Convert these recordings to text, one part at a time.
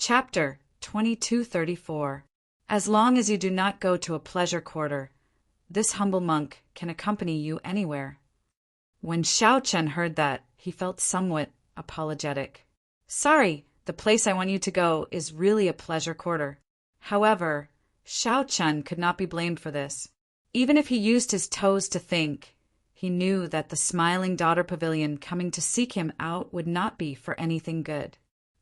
Chapter 2234. As long as you do not go to a pleasure quarter, this humble monk can accompany you anywhere. When Xiao Chen heard that, he felt somewhat apologetic. Sorry, the place I want you to go is really a pleasure quarter. However, Xiao Chen could not be blamed for this. Even if he used his toes to think, he knew that the Smiling Daughter Pavilion coming to seek him out would not be for anything good.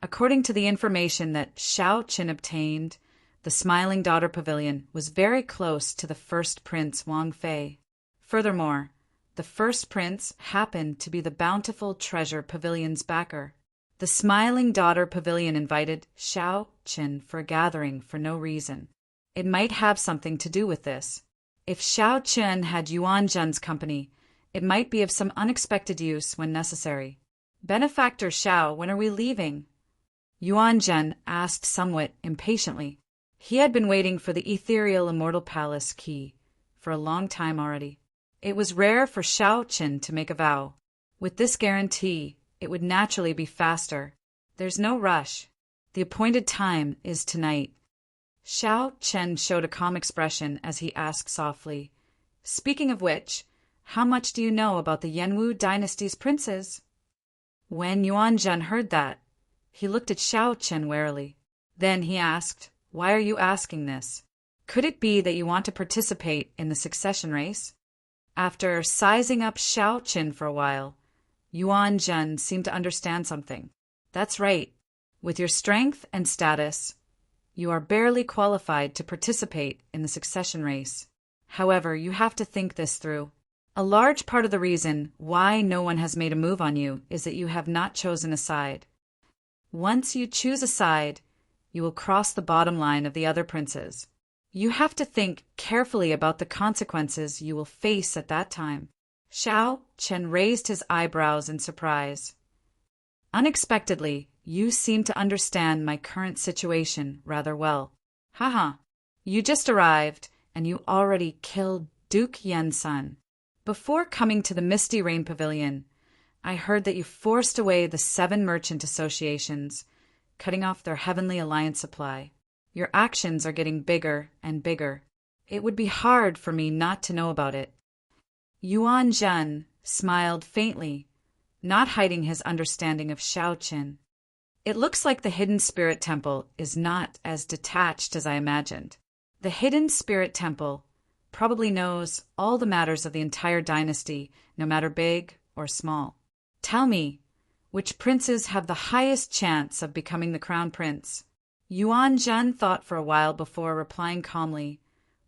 According to the information that Xiao Chen obtained, the Smiling Daughter Pavilion was very close to the first prince Wang Fei. Furthermore, the first prince happened to be the Bountiful Treasure Pavilion's backer. The Smiling Daughter Pavilion invited Xiao Chen for a gathering for no reason. It might have something to do with this. If Xiao Chen had Yuan Zhen's company, it might be of some unexpected use when necessary. Benefactor Xiao, when are we leaving? Yuan Zhen asked somewhat impatiently. He had been waiting for the ethereal Immortal Palace key for a long time already. It was rare for Xiao Chen to make a vow. With this guarantee, it would naturally be faster. There's no rush. The appointed time is tonight. Xiao Chen showed a calm expression as he asked softly, Speaking of which, how much do you know about the Yanwu dynasty's princes? When Yuan Zhen heard that, he looked at Xiao Chen warily. Then he asked, Why are you asking this? Could it be that you want to participate in the succession race? After sizing up Xiao Chen for a while, Yuan Zhen seemed to understand something. That's right. With your strength and status, you are barely qualified to participate in the succession race. However, you have to think this through. A large part of the reason why no one has made a move on you is that you have not chosen a side. Once you choose a side, you will cross the bottom line of the other princes. You have to think carefully about the consequences you will face at that time. Xiao Chen raised his eyebrows in surprise. Unexpectedly, you seem to understand my current situation rather well. Haha, you just arrived, and you already killed Duke Yan's son. Before coming to the Misty Rain Pavilion, I heard that you forced away the 7 merchant associations, cutting off their Heavenly Alliance supply. Your actions are getting bigger and bigger. It would be hard for me not to know about it. Yuan Zhen smiled faintly, not hiding his understanding of Xiao Chen. It looks like the Hidden Spirit Temple is not as detached as I imagined. The Hidden Spirit Temple probably knows all the matters of the entire dynasty, no matter big or small. Tell me, which princes have the highest chance of becoming the crown prince? Yuan Zhen thought for a while before replying calmly,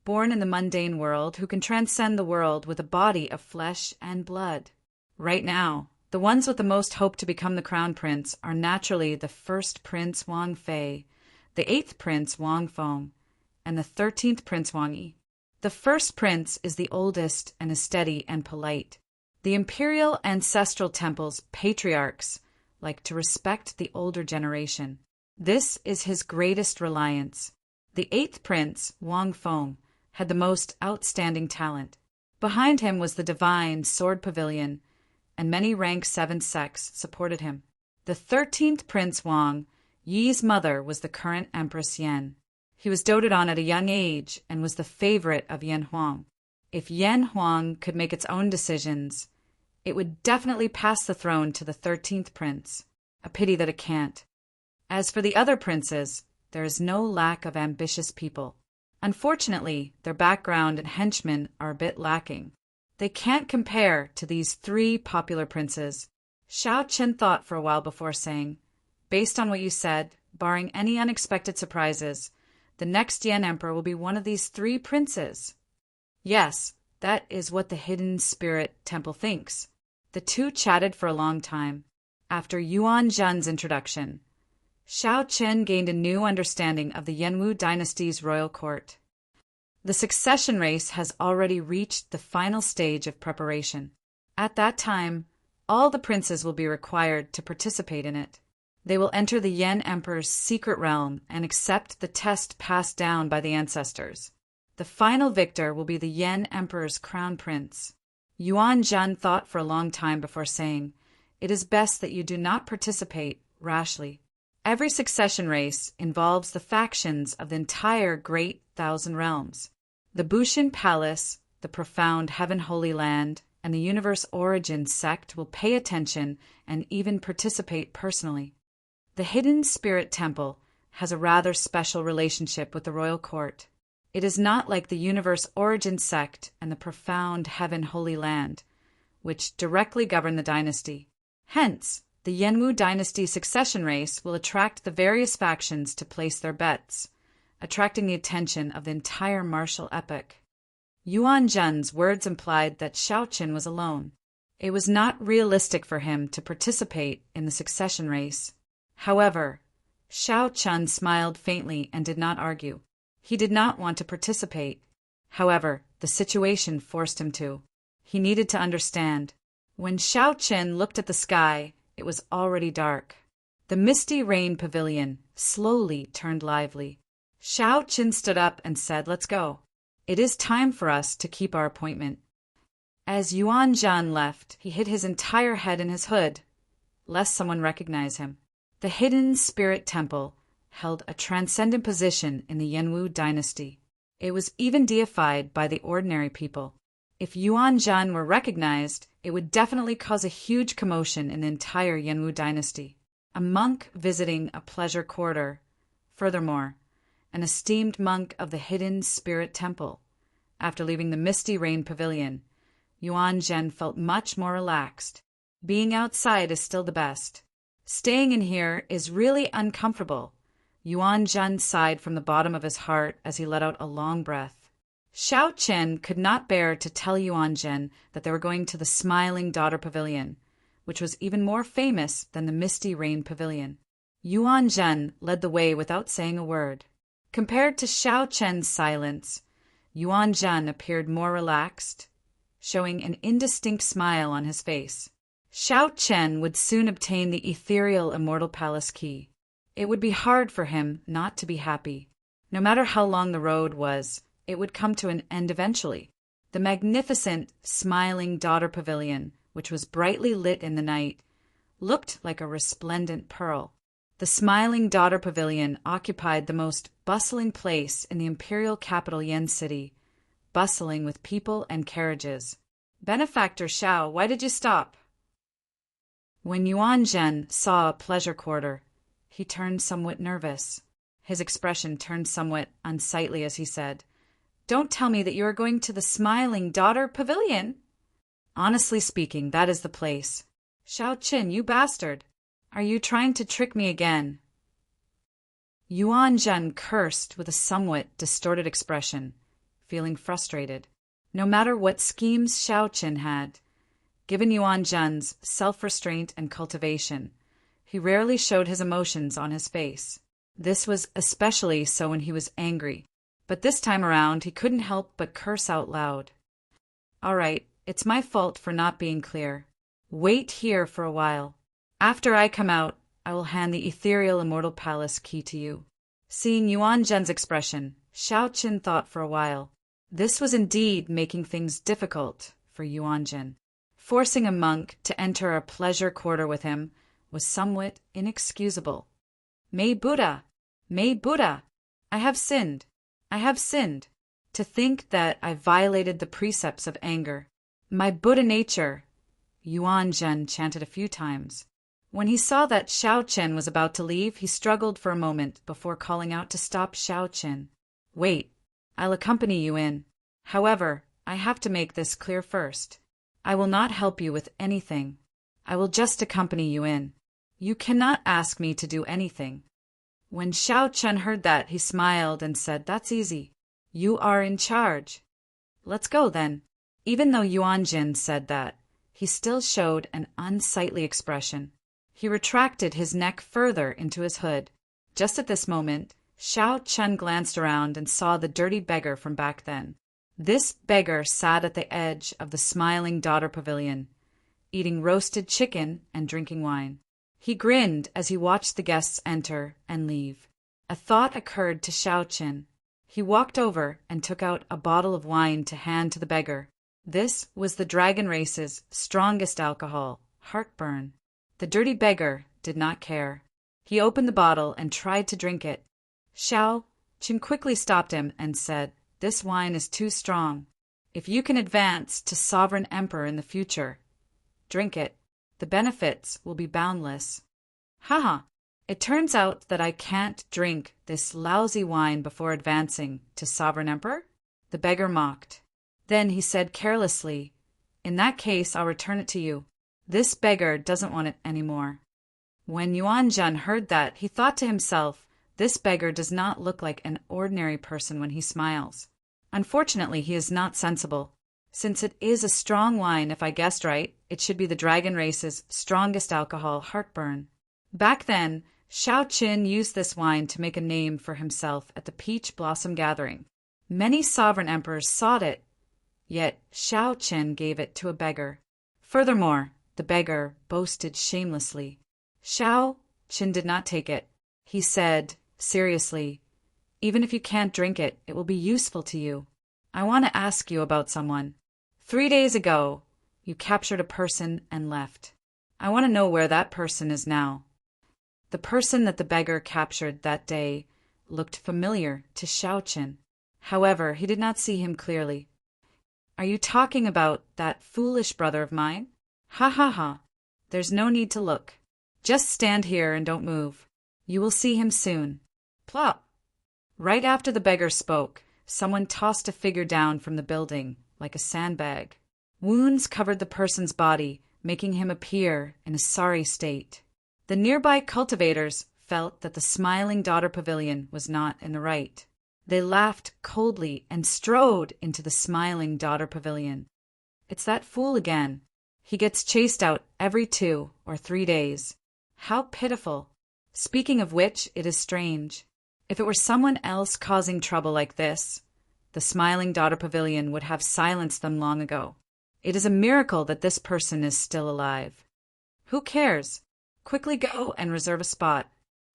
Born in the mundane world, who can transcend the world with a body of flesh and blood. Right now, the ones with the most hope to become the crown prince are naturally the first prince Wang Fei, the 8th prince Wang Feng, and the 13th prince Wang Yi. The first prince is the oldest and is steady and polite. The imperial ancestral temple's patriarchs like to respect the older generation. This is his greatest reliance. The 8th prince, Wang Feng, had the most outstanding talent. Behind him was the divine Sword Pavilion, and many rank 7 sects supported him. The 13th prince Wang, Yi's mother, was the current Empress Yan. He was doted on at a young age and was the favorite of Yan Huang. If Yan Huang could make its own decisions, it would definitely pass the throne to the 13th prince. A pity that it can't. As for the other princes, there is no lack of ambitious people. Unfortunately, their background and henchmen are a bit lacking. They can't compare to these 3 popular princes. Xiao Chen thought for a while before saying, Based on what you said, barring any unexpected surprises, the next Yan Emperor will be one of these 3 princes. Yes, that is what the Hidden Spirit Temple thinks. The two chatted for a long time. After Yuan Zhen's introduction, Xiao Chen gained a new understanding of the Yanwu dynasty's royal court. The succession race has already reached the final stage of preparation. At that time, all the princes will be required to participate in it. They will enter the Yan Emperor's secret realm and accept the test passed down by the ancestors. The final victor will be the Yan Emperor's crown prince. Yuan Zhen thought for a long time before saying, It is best that you do not participate rashly. Every succession race involves the factions of the entire Great Thousand Realms. The Bushin Palace, the Profound Heaven Holy Land, and the Universe Origin sect will pay attention and even participate personally. The Hidden Spirit Temple has a rather special relationship with the royal court. It is not like the Universe Origin sect and the Profound Heaven Holy Land, which directly govern the dynasty. Hence, the Yenwu dynasty succession race will attract the various factions to place their bets, attracting the attention of the entire martial epic. Yuan Zhen's words implied that Xiaoqin was alone. It was not realistic for him to participate in the succession race. However, Xiaoqin smiled faintly and did not argue. He did not want to participate. However, the situation forced him to. He needed to understand. When Xiaoqin looked at the sky, it was already dark. The misty rain pavilion slowly turned lively. Xiaoqin stood up and said, "Let's go. It is time for us to keep our appointment." As Yuan Zhan left, he hid his entire head in his hood, lest someone recognize him. The Hidden Spirit Temple held a transcendent position in the Yenwu dynasty. It was even deified by the ordinary people. If Yuan Zhan were recognized, it would definitely cause a huge commotion in the entire Yenwu dynasty. A monk visiting a pleasure quarter. Furthermore, an esteemed monk of the Hidden Spirit Temple. After leaving the Misty Rain Pavilion, Yuan Zhen felt much more relaxed. Being outside is still the best. Staying in here is really uncomfortable. Yuan Zhen sighed from the bottom of his heart as he let out a long breath. Xiaoqin could not bear to tell Yuan Zhen that they were going to the Smiling Daughter Pavilion, which was even more famous than the Misty Rain Pavilion. Yuan Zhen led the way without saying a word. Compared to Xiaoqin's silence, Yuan Zhen appeared more relaxed, showing an indistinct smile on his face. Xiaoqin would soon obtain the ethereal Immortal Palace key. It would be hard for him not to be happy. No matter how long the road was, it would come to an end eventually. The magnificent Smiling Daughter Pavilion, which was brightly lit in the night, looked like a resplendent pearl. The Smiling Daughter Pavilion occupied the most bustling place in the imperial capital Yen City, bustling with people and carriages. "Benefactor Xiao, why did you stop?" When Yuan Zhen saw a pleasure quarter, he turned somewhat nervous. His expression turned somewhat unsightly as he said, "Don't tell me that you are going to the Smiling Daughter Pavilion." "Honestly speaking, that is the place." "Xiaoqin, you bastard! Are you trying to trick me again?" Yuan Zhen cursed with a somewhat distorted expression, feeling frustrated. No matter what schemes Xiaoqin had, given Yuan Zhen's self-restraint and cultivation, he rarely showed his emotions on his face. This was especially so when he was angry. But this time around, he couldn't help but curse out loud. "All right, it's my fault for not being clear. Wait here for a while. After I come out, I will hand the ethereal Immortal Palace key to you." Seeing Yuan Zhen's expression, Xiaoqin thought for a while. This was indeed making things difficult for Yuan Zhen. Forcing a monk to enter a pleasure quarter with him was somewhat inexcusable. May Buddha! May Buddha! I have sinned. I have sinned. To think that I violated the precepts of anger. My Buddha nature, Yuan Zhen chanted a few times. When he saw that Xiaoqin was about to leave, he struggled for a moment before calling out to stop Xiaoqin. "Wait, I'll accompany you in. However, I have to make this clear first. I will not help you with anything. I will just accompany you in. You cannot ask me to do anything." When Xiaoqin heard that, he smiled and said, "That's easy. You are in charge. Let's go then." Even though Yuan Zhen said that, he still showed an unsightly expression. He retracted his neck further into his hood. Just at this moment, Xiaoqin glanced around and saw the dirty beggar from back then. This beggar sat at the edge of the Smiling Daughter Pavilion, eating roasted chicken and drinking wine. He grinned as he watched the guests enter and leave. A thought occurred to Xiaoqin. He walked over and took out a bottle of wine to hand to the beggar. This was the dragon race's strongest alcohol, heartburn. The dirty beggar did not care. He opened the bottle and tried to drink it. Xiao Qin quickly stopped him and said, "This wine is too strong. If you can advance to sovereign emperor in the future, drink it. The benefits will be boundless." Haha, it turns out that I can't drink this lousy wine before advancing to sovereign emperor? The beggar mocked. Then he said carelessly, "In that case, I'll return it to you. This beggar doesn't want it anymore." When Yuanzhen heard that, he thought to himself, "This beggar does not look like an ordinary person when he smiles. Unfortunately, he is not sensible. Since it is a strong wine, if I guessed right, it should be the dragon race's strongest alcohol, heartburn." Back then, Xiao Qin used this wine to make a name for himself at the Peach Blossom Gathering. Many sovereign emperors sought it, yet Xiao Qin gave it to a beggar. Furthermore, the beggar boasted shamelessly. Xiao Qin did not take it. He said, seriously, "Even if you can't drink it, it will be useful to you. I want to ask you about someone. 3 days ago, you captured a person and left. I want to know where that person is now." The person that the beggar captured that day looked familiar to Xiao Qin. However, he did not see him clearly. "Are you talking about that foolish brother of mine? Ha ha ha. There's no need to look. Just stand here and don't move. You will see him soon." Plop! Right after the beggar spoke, someone tossed a figure down from the building like a sandbag. Wounds covered the person's body, making him appear in a sorry state. The nearby cultivators felt that the Smiling Daughter Pavilion was not in the right. They laughed coldly and strode into the Smiling Daughter Pavilion. "It's that fool again. He gets chased out every 2 or 3 days. How pitiful. Speaking of which, it is strange. If it were someone else causing trouble like this, the Smiling Daughter Pavilion would have silenced them long ago. It is a miracle that this person is still alive. Who cares? Quickly go and reserve a spot.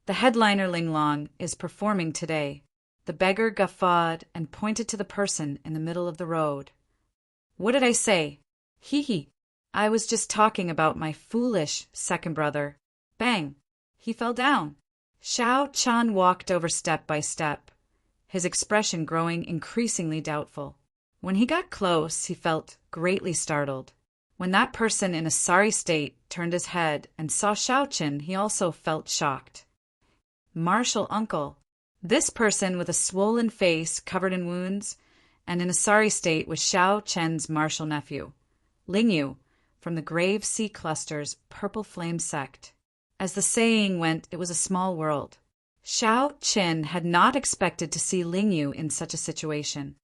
The headliner Ling Long is performing today." The beggar guffawed and pointed to the person in the middle of the road. "What did I say? Hee hee. I was just talking about my foolish second brother." Bang! He fell down. Xiao Chan walked over step by step, his expression growing increasingly doubtful. When he got close, he felt greatly startled. When that person in a sorry state turned his head and saw Xiao Qin, he also felt shocked. Martial uncle. This person with a swollen face covered in wounds and in a sorry state was Xiao Chen's martial nephew, Ling Yu, from the Grave Sea Cluster's Purple Flame sect. As the saying went, it was a small world. Xiao Qin had not expected to see Ling Yu in such a situation.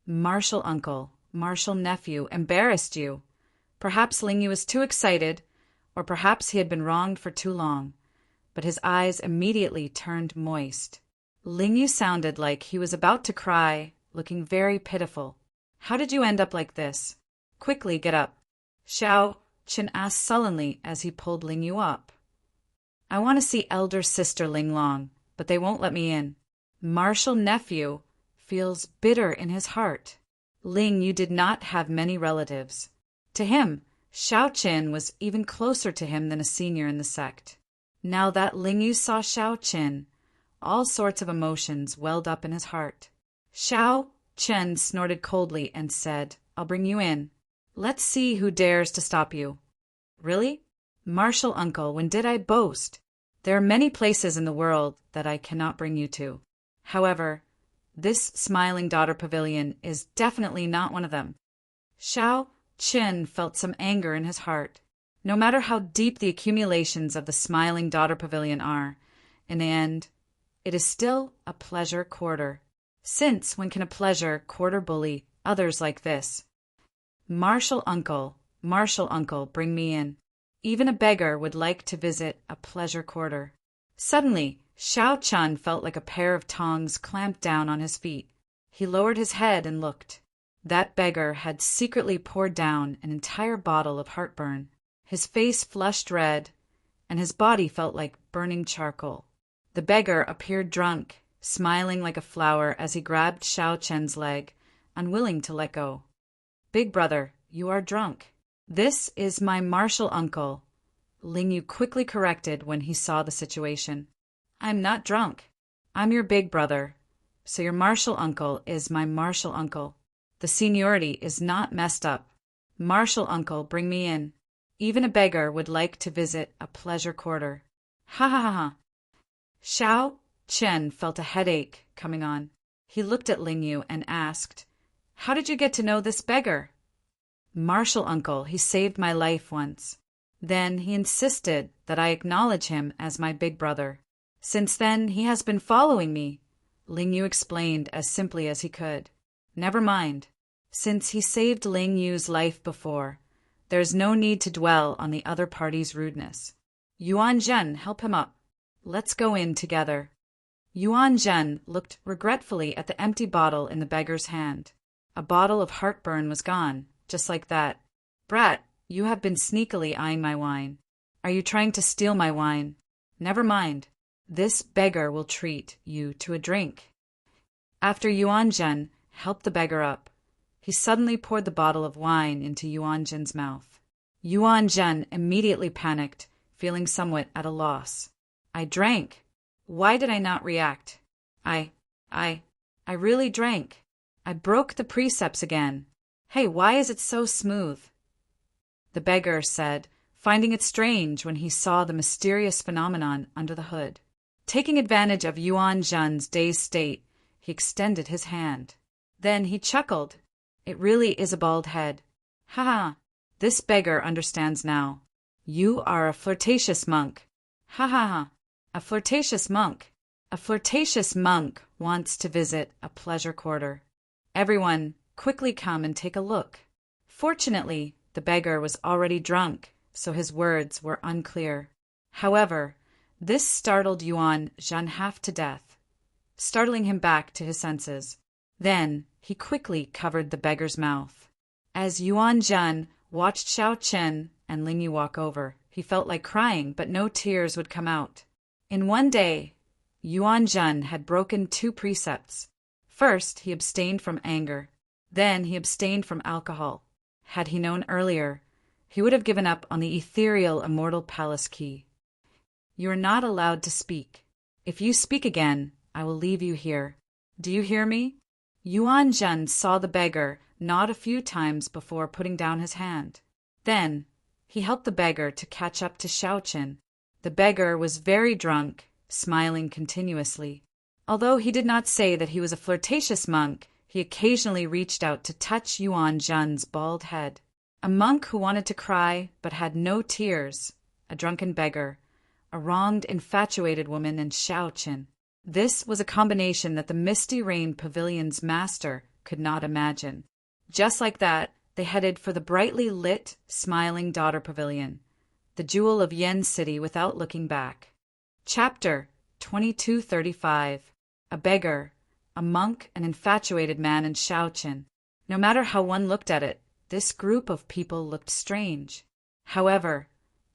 Martial uncle, martial nephew, embarrassed you. Perhaps Ling Yu was too excited, or perhaps he had been wronged for too long, but his eyes immediately turned moist. Ling Yu sounded like he was about to cry, looking very pitiful. "How did you end up like this? Quickly get up." Xiao Qin asked sullenly as he pulled Ling Yu up. "I want to see elder sister Ling Long, but they won't let me in." Martial nephew feels bitter in his heart. Ling Yu did not have many relatives. To him, Xiao Qin was even closer to him than a senior in the sect. Now that Ling Yu saw Xiao Qin, all sorts of emotions welled up in his heart. Xiao Qin snorted coldly and said, "I'll bring you in. Let's see who dares to stop you." "Really? Martial uncle, when did I boast? There are many places in the world that I cannot bring you to. However, this Smiling Daughter Pavilion is definitely not one of them." Xiao Qin felt some anger in his heart. No matter how deep the accumulations of the Smiling Daughter Pavilion are, in the end, it is still a pleasure quarter. Since when can a pleasure quarter bully others like this? Martial uncle, bring me in. Even a beggar would like to visit a pleasure quarter." Suddenly, Xiao Chun felt like a pair of tongs clamped down on his feet. He lowered his head and looked. That beggar had secretly poured down an entire bottle of heartburn. His face flushed red, and his body felt like burning charcoal. The beggar appeared drunk, smiling like a flower as he grabbed Xiao Chen's leg, unwilling to let go. "Big brother, you are drunk. This is my martial uncle, Ling Yu quickly corrected when he saw the situation. I'm not drunk. I'm your big brother. So your martial uncle is my martial uncle. The seniority is not messed up. Martial uncle, bring me in. Even a beggar would like to visit a pleasure quarter. Ha ha ha ha. Xiao Chen felt a headache coming on. He looked at Ling Yu and asked, How did you get to know this beggar? Martial uncle, he saved my life once. Then he insisted that I acknowledge him as my big brother. Since then, he has been following me, Ling Yu explained as simply as he could. Never mind. Since he saved Ling Yu's life before, there's no need to dwell on the other party's rudeness. Yuan Zhen, help him up. Let's go in together. Yuan Zhen looked regretfully at the empty bottle in the beggar's hand. A bottle of heartburn was gone, just like that. Brat, you have been sneakily eyeing my wine. Are you trying to steal my wine? Never mind. This beggar will treat you to a drink. After Yuan Zhen helped the beggar up, he suddenly poured the bottle of wine into Yuan Zhen's mouth. Yuan Zhen immediately panicked, feeling somewhat at a loss. I drank. Why did I not react? I really drank. I broke the precepts again. Hey, why is it so smooth? The beggar said, finding it strange when he saw the mysterious phenomenon under the hood. Taking advantage of Yuan Zhen's dazed state, he extended his hand. Then he chuckled. It really is a bald head. Ha ha! This beggar understands now. You are a flirtatious monk. Ha ha ha! A flirtatious monk. A flirtatious monk wants to visit a pleasure quarter. Everyone, quickly come and take a look. Fortunately, the beggar was already drunk, so his words were unclear. However, this startled Yuan Zhen half to death, startling him back to his senses. Then he quickly covered the beggar's mouth. As Yuan Zhen watched Xiao Chen and Ling Yu walk over, he felt like crying, but no tears would come out. In one day, Yuan Zhen had broken 2 precepts. First, he abstained from anger. Then he abstained from alcohol. Had he known earlier, he would have given up on the ethereal Immortal Palace key. You are not allowed to speak. If you speak again, I will leave you here. Do you hear me? Yuan Zhen saw the beggar nod a few times before putting down his hand. Then, he helped the beggar to catch up to Xiao Chen. The beggar was very drunk, smiling continuously. Although he did not say that he was a flirtatious monk, he occasionally reached out to touch Yuan Zhen's bald head. A monk who wanted to cry but had no tears, a drunken beggar, a wronged, infatuated woman, and Xiao Chen. This was a combination that the Misty Rain Pavilion's master could not imagine. Just like that, they headed for the brightly lit, smiling Daughter Pavilion, the jewel of Yen City, without looking back. Chapter 2235. A beggar, a monk, an infatuated man, and Xiao Chen. No matter how one looked at it, this group of people looked strange. However,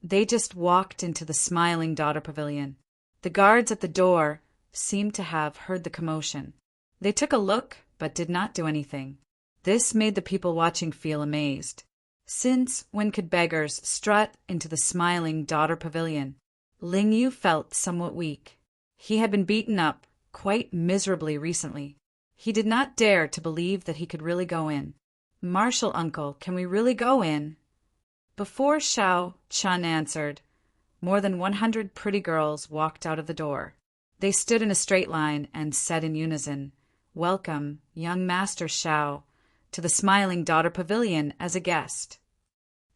they just walked into the smiling Daughter Pavilion. The guards at the door seemed to have heard the commotion. They took a look, but did not do anything. This made the people watching feel amazed. Since when could beggars strut into the smiling Daughter Pavilion? Ling Yu felt somewhat weak. He had been beaten up quite miserably recently. He did not dare to believe that he could really go in. Martial uncle, can we really go in? Before Xiao Chen answered, more than 100 pretty girls walked out of the door. They stood in a straight line and said in unison, Welcome, young Master Xiao, to the smiling Daughter Pavilion as a guest.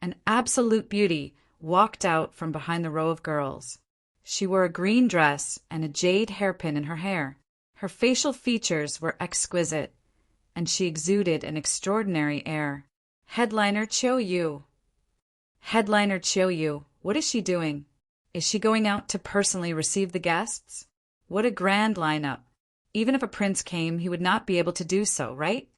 An absolute beauty walked out from behind the row of girls. She wore a green dress and a jade hairpin in her hair. Her facial features were exquisite, and she exuded an extraordinary air. Headliner Qiu Yu. Headliner Qiu Yu, what is she doing? Is she going out to personally receive the guests? What a grand lineup. Even if a prince came, he would not be able to do so, right?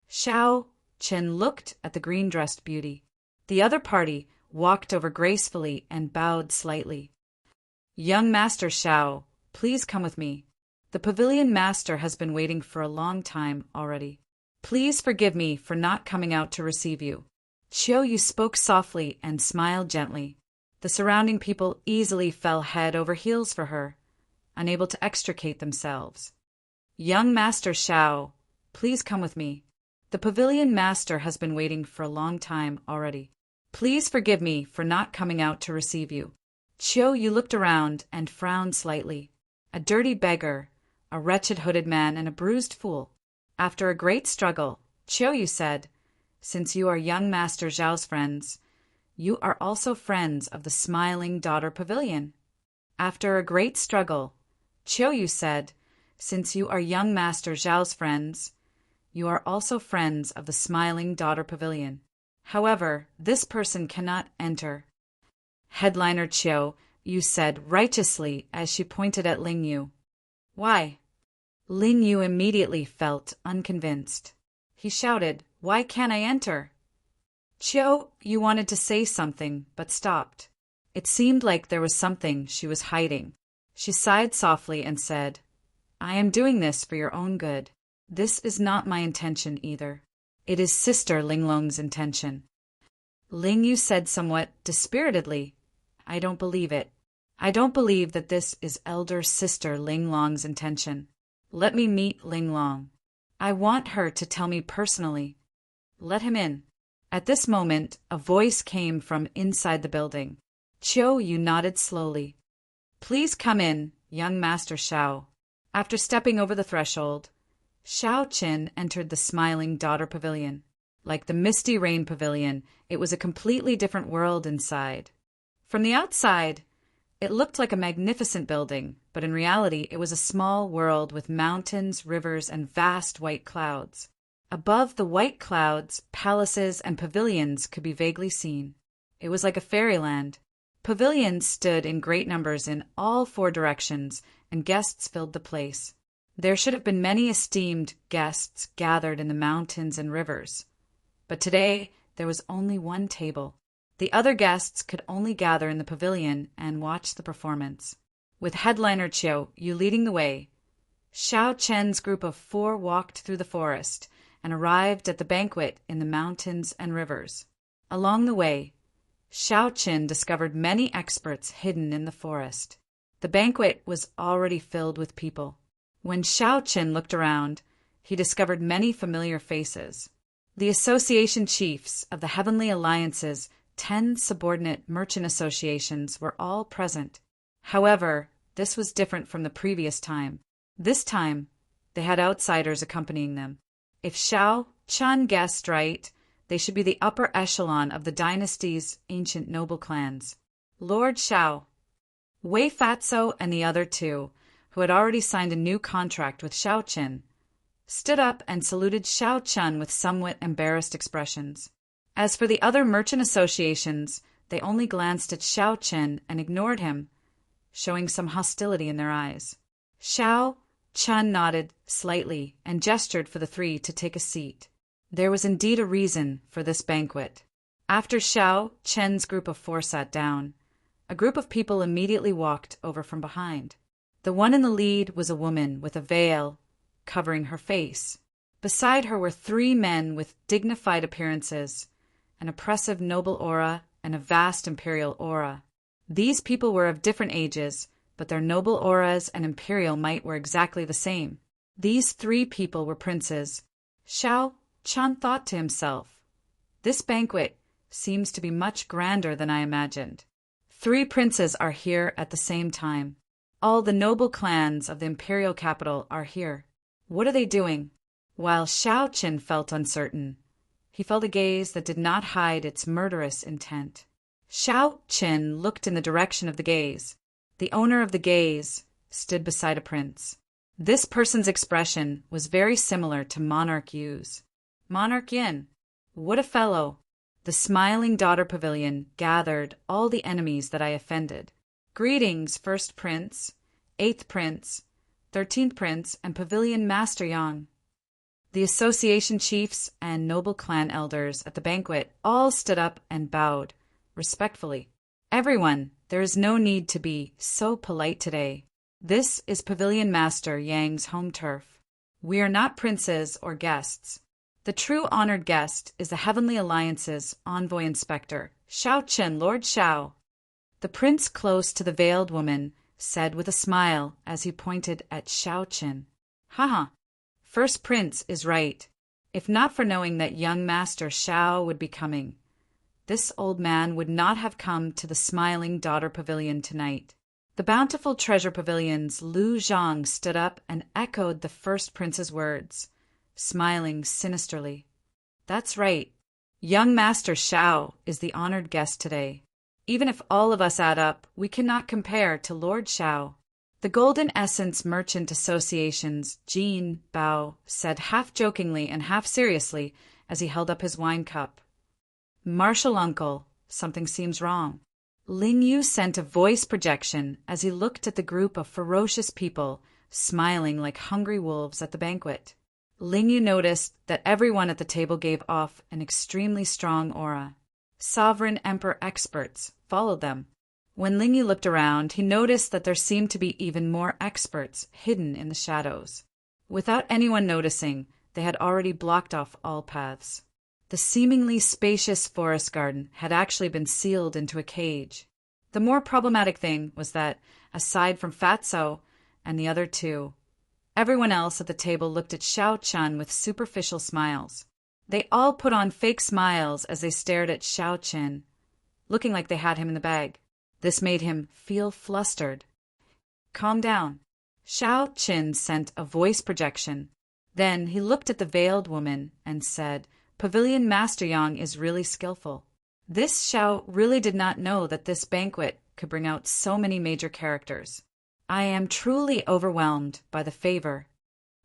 Xiao Chen looked at the green-dressed beauty. The other party walked over gracefully and bowed slightly. Young Master Xiao, please come with me. The pavilion master has been waiting for a long time already. Please forgive me for not coming out to receive you. Qiu Yu spoke softly and smiled gently. The surrounding people easily fell head over heels for her, unable to extricate themselves. Young Master Xiao, please come with me. The pavilion master has been waiting for a long time already. Please forgive me for not coming out to receive you. Qiu Yu looked around and frowned slightly. A dirty beggar, a wretched hooded man, and a bruised fool. After a great struggle, Qiu Yu said, "Since you are young Master Zhao's friends, you are also friends of the Smiling Daughter Pavilion." After a great struggle, Qiu Yu said, "Since you are young Master Zhao's friends, you are also friends of the Smiling Daughter Pavilion. However, this person cannot enter." Headliner Qiu Yu said righteously as she pointed at Ling Yu. "Why?" Ling Yu immediately felt unconvinced. He shouted, "Why can't I enter?" Qiu Yu wanted to say something, but stopped. It seemed like there was something she was hiding. She sighed softly and said, "I am doing this for your own good. This is not my intention either. It is Sister Linglong's intention." Ling Yu said somewhat dispiritedly, "I don't believe it. I don't believe that this is elder Sister Linglong's intention. Let me meet Linglong. I want her to tell me personally. Let him in." At this moment, a voice came from inside the building. Qiu Yu nodded slowly. "Please come in, young Master Xiao." After stepping over the threshold, Xiao Qin entered the Smiling Daughter Pavilion. Like the Misty Rain Pavilion, it was a completely different world inside. From the outside, it looked like a magnificent building, but in reality it was a small world with mountains, rivers, and vast white clouds. Above the white clouds, palaces and pavilions could be vaguely seen. It was like a fairyland. Pavilions stood in great numbers in all four directions, and guests filled the place. There should have been many esteemed guests gathered in the mountains and rivers. But today there was only one table. The other guests could only gather in the pavilion and watch the performance. With headliner Qiu Yu leading the way, Xiao Chen's group of 4 walked through the forest and arrived at the banquet in the mountains and rivers. Along the way, Xiao Chen discovered many experts hidden in the forest. The banquet was already filled with people. When Xiao Chen looked around, he discovered many familiar faces. The association chiefs of the Heavenly Alliance's 10 subordinate merchant associations were all present. However, this was different from the previous time. This time, they had outsiders accompanying them. If Xiao Chun guessed right, they should be the upper echelon of the dynasty's ancient noble clans. Lord Xiao, Wei Fatso, and the other 2, who had already signed a new contract with Xiao Qin, stood up and saluted Xiao Chun with somewhat embarrassed expressions. As for the other merchant associations, they only glanced at Xiao Chen and ignored him, showing some hostility in their eyes. Xiao Chun nodded slightly and gestured for the 3 to take a seat. There was indeed a reason for this banquet. After Xiao Chen's group of 4 sat down, a group of people immediately walked over from behind. The one in the lead was a woman with a veil covering her face. Beside her were 3 men with dignified appearances, an oppressive noble aura, and a vast imperial aura. These people were of different ages, but their noble auras and imperial might were exactly the same. These 3 people were princes. Xiao Chan thought to himself, "This banquet seems to be much grander than I imagined. 3 princes are here at the same time. All the noble clans of the imperial capital are here. What are they doing?" While Xiao Qin felt uncertain, he felt a gaze that did not hide its murderous intent. Xiao Qin looked in the direction of the gaze. The owner of the gaze stood beside a prince. This person's expression was very similar to Monarch Yu's. Monarch Yin, what a fellow! The Smiling Daughter Pavilion gathered all the enemies that I offended. Greetings, First Prince, 8th Prince, 13th Prince, and Pavilion Master Yang. The association chiefs and noble clan elders at the banquet all stood up and bowed, respectfully. "Everyone, there is no need to be so polite today. This is Pavilion Master Yang's home turf. We are not princes or guests. The true honored guest is the Heavenly Alliance's envoy inspector, Xiao Chen, Lord Xiao." The prince close to the veiled woman said with a smile as he pointed at Xiao Qin. Haha, first prince is right. If not for knowing that young master Xiao would be coming, this old man would not have come to the smiling daughter pavilion tonight. The bountiful treasure pavilions, Lu Zhang stood up and echoed the first prince's words, smiling sinisterly. That's right. Young Master Xiao is the honored guest today. Even if all of us add up, we cannot compare to Lord Xiao. The Golden Essence Merchant Association's Jean Bao said half jokingly and half seriously as he held up his wine cup. Martial uncle, something seems wrong. Ling Yu sent a voice projection as he looked at the group of ferocious people smiling like hungry wolves at the banquet. Ling Yu noticed that everyone at the table gave off an extremely strong aura. Sovereign Emperor experts followed them. When Ling Yu looked around, he noticed that there seemed to be even more experts hidden in the shadows. Without anyone noticing, they had already blocked off all paths. The seemingly spacious forest garden had actually been sealed into a cage. The more problematic thing was that, aside from Fatso and the other two, everyone else at the table looked at Xiao Chun with superficial smiles. They all put on fake smiles as they stared at Xiao Qin, looking like they had him in the bag. This made him feel flustered. Calm down. Xiao Qin sent a voice projection. Then he looked at the veiled woman and said, Pavilion Master Yang is really skillful. This Xiao really did not know that this banquet could bring out so many major characters. I am truly overwhelmed by the favor.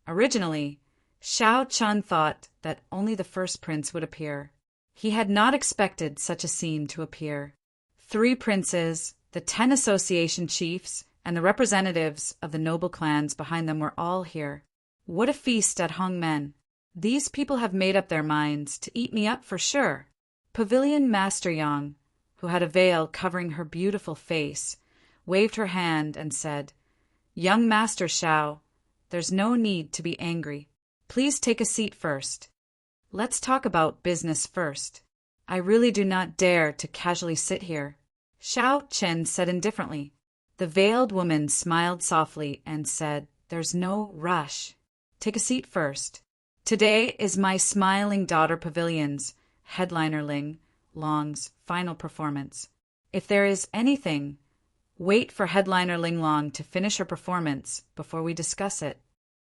Originally, Xiao Chun thought that only the first prince would appear. He had not expected such a scene to appear. 3 princes, the 10 association chiefs, and the representatives of the noble clans behind them were all here. What a feast at Hongmen. These people have made up their minds to eat me up for sure. Pavilion Master Yang, who had a veil covering her beautiful face, waved her hand and said, Young Master Xiao, there's no need to be angry. Please take a seat first. Let's talk about business first. I really do not dare to casually sit here. Xiao Chen said indifferently. The veiled woman smiled softly and said, There's no rush. Take a seat first. Today is my Smiling Daughter Pavilion's, headliner Ling Long's, final performance. If there is anything, wait for headliner Ling Long to finish her performance before we discuss it.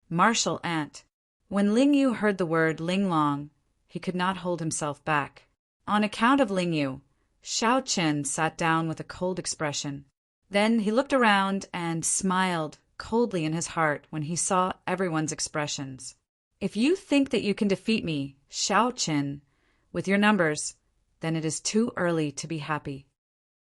Martial Ant. When Ling Yu heard the word Ling Long, he could not hold himself back. On account of Ling Yu, Xiao Chen sat down with a cold expression. Then he looked around and smiled coldly in his heart when he saw everyone's expressions. If you think that you can defeat me, Xiao Chen, with your numbers, then it is too early to be happy.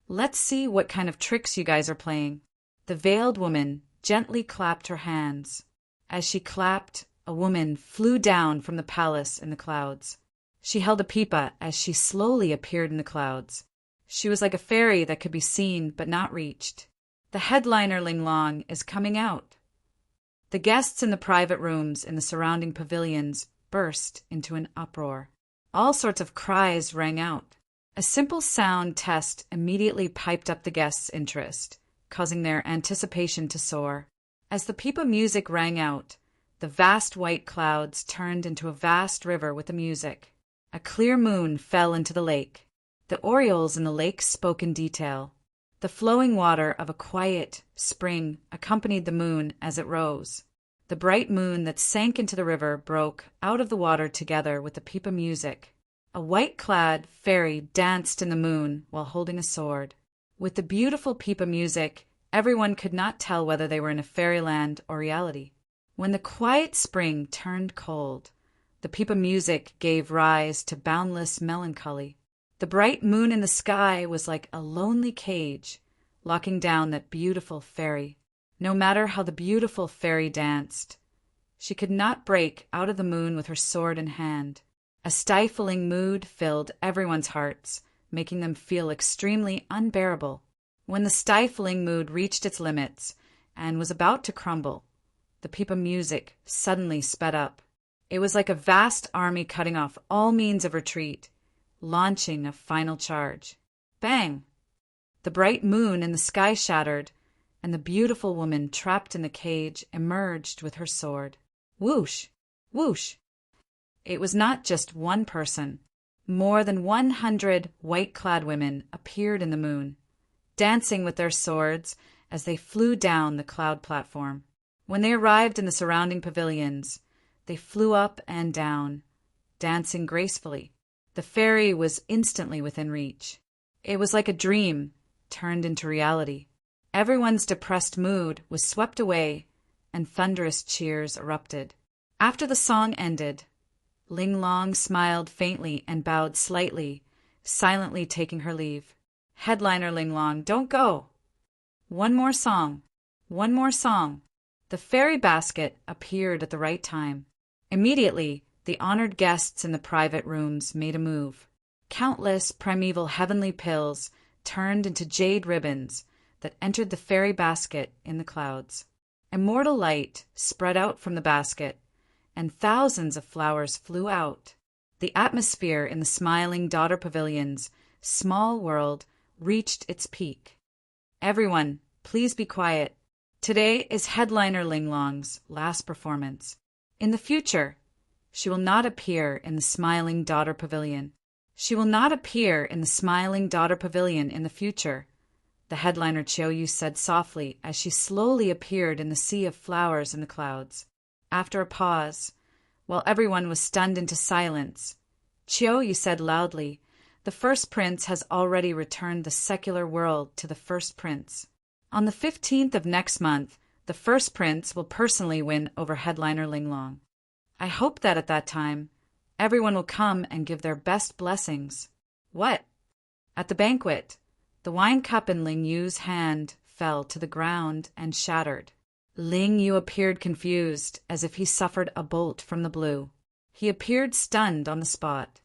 Let's see what kind of tricks you guys are playing. The veiled woman gently clapped her hands. As she clapped, a woman flew down from the palace in the clouds. She held a pipa as she slowly appeared in the clouds. She was like a fairy that could be seen but not reached. The headliner Ling Long is coming out. The guests in the private rooms in the surrounding pavilions burst into an uproar. All sorts of cries rang out. A simple sound test immediately piped up the guests' interest, causing their anticipation to soar. As the pipa music rang out, the vast white clouds turned into a vast river with the music. A clear moon fell into the lake. The orioles in the lake spoke in detail. The flowing water of a quiet spring accompanied the moon as it rose. The bright moon that sank into the river broke out of the water together with the pipa music. A white-clad fairy danced in the moon while holding a sword. With the beautiful pipa music, everyone could not tell whether they were in a fairyland or reality. When the quiet spring turned cold, the pipa music gave rise to boundless melancholy. The bright moon in the sky was like a lonely cage, locking down that beautiful fairy. No matter how the beautiful fairy danced, she could not break out of the moon with her sword in hand. A stifling mood filled everyone's hearts, making them feel extremely unbearable. When the stifling mood reached its limits and was about to crumble, the pipa music suddenly sped up. It was like a vast army cutting off all means of retreat, launching a final charge. Bang! The bright moon in the sky shattered, and the beautiful woman trapped in the cage emerged with her sword. Whoosh! Whoosh! It was not just one person. More than 100 white-clad women appeared in the moon, dancing with their swords as they flew down the cloud platform. When they arrived in the surrounding pavilions, they flew up and down, dancing gracefully. The fairy was instantly within reach. It was like a dream turned into reality. Everyone's depressed mood was swept away, and thunderous cheers erupted. After the song ended, Ling Long smiled faintly and bowed slightly, silently taking her leave. Headliner Ling Long, don't go! One more song. One more song. The fairy basket appeared at the right time. Immediately, the honored guests in the private rooms made a move. Countless primeval heavenly pills turned into jade ribbons that entered the fairy basket in the clouds. Immortal light spread out from the basket, and thousands of flowers flew out. The atmosphere in the smiling daughter pavilion's small world reached its peak. Everyone, please be quiet. Today is Headliner Ling Long's last performance. In the future, she will not appear in the smiling daughter pavilion. She will not appear in the smiling daughter pavilion in the future, the headliner Chiu said softly as she slowly appeared in the sea of flowers in the clouds. After a pause, while everyone was stunned into silence, Chiu said loudly, "The first prince has already returned the secular world to the first prince. On the 15th of next month, the first prince will personally win over headliner Ling Long. I hope that at that time, everyone will come and give their best blessings." What? At the banquet, the wine cup in Ling Yu's hand fell to the ground and shattered. Ling Yu appeared confused, as if he suffered a bolt from the blue. He appeared stunned on the spot.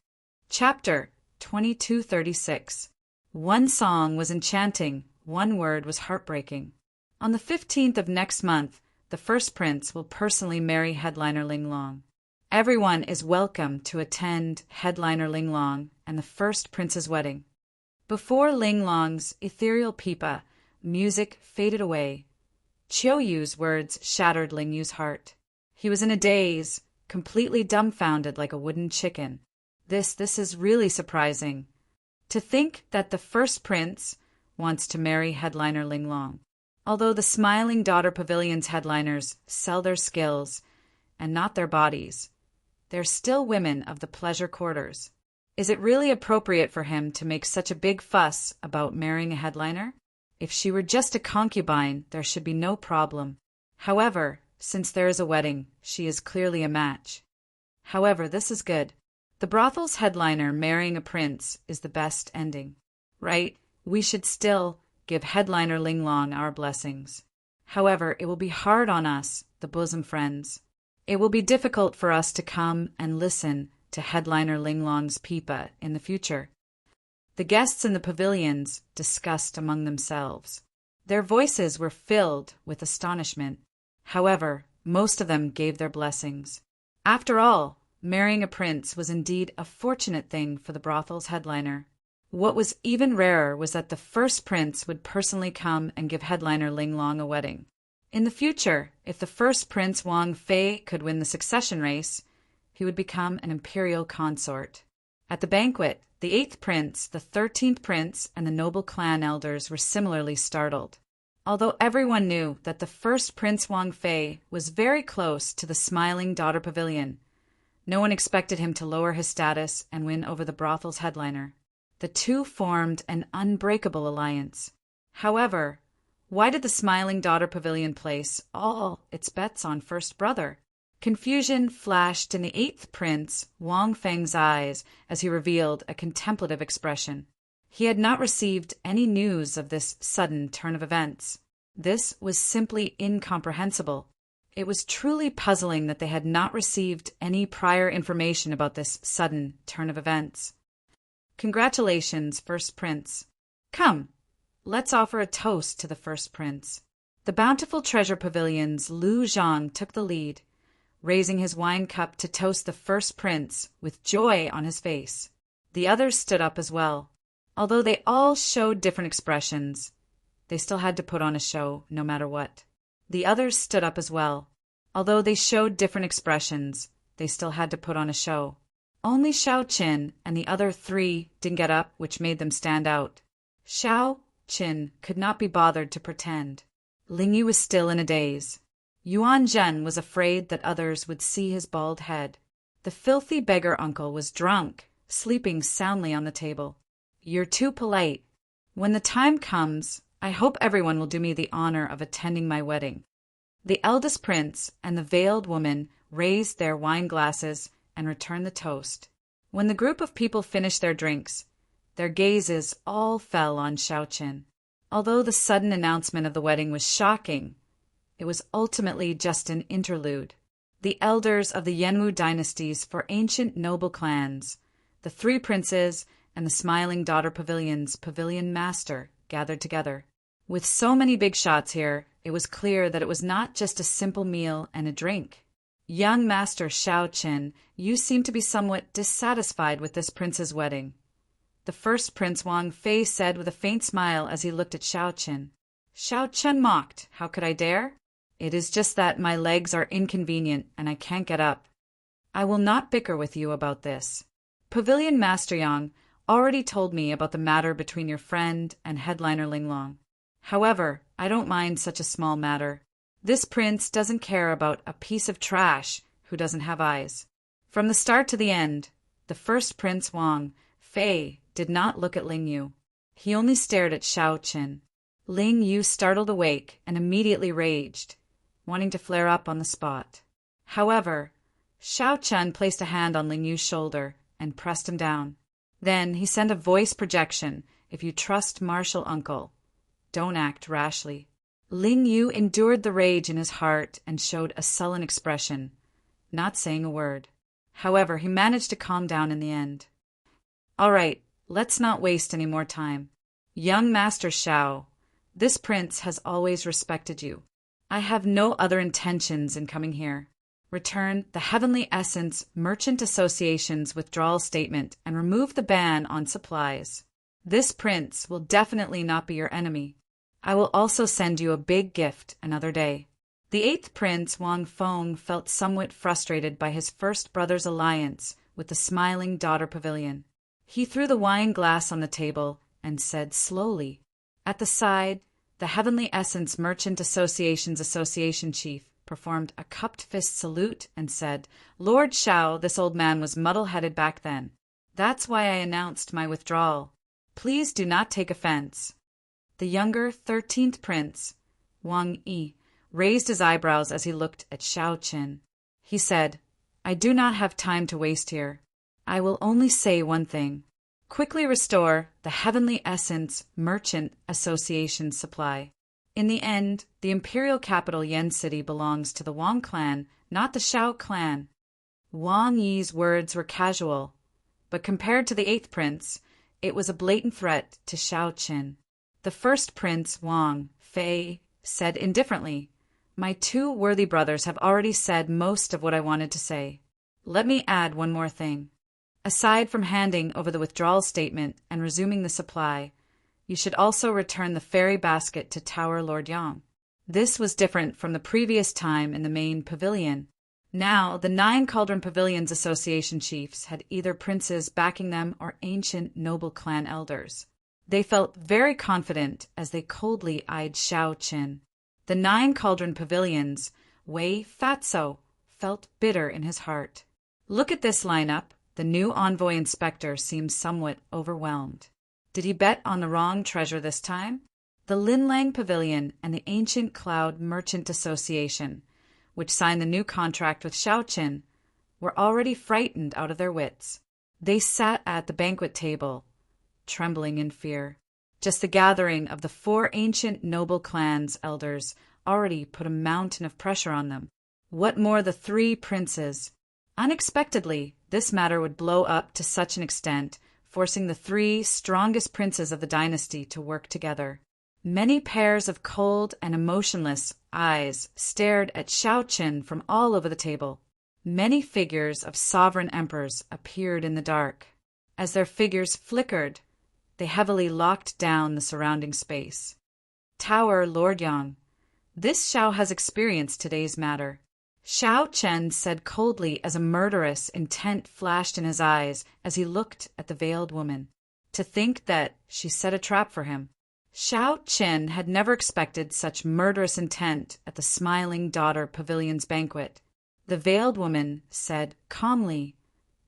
Chapter 2236. One song was enchanting, one word was heartbreaking. On the 15th of next month, the first prince will personally marry headliner Ling Long. Everyone is welcome to attend headliner Ling Long and the first prince's wedding. Before Ling Long's ethereal pipa, music faded away. Chiu Yu's words shattered Ling Yu's heart. He was in a daze, completely dumbfounded like a wooden chicken. This is really surprising. To think that the first prince wants to marry headliner Ling Long. Although the Smiling Daughter Pavilion's headliners sell their skills and not their bodies, they're still women of the pleasure quarters. Is it really appropriate for him to make such a big fuss about marrying a headliner? If she were just a concubine, there should be no problem. However, since there is a wedding, she is clearly a match. However, this is good. The brothel's headliner marrying a prince is the best ending. Right? We should still give headliner Ling Long our blessings. However, it will be hard on us, the bosom friends. It will be difficult for us to come and listen to headliner Ling Long's pipa in the future. The guests in the pavilions discussed among themselves. Their voices were filled with astonishment. However, most of them gave their blessings. After all, marrying a prince was indeed a fortunate thing for the brothel's headliner. What was even rarer was that the first prince would personally come and give headliner Ling Long a wedding. In the future, if the first prince Wang Fei could win the succession race, he would become an imperial consort. At the banquet, the 8th prince, the 13th prince, and the noble clan elders were similarly startled. Although everyone knew that the first Prince Wang Fei was very close to the Smiling Daughter Pavilion, no one expected him to lower his status and win over the brothel's headliner. The two formed an unbreakable alliance. However, why did the Smiling Daughter Pavilion place all its bets on first brother? Confusion flashed in the 8th prince, Wang Feng's eyes, as he revealed a contemplative expression. He had not received any news of this sudden turn of events. This was simply incomprehensible. It was truly puzzling that they had not received any prior information about this sudden turn of events. Congratulations, first prince. Come, let's offer a toast to the first prince. The Bountiful Treasure Pavilion's Lu Zhang took the lead, raising his wine cup to toast the first prince with joy on his face. The others stood up as well. Although they all showed different expressions, they still had to put on a show no matter what. The others stood up as well. Although they showed different expressions, they still had to put on a show. Only Shao Qin and the other three didn't get up, which made them stand out. Shao Qin could not be bothered to pretend. Ling Yu was still in a daze. Yuan Zhen was afraid that others would see his bald head. The filthy beggar uncle was drunk, sleeping soundly on the table. You're too polite. When the time comes, I hope everyone will do me the honor of attending my wedding. The eldest prince and the veiled woman raised their wine glasses and returned the toast. When the group of people finished their drinks, their gazes all fell on Shao Qin. Although the sudden announcement of the wedding was shocking, it was ultimately just an interlude. The elders of the Yanwu dynasties for ancient noble clans, the three princes, and the smiling daughter pavilion's pavilion master gathered together. With so many big shots here, it was clear that it was not just a simple meal and a drink. Young Master Shao Qin, you seem to be somewhat dissatisfied with this prince's wedding. The first Prince Wang Fei said with a faint smile as he looked at Shao Qin. Shao Qin mocked. How could I dare? It is just that my legs are inconvenient and I can't get up. I will not bicker with you about this. Pavilion Master Yang already told me about the matter between your friend and headliner Linglong. However, I don't mind such a small matter. This prince doesn't care about a piece of trash who doesn't have eyes. From the start to the end, the first Prince Wang Fei did not look at Ling Yu. He only stared at Shao Qin. Ling Yu startled awake and immediately raged, wanting to flare up on the spot. However, Shao Qin placed a hand on Ling Yu's shoulder and pressed him down. Then he sent a voice projection. If you trust Martial Uncle, don't act rashly. Ling Yu endured the rage in his heart and showed a sullen expression, not saying a word. However, he managed to calm down in the end. All right, let's not waste any more time. Young Master Shao, this prince has always respected you. I have no other intentions in coming here. Return the Heavenly Essence Merchant Association's withdrawal statement and remove the ban on supplies. This prince will definitely not be your enemy. I will also send you a big gift another day. The eighth prince, Wang Feng, felt somewhat frustrated by his first brother's alliance with the smiling daughter pavilion. He threw the wine glass on the table and said slowly. At the side, the Heavenly Essence Merchant Association's association chief performed a cupped fist salute and said, Lord Shao, this old man was muddle-headed back then. That's why I announced my withdrawal. Please do not take offense. The younger 13th prince, Wang Yi, raised his eyebrows as he looked at Shao Qin. He said, I do not have time to waste here. I will only say one thing. Quickly restore the Heavenly Essence Merchant Association supply. In the end, the imperial capital Yen City belongs to the Wang clan, not the Shao clan. Wang Yi's words were casual, but compared to the eighth prince, it was a blatant threat to Shao Qin. The first prince, Wang Fei, said indifferently, My two worthy brothers have already said most of what I wanted to say. Let me add one more thing. Aside from handing over the withdrawal statement and resuming the supply, you should also return the fairy basket to Tower Lord Yang. This was different from the previous time in the main pavilion. Now, the 9 Cauldron Pavilions Association chiefs had either princes backing them or ancient noble clan elders. They felt very confident as they coldly eyed Shao Qin. The 9 Cauldron Pavilions, Wei Fatso, felt bitter in his heart. Look at this lineup. The new envoy inspector seems somewhat overwhelmed. Did he bet on the wrong treasure this time? The Linlang Pavilion and the Ancient Cloud Merchant Association, which signed the new contract with Shao Qin, were already frightened out of their wits. They sat at the banquet table, trembling in fear. Just the gathering of the 4 ancient noble clans' elders already put a mountain of pressure on them. What more the 3 princes? Unexpectedly, this matter would blow up to such an extent, forcing the 3 strongest princes of the dynasty to work together. Many pairs of cold and emotionless eyes stared at Shao Qin from all over the table. Many figures of sovereign emperors appeared in the dark. As their figures flickered, They heavily locked down the surrounding space. Tower, Lord Yang. This Xiao has experienced today's matter. Xiao Chen said coldly as a murderous intent flashed in his eyes as he looked at the veiled woman. To think that she set a trap for him. Xiao Chen had never expected such murderous intent at the Smiling Daughter Pavilion's banquet. The veiled woman said calmly,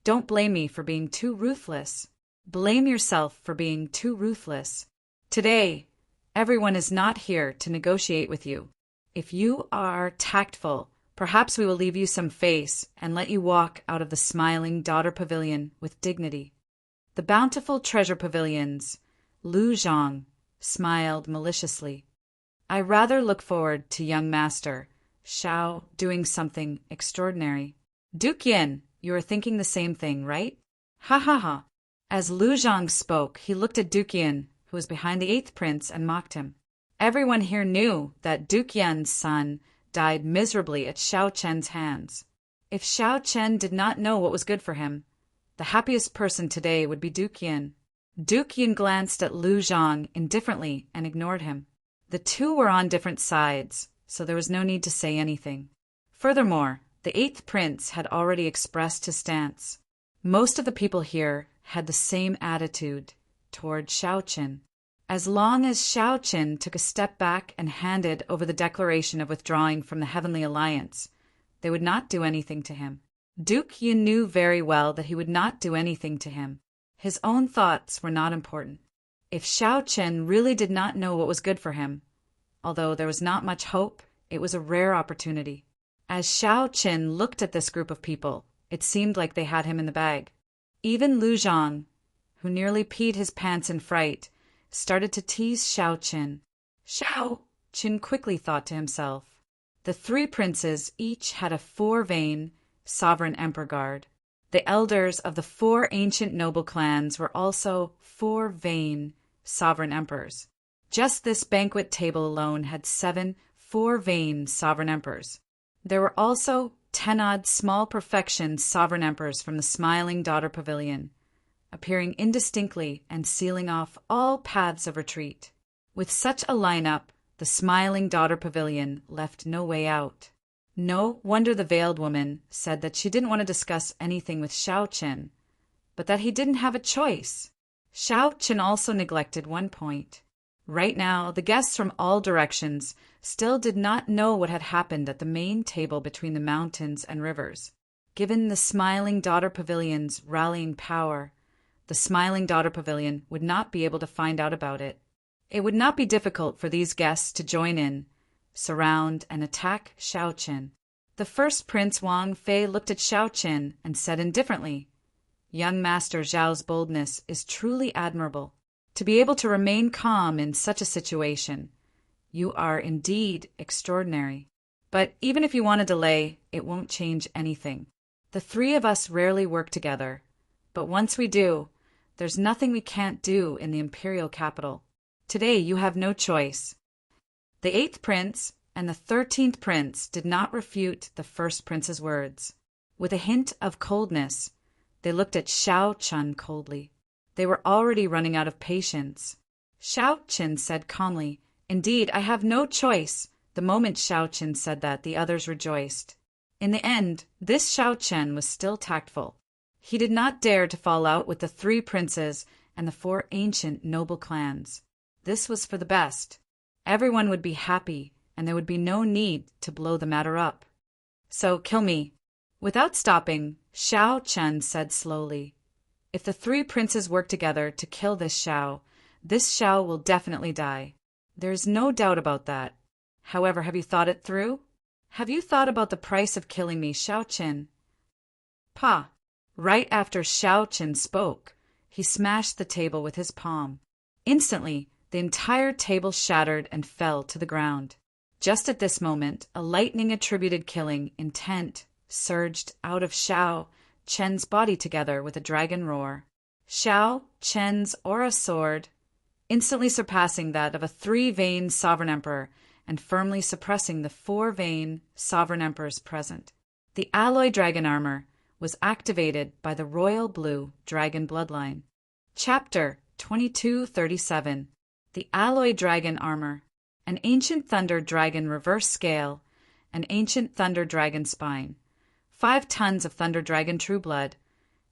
"Don't blame me for being too ruthless. Blame yourself for being too ruthless. Today, everyone is not here to negotiate with you. If you are tactful, perhaps we will leave you some face and let you walk out of the Smiling Daughter Pavilion with dignity." The bountiful treasure pavilions, Lu Zhang, smiled maliciously. "I rather look forward to young master Xiao doing something extraordinary." "Duke Yin, you are thinking the same thing, right?" "Ha ha ha." As Lu Zhang spoke, he looked at Duke Yin, who was behind the 8th prince, and mocked him. Everyone here knew that Duke Yan's son died miserably at Xiao Chen's hands. If Xiao Chen did not know what was good for him, the happiest person today would be Duke Yin. Duke Yin glanced at Lu Zhang indifferently and ignored him. The two were on different sides, so there was no need to say anything. Furthermore, the 8th prince had already expressed his stance. Most of the people here had the same attitude toward Xiao Chen. As long as Xiao Chen took a step back and handed over the declaration of withdrawing from the Heavenly Alliance, they would not do anything to him. Duke Yin knew very well that he would not do anything to him. His own thoughts were not important. If Xiao Chen really did not know what was good for him, although there was not much hope, it was a rare opportunity. As Xiao Chen looked at this group of people, it seemed like they had him in the bag. Even Lu Zhang, who nearly peed his pants in fright, started to tease Xiao Chen. Xiao Chen quickly thought to himself. The 3 princes each had a 4-vein sovereign emperor guard. The elders of the 4 ancient noble clans were also 4-vein sovereign emperors. Just this banquet table alone had 7 4-vein sovereign emperors. There were also 10-odd small perfection sovereign emperors from the Smiling Daughter Pavilion, appearing indistinctly and sealing off all paths of retreat. With such a lineup, the Smiling Daughter Pavilion left no way out. No wonder the veiled woman said that she didn't want to discuss anything with Xiao Chen, but that he didn't have a choice. Xiao Chen also neglected one point. Right now, the guests from all directions still did not know what had happened at the main table between the mountains and rivers. Given the Smiling Daughter Pavilion's rallying power, the Smiling Daughter Pavilion would not be able to find out about it. It would not be difficult for these guests to join in, surround, and attack Xiao Chen. The first Prince Wang Fei looked at Xiao Chen and said indifferently, "Young Master Zhao's boldness is truly admirable. To be able to remain calm in such a situation, you are indeed extraordinary. But even if you want to delay, it won't change anything. The 3 of us rarely work together, but once we do, there's nothing we can't do in the imperial capital. Today you have no choice." The 8th prince and the 13th prince did not refute the 1st prince's words. With a hint of coldness, they looked at Xiao Chen coldly. They were already running out of patience. Xiao Chen said calmly, "Indeed, I have no choice." The moment Xiao Chen said that, the others rejoiced. In the end, this Xiao Chen was still tactful. He did not dare to fall out with the 3 princes and the 4 ancient noble clans. This was for the best. Everyone would be happy, and there would be no need to blow the matter up. "So, kill me." Without stopping, Xiao Chen said slowly, "If the 3 princes work together to kill this Xiao will definitely die. There is no doubt about that. However, have you thought it through? Have you thought about the price of killing me, Xiao Chen?" "Pa." Right after Xiao Chen spoke, he smashed the table with his palm. Instantly, the entire table shattered and fell to the ground. Just at this moment, a lightning-attributed killing intent surged out of Xiao Chen's body together with a dragon roar. Xiao Chen's aura soared, instantly surpassing that of a 3-vein sovereign emperor and firmly suppressing the 4-vein sovereign emperors present. The alloy dragon armor was activated by the royal blue dragon bloodline. Chapter 2237. The Alloy Dragon Armor. An Ancient Thunder Dragon Reverse Scale. An Ancient Thunder Dragon Spine. 5 tons of Thunder Dragon True Blood.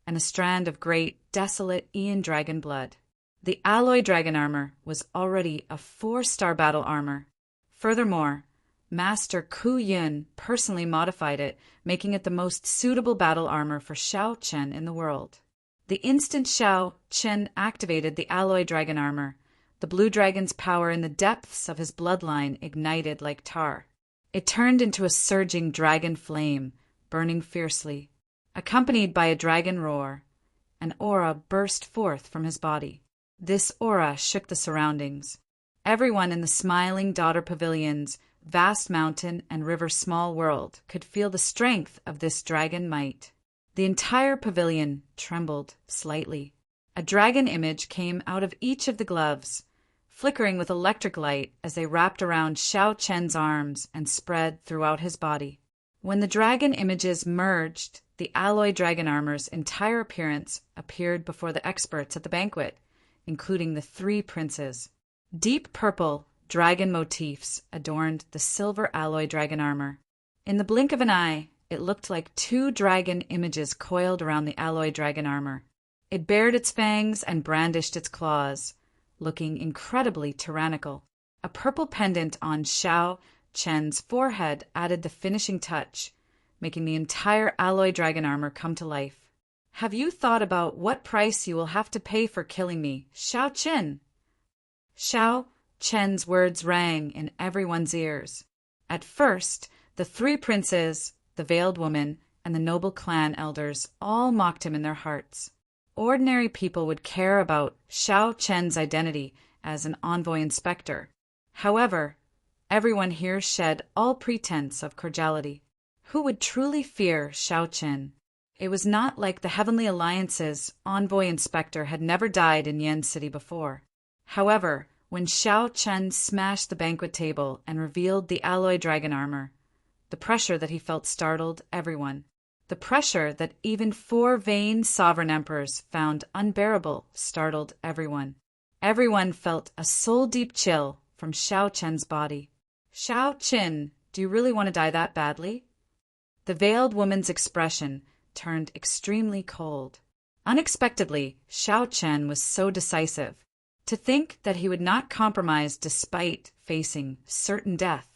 And a strand of great, desolate Aeon Dragon blood. The Alloy Dragon Armor was already a 4-star battle armor. Furthermore, Master Ku Yun personally modified it, making it the most suitable battle armor for Xiao Chen in the world. The instant Xiao Chen activated the Alloy Dragon Armor, the Blue Dragon's power in the depths of his bloodline ignited like tar. It turned into a surging dragon flame, burning fiercely. Accompanied by a dragon roar, an aura burst forth from his body. This aura shook the surroundings. Everyone in the Smiling Daughter Pavilion's vast mountain and river small world could feel the strength of this dragon might. The entire pavilion trembled slightly. A dragon image came out of each of the gloves, flickering with electric light as they wrapped around Xiao Chen's arms and spread throughout his body. When the dragon images merged, the Alloy Dragon Armor's entire appearance appeared before the experts at the banquet, including the 3 princes. Deep purple dragon motifs adorned the silver Alloy Dragon Armor. In the blink of an eye, it looked like 2 dragon images coiled around the Alloy Dragon Armor. It bared its fangs and brandished its claws, looking incredibly tyrannical. A purple pendant on Xiao Chen's forehead added the finishing touch, making the entire Alloy Dragon Armor come to life. Have you thought about what price you will have to pay for killing me, Xiao Chen? Xiao Chen's words rang in everyone's ears. At first, the 3 princes, the veiled woman, and the noble clan elders all mocked him in their hearts. Ordinary people would care about Xiao Chen's identity as an envoy inspector. However, everyone here shed all pretense of cordiality. Who would truly fear Xiao Chen? It was not like the Heavenly Alliance's envoy inspector had never died in Yen City before. However, when Xiao Chen smashed the banquet table and revealed the Alloy Dragon Armor, the pressure that he felt startled everyone. The pressure that even 4 vain sovereign emperors found unbearable startled everyone. Everyone felt a soul-deep chill from Xiao Chen's body. Xiao Chen, do you really want to die that badly? The veiled woman's expression turned extremely cold. Unexpectedly, Xiao Chen was so decisive. To think that he would not compromise despite facing certain death.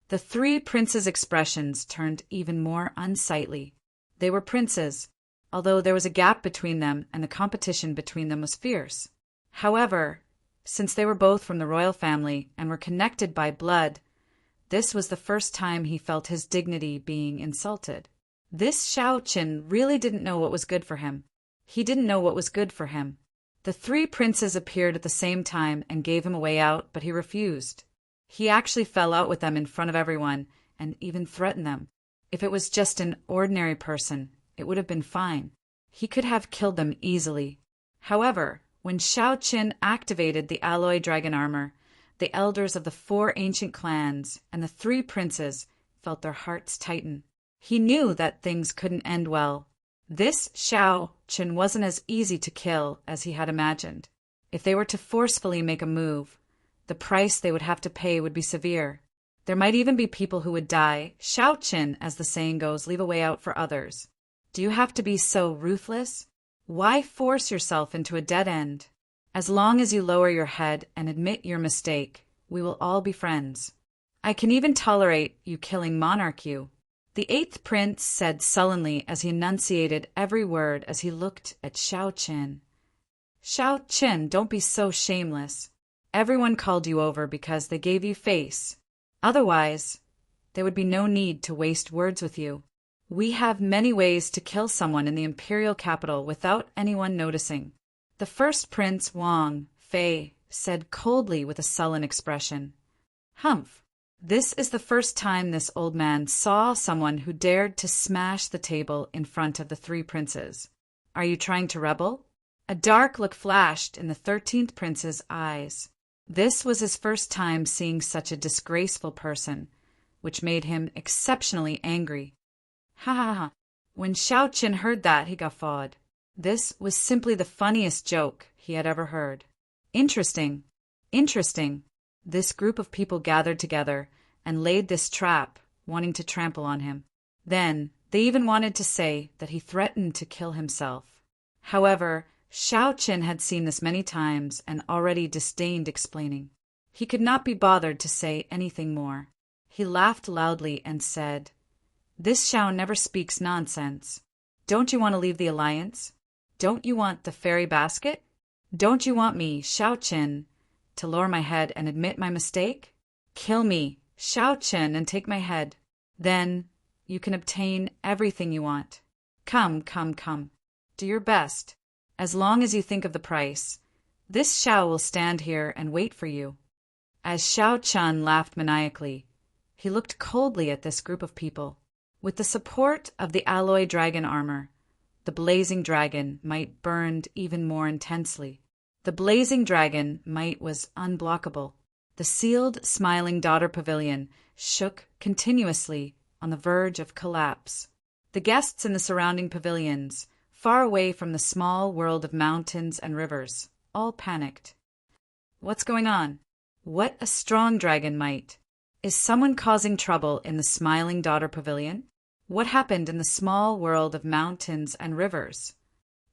The 3 princes' expressions turned even more unsightly. They were princes, although there was a gap between them and the competition between them was fierce. However, since they were both from the royal family and were connected by blood, this was the first time he felt his dignity being insulted. This Xiao Chen really didn't know what was good for him. He didn't know what was good for him. The 3 princes appeared at the same time and gave him a way out, but he refused. He actually fell out with them in front of everyone and even threatened them. If it was just an ordinary person, it would have been fine. He could have killed them easily. However, when Xiao Chen activated the Alloy Dragon Armor, the elders of the 4 ancient clans and the 3 princes felt their hearts tighten. He knew that things couldn't end well. This Xiao Chen wasn't as easy to kill as he had imagined. If they were to forcefully make a move, the price they would have to pay would be severe. There might even be people who would die. Xiao Chen, as the saying goes, leave a way out for others. Do you have to be so ruthless? Why force yourself into a dead end? As long as you lower your head and admit your mistake, we will all be friends. I can even tolerate you killing Monarch you. The 8th prince said sullenly as he enunciated every word as he looked at Xiao Chen. Xiao Chen, don't be so shameless. Everyone called you over because they gave you face. Otherwise, there would be no need to waste words with you. We have many ways to kill someone in the imperial capital without anyone noticing. The first prince, Wang Fei, said coldly with a sullen expression. Humph. This is the first time this old man saw someone who dared to smash the table in front of the 3 princes. Are you trying to rebel? A dark look flashed in the 13th prince's eyes. This was his first time seeing such a disgraceful person, which made him exceptionally angry. Ha ha ha. When Xiao Chen heard that, he guffawed. This was simply the funniest joke he had ever heard. Interesting. Interesting. This group of people gathered together and laid this trap, wanting to trample on him. Then, they even wanted to say that he threatened to kill himself. However, Xiao Qin had seen this many times and already disdained explaining. He could not be bothered to say anything more. He laughed loudly and said, "This Xiao never speaks nonsense. Don't you want to leave the alliance? Don't you want the fairy basket? Don't you want me, Xiao Qin, to lower my head and admit my mistake? Kill me, Xiao Qin, and take my head. Then you can obtain everything you want. Come, come, come. Do your best. As long as you think of the price, this Xiao will stand here and wait for you." As Xiao Chun laughed maniacally, he looked coldly at this group of people. With the support of the alloy dragon armor, the blazing dragon might burned even more intensely. The blazing dragon might was unblockable. The sealed, smiling daughter pavilion shook continuously on the verge of collapse. The guests in the surrounding pavilions, far away from the small world of mountains and rivers, all panicked. What's going on? What a strong dragon might! Is someone causing trouble in the smiling daughter pavilion? What happened in the small world of mountains and rivers?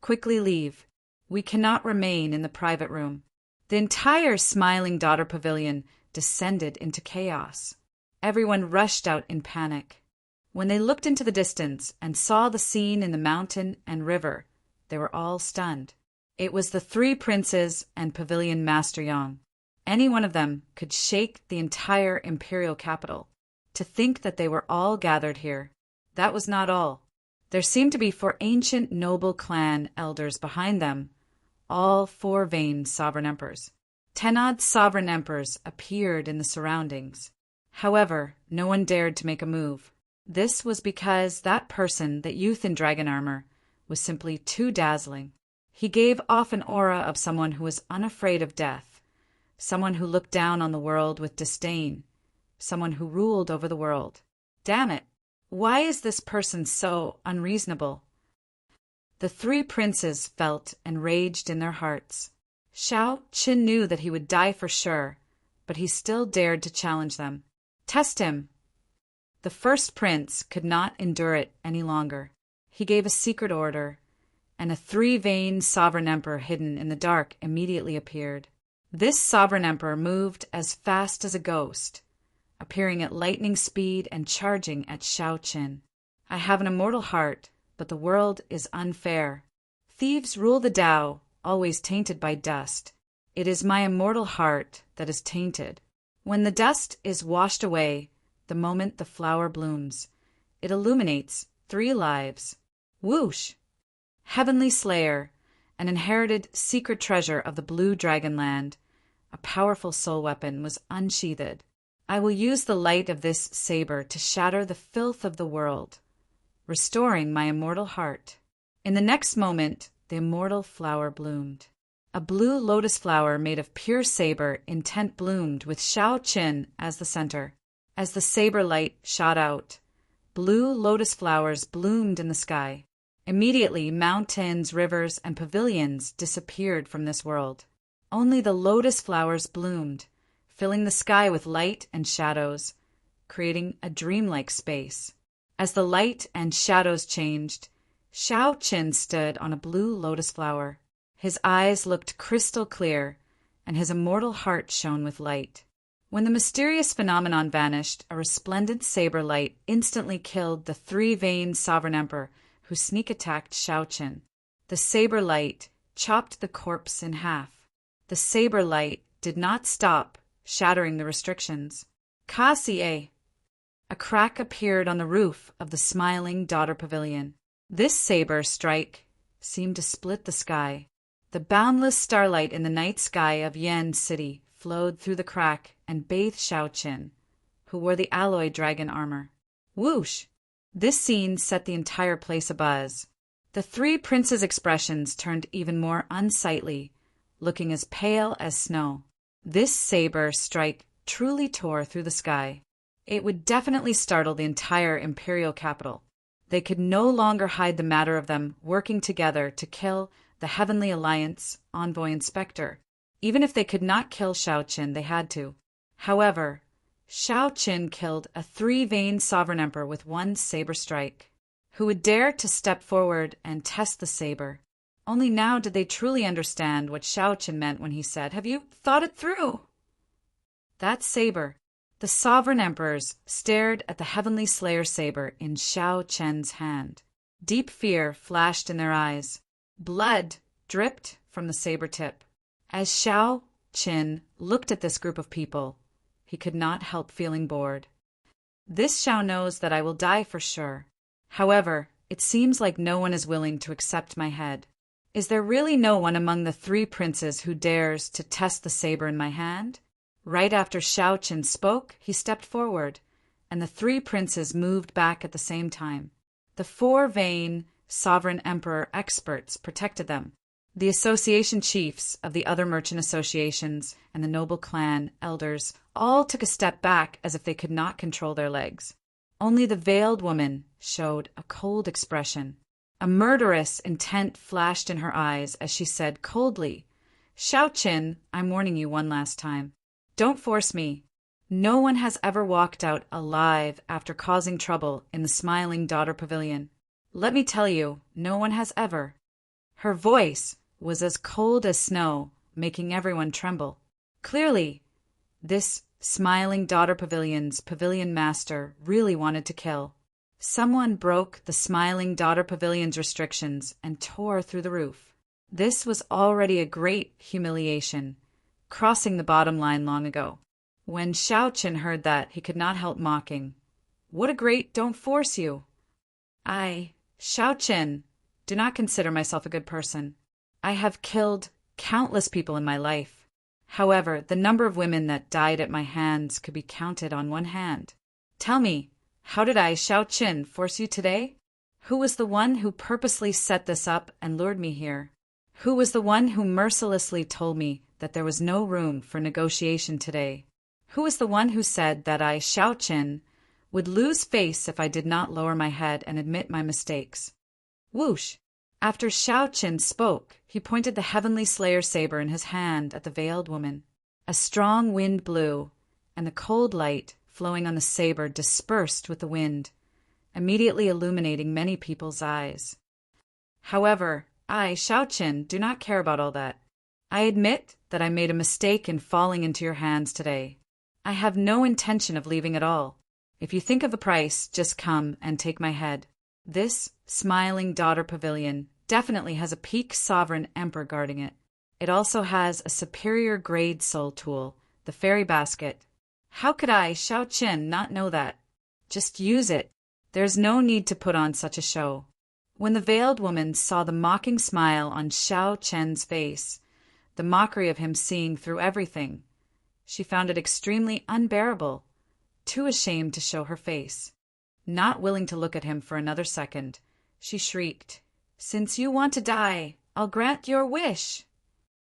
Quickly leave. We cannot remain in the private room. The entire smiling daughter pavilion descended into chaos. Everyone rushed out in panic. When they looked into the distance and saw the scene in the mountain and river, they were all stunned. It was the three princes and Pavilion Master Yang. Any one of them could shake the entire imperial capital. To think that they were all gathered here. That was not all. There seemed to be 4 ancient noble clan elders behind them, all 4 vain sovereign emperors. 10 odd sovereign emperors appeared in the surroundings. However, no one dared to make a move. This was because that person, that youth in dragon armor, was simply too dazzling. He gave off an aura of someone who was unafraid of death, someone who looked down on the world with disdain, someone who ruled over the world. Damn it! Why is this person so unreasonable? The 3 princes felt enraged in their hearts. Xiao Qin knew that he would die for sure, but he still dared to challenge them. Test him! The first prince could not endure it any longer. He gave a secret order, and a 3 vain sovereign emperor hidden in the dark immediately appeared. This sovereign emperor moved as fast as a ghost, appearing at lightning speed and charging at Xiao Qin. "I have an immortal heart, but the world is unfair. Thieves rule the Tao, always tainted by dust. It is my immortal heart that is tainted. When the dust is washed away, the moment the flower blooms, it illuminates 3 lives." Whoosh! Heavenly Slayer, an inherited secret treasure of the Blue Dragon Land, a powerful soul weapon, was unsheathed. "I will use the light of this saber to shatter the filth of the world, restoring my immortal heart." In the next moment, the immortal flower bloomed. A blue lotus flower made of pure saber intent bloomed with Xiao Qin as the center. As the saber light shot out, blue lotus flowers bloomed in the sky. Immediately, mountains, rivers, and pavilions disappeared from this world. Only the lotus flowers bloomed, filling the sky with light and shadows, creating a dreamlike space. As the light and shadows changed, Xiao Qin stood on a blue lotus flower. His eyes looked crystal clear, and his immortal heart shone with light. When the mysterious phenomenon vanished, a resplendent saber light instantly killed the 3 vain sovereign emperor who sneak attacked Xiao Qin. The saber light chopped the corpse in half. The saber light did not stop, shattering the restrictions. Cassie! A crack appeared on the roof of the smiling daughter pavilion. This saber strike seemed to split the sky. The boundless starlight in the night sky of Yan City flowed through the crack and bathed Xiao Qin, who wore the alloy dragon armor. Whoosh! This scene set the entire place abuzz. The 3 princes' expressions turned even more unsightly, looking as pale as snow. This saber strike truly tore through the sky. It would definitely startle the entire imperial capital. They could no longer hide the matter of them working together to kill the Heavenly Alliance envoy inspector. Even if they could not kill Xiaoqin, they had to. However, Xiaoqin killed a three-veined sovereign emperor with one saber strike. Who would dare to step forward and test the saber? Only now did they truly understand what Xiaoqin meant when he said, "Have you thought it through?" That saber, the sovereign emperors stared at the heavenly slayer saber in Xiaoqian's hand. Deep fear flashed in their eyes. Blood dripped from the saber tip. As Xiaoqin looked at this group of people, he could not help feeling bored. This Xiao knows that I will die for sure. However, it seems like no one is willing to accept my head. Is there really no one among the three princes who dares to test the saber in my hand? Right after Xiaoqin spoke, he stepped forward, and the three princes moved back at the same time. The four vain sovereign emperor experts protected them. The association chiefs of the other merchant associations and the noble clan elders all took a step back as if they could not control their legs. Only the veiled woman showed a cold expression. A murderous intent flashed in her eyes as she said coldly, "Xiaoqin, I'm warning you one last time. Don't force me. No one has ever walked out alive after causing trouble in the Smiling Daughter Pavilion. Let me tell you, no one has ever." Her voice was as cold as snow, making everyone tremble. Clearly, this Smiling Daughter Pavilion's pavilion master really wanted to kill. Someone broke the Smiling Daughter Pavilion's restrictions and tore through the roof. This was already a great humiliation, crossing the bottom line long ago. When Xiaoqin heard that, he could not help mocking. "What a great don't force you! I, Xiaoqin, do not consider myself a good person. I have killed countless people in my life. However, the number of women that died at my hands could be counted on one hand. Tell me, how did I, Xiaoqin, force you today? Who was the one who purposely set this up and lured me here? Who was the one who mercilessly told me that there was no room for negotiation today? Who was the one who said that I, Xiaoqin, would lose face if I did not lower my head and admit my mistakes?" Whoosh! After Xiaoqin spoke, he pointed the heavenly slayer saber in his hand at the veiled woman. A strong wind blew, and the cold light flowing on the saber dispersed with the wind, immediately illuminating many people's eyes. However, I, Xiaoqin, do not care about all that. I admit that I made a mistake in falling into your hands today. I have no intention of leaving at all. If you think of a price, just come and take my head. This Smiling Daughter Pavilion definitely has a peak sovereign emperor guarding it. It also has a superior grade soul tool, the fairy basket. How could I, Xiaoqin, not know that? Just use it. There's no need to put on such a show. When the veiled woman saw the mocking smile on Xiaoqian's face, the mockery of him seeing through everything, she found it extremely unbearable, too ashamed to show her face. Not willing to look at him for another second, she shrieked, "Since you want to die, I'll grant your wish.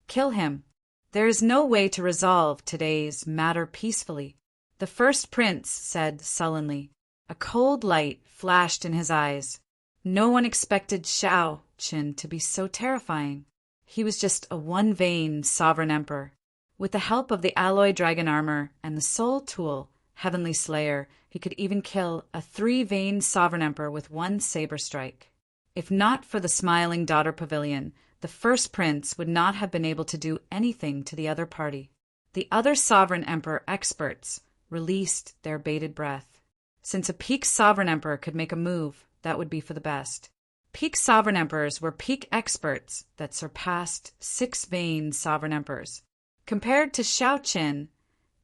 Kill him. There is no way to resolve today's matter peacefully." The first prince said sullenly. A cold light flashed in his eyes. No one expected Xiaoqin to be so terrifying. He was just a one-vein sovereign emperor. With the help of the alloy dragon armor and the soul tool, Heavenly Slayer, he could even kill a three-vein sovereign emperor with one saber strike. If not for the Smiling Daughter Pavilion, the first prince would not have been able to do anything to the other party. The other sovereign emperor experts released their bated breath. Since a peak sovereign emperor could make a move, that would be for the best. Peak sovereign emperors were peak experts that surpassed six-vein sovereign emperors. Compared to Xiaoqin,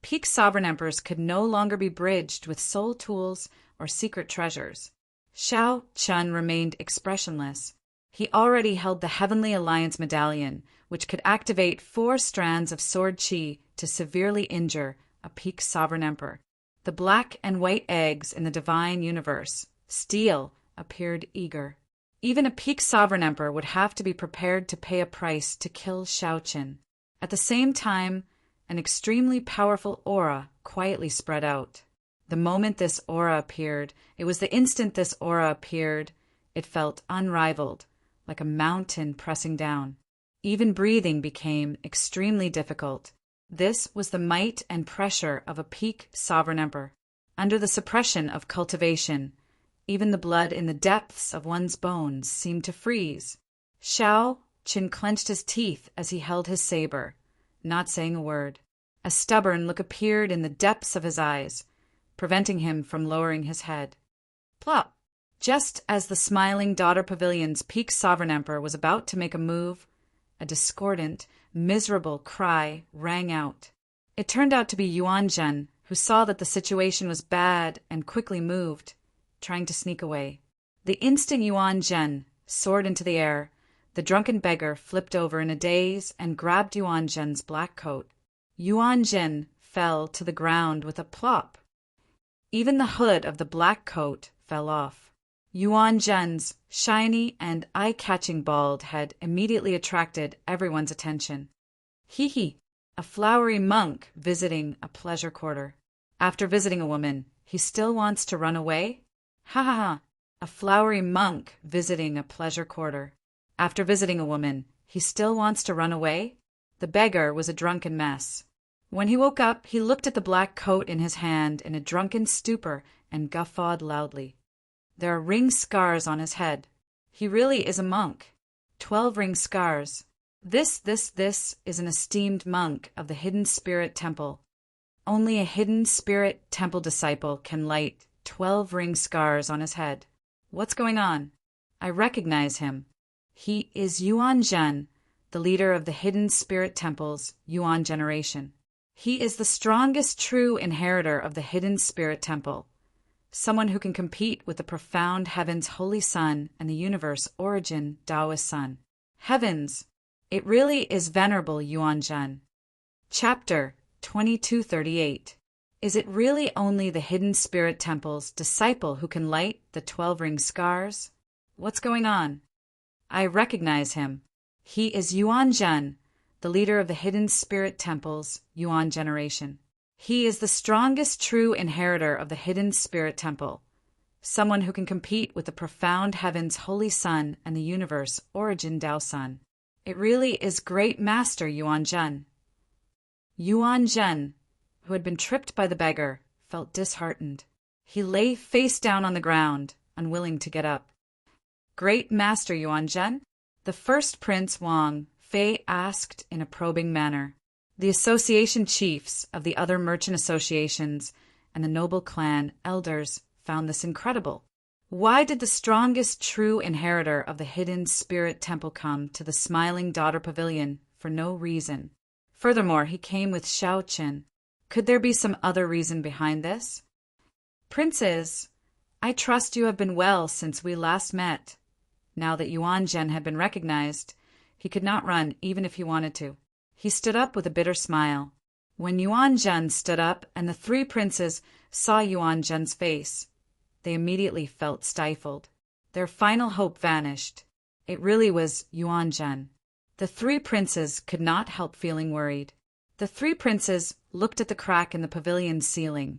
peak sovereign emperors could no longer be bridged with soul tools or secret treasures. Xiaoqin remained expressionless. He already held the Heavenly Alliance medallion, which could activate 4 strands of sword chi to severely injure a peak sovereign emperor. The black and white eggs in the divine universe, steel, appeared eager. Even a peak sovereign emperor would have to be prepared to pay a price to kill Xiaoqin. At the same time, an extremely powerful aura quietly spread out. The moment this aura appeared, it was the instant this aura appeared, it felt unrivaled, like a mountain pressing down. Even breathing became extremely difficult. This was the might and pressure of a peak sovereign emperor. Under the suppression of cultivation, even the blood in the depths of one's bones seemed to freeze. Xiao Qin clenched his teeth as he held his saber, not saying a word. A stubborn look appeared in the depths of his eyes, preventing him from lowering his head. Plop! Just as the smiling daughter pavilion's peak sovereign emperor was about to make a move, a discordant, miserable cry rang out. It turned out to be Yuan Zhen, who saw that the situation was bad and quickly moved, trying to sneak away. The instant Yuan Zhen soared into the air, the drunken beggar flipped over in a daze and grabbed Yuan Zhen's black coat. Yuan Zhen fell to the ground with a plop. Even the hood of the black coat fell off. Yuan Zhen's shiny and eye-catching bald head immediately attracted everyone's attention. Hee, a flowery monk visiting a pleasure quarter. After visiting a woman, he still wants to run away? Ha ha ha, a flowery monk visiting a pleasure quarter. After visiting a woman, he still wants to run away? The beggar was a drunken mess. When he woke up, he looked at the black coat in his hand in a drunken stupor and guffawed loudly. There are ring scars on his head. He really is a monk. 12 ring scars. This is an esteemed monk of the Hidden Spirit Temple. Only a Hidden Spirit Temple disciple can light 12 ring scars on his head. What's going on? I recognize him. He is Yuan Zhen, the leader of the Hidden Spirit Temple's Yuan generation. He is the strongest true inheritor of the Hidden Spirit Temple, someone who can compete with the profound heaven's holy sun and the universe origin Taoist sun. Heavens! It really is venerable Yuan Zhen. Chapter 2238. Is it really only the Hidden Spirit Temple's disciple who can light the 12 ring scars? What's going on? I recognize him. He is Yuan Zhen, the leader of the Hidden Spirit Temple's Yuan generation. He is the strongest true inheritor of the Hidden Spirit Temple, someone who can compete with the profound heaven's holy sun and the universe origin Tao sun. It really is great master Yuan Zhen. Yuan Zhen, who had been tripped by the beggar, felt disheartened. He lay face down on the ground, unwilling to get up. Great master Yuan Zhen? The first Prince Wang Fei asked in a probing manner. The association chiefs of the other merchant associations and the noble clan elders found this incredible. Why did the strongest true inheritor of the Hidden Spirit Temple come to the Smiling Daughter Pavilion for no reason? Furthermore, he came with Xiao Qin. Could there be some other reason behind this? Princes, I trust you have been well since we last met. Now that Yuan Zhen had been recognized, he could not run even if he wanted to. He stood up with a bitter smile. When Yuan Zhen stood up and the 3 princes saw Yuan Zhen's face, they immediately felt stifled. Their final hope vanished. It really was Yuan Zhen. The 3 princes could not help feeling worried. The 3 princes looked at the crack in the pavilion's ceiling,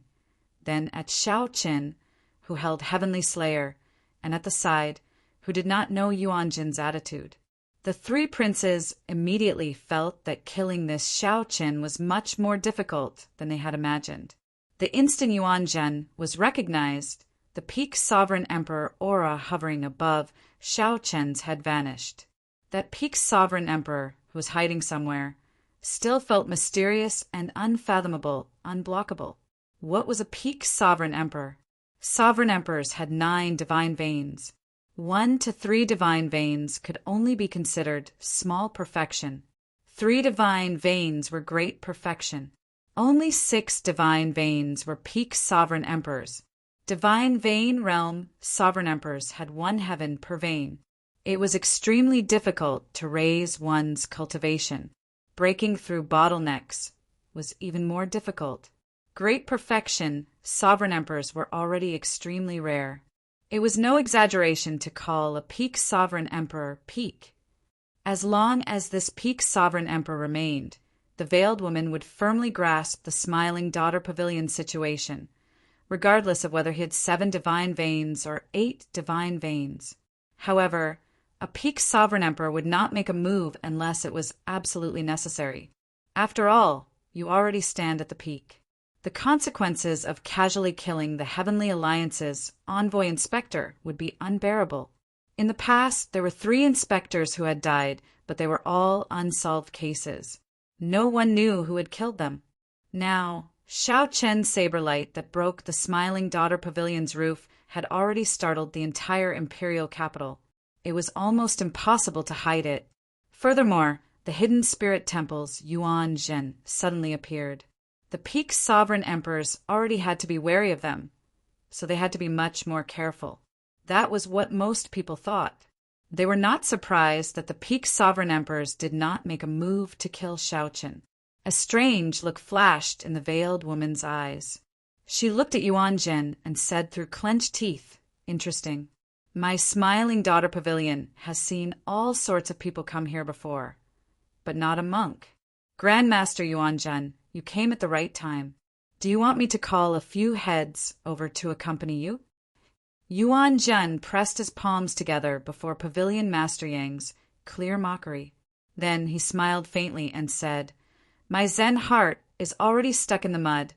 then at Xiao Qin, who held Heavenly Slayer, and at the side, who did not know Yuan Zhen's attitude. The 3 princes immediately felt that killing this Xiao Qin was much more difficult than they had imagined. The instant Yuan Zhen was recognized, the peak sovereign emperor aura hovering above Xiao Qin's had vanished. That peak sovereign emperor, who was hiding somewhere, still felt mysterious and unfathomable, unblockable. What was a peak sovereign emperor? Sovereign emperors had 9 divine veins. 1 to 3 divine veins could only be considered small perfection. 3 divine veins were great perfection. Only 6 divine veins were peak sovereign emperors. Divine vein realm sovereign emperors had 1 heaven per vein. It was extremely difficult to raise one's cultivation. Breaking through bottlenecks was even more difficult. Great perfection sovereign emperors were already extremely rare. It was no exaggeration to call a peak sovereign emperor peak. As long as this peak sovereign emperor remained, the veiled woman would firmly grasp the Smiling Daughter Pavilion situation, regardless of whether he had 7 divine veins or 8 divine veins. However, A peak sovereign emperor would not make a move unless it was absolutely necessary. After all, you already stand at the peak. The consequences of casually killing the Heavenly Alliance's envoy inspector would be unbearable. In the past, there were 3 inspectors who had died, but they were all unsolved cases. No one knew who had killed them. Now, Xiao Chen's saber light that broke the Smiling Daughter Pavilion's roof had already startled the entire imperial capital. It was almost impossible to hide it. Furthermore, the hidden spirit temples Yuan Zhen suddenly appeared. The peak sovereign emperors already had to be wary of them, so they had to be much more careful. That was what most people thought. They were not surprised that the peak sovereign emperors did not make a move to kill Xiaoqin. A strange look flashed in the veiled woman's eyes. She looked at Yuan Zhen and said through clenched teeth, "Interesting. My Smiling Daughter Pavilion has seen all sorts of people come here before, but not a monk. Grandmaster Yuan Zhen, you came at the right time. Do you want me to call a few heads over to accompany you?" Yuan Zhen pressed his palms together before Pavilion Master Yang's clear mockery. Then he smiled faintly and said, "My Zen heart is already stuck in the mud,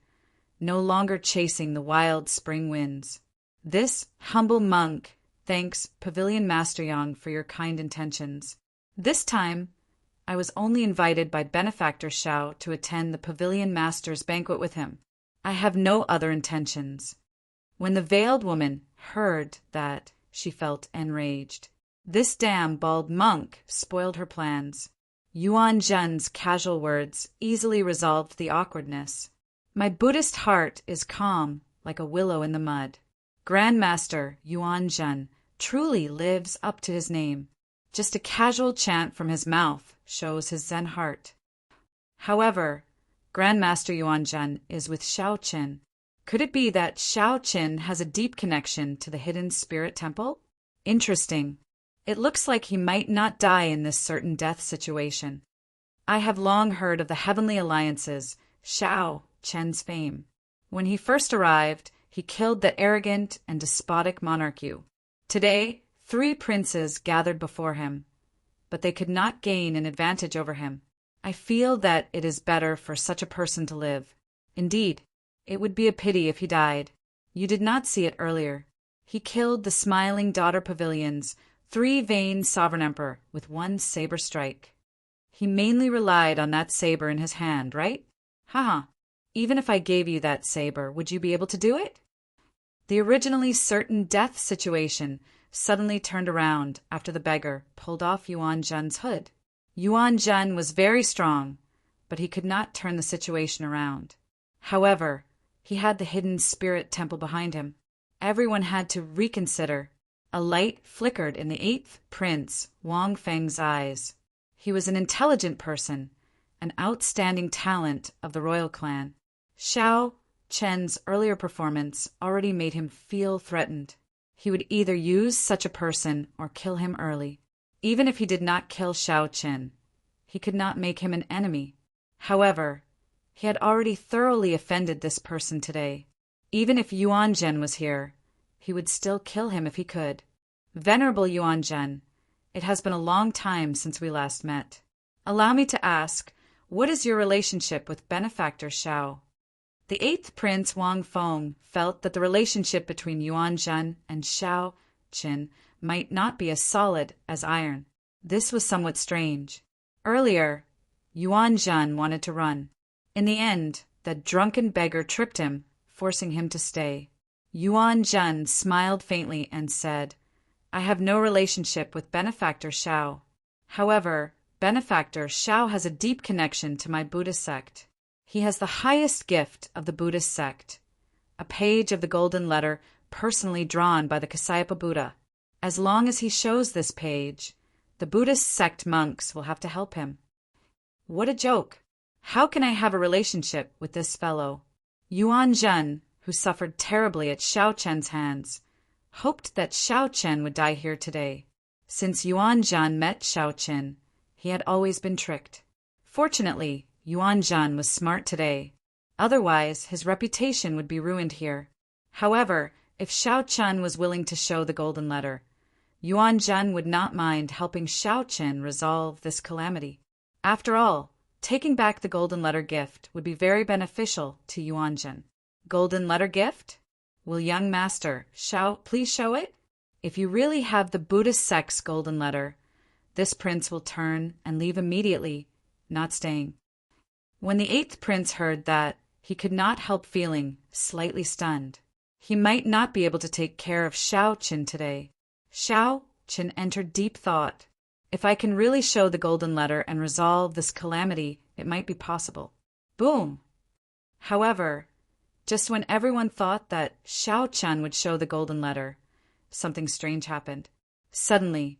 no longer chasing the wild spring winds. This humble monk thanks Pavilion Master Yang for your kind intentions. This time, I was only invited by Benefactor Xiao to attend the Pavilion Master's banquet with him. I have no other intentions." When the veiled woman heard that, she felt enraged. This damn bald monk spoiled her plans. Yuan Zhen's casual words easily resolved the awkwardness. "My Buddhist heart is calm like a willow in the mud. Grandmaster Yuan Zhen truly lives up to his name. Just a casual chant from his mouth shows his Zen heart. However, Grandmaster Yuan Zhen is with Xiaoqin. Could it be that Xiaoqin has a deep connection to the hidden spirit temple? Interesting. It looks like he might not die in this certain death situation. I have long heard of the Heavenly Alliance's Xiaoqin's fame. When he first arrived, he killed the arrogant and despotic monarch. Today, 3 princes gathered before him, but they could not gain an advantage over him. I feel that it is better for such a person to live. Indeed, it would be a pity if he died. You did not see it earlier. He killed the Smiling Daughter Pavilion's 3-vein sovereign emperor with 1 saber strike. He mainly relied on that saber in his hand, right? Haha. Even if I gave you that saber, would you be able to do it?" The originally certain death situation suddenly turned around after the beggar pulled off Yuan Zhen's hood. Yuan Zhen was very strong, but he could not turn the situation around. However, he had the hidden spirit temple behind him. Everyone had to reconsider. A light flickered in the 8th Prince Wang Feng's eyes. He was an intelligent person, an outstanding talent of the royal clan. Xiao Chen's earlier performance already made him feel threatened. He would either use such a person or kill him early. Even if he did not kill Xiao Chen, he could not make him an enemy. However, he had already thoroughly offended this person today. Even if Yuan Zhen was here, he would still kill him if he could. Venerable Yuan Zhen, it has been a long time since we last met. Allow me to ask, what is your relationship with Benefactor Xiao? The 8th Prince Wang Feng felt that the relationship between Yuan Zhen and Xiao Qin might not be as solid as iron. This was somewhat strange. Earlier, Yuan Zhen wanted to run. In the end, the drunken beggar tripped him, forcing him to stay. Yuan Zhen smiled faintly and said, "I have no relationship with Benefactor Xiao. However, Benefactor Xiao has a deep connection to my Buddhist sect. He has the highest gift of the Buddhist sect, a page of the golden letter personally drawn by the Kasayapa Buddha. As long as he shows this page, the Buddhist sect monks will have to help him." What a joke! How can I have a relationship with this fellow? Yuan Zhen, who suffered terribly at Xiao Chen's hands, hoped that Xiao Chen would die here today. Since Yuan Zhen met Xiao Chen, he had always been tricked. Fortunately, Yuan Zhen was smart today. Otherwise, his reputation would be ruined here. However, if Xiao Chen was willing to show the golden letter, Yuan Zhen would not mind helping Xiao Qin resolve this calamity. After all, taking back the golden letter gift would be very beneficial to Yuan Zhen. Golden letter gift? Will young master Xiao please show it? If you really have the Buddhist sect's golden letter, this prince will turn and leave immediately, not staying. When the eighth prince heard that, he could not help feeling slightly stunned. He might not be able to take care of Xiao Qin today. Xiao Qin entered deep thought. If I can really show the golden letter and resolve this calamity, it might be possible. Boom! However, just when everyone thought that Xiao Qin would show the golden letter, something strange happened. Suddenly,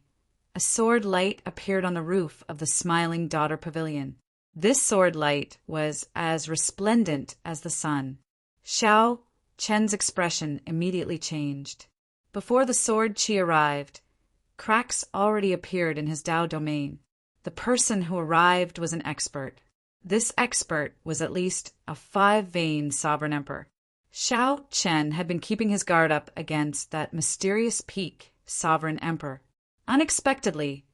a sword light appeared on the roof of the Smiling Daughter Pavilion. This sword light was as resplendent as the sun. Xiao Qin's expression immediately changed. Before the sword chi arrived, cracks already appeared in his Dao domain. The person who arrived was an expert. This expert was at least a 5-vein sovereign emperor. Xiao Qin had been keeping his guard up against that mysterious peak sovereign emperor. Unexpectedly,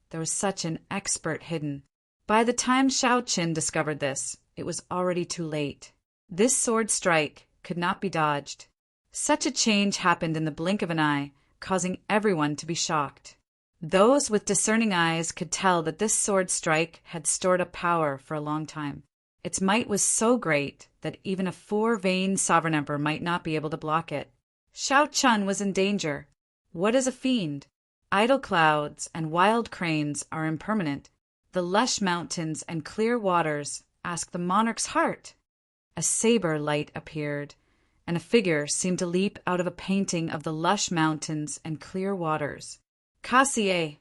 there was such an expert hidden. By the time Xiao Qin discovered this, it was already too late. This sword strike could not be dodged. Such a change happened in the blink of an eye, causing everyone to be shocked. Those with discerning eyes could tell that this sword strike had stored up power for a long time. Its might was so great that even a 4-vein sovereign emperor might not be able to block it. Xiao Qin was in danger. What is a fiend? Idle clouds and wild cranes are impermanent. The lush mountains and clear waters ask the monarch's heart. A saber light appeared, and a figure seemed to leap out of a painting of the lush mountains and clear waters. Cassier!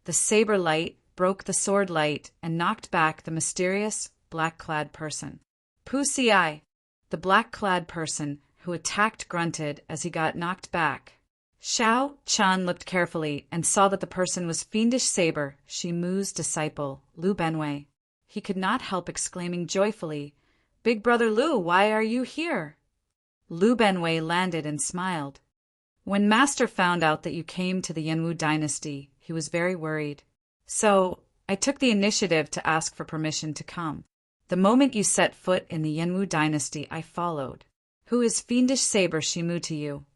The saber light broke the sword light and knocked back the mysterious, black-clad person. Pusiai! The black-clad person who attacked grunted as he got knocked back. Xiao Qin looked carefully and saw that the person was Fiendish Saber, Shimu's disciple, Lu Benwei. He could not help exclaiming joyfully, "Big brother Lu, why are you here?" Lu Benwei landed and smiled. "When Master found out that you came to the Yanwu dynasty, he was very worried. So, I took the initiative to ask for permission to come. The moment you set foot in the Yanwu dynasty, I followed. Who is Fiendish Saber Shimu to you?"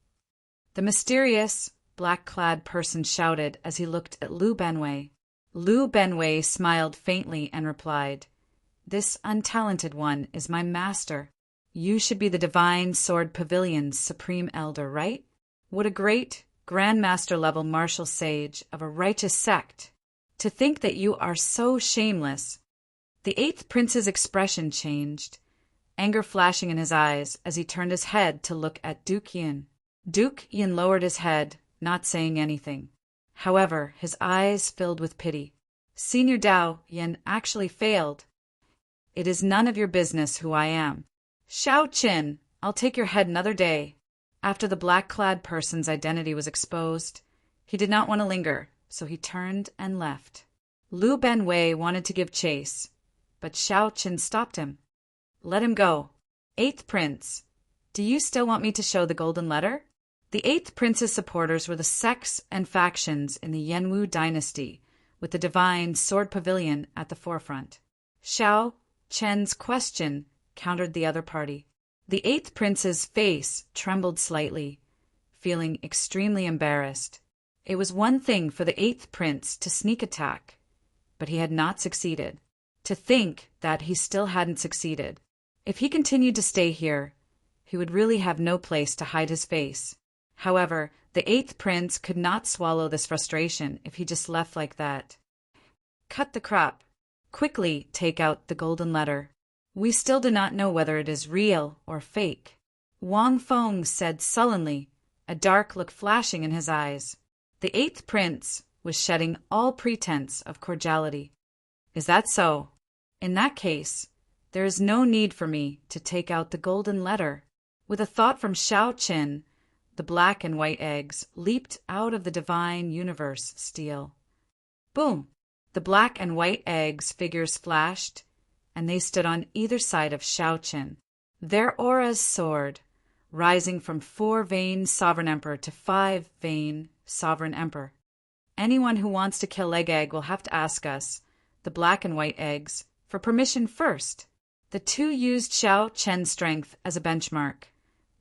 The mysterious, black-clad person shouted as he looked at Lu Benwei. Lu Benwei smiled faintly and replied, "This untalented one is my master. You should be the Divine Sword Pavilion's supreme elder, right? What a great, grandmaster-level martial sage of a righteous sect! To think that you are so shameless!" The eighth prince's expression changed, anger flashing in his eyes as he turned his head to look at Duke Yin. Duke Yin lowered his head, not saying anything. However, his eyes filled with pity. "Senior Dao Yin actually failed. It is none of your business who I am. Xiao Qin, I'll take your head another day." After the black-clad person's identity was exposed, he did not want to linger, so he turned and left. Lu Benwei wanted to give chase, but Xiao Qin stopped him. "Let him go. Eighth Prince, do you still want me to show the golden letter?" The eighth prince's supporters were the sects and factions in the Yanwu dynasty, with the Divine Sword Pavilion at the forefront. Xiao Qin's question countered the other party. The eighth prince's face trembled slightly, feeling extremely embarrassed. It was one thing for the eighth prince to sneak attack, but he had not succeeded. To think that he still hadn't succeeded. If he continued to stay here, he would really have no place to hide his face. However, the eighth prince could not swallow this frustration if he just left like that. "Cut the crap. Quickly take out the golden letter. We still do not know whether it is real or fake," Wang Feng said sullenly, a dark look flashing in his eyes. The eighth prince was shedding all pretense of cordiality. "Is that so? In that case, there is no need for me to take out the golden letter." With a thought from Xiao Qin, the black and white eggs leaped out of the divine universe steel. Boom! The black and white eggs figures flashed, and they stood on either side of Xiao Qin. Their auras soared, rising from 4-vein sovereign emperor to 5-vein sovereign emperor. Anyone who wants to kill Egg will have to ask us, the black and white eggs, for permission first. The two used Xiao Chen's strength as a benchmark,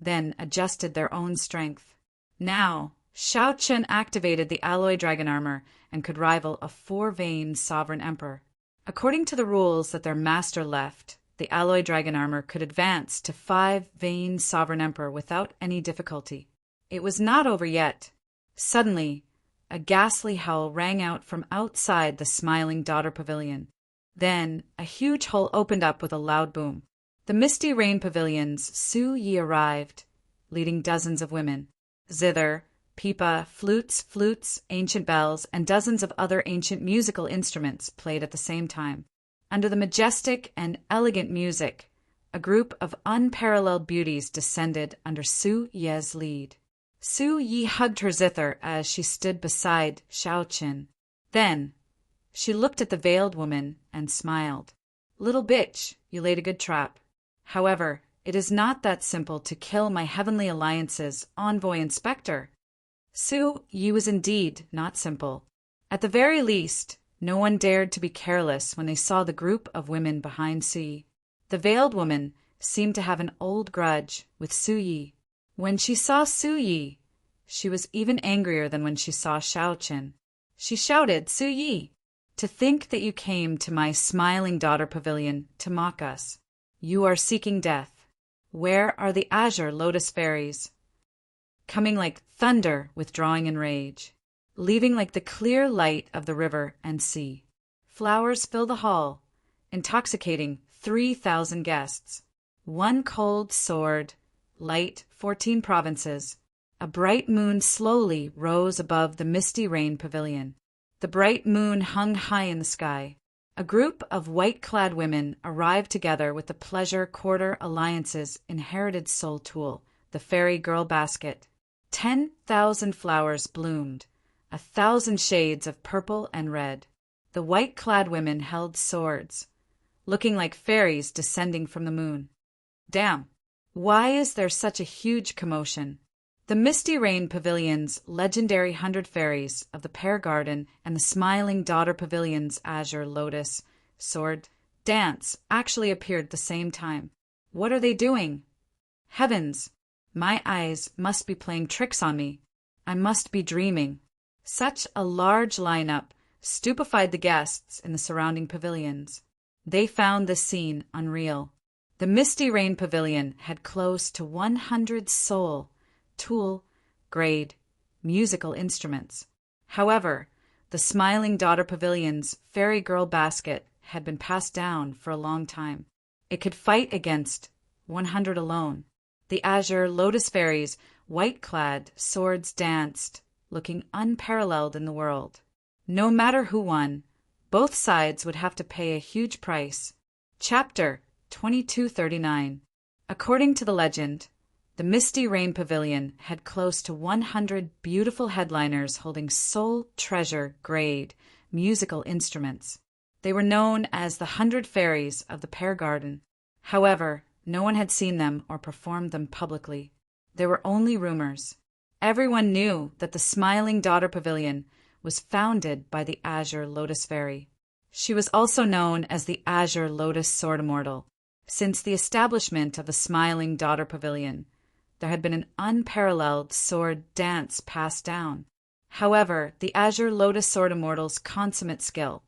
then adjusted their own strength. Now, Xiao Chen activated the alloy dragon armor and could rival a 4-vein sovereign emperor. According to the rules that their master left, the alloy dragon armor could advance to 5-vein sovereign emperor without any difficulty. It was not over yet. Suddenly, a ghastly howl rang out from outside the Smiling Daughter Pavilion. Then, a huge hole opened up with a loud boom. The Misty Rain Pavilion's Su Yi arrived, leading dozens of women. Zither, pipa, flutes, ancient bells, and dozens of other ancient musical instruments played at the same time. Under the majestic and elegant music, a group of unparalleled beauties descended under Su Ye's lead. Su Yi hugged her zither as she stood beside Xiao Qin. Then, she looked at the veiled woman and smiled. "Little bitch, you laid a good trap. However, it is not that simple to kill my Heavenly Alliance's envoy inspector." Su Yi was indeed not simple. At the very least, no one dared to be careless when they saw the group of women behind Su Yi. The veiled woman seemed to have an old grudge with Su Yi. When she saw Su Yi, she was even angrier than when she saw Xiao Qin. She shouted, "Su Yi, to think that you came to my Smiling Daughter Pavilion to mock us. You are seeking death. Where are the azure lotus fairies?" Coming like thunder, withdrawing in rage, leaving like the clear light of the river and sea. Flowers fill the hall, intoxicating 3,000 guests. One cold sword, light 14 provinces. A bright moon slowly rose above the Misty Rain Pavilion. The bright moon hung high in the sky. A group of white-clad women arrived together with the Pleasure Quarter Alliance's inherited soul tool, the Fairy Girl Basket. 10,000 flowers bloomed, 1,000 shades of purple and red. The white-clad women held swords, looking like fairies descending from the moon. Damn! Why is there such a huge commotion? The Misty Rain Pavilion's legendary 100 fairies of the Pear Garden and the Smiling Daughter Pavilion's Azure Lotus Sword Dance actually appeared at the same time. What are they doing? Heavens! My eyes must be playing tricks on me. I must be dreaming. Such a large lineup stupefied the guests in the surrounding pavilions. They found this scene unreal. The Misty Rain Pavilion had close to 100 soul, tool, grade, musical instruments. However, the Smiling Daughter Pavilion's Fairy Girl Basket had been passed down for a long time. It could fight against 100 alone. The Azure Lotus Fairies, white-clad, swords danced, looking unparalleled in the world. No matter who won, both sides would have to pay a huge price. Chapter 2239. According to the legend, the Misty Rain Pavilion had close to 100 beautiful headliners holding soul treasure grade musical instruments. They were known as the 100 Fairies of the Pear Garden. However, no one had seen them or performed them publicly. There were only rumors. Everyone knew that the Smiling Daughter Pavilion was founded by the Azure Lotus Fairy. She was also known as the Azure Lotus Sword Immortal. Since the establishment of the Smiling Daughter Pavilion, there had been an unparalleled sword dance passed down. However, the Azure Lotus Sword Immortal's consummate skill,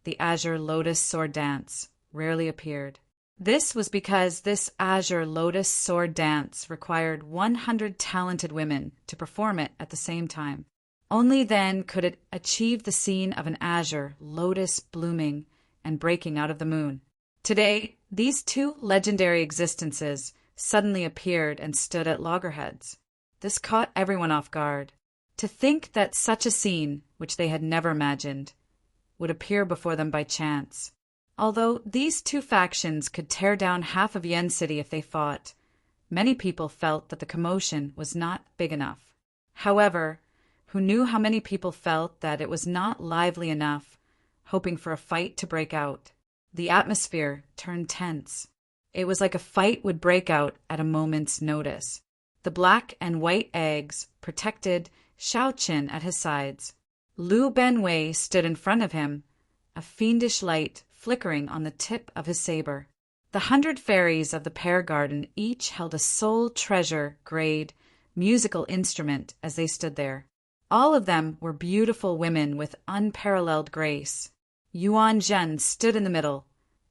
the Azure Lotus Sword Dance, rarely appeared. This was because this Azure Lotus Sword Dance required 100 talented women to perform it at the same time. Only then could it achieve the scene of an azure lotus blooming and breaking out of the moon. Today, these two legendary existences suddenly appeared and stood at loggerheads. This caught everyone off guard. To think that such a scene, which they had never imagined, would appear before them by chance. Although these two factions could tear down half of Yen City if they fought, many people felt that the commotion was not big enough. However, who knew how many people felt that it was not lively enough, hoping for a fight to break out. The atmosphere turned tense. It was like a fight would break out at a moment's notice. The black and white eggs protected Xiao Qin at his sides. Lu Benwei stood in front of him, a fiendish light flickering on the tip of his saber. The 100 fairies of the pear garden each held a soul treasure grade musical instrument as they stood there. All of them were beautiful women with unparalleled grace. Yuan Zhen stood in the middle,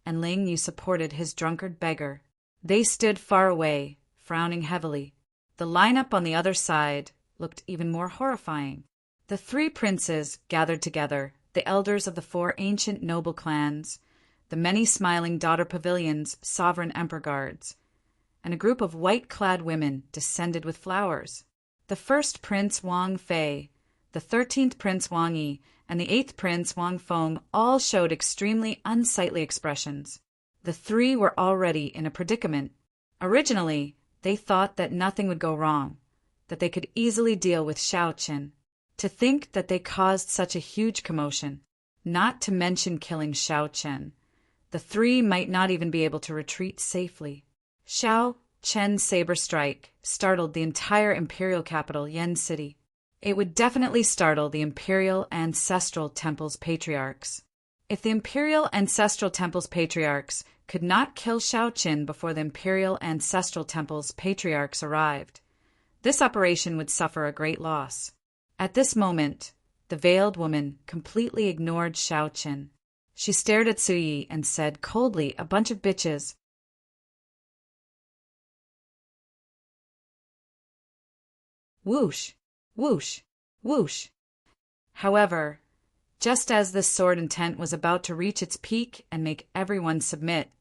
and Ling Yu supported his drunkard beggar. They stood far away, frowning heavily. The lineup on the other side looked even more horrifying. The 3 princes gathered together, the elders of the 4 ancient noble clans, the many smiling daughter pavilions' sovereign emperor guards, and a group of white-clad women descended with flowers. The 1st Prince Wang Fei, the 13th Prince Wang Yi, and the 8th Prince Wang Feng all showed extremely unsightly expressions. The 3 were already in a predicament. Originally, they thought that nothing would go wrong, that they could easily deal with Xiao Qin. To think that they caused such a huge commotion, not to mention killing Xiao Qin, the 3 might not even be able to retreat safely. Xiao Qin's saber strike startled the entire imperial capital, Yen City. It would definitely startle the Imperial Ancestral Temple's patriarchs. If the Imperial Ancestral Temple's patriarchs could not kill Xiao Qin before the Imperial Ancestral Temple's patriarchs arrived, this operation would suffer a great loss. At this moment, the veiled woman completely ignored Xiao Qin. She stared at Suyi and said coldly, "A bunch of bitches." Whoosh, whoosh, whoosh. However, just as this sword intent was about to reach its peak and make everyone submit,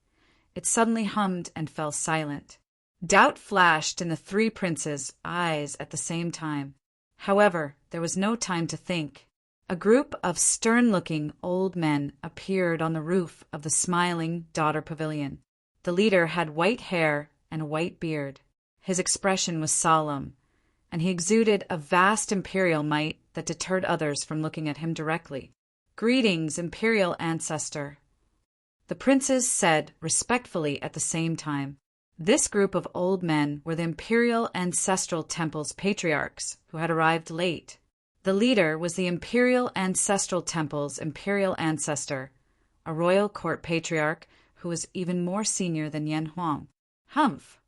it suddenly hummed and fell silent. Doubt flashed in the 3 princes' eyes at the same time. However, there was no time to think. A group of stern-looking old men appeared on the roof of the smiling daughter pavilion. The leader had white hair and a white beard. His expression was solemn, and he exuded a vast imperial might that deterred others from looking at him directly. "Greetings, imperial ancestor," the princes said respectfully at the same time. This group of old men were the Imperial Ancestral Temple's patriarchs, who had arrived late. The leader was the Imperial Ancestral Temple's imperial ancestor, a royal court patriarch who was even more senior than Yan Huang. Humph!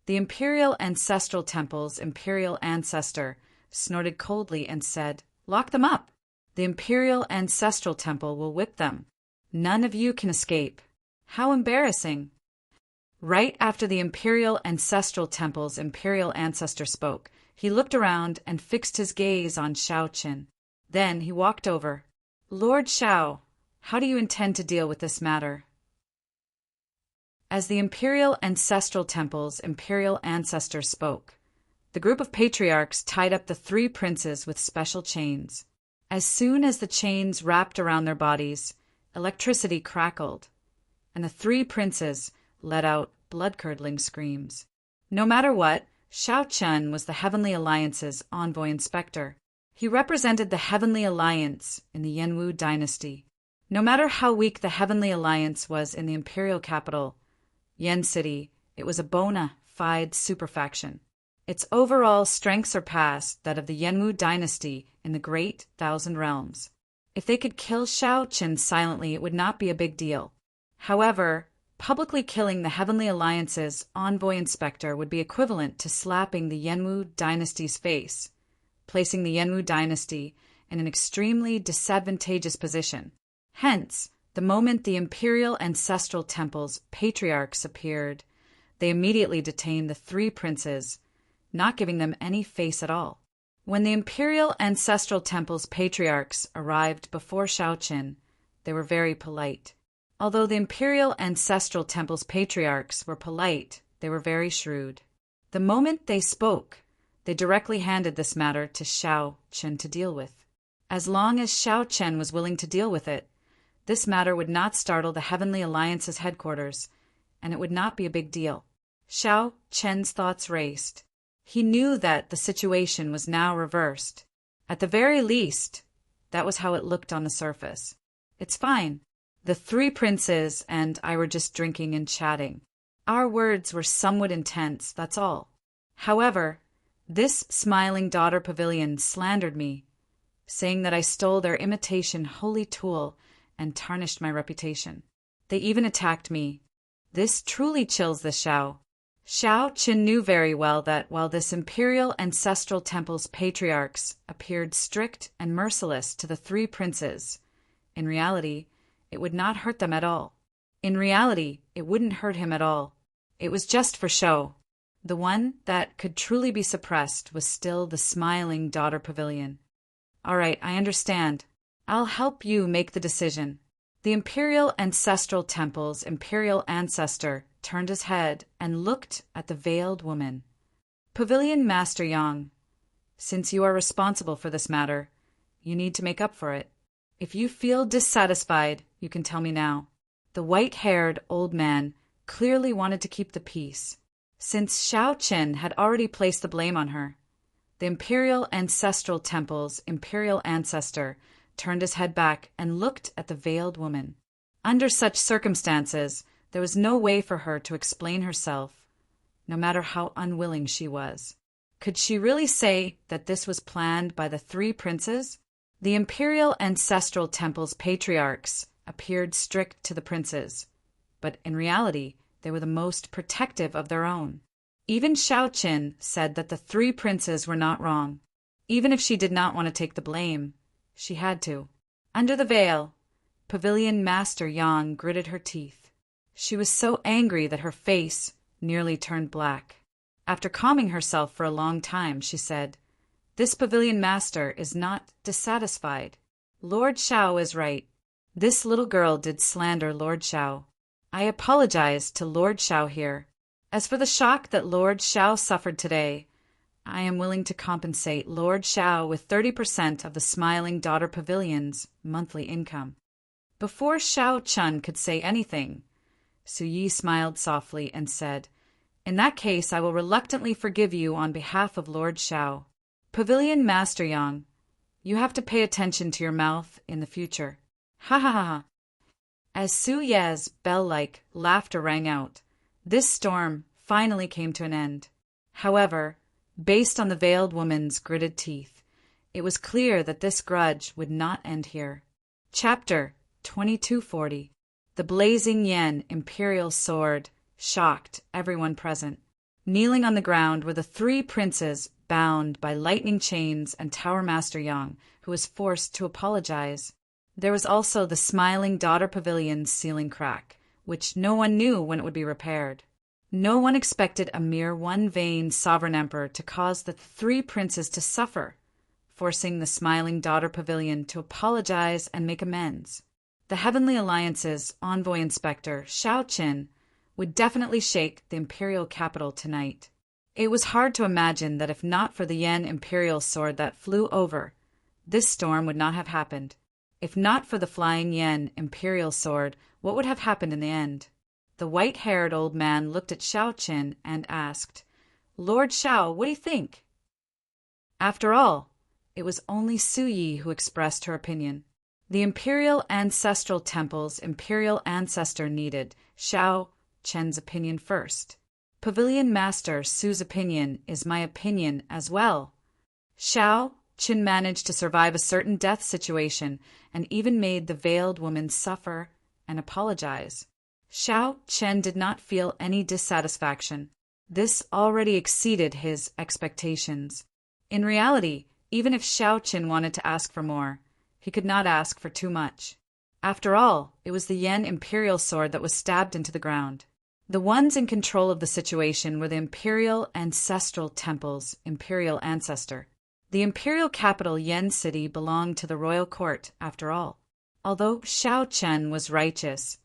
The Imperial Ancestral Temple's imperial ancestor snorted coldly and said, "Lock them up. The Imperial Ancestral Temple will whip them. None of you can escape." How embarrassing! Right after the Imperial Ancestral Temple's imperial ancestor spoke, he looked around and fixed his gaze on Xiao Qin. Then he walked over. "Lord Xiao, how do you intend to deal with this matter?" As the Imperial Ancestral Temple's imperial ancestor spoke, the group of patriarchs tied up the 3 princes with special chains. As soon as the chains wrapped around their bodies, electricity crackled, and the 3 princes let out blood-curdling screams. No matter what, Xiao Qin was the Heavenly Alliance's envoy inspector. He represented the Heavenly Alliance in the Yanwu dynasty. No matter how weak the Heavenly Alliance was in the imperial capital, Yen City, it was a bona fide superfaction. Its overall strength surpassed that of the Yanwu dynasty in the Great Thousand Realms. If they could kill Xiao Qin silently, it would not be a big deal. However, publicly killing the Heavenly Alliance's envoy inspector would be equivalent to slapping the Yanwu dynasty's face, placing the Yanwu dynasty in an extremely disadvantageous position. Hence, the moment the Imperial Ancestral Temple's patriarchs appeared, they immediately detained the 3 princes, not giving them any face at all. When the Imperial Ancestral Temple's patriarchs arrived before Xiao Qin, they were very polite. Although the Imperial Ancestral Temple's patriarchs were polite, they were very shrewd. The moment they spoke, they directly handed this matter to Xiao Qin to deal with. As long as Xiao Qin was willing to deal with it, this matter would not startle the Heavenly Alliance's headquarters, and it would not be a big deal. Xiao Qin's thoughts raced. He knew that the situation was now reversed. At the very least, that was how it looked on the surface. "It's fine. The 3 princes and I were just drinking and chatting. Our words were somewhat intense, that's all. However, this smiling daughter pavilion slandered me, saying that I stole their imitation holy tool and tarnished my reputation. They even attacked me. This truly chills the Xiao. Xiao Qin knew very well that while this imperial ancestral temple's patriarchs appeared strict and merciless to the three princes, in reality, it would not hurt them at all. In reality, it wouldn't hurt him at all. It was just for show. The one that could truly be suppressed was still the smiling daughter pavilion. All right, I understand. I'll help you make the decision. The imperial ancestral temple's imperial ancestor turned his head and looked at the veiled woman. Pavilion Master Yang, since you are responsible for this matter, you need to make up for it. If you feel dissatisfied, you can tell me now. The white-haired old man clearly wanted to keep the peace, since Xiao Qin had already placed the blame on her. The imperial ancestral temple's imperial ancestor turned his head back and looked at the veiled woman. Under such circumstances, there was no way for her to explain herself, no matter how unwilling she was. Could she really say that this was planned by the three princes? The imperial ancestral temple's patriarchs appeared strict to the princes, but in reality, they were the most protective of their own. Even Xiao Qin said that the three princes were not wrong. Even if she did not want to take the blame, she had to. Under the veil, Pavilion Master Yang gritted her teeth. She was so angry that her face nearly turned black. After calming herself for a long time, she said, "This Pavilion Master is not dissatisfied. Lord Xiao is right. This little girl did slander Lord Xiao. I apologize to Lord Xiao here. As for the shock that Lord Xiao suffered today, I am willing to compensate Lord Xiao with 30% of the Smiling Daughter Pavilion's monthly income." Before Xiao Chun could say anything, Su Yi smiled softly and said, "In that case, I will reluctantly forgive you on behalf of Lord Xiao. Pavilion Master Yang, you have to pay attention to your mouth in the future." Ha ha ha ha. As Su Ye's bell-like laughter rang out, this storm finally came to an end. However, based on the veiled woman's gritted teeth, it was clear that this grudge would not end here. Chapter 2240. The blazing yen imperial sword shocked everyone present. Kneeling on the ground were the three princes bound by lightning chains and Tower Master Yang, who was forced to apologize. There was also the Smiling Daughter Pavilion's ceiling crack, which no one knew when it would be repaired. No one expected a mere one-vein sovereign emperor to cause the three princes to suffer, forcing the Smiling Daughter Pavilion to apologize and make amends. The Heavenly Alliance's envoy inspector, Xiao Qin, would definitely shake the imperial capital tonight. It was hard to imagine that if not for the yen imperial sword that flew over, this storm would not have happened. If not for the flying yen imperial sword, what would have happened in the end? The white-haired old man looked at Xiao Qin and asked, "Lord Xiao, what do you think?" After all, it was only Su Yi who expressed her opinion. The imperial ancestral temple's imperial ancestor needed Xiao Qin's opinion first. Pavilion Master Su's opinion is my opinion as well. Xiao Qin managed to survive a certain death situation and even made the veiled woman suffer and apologize. Xiao Qin did not feel any dissatisfaction. This already exceeded his expectations. In reality, even if Xiao Qin wanted to ask for more, he could not ask for too much. After all, it was the yen imperial sword that was stabbed into the ground. The ones in control of the situation were the imperial ancestral temple's imperial ancestor. The imperial capital Yen City belonged to the royal court, after all. Although Xiao Qin was righteous,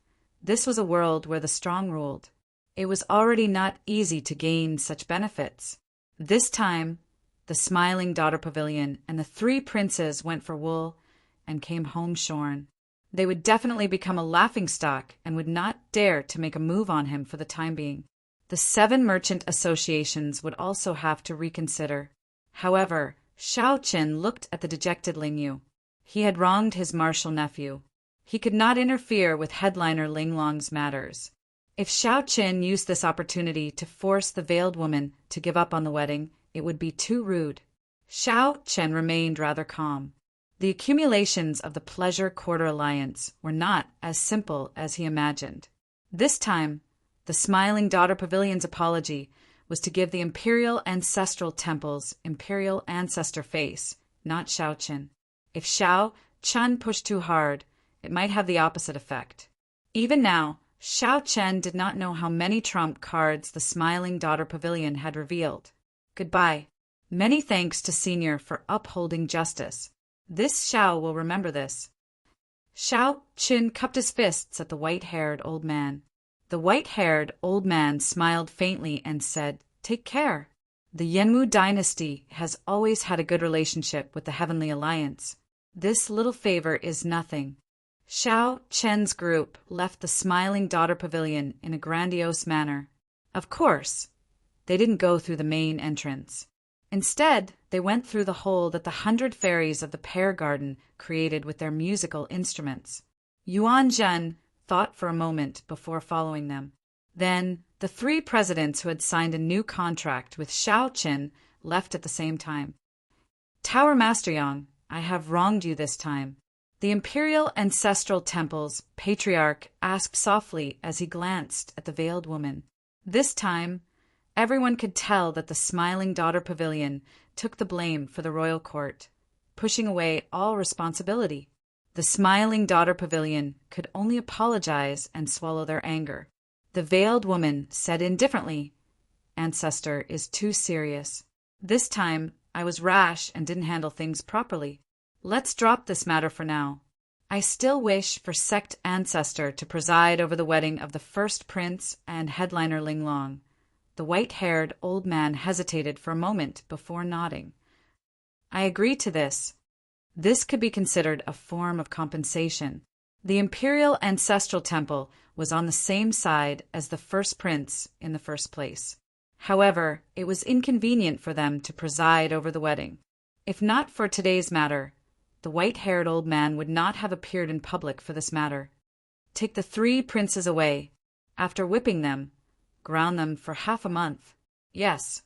this was a world where the strong ruled. It was already not easy to gain such benefits. This time, the Smiling Daughter Pavilion and the three princes went for wool and came home shorn. They would definitely become a laughingstock and would not dare to make a move on him for the time being. The 7 merchant associations would also have to reconsider. However, Xiao Qin looked at the dejected Ling Yu. He had wronged his martial nephew. He could not interfere with headliner Ling Long's matters. If Xiao Qin used this opportunity to force the veiled woman to give up on the wedding, it would be too rude. Xiao Chen remained rather calm. The accumulations of the Pleasure Quarter Alliance were not as simple as he imagined. This time, the Smiling Daughter Pavilion's apology was to give the Imperial Ancestral Temple's Imperial Ancestor face, not Xiao Qin. If Xiao Chen pushed too hard, it might have the opposite effect. Even now, Xiao Chen did not know how many trump cards the Smiling Daughter Pavilion had revealed. Goodbye. Many thanks to Senior for upholding justice. This Xiao will remember this. Xiao Qin cupped his fists at the white-haired old man. The white-haired old man smiled faintly and said, "Take care. The Yanwu dynasty has always had a good relationship with the Heavenly Alliance. This little favor is nothing." Xiao Chen's group left the Smiling Daughter Pavilion in a grandiose manner. Of course, they didn't go through the main entrance. Instead, they went through the hole that the 100 fairies of the Pear Garden created with their musical instruments. Yuan Zhen thought for a moment before following them. Then, the 3 presidents who had signed a new contract with Xiao Qin left at the same time. Tower Master Yang, I have wronged you this time. The Imperial Ancestral Temple's patriarch asked softly as he glanced at the veiled woman. This time, everyone could tell that the Smiling Daughter Pavilion took the blame for the royal court, pushing away all responsibility. The Smiling Daughter Pavilion could only apologize and swallow their anger. The veiled woman said indifferently, "Ancestor is too serious. This time, I was rash and didn't handle things properly. Let's drop this matter for now. I still wish for Sect Ancestor to preside over the wedding of the first prince and headliner Ling Long." The white-haired old man hesitated for a moment before nodding. "I agree to this. This could be considered a form of compensation." The Imperial Ancestral Temple was on the same side as the first prince in the first place. However, it was inconvenient for them to preside over the wedding. If not for today's matter, the white-haired old man would not have appeared in public for this matter. Take the 3 princes away. After whipping them, ground them for half a month. Yes.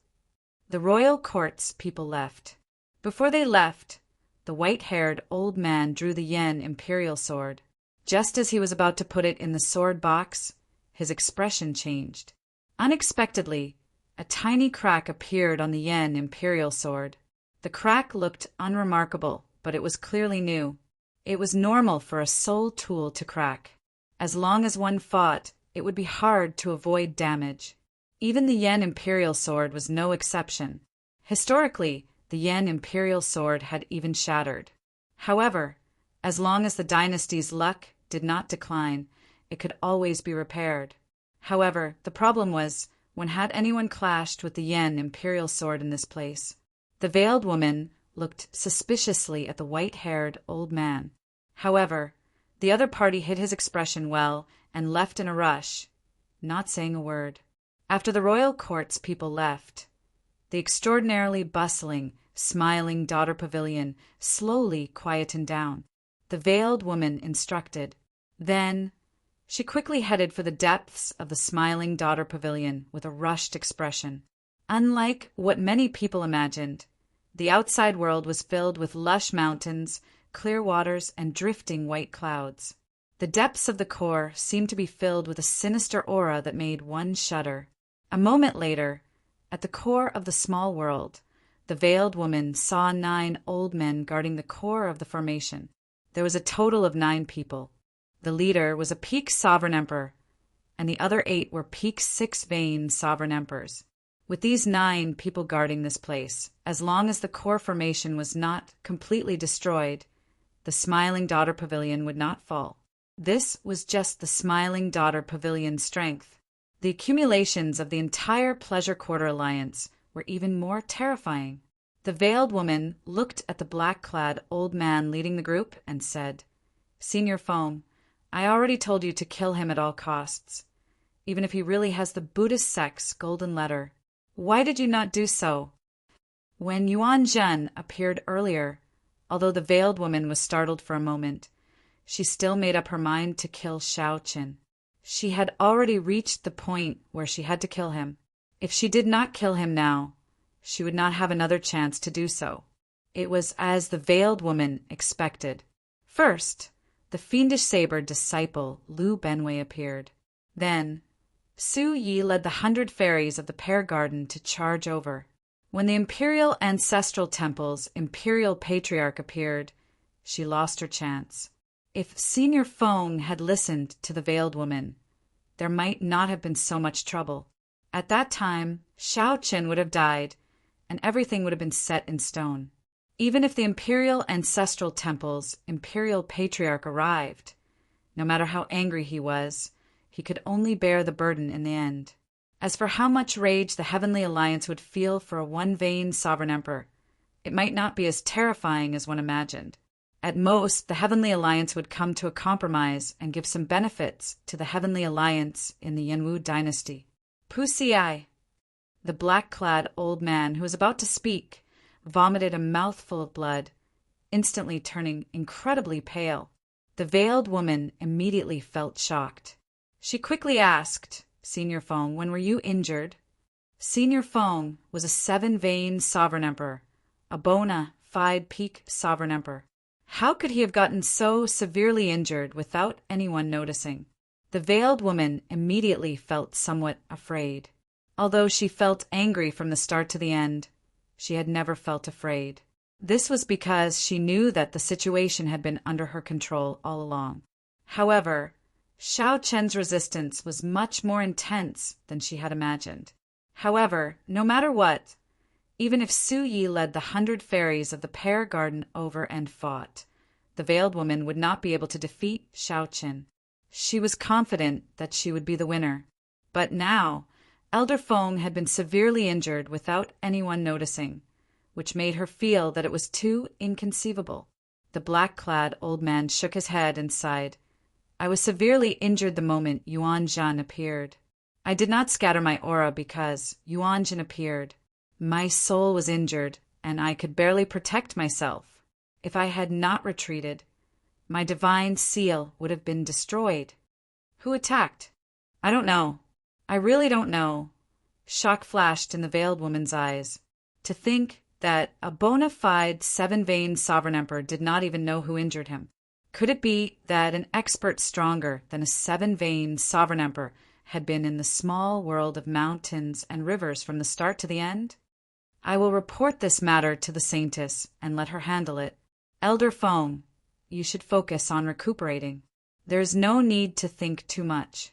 The royal court's people left. Before they left, the white-haired old man drew the Yen imperial sword. Just as he was about to put it in the sword box, his expression changed. Unexpectedly, a tiny crack appeared on the Yen imperial sword. The crack looked unremarkable, but it was clearly new. It was normal for a soul tool to crack. As long as one fought, it would be hard to avoid damage. Even the Yen imperial sword was no exception. Historically, the Yen imperial sword had even shattered. However, as long as the dynasty's luck did not decline, it could always be repaired. However, the problem was, when had anyone clashed with the Yen imperial sword in this place? The veiled woman looked suspiciously at the white-haired old man. However, the other party hid his expression well and left in a rush, not saying a word. After the royal court's people left, the extraordinarily bustling, Smiling Daughter Pavilion slowly quietened down. The veiled woman instructed. Then, she quickly headed for the depths of the Smiling Daughter Pavilion with a rushed expression. Unlike what many people imagined, the outside world was filled with lush mountains, clear waters, and drifting white clouds. The depths of the core seemed to be filled with a sinister aura that made one shudder. A moment later, at the core of the small world, the veiled woman saw 9 old men guarding the core of the formation. There was a total of 9 people. The leader was a peak sovereign emperor, and the other 8 were peak 6-vein sovereign emperors. With these 9 people guarding this place, as long as the core formation was not completely destroyed, the Smiling Daughter Pavilion would not fall. This was just the Smiling Daughter Pavilion's strength. The accumulations of the entire Pleasure Quarter Alliance were even more terrifying. The veiled woman looked at the black-clad old man leading the group and said, "Senior Foam, I already told you to kill him at all costs, even if he really has the Buddhist sect's golden letter. Why did you not do so?" When Yuan Zhen appeared earlier, although the veiled woman was startled for a moment, she still made up her mind to kill Xiao Qin. She had already reached the point where she had to kill him. If she did not kill him now, she would not have another chance to do so. It was as the veiled woman expected. First, the fiendish saber disciple Lu Benwei appeared. Then, Su Yi led the 100 fairies of the Pear Garden to charge over. When the Imperial Ancestral Temple's Imperial Patriarch appeared, she lost her chance. If Senior Feng had listened to the veiled woman, there might not have been so much trouble. At that time, Shao Qin would have died, and everything would have been set in stone. Even if the Imperial Ancestral Temple's Imperial Patriarch arrived, no matter how angry he was, he could only bear the burden in the end. As for how much rage the Heavenly Alliance would feel for a one-vain sovereign emperor, it might not be as terrifying as one imagined. At most, the Heavenly Alliance would come to a compromise and give some benefits to the Heavenly Alliance in the Yanwu dynasty. Pusi, the black-clad old man who was about to speak, vomited a mouthful of blood, instantly turning incredibly pale. The veiled woman immediately felt shocked. She quickly asked, Senior Feng, when were you injured? Senior Feng was a 7-vein sovereign emperor, a bona fide peak sovereign emperor. How could he have gotten so severely injured without anyone noticing? The veiled woman immediately felt somewhat afraid. Although she felt angry from the start to the end, she had never felt afraid. This was because she knew that the situation had been under her control all along. However, Shao Chen's resistance was much more intense than she had imagined. However, no matter what, even if Su Yi led the 100 fairies of the Pear Garden over and fought, the veiled woman would not be able to defeat Shao Chen. She was confident that she would be the winner. But now, Elder Feng had been severely injured without anyone noticing, which made her feel that it was too inconceivable. The black-clad old man shook his head and sighed. I was severely injured the moment Yuan Zhan appeared. I did not scatter my aura because Yuan Zhan appeared. My soul was injured, and I could barely protect myself. If I had not retreated, my divine seal would have been destroyed. Who attacked? I don't know. I really don't know. Shock flashed in the veiled woman's eyes. To think that a bona fide 7-vein sovereign emperor did not even know who injured him. Could it be that an expert stronger than a 7-vein sovereign emperor had been in the small world of mountains and rivers from the start to the end? I will report this matter to the Saintess and let her handle it. Elder Feng, you should focus on recuperating. There is no need to think too much.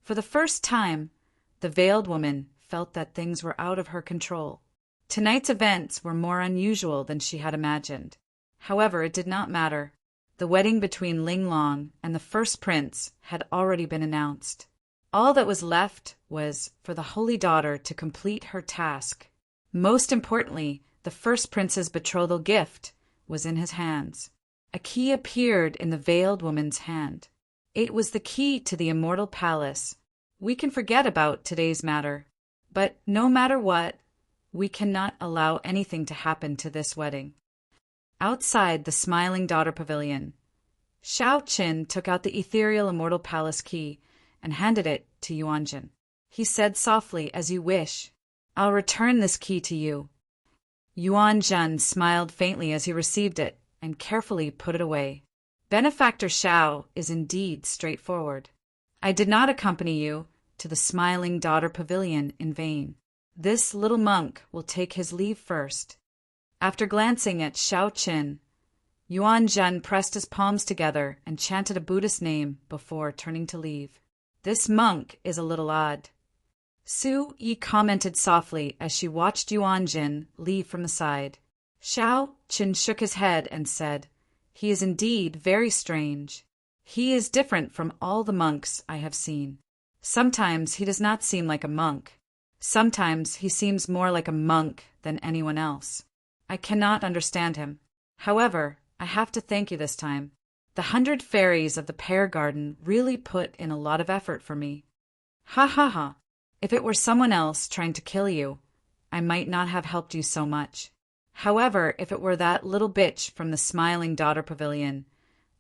For the first time, the veiled woman felt that things were out of her control. Tonight's events were more unusual than she had imagined. However, it did not matter. The wedding between Ling Long and the first prince had already been announced. All that was left was for the Holy Daughter to complete her task. Most importantly, the first prince's betrothal gift was in his hands. A key appeared in the veiled woman's hand. It was the key to the Immortal Palace. We can forget about today's matter, but no matter what, we cannot allow anything to happen to this wedding. Outside the Smiling Daughter Pavilion, Shao Qin took out the ethereal Immortal Palace key and handed it to Yuan Zhan. He said softly, as you wish. I'll return this key to you. Yuan Zhan smiled faintly as he received it and carefully put it away. Benefactor Shao is indeed straightforward. I did not accompany you to the Smiling Daughter Pavilion in vain. This little monk will take his leave first. After glancing at Shao Qin, Yuan Zhan pressed his palms together and chanted a Buddhist name before turning to leave. This monk is a little odd. Su Yi commented softly as she watched Yuan Zhan leave from the side. Shao Qin shook his head and said, He is indeed very strange. He is different from all the monks I have seen. Sometimes he does not seem like a monk. Sometimes he seems more like a monk than anyone else. I cannot understand him. However, I have to thank you this time. The 100 fairies of the Pear Garden really put in a lot of effort for me. Ha ha ha. If it were someone else trying to kill you, I might not have helped you so much. However, if it were that little bitch from the Smiling Daughter Pavilion,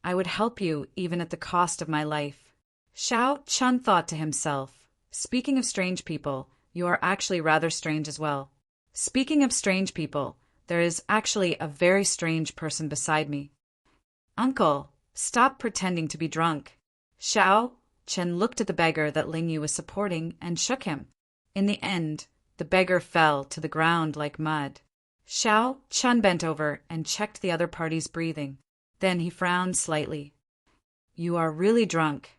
I would help you even at the cost of my life. Xiao Chun thought to himself, speaking of strange people, you are actually rather strange as well. Speaking of strange people, there is actually a very strange person beside me. Uncle, stop pretending to be drunk. Xiao Chen looked at the beggar that Ling Yu was supporting and shook him. In the end, the beggar fell to the ground like mud. Xiao Chun bent over and checked the other party's breathing. Then he frowned slightly. You are really drunk.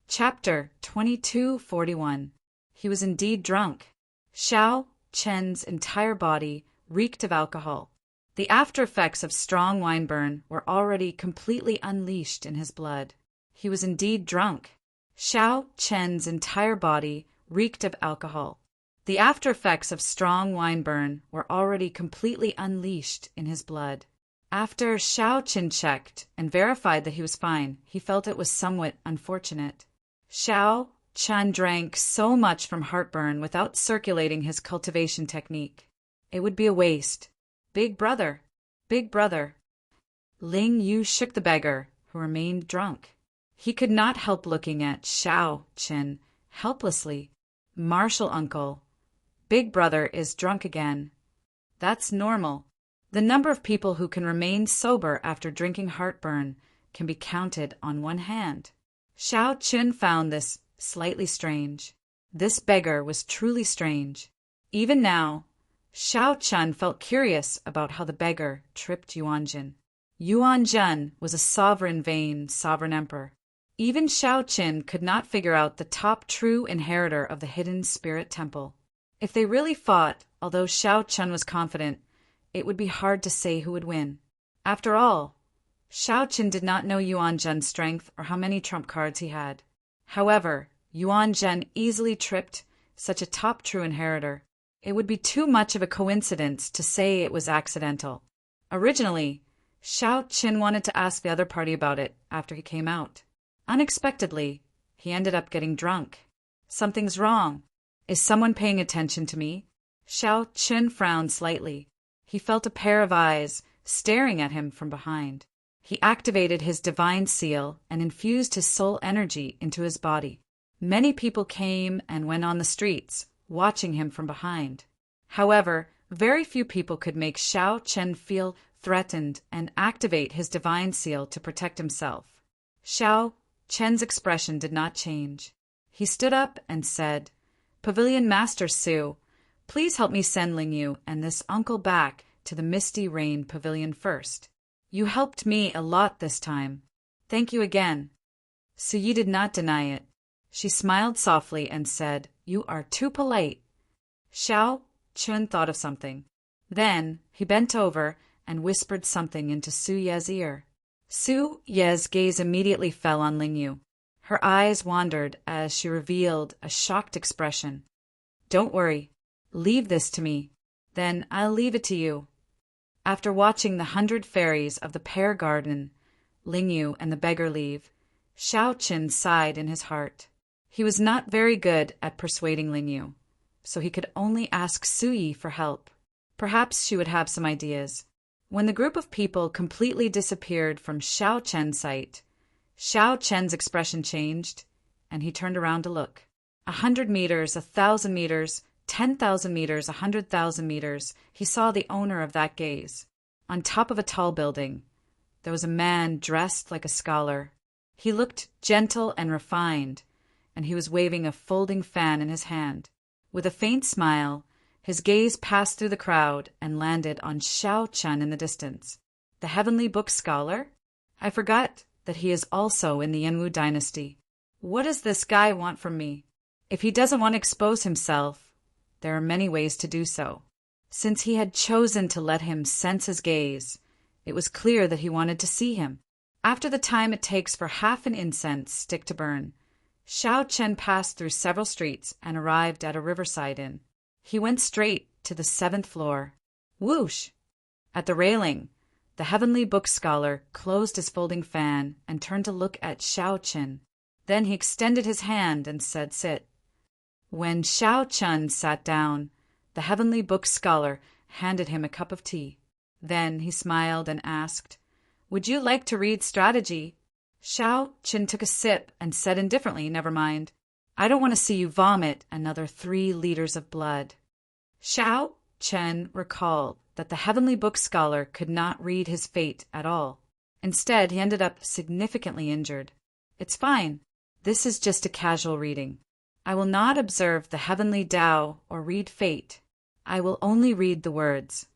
Chapter 2241. He was indeed drunk. Xiao Chen's entire body reeked of alcohol. The after effects of strong wine burn were already completely unleashed in his blood. He was indeed drunk. Xiao Chen's entire body reeked of alcohol. The after effects of strong wine burn were already completely unleashed in his blood. After Xiao Chen checked and verified that he was fine, he felt it was somewhat unfortunate. Xiao Chen drank so much from heartburn without circulating his cultivation technique. It would be a waste. Big brother, big brother. Ling Yu shook the beggar, who remained drunk. He could not help looking at Xiao Chen helplessly. Martial uncle, big brother is drunk again. That's normal. The number of people who can remain sober after drinking heartburn can be counted on one hand. Xiao Chen found this slightly strange. This beggar was truly strange. Even now, Xiao Chen felt curious about how the beggar tripped Yuanjun. Yuanjun was a sovereign emperor. Even Xiao Chen could not figure out the top true inheritor of the hidden spirit temple. If they really fought, although Xiao Chen was confident, it would be hard to say who would win. After all, Xiao Chen did not know Yuanjun's strength or how many trump cards he had. However, Yuanjun easily tripped such a top true inheritor. It would be too much of a coincidence to say it was accidental. Originally, Xiao Chen wanted to ask the other party about it after he came out. Unexpectedly, he ended up getting drunk. Something's wrong. Is someone paying attention to me? Xiao Chen frowned slightly. He felt a pair of eyes staring at him from behind. He activated his divine seal and infused his soul energy into his body. Many people came and went on the streets, watching him from behind. However, very few people could make Xiao Chen feel threatened and activate his divine seal to protect himself. Xiao Chen's expression did not change. He stood up and said, Pavilion Master Su, please help me send Ling Yu and this uncle back to the Misty Rain Pavilion first. You helped me a lot this time. Thank you again. Su Yi did not deny it. She smiled softly and said, You are too polite. Xiao Chen thought of something. Then he bent over and whispered something into Su Ye's ear. Su Ye's gaze immediately fell on Ling Yu. Her eyes wandered as she revealed a shocked expression. Don't worry. Leave this to me. Then I'll leave it to you. After watching the 100 fairies of the pear garden, Ling Yu and the beggar leave, Xiao Chen sighed in his heart. He was not very good at persuading Ling Yu, so he could only ask Su Yi for help. Perhaps she would have some ideas. When the group of people completely disappeared from Xiao Chen's sight, Xiao Chen's expression changed, and he turned around to look. 100 meters, 1,000 meters, 10,000 meters, 100,000 meters, he saw the owner of that gaze. On top of a tall building, there was a man dressed like a scholar. He looked gentle and refined, and he was waving a folding fan in his hand. With a faint smile, his gaze passed through the crowd and landed on Xiao Chen in the distance. The heavenly book scholar? I forgot that he is also in the Yanwu dynasty. What does this guy want from me? If he doesn't want to expose himself, there are many ways to do so. Since he had chosen to let him sense his gaze, it was clear that he wanted to see him. After the time it takes for half an incense stick to burn, Xiao Chen passed through several streets and arrived at a riverside inn. He went straight to the 7th floor. Whoosh! At the railing, the heavenly book scholar closed his folding fan and turned to look at Xiao Chen. Then he extended his hand and said, Sit. When Xiao Chen sat down, the heavenly book scholar handed him a cup of tea. Then he smiled and asked, Would you like to read strategy? Xiao Qin took a sip and said indifferently, "Never mind. I don't want to see you vomit another 3 liters of blood." Xiao Chen recalled that the Heavenly Book scholar could not read his fate at all. Instead, he ended up significantly injured. "It's fine. This is just a casual reading. I will not observe the heavenly Tao or read fate. I will only read the words."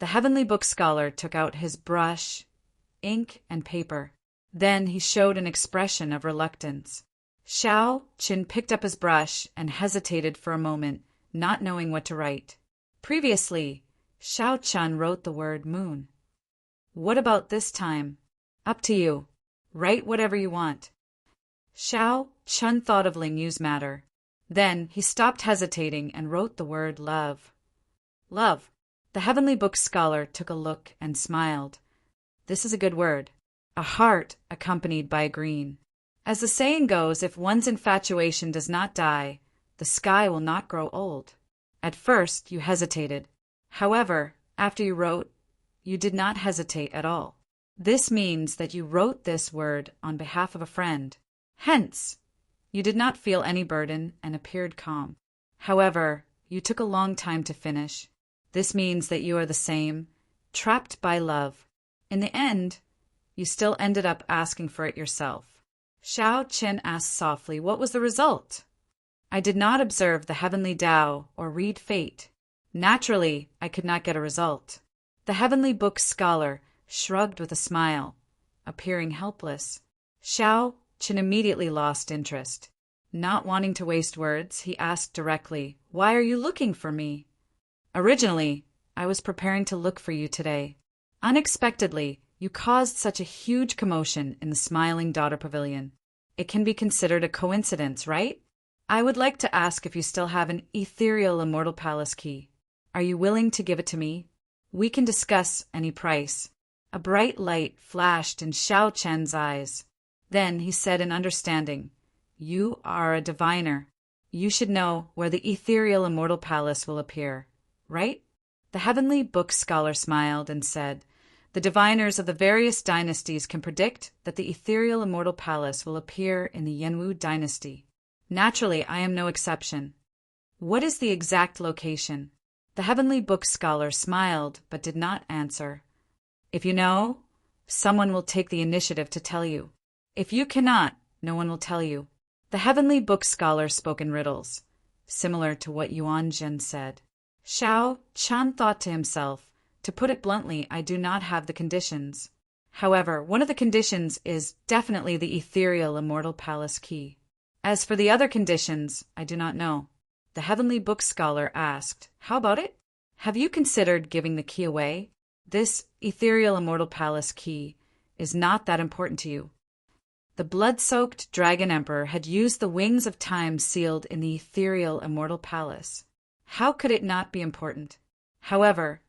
The Heavenly Book scholar took out his brush, ink, and paper. Then he showed an expression of reluctance. Xiao Qin picked up his brush and hesitated for a moment, not knowing what to write. Previously, Xiao Chun wrote the word moon. "What about this time?" "Up to you. Write whatever you want." Xiao Chun thought of Ling Yu's matter. Then he stopped hesitating and wrote the word love. Love. The Heavenly Book scholar took a look and smiled. "This is a good word. A heart accompanied by green. As the saying goes, if one's infatuation does not die, the sky will not grow old." At first you hesitated. However, after you wrote, you did not hesitate at all. This means that you wrote this word on behalf of a friend. Hence, you did not feel any burden and appeared calm. However, you took a long time to finish. This means that you are the same, trapped by love. In the end, you still ended up asking for it yourself. Xiao Qin asked softly, "What was the result?" "I did not observe the heavenly Tao or read fate. Naturally, I could not get a result." The Heavenly Book scholar shrugged with a smile, appearing helpless. Xiao Qin immediately lost interest. Not wanting to waste words, he asked directly, "Why are you looking for me?" "Originally, I was preparing to look for you today. Unexpectedly, you caused such a huge commotion in the Smiling Daughter Pavilion. It can be considered a coincidence, right? I would like to ask if you still have an ethereal Immortal Palace key. Are you willing to give it to me? We can discuss any price." A bright light flashed in Xiao Chen's eyes. Then he said in understanding, "You are a diviner. You should know where the ethereal Immortal Palace will appear, right?" The Heavenly Book scholar smiled and said, "The diviners of the various dynasties can predict that the ethereal Immortal Palace will appear in the Yanwu dynasty. Naturally, I am no exception." "What is the exact location?" The Heavenly Book scholar smiled but did not answer. "If you know, someone will take the initiative to tell you. If you cannot, no one will tell you." The Heavenly Book scholar spoke in riddles, similar to what Yuan Zhen said. Xiao Chan thought to himself, "To put it bluntly, I do not have the conditions. However, one of the conditions is definitely the ethereal Immortal Palace key. As for the other conditions, I do not know." The Heavenly Book scholar asked, "How about it? Have you considered giving the key away? This ethereal Immortal Palace key is not that important to you." The blood-soaked Dragon Emperor had used the wings of time sealed in the ethereal Immortal Palace. How could it not be important? However,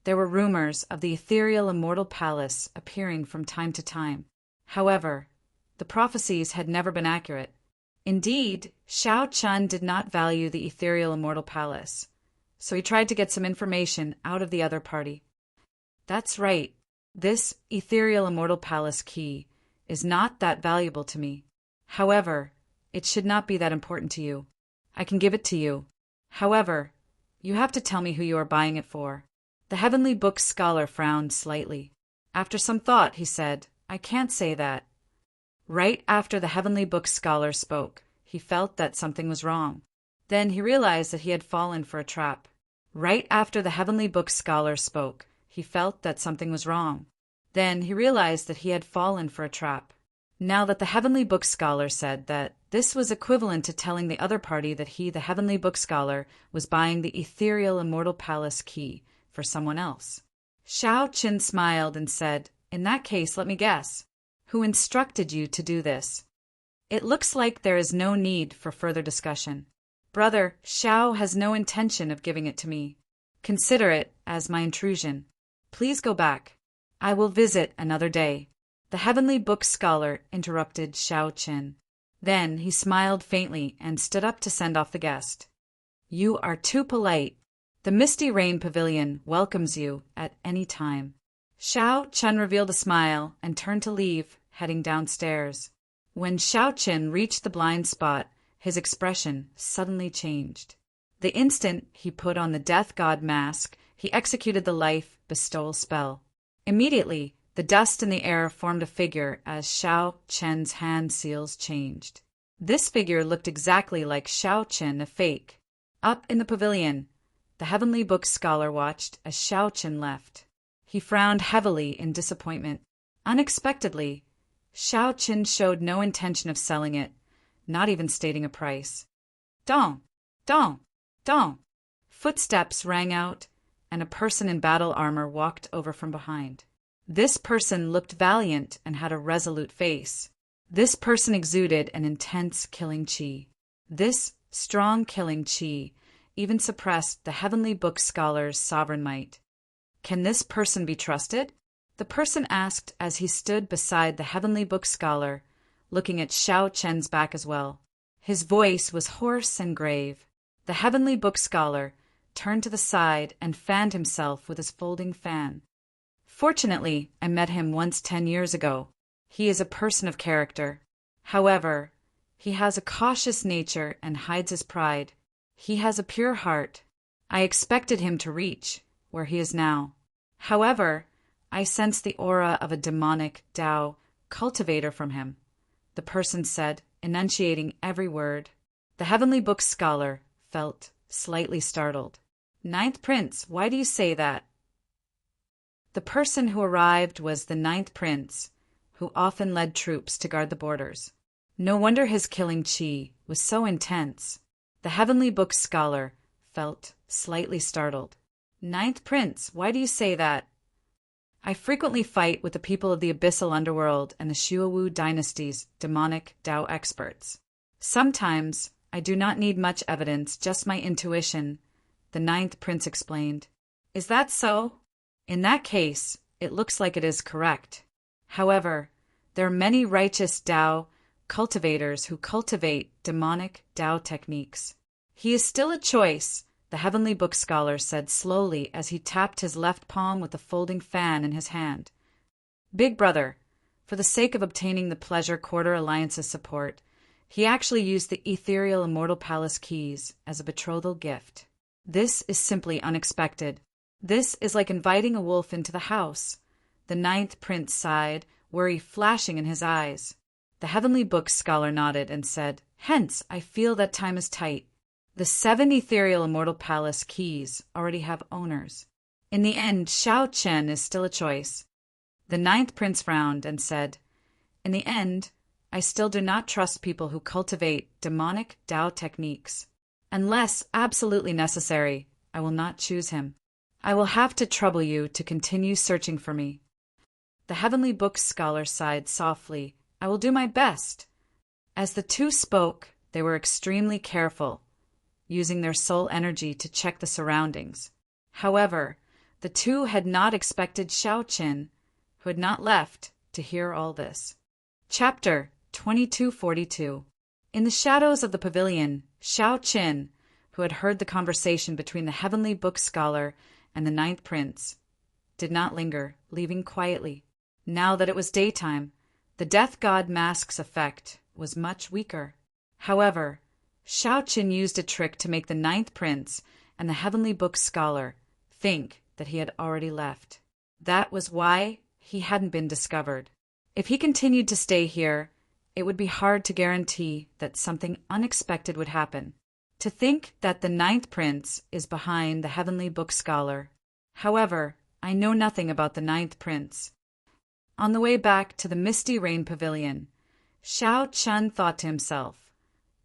there were rumors of the ethereal Immortal Palace appearing from time to time. However, the prophecies had never been accurate. Indeed, Xiao Chun did not value the ethereal Immortal Palace, so he tried to get some information out of the other party. "That's right. This ethereal Immortal Palace key is not that valuable to me. However, it should not be that important to you. I can give it to you. However, you have to tell me who you are buying it for." The Heavenly Book scholar frowned slightly. After some thought, he said, "I can't say that." Right after the Heavenly Book scholar spoke, he felt that something was wrong. Then he realized that he had fallen for a trap. Right after the Heavenly Book scholar spoke, he felt that something was wrong. Then he realized that he had fallen for a trap. Now that the Heavenly Book scholar said that this was equivalent to telling the other party that he, the Heavenly Book scholar, was buying the ethereal Immortal Palace key for someone else. Xiao Qin smiled and said, "In that case, let me guess. Who instructed you to do this?" "It looks like there is no need for further discussion. Brother Xiao has no intention of giving it to me. Consider it as my intrusion. Please go back. I will visit another day." The Heavenly Book scholar interrupted Xiao Qin. Then he smiled faintly and stood up to send off the guest. "You are too polite. The Misty Rain Pavilion welcomes you at any time." Xiao Chun revealed a smile and turned to leave, heading downstairs. When Xiaoqin reached the blind spot, his expression suddenly changed. The instant he put on the death god mask, he executed the life bestowal spell. Immediately, the dust in the air formed a figure as Xiao Chen's hand seals changed. This figure looked exactly like Xiao Chen, a fake. Up in the pavilion, the Heavenly Book scholar watched as Xiao Chen left. He frowned heavily in disappointment. Unexpectedly, Xiao Chen showed no intention of selling it, not even stating a price. Dong! Dong! Dong! Footsteps rang out, and a person in battle armor walked over from behind. This person looked valiant and had a resolute face. This person exuded an intense killing chi. This strong killing chi even suppressed the Heavenly Book scholar's sovereign might. Can this person be trusted? The person asked as he stood beside the Heavenly Book scholar, looking at Xiao Chen's back as well. His voice was hoarse and grave. The Heavenly Book scholar turned to the side and fanned himself with his folding fan. Fortunately, I met him once 10 years ago. He is a person of character. However, he has a cautious nature and hides his pride. He has a pure heart. I expected him to reach where he is now. However, I sense the aura of a demonic Tao cultivator from him, the person said, enunciating every word. The Heavenly Book scholar felt slightly startled. Ninth Prince, why do you say that? The person who arrived was the Ninth Prince, who often led troops to guard the borders. No wonder his killing chi was so intense. The Heavenly Book scholar felt slightly startled. Ninth Prince, why do you say that? I frequently fight with the people of the Abyssal Underworld and the Shuowu dynasty's demonic Tao experts. Sometimes I do not need much evidence, just my intuition, the Ninth Prince explained. Is that so? In that case, it looks like it is correct. However, there are many righteous Tao cultivators who cultivate demonic Tao techniques. He is still a choice, the Heavenly Book scholar said slowly as he tapped his left palm with the folding fan in his hand. Big brother, for the sake of obtaining the Pleasure Quarter Alliance's support, he actually used the ethereal Immortal Palace keys as a betrothal gift. This is simply unexpected. This is like inviting a wolf into the house. The Ninth Prince sighed, worry flashing in his eyes. The Heavenly Book scholar nodded and said, Hence, I feel that time is tight. The 7 ethereal Immortal Palace keys already have owners. In the end, Xiao Chen is still a choice. The Ninth Prince frowned and said, In the end, I still do not trust people who cultivate demonic Tao techniques. Unless absolutely necessary, I will not choose him. I will have to trouble you to continue searching for me. The Heavenly Book scholar sighed softly. I will do my best. As the two spoke, they were extremely careful, using their soul energy to check the surroundings. However, the two had not expected Xiao Qin, who had not left, to hear all this. Chapter 2242. In the shadows of the pavilion, Xiao Qin, who had heard the conversation between the Heavenly Book scholar and the Ninth Prince, did not linger, leaving quietly. Now that it was daytime, the Death God mask's effect was much weaker. However, Xiao Qin used a trick to make the Ninth Prince and the Heavenly Book scholar think that he had already left. That was why he hadn't been discovered. If he continued to stay here, it would be hard to guarantee that something unexpected would happen. To think that the Ninth Prince is behind the Heavenly Book scholar. However, I know nothing about the Ninth Prince. On the way back to the Misty Rain Pavilion, Xiao Chun thought to himself,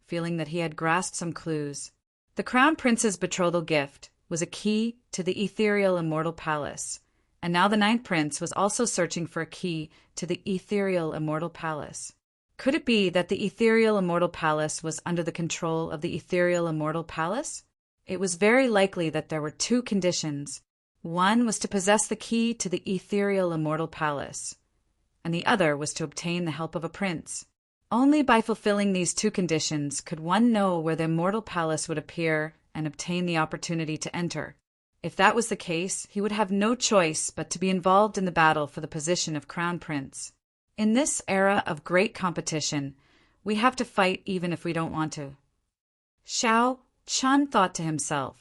feeling that he had grasped some clues. The Crown Prince's betrothal gift was a key to the ethereal Immortal Palace, and now the Ninth Prince was also searching for a key to the ethereal Immortal Palace. Could it be that the ethereal Immortal Palace was under the control of the ethereal Immortal Palace? It was very likely that there were 2 conditions. One was to possess the key to the ethereal Immortal Palace, and the other was to obtain the help of a prince. Only by fulfilling these 2 conditions could one know where the Immortal Palace would appear and obtain the opportunity to enter. If that was the case, he would have no choice but to be involved in the battle for the position of Crown Prince. In this era of great competition, we have to fight even if we don't want to. Xiao Chun thought to himself,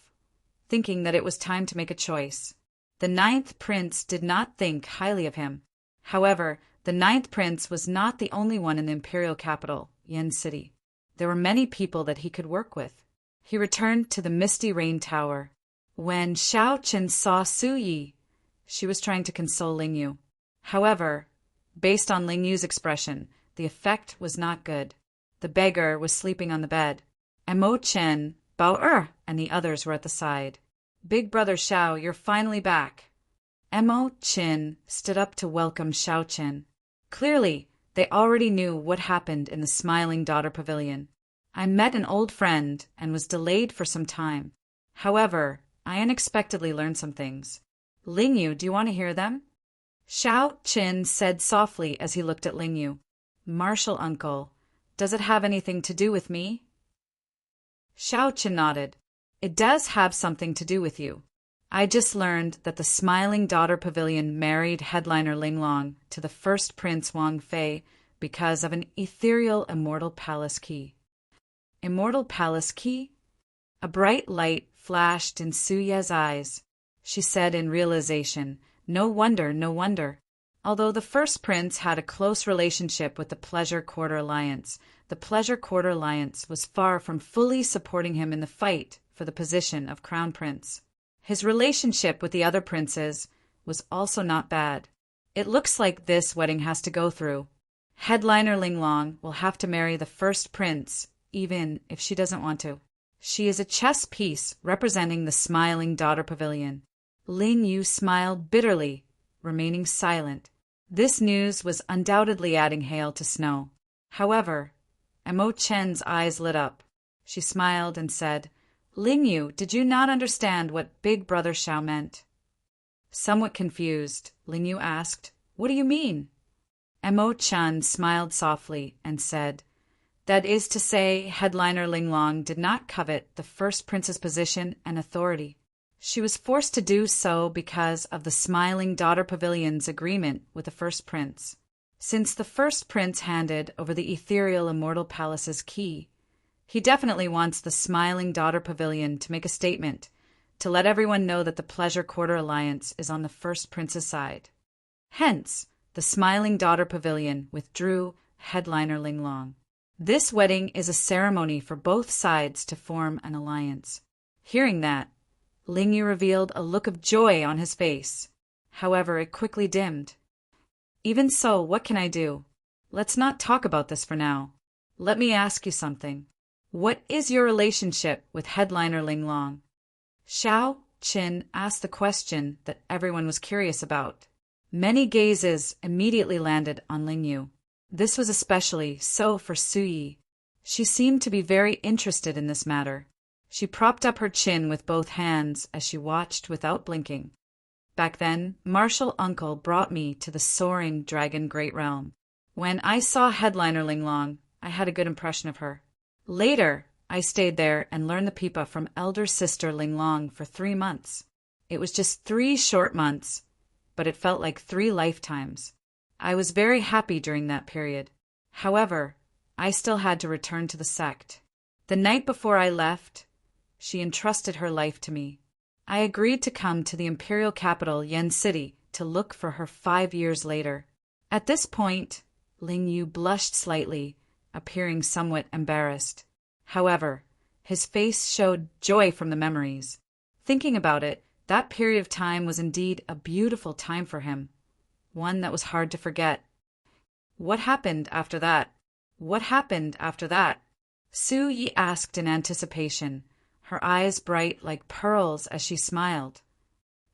thinking that it was time to make a choice. The ninth prince did not think highly of him. However, the ninth prince was not the only one in the imperial capital, Yen City. There were many people that he could work with. He returned to the Misty Rain Tower. When Xiao Qin saw Su Yi, she was trying to console Ling Yu. However, based on Ling Yu's expression, the effect was not good. The beggar was sleeping on the bed. Mo Chen, Bao and the others were at the side. Big brother Xiao, you're finally back. Mo Chen stood up to welcome Xiao Qin. Clearly, they already knew what happened in the Smiling Daughter Pavilion. I met an old friend and was delayed for some time. However, I unexpectedly learned some things. Ling Yu, do you want to hear them? Xiao Qin said softly as he looked at Ling Yu. Martial uncle, does it have anything to do with me? Xiao Qin nodded. It does have something to do with you. I just learned that the Smiling Daughter Pavilion married headliner Ling Long to the first Prince Wang Fei because of an ethereal Immortal Palace key. Immortal Palace key? A bright light flashed in Su Ye's eyes. She said in realization, no wonder, no wonder. Although the first prince had a close relationship with the Pleasure Court Alliance, the Pleasure Court Alliance was far from fully supporting him in the fight for the position of Crown Prince. His relationship with the other princes was also not bad. It looks like this wedding has to go through. Headliner Ling Long will have to marry the first prince, even if she doesn't want to. She is a chess piece representing the Smiling Daughter Pavilion. Ling Yu smiled bitterly, remaining silent. This news was undoubtedly adding hail to snow. However, Mo Chen's eyes lit up. She smiled and said, Ling Yu, did you not understand what Big Brother Xiao meant? Somewhat confused, Ling Yu asked, What do you mean? Mo Chen smiled softly and said, That is to say, headliner Ling Long did not covet the first prince's position and authority. She was forced to do so because of the Smiling Daughter Pavilion's agreement with the first prince. Since the first prince handed over the ethereal Immortal Palace's key, he definitely wants the Smiling Daughter Pavilion to make a statement, to let everyone know that the Pleasure Quarter Alliance is on the first prince's side. Hence, the Smiling Daughter Pavilion withdrew headliner Ling Long. This wedding is a ceremony for both sides to form an alliance. Hearing that, Ling Yu revealed a look of joy on his face. However, it quickly dimmed. Even so, what can I do? Let's not talk about this for now. Let me ask you something. What is your relationship with headliner Ling Long? Xiao Qin asked the question that everyone was curious about. Many gazes immediately landed on Ling Yu. This was especially so for Su Yi. She seemed to be very interested in this matter. She propped up her chin with both hands as she watched without blinking. Back then, Martial Uncle brought me to the soaring Dragon Great Realm. When I saw headliner Ling Long, I had a good impression of her. Later, I stayed there and learned the pipa from elder sister Ling Long for 3 months. It was just 3 short months, but it felt like 3 lifetimes. I was very happy during that period. However, I still had to return to the sect. The night before I left, she entrusted her life to me. I agreed to come to the imperial capital, Yen City, to look for her 5 years later. At this point, Ling Yu blushed slightly, appearing somewhat embarrassed. However, his face showed joy from the memories. Thinking about it, that period of time was indeed a beautiful time for him, one that was hard to forget. What happened after that? What happened after that? Su Yi asked in anticipation, her eyes bright like pearls as she smiled.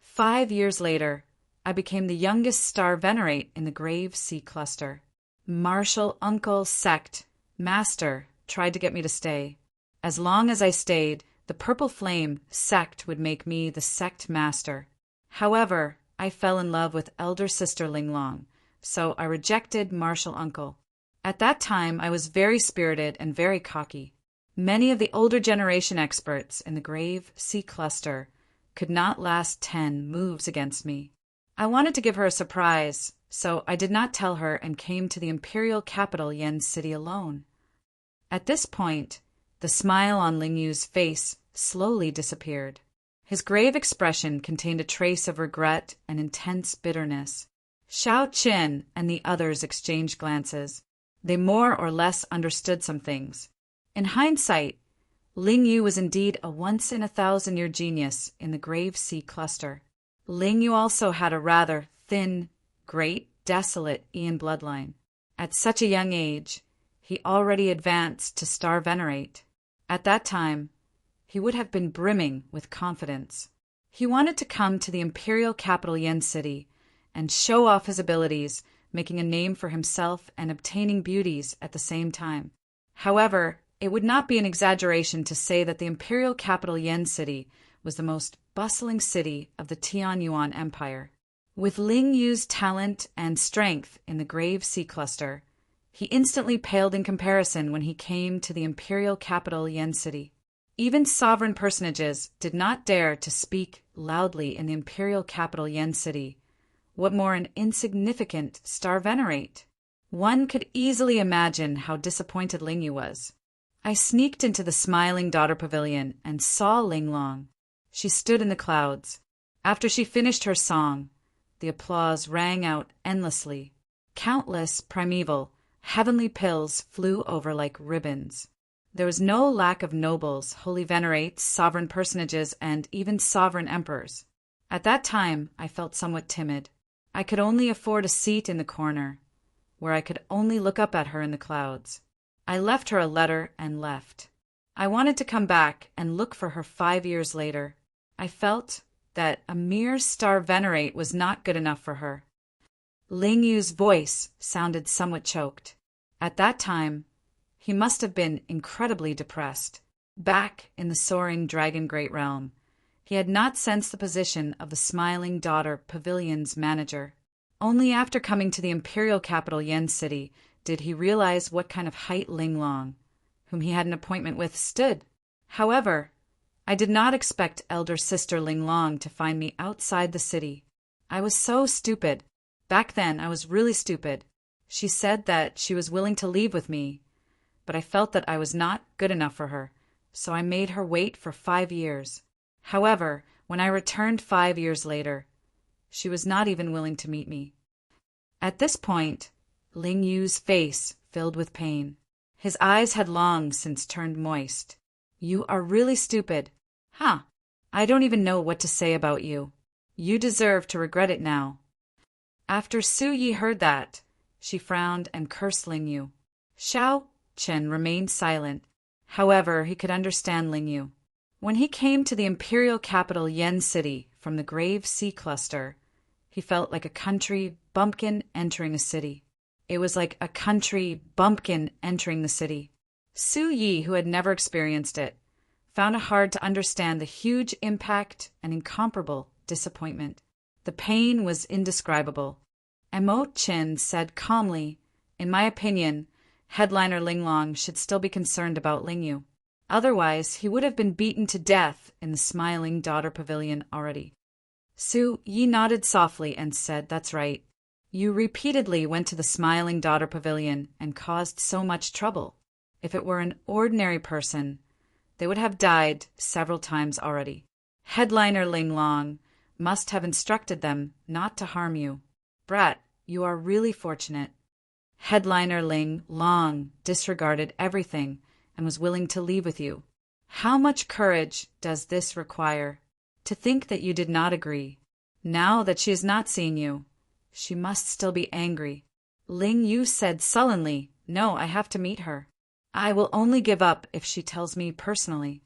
5 years later, I became the youngest star venerate in the Grave Sea Cluster. Martial Uncle Sect Master tried to get me to stay. As long as I stayed, the Purple Flame Sect would make me the Sect Master. However, I fell in love with elder sister Ling Long, so I rejected Martial Uncle. At that time, I was very spirited and very cocky. Many of the older generation experts in the Grave Sea Cluster could not last 10 moves against me. I wanted to give her a surprise, so I did not tell her and came to the imperial capital Yen City alone. At this point, the smile on Ling Yu's face slowly disappeared. His grave expression contained a trace of regret and intense bitterness. Xiao Qin and the others exchanged glances. They more or less understood some things. In hindsight, Ling Yu was indeed a once-in-a-thousand-year genius in the Grave Sea cluster. Ling Yu also had a rather thin, great, desolate Ian bloodline. At such a young age, he already advanced to Star Venerate. At that time, he would have been brimming with confidence. He wanted to come to the imperial capital Yen City and show off his abilities, making a name for himself and obtaining beauties at the same time. However, it would not be an exaggeration to say that the imperial capital Yen City was the most bustling city of the Tianyuan Empire. With Ling Yu's talent and strength in the Grave Sea cluster, he instantly paled in comparison when he came to the imperial capital Yen City. Even sovereign personages did not dare to speak loudly in the imperial capital Yen City. What more an insignificant Star Venerate? One could easily imagine how disappointed Ling Yu was. I sneaked into the Smiling Daughter Pavilion and saw Ling Long. She stood in the clouds. After she finished her song, the applause rang out endlessly. Countless primeval, heavenly pills flew over like ribbons. There was no lack of nobles, holy venerates, sovereign personages, and even sovereign emperors. At that time, I felt somewhat timid. I could only afford a seat in the corner, where I could only look up at her in the clouds. I left her a letter and left. I wanted to come back and look for her 5 years later. I felt that a mere Star Venerate was not good enough for her. Ling Yu's voice sounded somewhat choked. At that time, he must have been incredibly depressed. Back in the soaring Dragon Great Realm, he had not sensed the position of the Smiling Daughter Pavilion's manager. Only after coming to the imperial capital Yen City did he realize what kind of height Ling Long, whom he had an appointment with, stood. However, I did not expect elder sister Ling Long to find me outside the city. I was so stupid. Back then, I was really stupid. She said that she was willing to leave with me, but I felt that I was not good enough for her, so I made her wait for 5 years. However, when I returned 5 years later, she was not even willing to meet me. At this point, Ling Yu's face filled with pain. His eyes had long since turned moist. You are really stupid. Huh. I don't even know what to say about you. You deserve to regret it now. After Su Yi heard that, she frowned and cursed Ling Yu. Xiao Chen remained silent. However, he could understand Ling Yu. When he came to the imperial capital Yen City from the Grave Sea cluster, he felt like a country bumpkin entering a city. It was like a country bumpkin entering the city. Su Yi, who had never experienced it, found it hard to understand the huge impact and incomparable disappointment. The pain was indescribable. Mo Chin said calmly, "In my opinion, headliner Ling Long should still be concerned about Ling Yu. Otherwise, he would have been beaten to death in the Smiling Daughter Pavilion already." Su Yi nodded softly and said, "That's right. You repeatedly went to the Smiling Daughter Pavilion and caused so much trouble. If it were an ordinary person, they would have died several times already. Headliner Ling Long must have instructed them not to harm you. Brat, you are really fortunate." Headliner Ling Long disregarded everything and was willing to leave with you. How much courage does this require? To think that you did not agree. Now that she is not seeing you, she must still be angry. Ling Yu said sullenly, "No, I have to meet her. I will only give up if she tells me personally."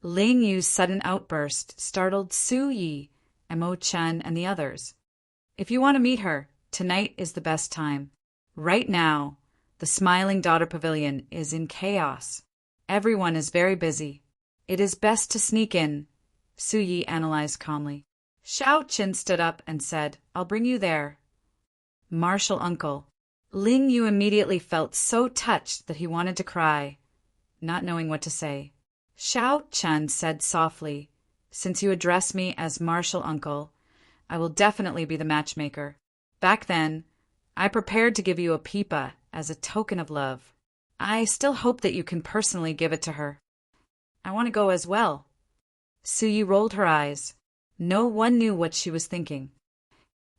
Ling Yu's sudden outburst startled Su Yi, Mo Chen, and the others. "If you want to meet her, tonight is the best time. Right now, the Smiling Daughter Pavilion is in chaos. Everyone is very busy. It is best to sneak in," Su Yi analyzed calmly. Xiao Qin stood up and said, "I'll bring you there." Martial uncle. Ling Yu immediately felt so touched that he wanted to cry, not knowing what to say. Xiao Chen said softly, "Since you address me as martial uncle, I will definitely be the matchmaker. Back then, I prepared to give you a pipa as a token of love. I still hope that you can personally give it to her. I want to go as well. Suyi rolled her eyes. No one knew what she was thinking.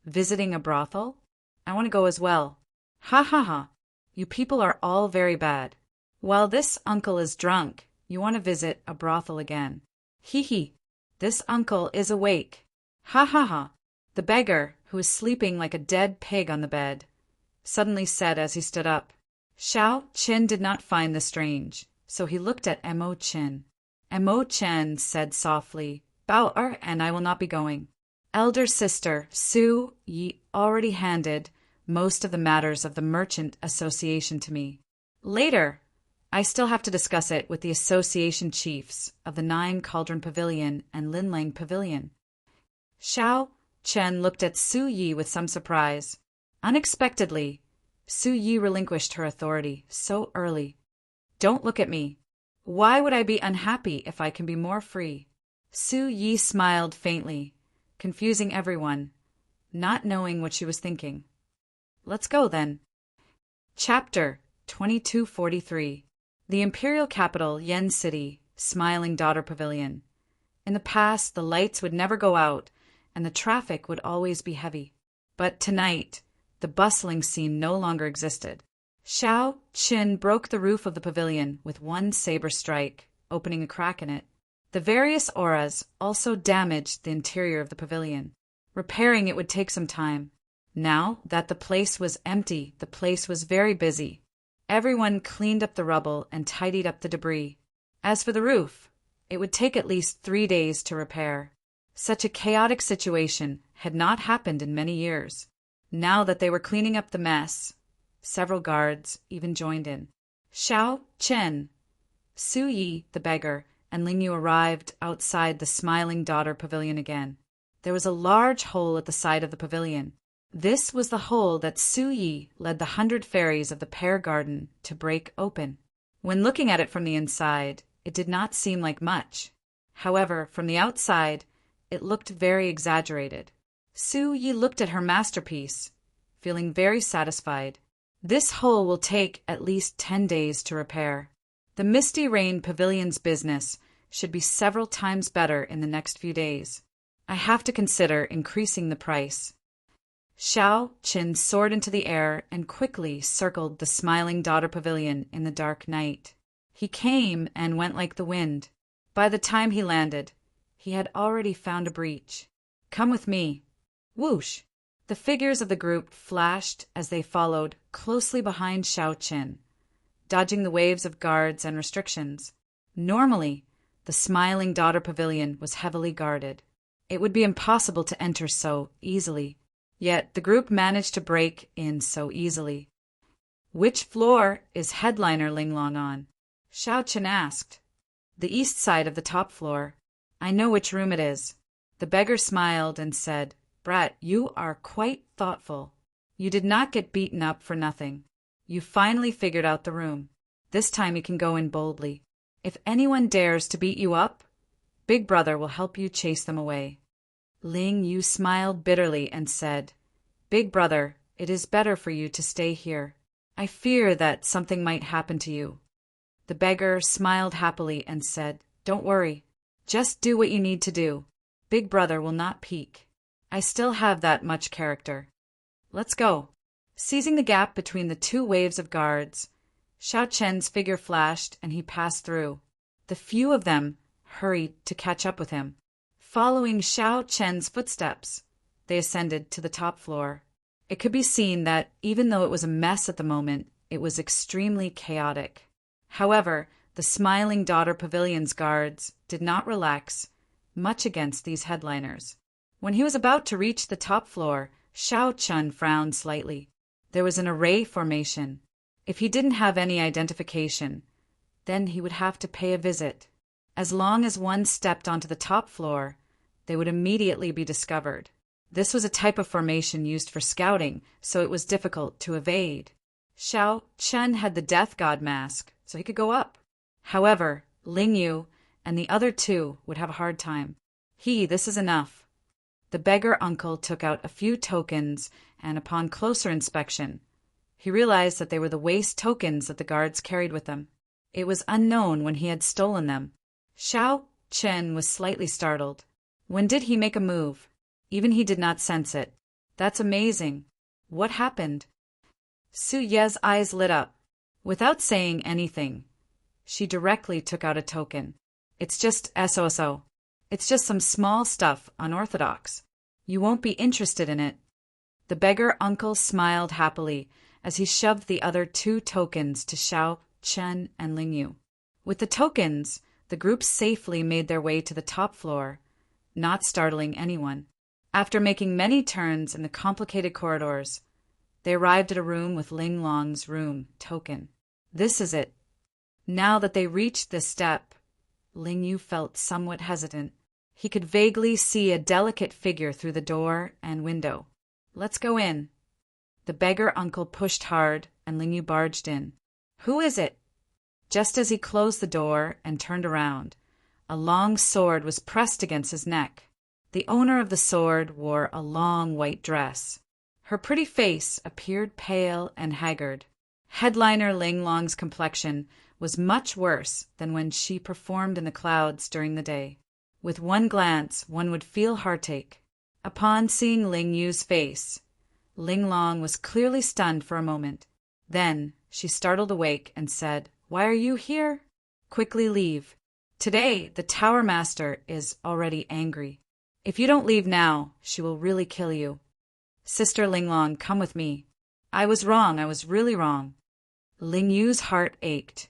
Visiting a brothel? I want to go as well. Ha ha ha. You people are all very bad. While this uncle is drunk, you want to visit a brothel again. Hee hee. This uncle is awake. Ha ha ha. The beggar, who was sleeping like a dead pig on the bed, suddenly said as he stood up. Xiao Qin did not find this strange, so he looked at Mo Qin. Mo Qin said softly, Bao er, and I will not be going. Elder sister Su Yi already handed most of the matters of the merchant association to me. Later, I still have to discuss it with the association chiefs of the 9 Cauldron Pavilion and Linlang Pavilion. Xiao Chen looked at Su Yi with some surprise. Unexpectedly, Su Yi relinquished her authority so early. Don't look at me. Why would I be unhappy if I can be more free? Su Yi smiled faintly, confusing everyone, not knowing what she was thinking. Let's go, then. Chapter 2243. The imperial capital, Yen City, Smiling Daughter Pavilion. In the past, the lights would never go out, and the traffic would always be heavy. But tonight, the bustling scene no longer existed. Xiao Qin broke the roof of the pavilion with one saber strike, opening a crack in it. The various auras also damaged the interior of the pavilion. Repairing it would take some time. Now that the place was empty, the place was very busy. Everyone cleaned up the rubble and tidied up the debris. As for the roof, it would take at least 3 days to repair. Such a chaotic situation had not happened in many years. Now that they were cleaning up the mess, several guards even joined in. Xiao Chen, Su Yi, the beggar, and Ling Yu arrived outside the Smiling Daughter Pavilion again. There was a large hole at the side of the pavilion. This was the hole that Su Yi led the 100 fairies of the pear garden to break open. When looking at it from the inside, it did not seem like much. However, from the outside, it looked very exaggerated. Su Yi looked at her masterpiece, feeling very satisfied. This hole will take at least 10 days to repair. The Misty Rain Pavilion's business should be several times better in the next few days. I have to consider increasing the price. Xiao Qin soared into the air and quickly circled the Smiling Daughter Pavilion in the dark night. He came and went like the wind. By the time he landed, he had already found a breach. Come with me. Whoosh! The figures of the group flashed as they followed closely behind Xiao Qin, dodging the waves of guards and restrictions. Normally, the Smiling Daughter Pavilion was heavily guarded. It would be impossible to enter so easily. Yet the group managed to break in so easily. Which floor is headliner Linglong on? Xiao Chen asked. The east side of the top floor. I know which room it is. The beggar smiled and said, Brat, you are quite thoughtful. You did not get beaten up for nothing. You finally figured out the room. This time you can go in boldly. If anyone dares to beat you up, Big Brother will help you chase them away. Ling Yu smiled bitterly and said, Big Brother, it is better for you to stay here. I fear that something might happen to you. The beggar smiled happily and said, Don't worry. Just do what you need to do. Big Brother will not peek. I still have that much character. Let's go. Seizing the gap between the 2 waves of guards, Xiao Chen's figure flashed and he passed through. The few of them hurried to catch up with him. Following Xiao Chen's footsteps, they ascended to the top floor. It could be seen that even though it was a mess at the moment, it was extremely chaotic. However, the Smiling Daughter Pavilion's guards did not relax much against these headliners. When he was about to reach the top floor, Xiao Chen frowned slightly. There was an array formation. If he didn't have any identification, then he would have to pay a visit. As long as one stepped onto the top floor, they would immediately be discovered. This was a type of formation used for scouting, so it was difficult to evade. Xiao Chen had the Death God mask, so he could go up. However, Ling Yu and the other 2 would have a hard time. This is enough. The beggar uncle took out a few tokens, and upon closer inspection, he realized that they were the waste tokens that the guards carried with them. It was unknown when he had stolen them. Xiao Chen was slightly startled. When did he make a move? Even he did not sense it. That's amazing. What happened? Su Ye's eyes lit up. Without saying anything, she directly took out a token. It's just SOSO. It's just some small stuff, unorthodox. You won't be interested in it. The beggar uncle smiled happily as he shoved the other 2 tokens to Xiao Chen and Ling Yu. With the tokens, the group safely made their way to the top floor, not startling anyone. After making many turns in the complicated corridors, they arrived at a room with Ling Long's room token. This is it. Now that they reached this step, Ling Yu felt somewhat hesitant. He could vaguely see a delicate figure through the door and window. Let's go in. The beggar uncle pushed hard, and Ling Yu barged in. Who is it? Just as he closed the door and turned around, a long sword was pressed against his neck. The owner of the sword wore a long white dress. Her pretty face appeared pale and haggard. Headliner Ling Long's complexion was much worse than when she performed in the clouds during the day. With one glance, one would feel heartache. Upon seeing Ling Yu's face, Ling Long was clearly stunned for a moment. Then she startled awake and said, "Why are you here? Quickly leave. Today, the Tower Master is already angry. If you don't leave now, she will really kill you. Sister Ling Long, come with me. I was wrong, I was really wrong." Ling Yu's heart ached,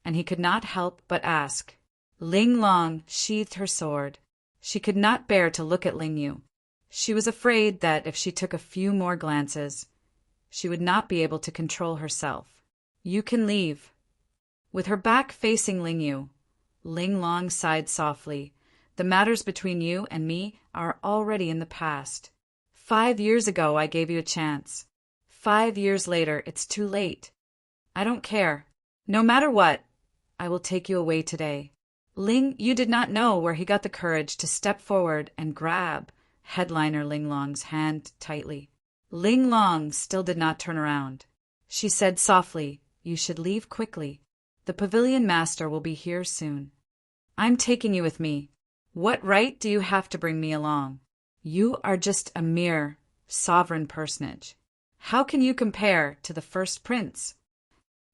and he could not help but ask. Ling Long sheathed her sword. She could not bear to look at Ling Yu. She was afraid that if she took a few more glances, she would not be able to control herself. "You can leave." With her back facing Ling Yu, Ling Long sighed softly. "The matters between you and me are already in the past. 5 years ago I gave you a chance. 5 years later it's too late. I don't care. No matter what, I will take you away today." Ling Yu did not know where he got the courage to step forward and grab Headliner Ling Long's hand tightly. Ling Long still did not turn around. She said softly, "You should leave quickly. The pavilion master will be here soon. I'm taking you with me. What right do you have to bring me along? You are just a mere sovereign personage. How can you compare to the first prince?"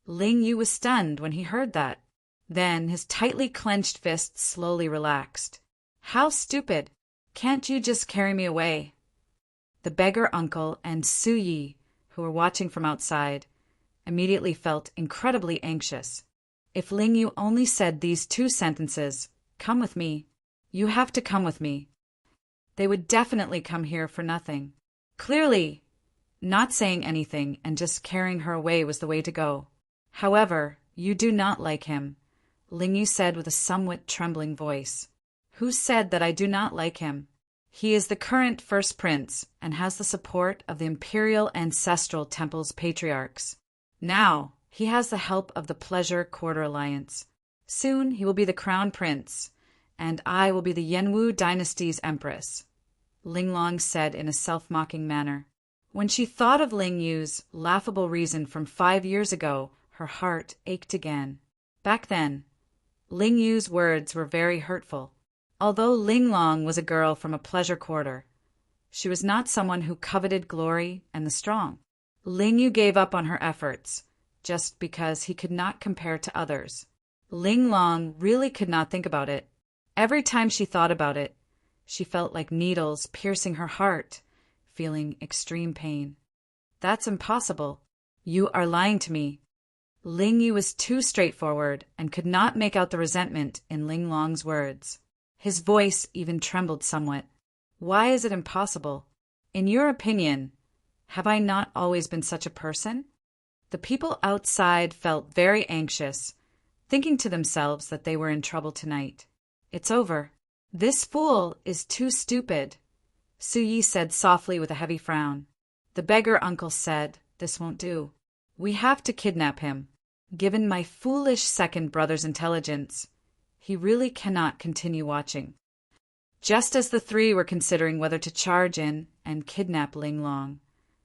Ling Yu was stunned when he heard that. Then his tightly clenched fists slowly relaxed. "How stupid! Can't you just carry me away?" The beggar uncle and Su Yi, who were watching from outside, immediately felt incredibly anxious. If Ling Yu only said these 2 sentences, "Come with me. You have to come with me," they would definitely come here for nothing. Clearly, not saying anything and just carrying her away was the way to go. "However, you do not like him," Ling Yu said with a somewhat trembling voice. "Who said that I do not like him? He is the current first prince and has the support of the Imperial Ancestral Temple's patriarchs. Now, he has the help of the Pleasure Quarter Alliance. Soon he will be the crown prince, and I will be the Yanwu dynasty's empress," Ling Long said in a self-mocking manner. When she thought of Ling Yu's laughable reason from 5 years ago, her heart ached again. Back then, Ling Yu's words were very hurtful. Although Ling Long was a girl from a pleasure quarter, she was not someone who coveted glory and the strong. Ling Yu gave up on her efforts just because he could not compare to others. Ling Long really could not think about it. Every time she thought about it, she felt like needles piercing her heart, feeling extreme pain. "That's impossible. You are lying to me." Ling Yu was too straightforward and could not make out the resentment in Ling Long's words. His voice even trembled somewhat. "Why is it impossible? In your opinion, have I not always been such a person?" The people outside felt very anxious, thinking to themselves that they were in trouble tonight. "It's over. This fool is too stupid," Su Yi said softly with a heavy frown. The beggar uncle said, "This won't do. We have to kidnap him. Given my foolish second brother's intelligence, he really cannot continue watching." Just as the three were considering whether to charge in and kidnap Ling Long,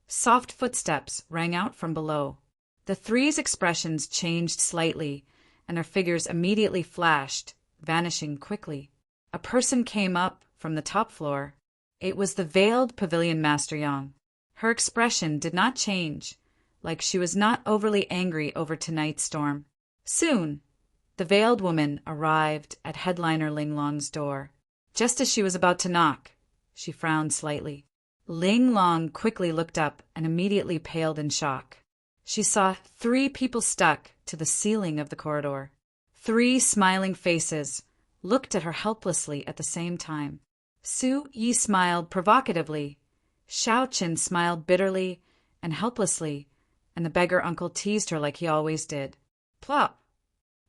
soft footsteps rang out from below. The three's expressions changed slightly, and their figures immediately flashed, vanishing quickly. A person came up from the top floor. It was the veiled pavilion master Yang. Her expression did not change, like she was not overly angry over tonight's storm. Soon, the veiled woman arrived at headliner Ling Long's door. Just as she was about to knock, she frowned slightly. Ling Long quickly looked up and immediately paled in shock. She saw 3 people stuck to the ceiling of the corridor. 3 smiling faces looked at her helplessly at the same time. Su Yi smiled provocatively. Xiao Qin smiled bitterly and helplessly, and the beggar uncle teased her like he always did. Plop!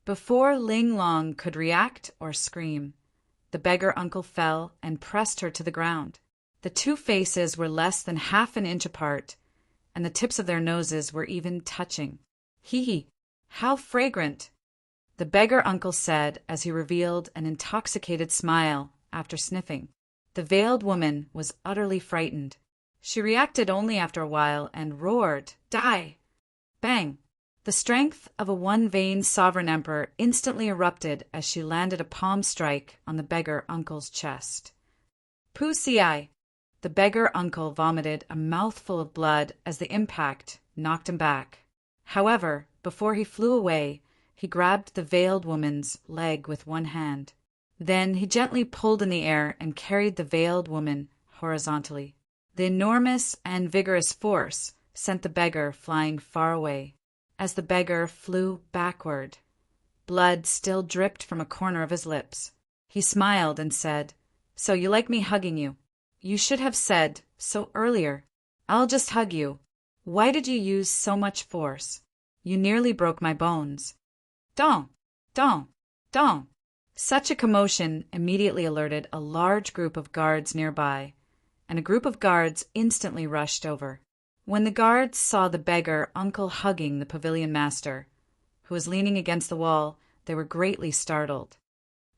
Before Ling Long could react or scream, the beggar uncle fell and pressed her to the ground. The 2 faces were less than half an inch apart, and the tips of their noses were even touching. Hee hee, how fragrant! The beggar uncle said as he revealed an intoxicated smile after sniffing. The veiled woman was utterly frightened. She reacted only after a while and roared, "Die!" Bang! The strength of a one-vein sovereign emperor instantly erupted as she landed a palm strike on the beggar uncle's chest. Pu-si-ai! The beggar uncle vomited a mouthful of blood as the impact knocked him back. However, before he flew away, he grabbed the veiled woman's leg with one hand. Then he gently pulled in the air and carried the veiled woman horizontally. The enormous and vigorous force sent the beggar flying far away. As the beggar flew backward, blood still dripped from a corner of his lips. He smiled and said, "So you like me hugging you? You should have said so earlier. I'll just hug you. Why did you use so much force? You nearly broke my bones." Dong! Dong! Dong! Such a commotion immediately alerted a large group of guards nearby, and a group of guards instantly rushed over. When the guards saw the beggar uncle hugging the pavilion master, who was leaning against the wall, they were greatly startled.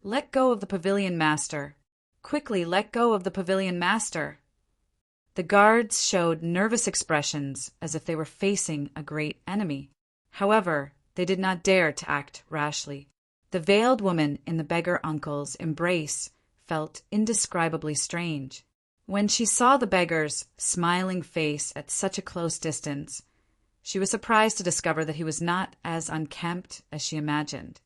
"Let go of the pavilion master! Quickly let go of the pavilion master!" The guards showed nervous expressions as if they were facing a great enemy. However, they did not dare to act rashly. The veiled woman in the beggar uncle's embrace felt indescribably strange. When she saw the beggar's smiling face at such a close distance, she was surprised to discover that he was not as unkempt as she imagined.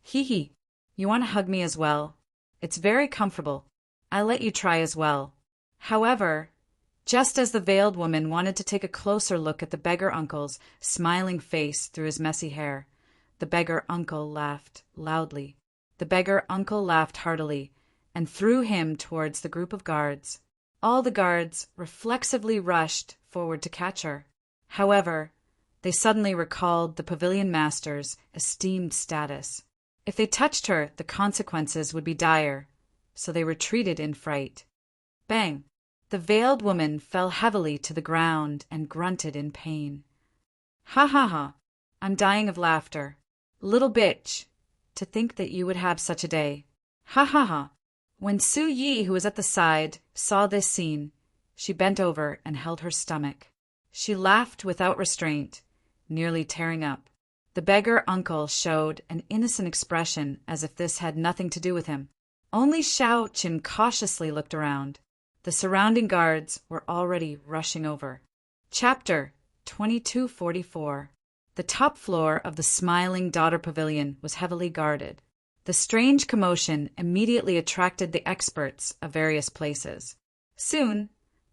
"Hee hee, you want to hug me as well? It's very comfortable. I'll let you try as well." However, just as the veiled woman wanted to take a closer look at the beggar uncle's smiling face through his messy hair, the beggar uncle laughed loudly. The beggar uncle laughed heartily and threw him towards the group of guards. All the guards reflexively rushed forward to catch her. However, they suddenly recalled the pavilion master's esteemed status. If they touched her, the consequences would be dire, so they retreated in fright. Bang! The veiled woman fell heavily to the ground and grunted in pain. "Ha ha ha! I'm dying of laughter. Little bitch! To think that you would have such a day. Ha ha ha!" When Su Yi, who was at the side, saw this scene, she bent over and held her stomach. She laughed without restraint, nearly tearing up. The beggar uncle showed an innocent expression as if this had nothing to do with him. Only Xiao Qin cautiously looked around. The surrounding guards were already rushing over. Chapter 2244. The top floor of the Smiling Daughter Pavilion was heavily guarded. The strange commotion immediately attracted the experts of various places. Soon,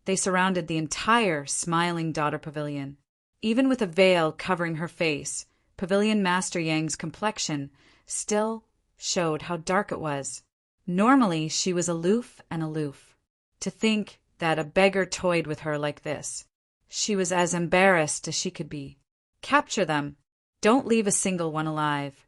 they surrounded the entire Smiling Daughter Pavilion. Even with a veil covering her face, Pavilion Master Yang's complexion still showed how dark it was. Normally, she was aloof and aloof. To think that a beggar toyed with her like this. She was as embarrassed as she could be. "Capture them. Don't leave a single one alive."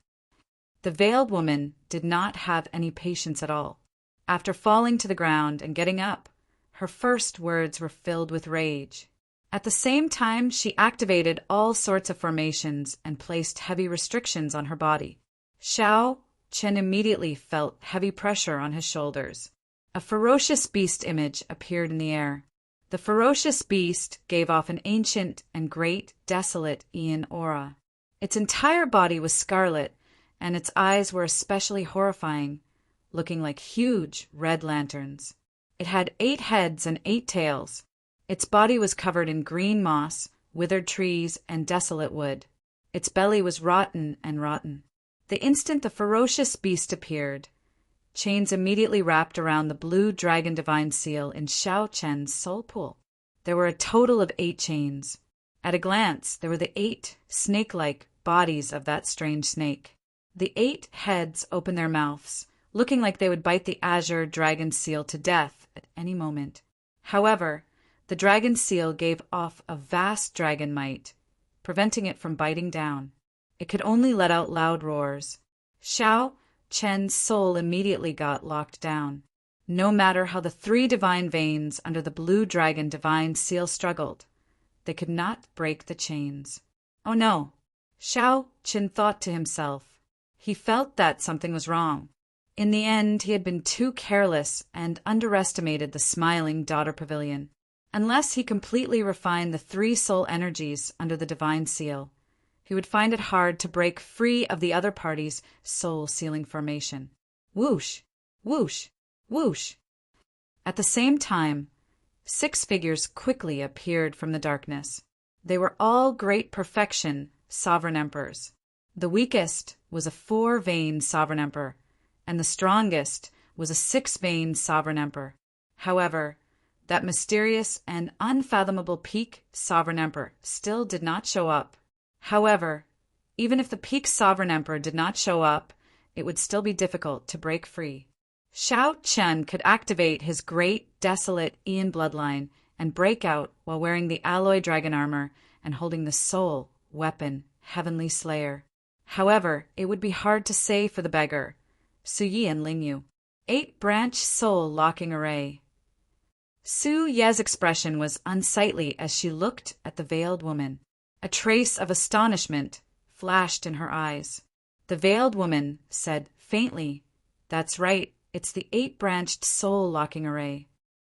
The veiled woman did not have any patience at all. After falling to the ground and getting up, her first words were filled with rage. At the same time, she activated all sorts of formations and placed heavy restrictions on her body. Xiao Chen immediately felt heavy pressure on his shoulders. A ferocious beast image appeared in the air. The ferocious beast gave off an ancient and great desolate Aeon aura. Its entire body was scarlet, and its eyes were especially horrifying, looking like huge red lanterns. It had 8 heads and 8 tails. Its body was covered in green moss, withered trees, and desolate wood. Its belly was rotten and rotten. The instant the ferocious beast appeared, chains immediately wrapped around the blue dragon divine seal in Xiao Chen's soul pool. There were a total of 8 chains. At a glance, there were the 8 snake-like bodies of that strange snake. The 8 heads opened their mouths, looking like they would bite the azure dragon seal to death at any moment. However, the dragon seal gave off a vast dragon might, preventing it from biting down. It could only let out loud roars. Xiao Chen's soul immediately got locked down. No matter how the 3 divine veins under the blue dragon divine seal struggled, they could not break the chains. Oh no, Xiao Chen thought to himself. He felt that something was wrong. In the end, he had been too careless and underestimated the smiling daughter pavilion. Unless he completely refined the 3 soul energies under the divine seal, he would find it hard to break free of the other party's soul sealing formation. Whoosh, whoosh, whoosh. At the same time, 6 figures quickly appeared from the darkness. They were all great perfection sovereign emperors. The weakest was a 4-vein sovereign emperor, and the strongest was a 6-vein sovereign emperor. However, that mysterious and unfathomable peak sovereign emperor still did not show up. However, even if the peak sovereign emperor did not show up, it would still be difficult to break free. Xiao Chen could activate his great desolate Aeon bloodline and break out while wearing the alloy dragon armor and holding the soul weapon Heavenly Slayer. However, it would be hard to say for the beggar, Su Yi and Ling Yu. 8-branch soul locking array. Su Ye's expression was unsightly as she looked at the veiled woman. A trace of astonishment flashed in her eyes. The veiled woman said faintly, "That's right, it's the 8-branched soul locking array.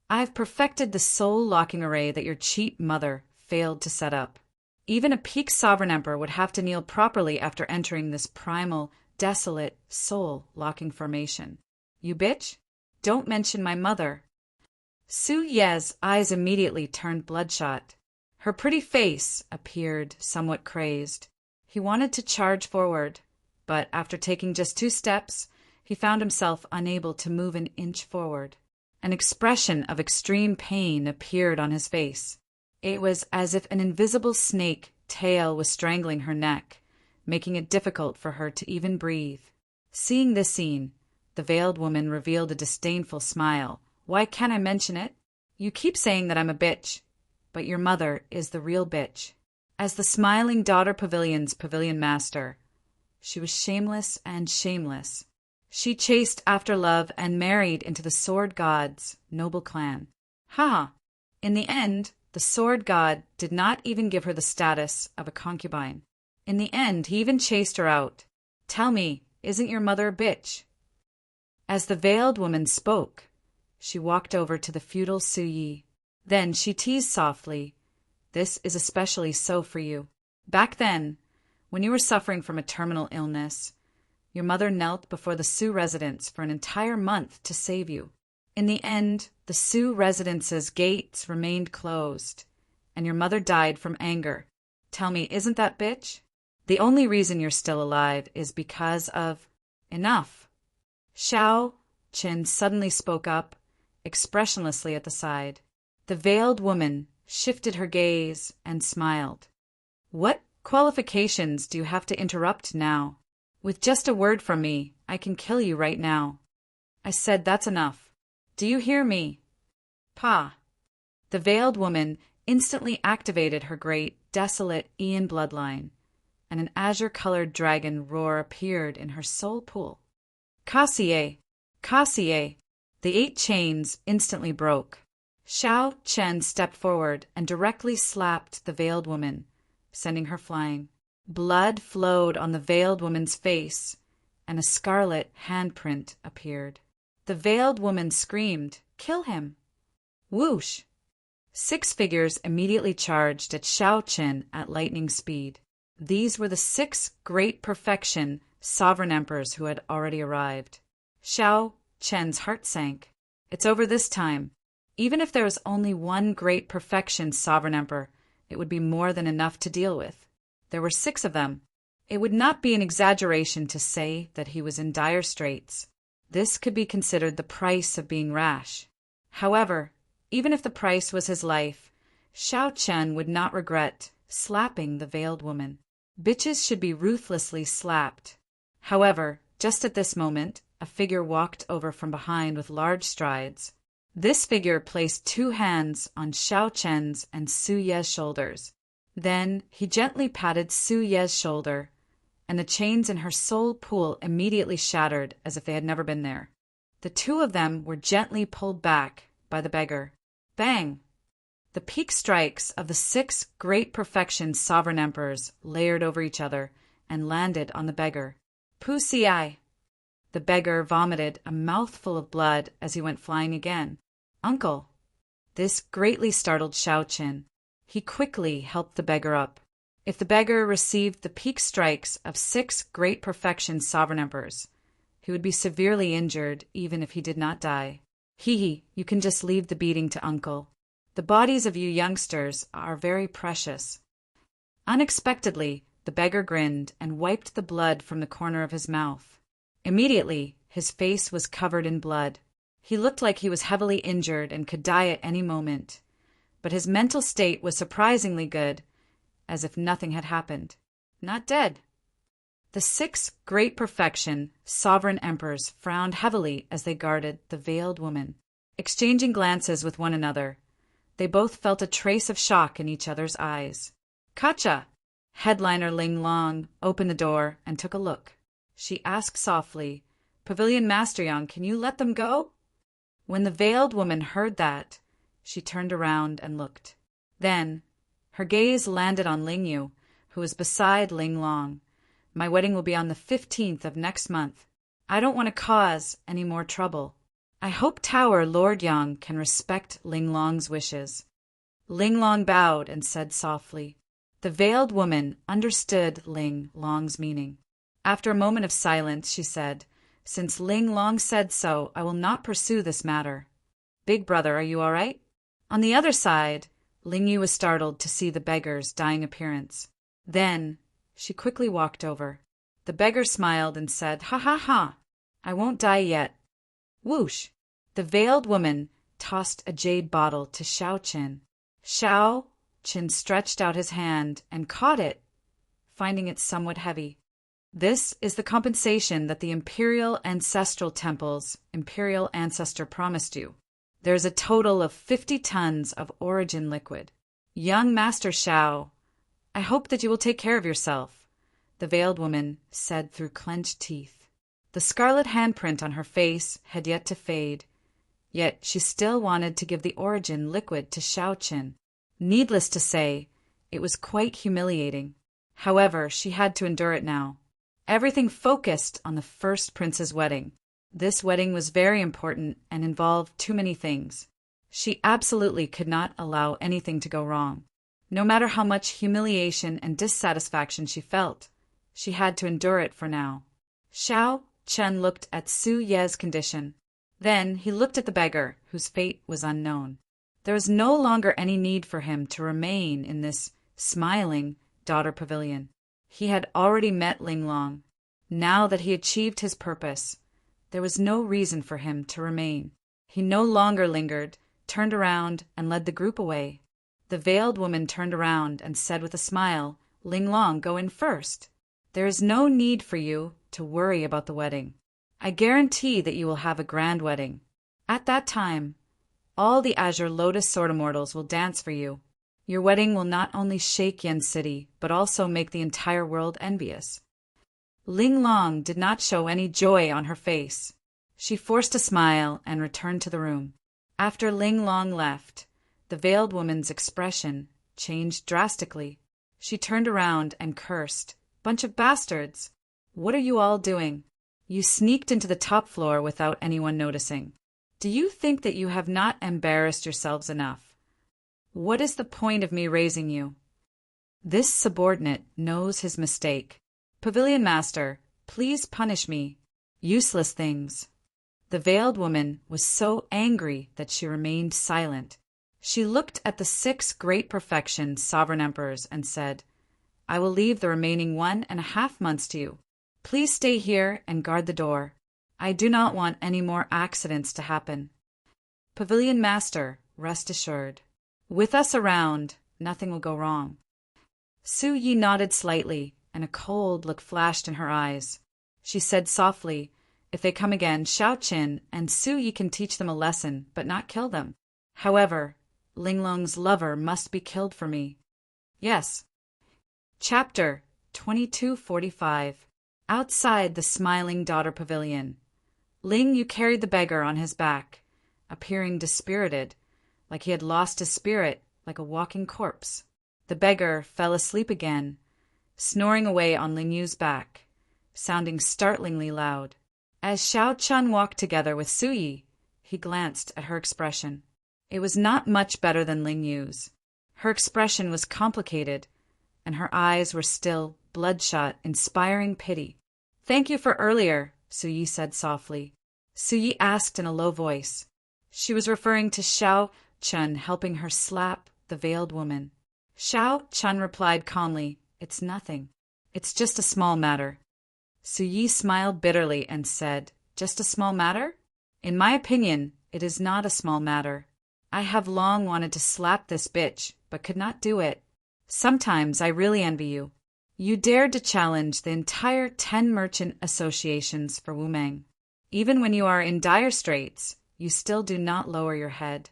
I've perfected the soul locking array that your cheap mother failed to set up. Even a peak sovereign emperor would have to kneel properly after entering this primal, desolate soul locking formation. You bitch, don't mention my mother." Su Ye's eyes immediately turned bloodshot. Her pretty face appeared somewhat crazed. He wanted to charge forward, but after taking just 2 steps, he found himself unable to move an inch forward. An expression of extreme pain appeared on his face. It was as if an invisible snake tail was strangling her neck, making it difficult for her to even breathe. Seeing this scene, the veiled woman revealed a disdainful smile. "Why can't I mention it? You keep saying that I'm a bitch, but your mother is the real bitch." As the smiling daughter pavilion's pavilion master, she was shameless and shameless. She chased after love and married into the sword god's noble clan. Ha! In the end, the sword god did not even give her the status of a concubine. In the end, he even chased her out. Tell me, isn't your mother a bitch? As the veiled woman spoke, she walked over to the feudal Su Yi. Then she teased softly, "This is especially so for you. Back then, when you were suffering from a terminal illness, your mother knelt before the Su residence for an entire month to save you. In the end, the Su residence's gates remained closed, and your mother died from anger. Tell me, isn't that bitch? The only reason you're still alive is because of..." Enough. Xiao Chen suddenly spoke up, expressionlessly at the side. The veiled woman shifted her gaze and smiled. "What qualifications do you have to interrupt now? With just a word from me, I can kill you right now. I said that's enough. Do you hear me?" Pa. The veiled woman instantly activated her great, desolate Aeon bloodline, and an azure-colored dragon roar appeared in her soul pool. "Kassier! Kassier!" The 8 chains instantly broke. Xiao Chen stepped forward and directly slapped the veiled woman, sending her flying. Blood flowed on the veiled woman's face, and a scarlet handprint appeared. The veiled woman screamed, "Kill him!" Whoosh! 6 figures immediately charged at Xiao Qin at lightning speed. These were the 6 great perfection sovereign emperors who had already arrived. Xiao Qian's heart sank. It's over this time. Even if there was only one great perfection sovereign emperor, it would be more than enough to deal with. There were 6 of them. It would not be an exaggeration to say that he was in dire straits. This could be considered the price of being rash. However, even if the price was his life, Xiao Qian would not regret slapping the veiled woman. Bitches should be ruthlessly slapped. However, just at this moment, a figure walked over from behind with large strides. This figure placed 2 hands on Xiao Qian's and Su Ye's shoulders. Then he gently patted Su Ye's shoulder, and the chains in her soul pool immediately shattered as if they had never been there. The 2 of them were gently pulled back by the beggar. Bang! The peak strikes of the 6 great perfection sovereign emperors layered over each other and landed on the beggar. Pu-si-ai! The beggar vomited a mouthful of blood as he went flying again. Uncle! This greatly startled Xiao Qin. He quickly helped the beggar up. If the beggar received the peak strikes of 6 great perfection sovereign emperors, he would be severely injured even if he did not die. Hee, you can just leave the beating to Uncle. The bodies of you youngsters are very precious. Unexpectedly, the beggar grinned and wiped the blood from the corner of his mouth. Immediately, his face was covered in blood. He looked like he was heavily injured and could die at any moment. But his mental state was surprisingly good, as if nothing had happened. Not dead. The 6 great perfection sovereign emperors frowned heavily as they guarded the veiled woman. Exchanging glances with one another, they both felt a trace of shock in each other's eyes. Kacha! Headliner Ling Long opened the door and took a look. She asked softly, "Pavilion Master Yang, can you let them go?" When the veiled woman heard that, she turned around and looked. Then, her gaze landed on Ling Yu, who was beside Ling Long. "My wedding will be on the 15th of next month. I don't want to cause any more trouble. I hope Tower Lord Yang can respect Ling Long's wishes." Ling Long bowed and said softly. The veiled woman understood Ling Long's meaning. After a moment of silence, she said, "Since Ling Long said so, I will not pursue this matter. Big brother, are you all right?" On the other side, Ling Yu was startled to see the beggar's dying appearance. Then she quickly walked over. The beggar smiled and said, "Ha ha ha! I won't die yet." Whoosh! The veiled woman tossed a jade bottle to Xiao Qin. Xiao Qin stretched out his hand and caught it, finding it somewhat heavy. This is the compensation that the Imperial Ancestral Temple's Imperial Ancestor promised you. There is a total of 50 tons of origin liquid. Young Master Xiao, I hope that you will take care of yourself, the veiled woman said through clenched teeth. The scarlet handprint on her face had yet to fade, yet she still wanted to give the origin liquid to Xiao Qin. Needless to say, it was quite humiliating. However, she had to endure it now. Everything focused on the first prince's wedding. This wedding was very important and involved too many things. She absolutely could not allow anything to go wrong. No matter how much humiliation and dissatisfaction she felt, she had to endure it for now. Xiao Chen looked at Su Ye's condition. Then he looked at the beggar, whose fate was unknown. There was no longer any need for him to remain in this smiling daughter pavilion. He had already met Ling Long. Now that he achieved his purpose, there was no reason for him to remain. He no longer lingered, turned around, and led the group away. The veiled woman turned around and said with a smile, "Ling Long, go in first. There is no need for you to worry about the wedding. I guarantee that you will have a grand wedding. At that time, all the Azure Lotus Sword Immortals will dance for you. Your wedding will not only shake Yen City, but also make the entire world envious." Ling Long did not show any joy on her face. She forced a smile and returned to the room. After Ling Long left, the veiled woman's expression changed drastically. She turned around and cursed, "Bunch of bastards! What are you all doing? You sneaked into the top floor without anyone noticing. Do you think that you have not embarrassed yourselves enough? What is the point of me raising you? This subordinate knows his mistake. Pavilion master, please punish me. Useless things. The veiled woman was so angry that she remained silent. She looked at the 6 great perfection sovereign emperors and said, I will leave the remaining 1.5 months to you. Please stay here and guard the door. I do not want any more accidents to happen. Pavilion master, rest assured. With us around, nothing will go wrong. Su Yi nodded slightly, and a cold look flashed in her eyes. She said softly, if they come again, Xiao Qin and Su Yi can teach them a lesson, but not kill them. However, Linglong's lover must be killed for me. Yes. Chapter 2245. Outside the smiling daughter pavilion. Ling Yu carried the beggar on his back, appearing dispirited, like he had lost his spirit, like a walking corpse. The beggar fell asleep again, snoring away on Ling Yu's back, sounding startlingly loud. As Xiao Chun walked together with Su Yi, he glanced at her expression. It was not much better than Ling Yu's. Her expression was complicated, and her eyes were still bloodshot, inspiring pity. Thank you for earlier, Su Yi said softly. Su Yi asked in a low voice. She was referring to Xiao Chun helping her slap the veiled woman. Xiao Chun replied calmly, It's nothing. It's just a small matter. Su Yi smiled bitterly and said, Just a small matter? In my opinion, it is not a small matter. I have long wanted to slap this bitch, but could not do it. Sometimes I really envy you. You dared to challenge the entire 10 merchant associations for Wumeng. Even when you are in dire straits, you still do not lower your head,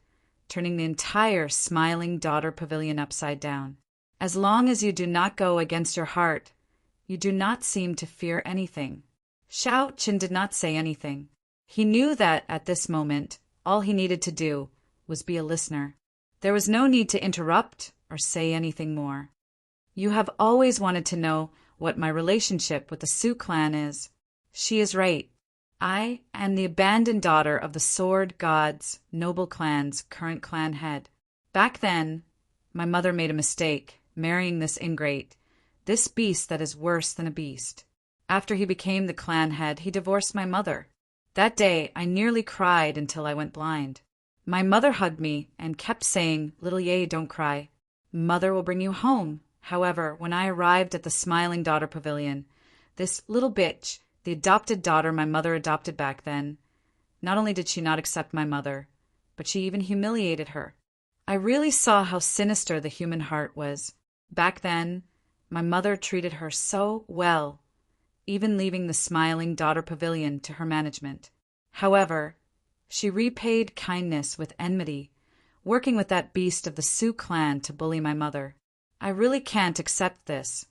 turning the entire smiling daughter pavilion upside down. As long as you do not go against your heart, you do not seem to fear anything. Xiao Qin did not say anything. He knew that at this moment, all he needed to do was be a listener. There was no need to interrupt or say anything more. You have always wanted to know what my relationship with the Su clan is. She is right. I am the abandoned daughter of the Sword God's noble clan's current clan head. Back then, my mother made a mistake, marrying this ingrate, this beast that is worse than a beast. After he became the clan head, he divorced my mother. That day, I nearly cried until I went blind. My mother hugged me and kept saying, Little Ye, don't cry. Mother will bring you home. However, when I arrived at the smiling daughter pavilion, this little bitch, the adopted daughter my mother adopted back then, not only did she not accept my mother, but she even humiliated her. I really saw how sinister the human heart was. Back then, my mother treated her so well, even leaving the smiling daughter pavilion to her management. However, she repaid kindness with enmity, working with that beast of the Su clan to bully my mother. I really can't accept this.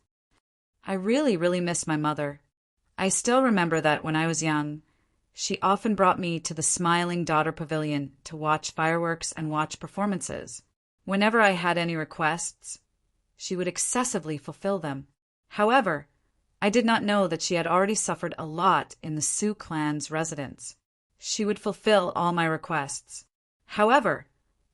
I really miss my mother. I still remember that when I was young, she often brought me to the smiling daughter pavilion to watch fireworks and watch performances. Whenever I had any requests, she would excessively fulfill them. However, I did not know that she had already suffered a lot in the Su clan's residence. She would fulfill all my requests. However,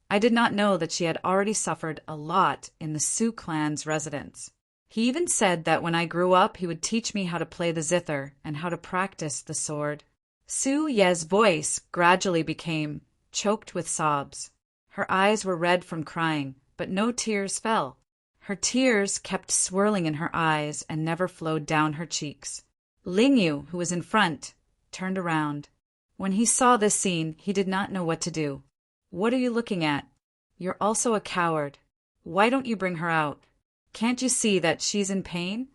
I did not know that she had already suffered a lot in the Su clan's residence. He even said that when I grew up, he would teach me how to play the zither and how to practice the sword. Su Ye's voice gradually became choked with sobs. Her eyes were red from crying, but no tears fell. Her tears kept swirling in her eyes and never flowed down her cheeks. Ling Yu, who was in front, turned around. When he saw this scene, he did not know what to do. What are you looking at? You're also a coward. Why don't you bring her out? Can't you see that she's in pain?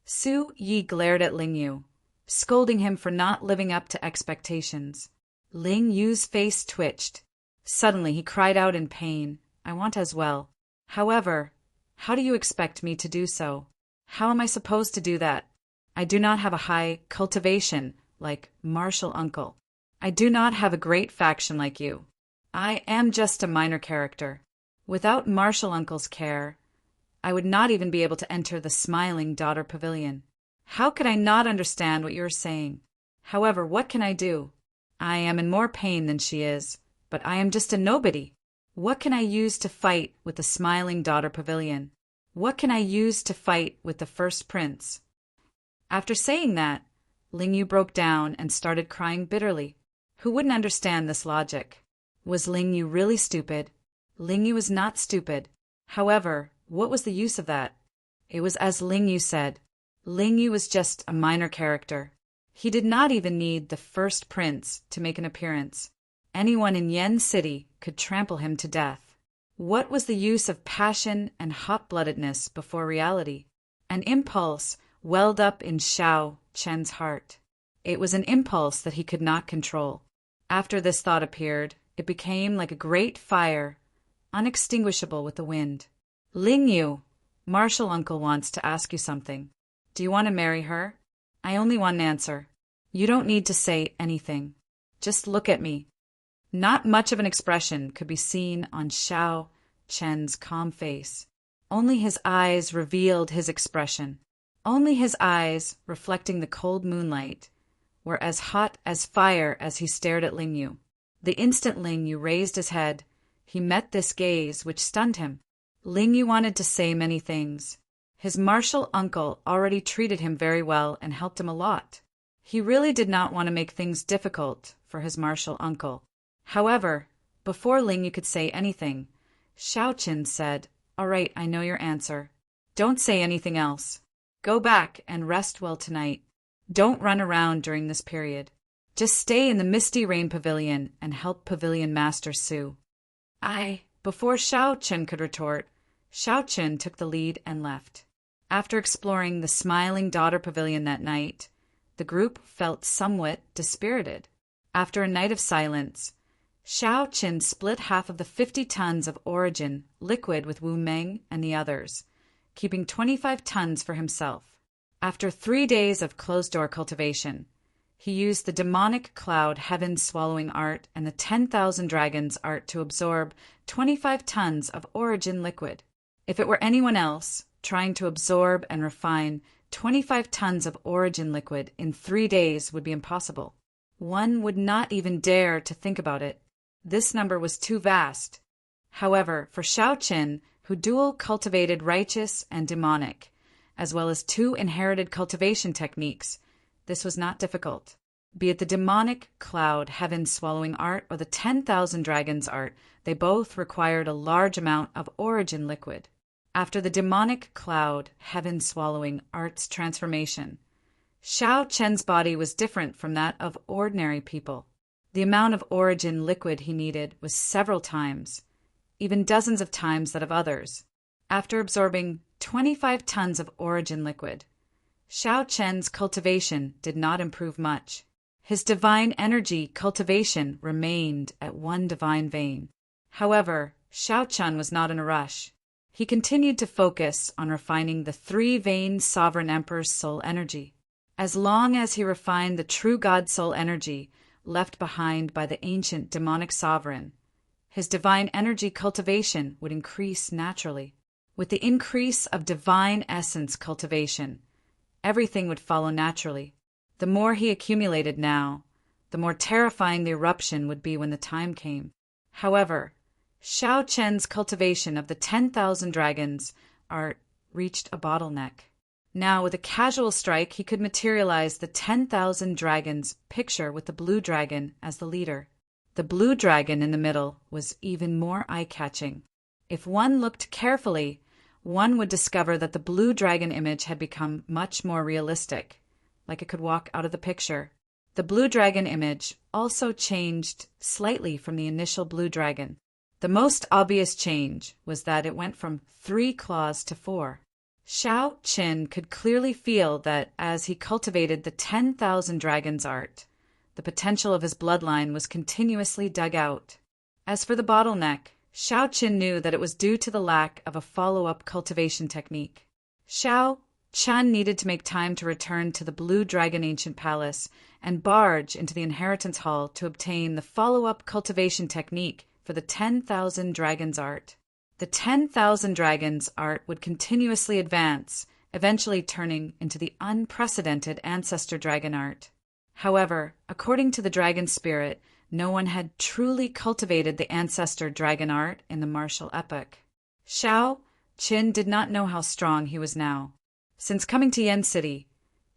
Su Yi glared at Ling Yu, scolding him for not living up to expectations. Ling Yu's face twitched. Suddenly he cried out in pain, I want as well. However, how do you expect me to do so? How am I supposed to do that? I do not have a high cultivation like martial uncle. I do not have a great faction like you. I am just a minor character. Without martial uncle's care, I would not even be able to enter the smiling daughter pavilion. How could I not understand what you are saying? However, what can I do? I am in more pain than she is, but I am just a nobody. What can I use to fight with the smiling daughter pavilion? What can I use to fight with the first prince? After saying that, Ling Yu broke down and started crying bitterly. Who wouldn't understand this logic? Was Ling Yu really stupid? Ling Yu was not stupid. However, what was the use of that? It was as Ling Yu said. Ling Yu was just a minor character. He did not even need the first prince to make an appearance. Anyone in Yen City could trample him to death. What was the use of passion and hot-bloodedness before reality? An impulse welled up in Xiao Chen's heart. It was an impulse that he could not control. After this thought appeared, it became like a great fire, unextinguishable with the wind. Ling Yu, Martial Uncle wants to ask you something. Do you want to marry her? I only want an answer. You don't need to say anything. Just look at me. Not much of an expression could be seen on Xiao Chen's calm face. Only his eyes revealed his expression. Only his eyes, reflecting the cold moonlight, were as hot as fire as he stared at Ling Yu. The instant Ling Yu raised his head, he met this gaze which stunned him. Ling Yu wanted to say many things. His martial uncle already treated him very well and helped him a lot. He really did not want to make things difficult for his martial uncle. However, before Ling Yu could say anything, Xiao Chen said, "All right, I know your answer. Don't say anything else. Go back and rest well tonight. Don't run around during this period. Just stay in the Misty Rain Pavilion and help Pavilion Master Su." Before Xiao Chen could retort, Xiao Chen took the lead and left. After exploring the Smiling Daughter Pavilion that night, the group felt somewhat dispirited. After a night of silence, Xiao Chen split half of the 50 tons of origin liquid with Wu Meng and the others, keeping 25 tons for himself. After 3 days of closed-door cultivation, he used the demonic cloud heaven-swallowing art and the 10,000 dragons art to absorb 25 tons of origin liquid. If it were anyone else, trying to absorb and refine 25 tons of origin liquid in 3 days would be impossible. One would not even dare to think about it. This number was too vast. However, for Xiao Chen, who dual cultivated righteous and demonic, as well as 2 inherited cultivation techniques, this was not difficult. Be it the demonic cloud heaven-swallowing art or the 10,000 dragons art, they both required a large amount of origin liquid. After the demonic cloud heaven-swallowing art's transformation, Xiao Chen's body was different from that of ordinary people. The amount of origin liquid he needed was several times, even dozens of times that of others. After absorbing 25 tons of origin liquid, Xiao Chen's cultivation did not improve much. His divine energy cultivation remained at 1 divine vein. However, Xiao Chen was not in a rush. He continued to focus on refining the 3-vein Sovereign Emperor's soul energy. As long as he refined the true God soul energy left behind by the ancient demonic sovereign, his divine energy cultivation would increase naturally. With the increase of divine essence cultivation, everything would follow naturally. The more he accumulated now, the more terrifying the eruption would be when the time came. However, Xiao Chen's cultivation of the 10,000 dragons art reached a bottleneck. Now, with a casual strike, he could materialize the 10,000 dragons picture with the blue dragon as the leader. The blue dragon in the middle was even more eye-catching. If one looked carefully, one would discover that the blue dragon image had become much more realistic, like it could walk out of the picture. The blue dragon image also changed slightly from the initial blue dragon. The most obvious change was that it went from 3 claws to 4. Xiao Chen could clearly feel that as he cultivated the 10,000 dragons art, the potential of his bloodline was continuously dug out. As for the bottleneck, Xiao Chen knew that it was due to the lack of a follow-up cultivation technique. Xiao Chen needed to make time to return to the Blue Dragon Ancient Palace and barge into the Inheritance Hall to obtain the follow-up cultivation technique for the 10,000 dragons art. The 10,000 dragons art would continuously advance, eventually turning into the unprecedented Ancestor Dragon art. However, according to the dragon spirit, no one had truly cultivated the ancestor dragon art in the martial epoch. Xiao Qin did not know how strong he was now. Since coming to Yen City,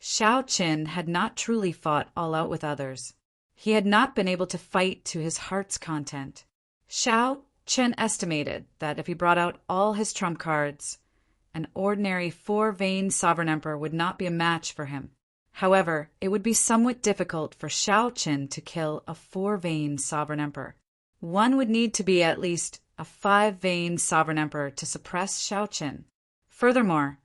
Xiao Qin had not truly fought all out with others. He had not been able to fight to his heart's content. Xiao Qin estimated that if he brought out all his trump cards, an ordinary four-vein sovereign emperor would not be a match for him. However, it would be somewhat difficult for Xiao Qin to kill a four-vein sovereign emperor. One would need to be at least a five-vein sovereign emperor to suppress Xiao Qin. Furthermore,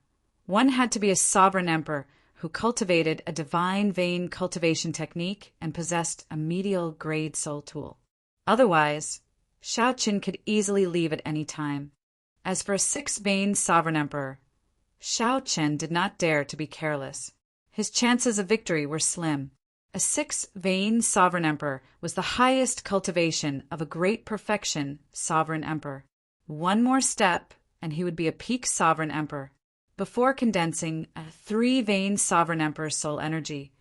one had to be a sovereign emperor who cultivated a divine vein cultivation technique and possessed a medial grade soul tool. Otherwise, Xiao Qin could easily leave at any time. As for a six-vein sovereign emperor, Xiao Qin did not dare to be careless. His chances of victory were slim. A six-vein sovereign emperor was the highest cultivation of a great perfection sovereign emperor. One more step, and he would be a peak sovereign emperor. Before condensing a three-vein sovereign emperor's soul energy,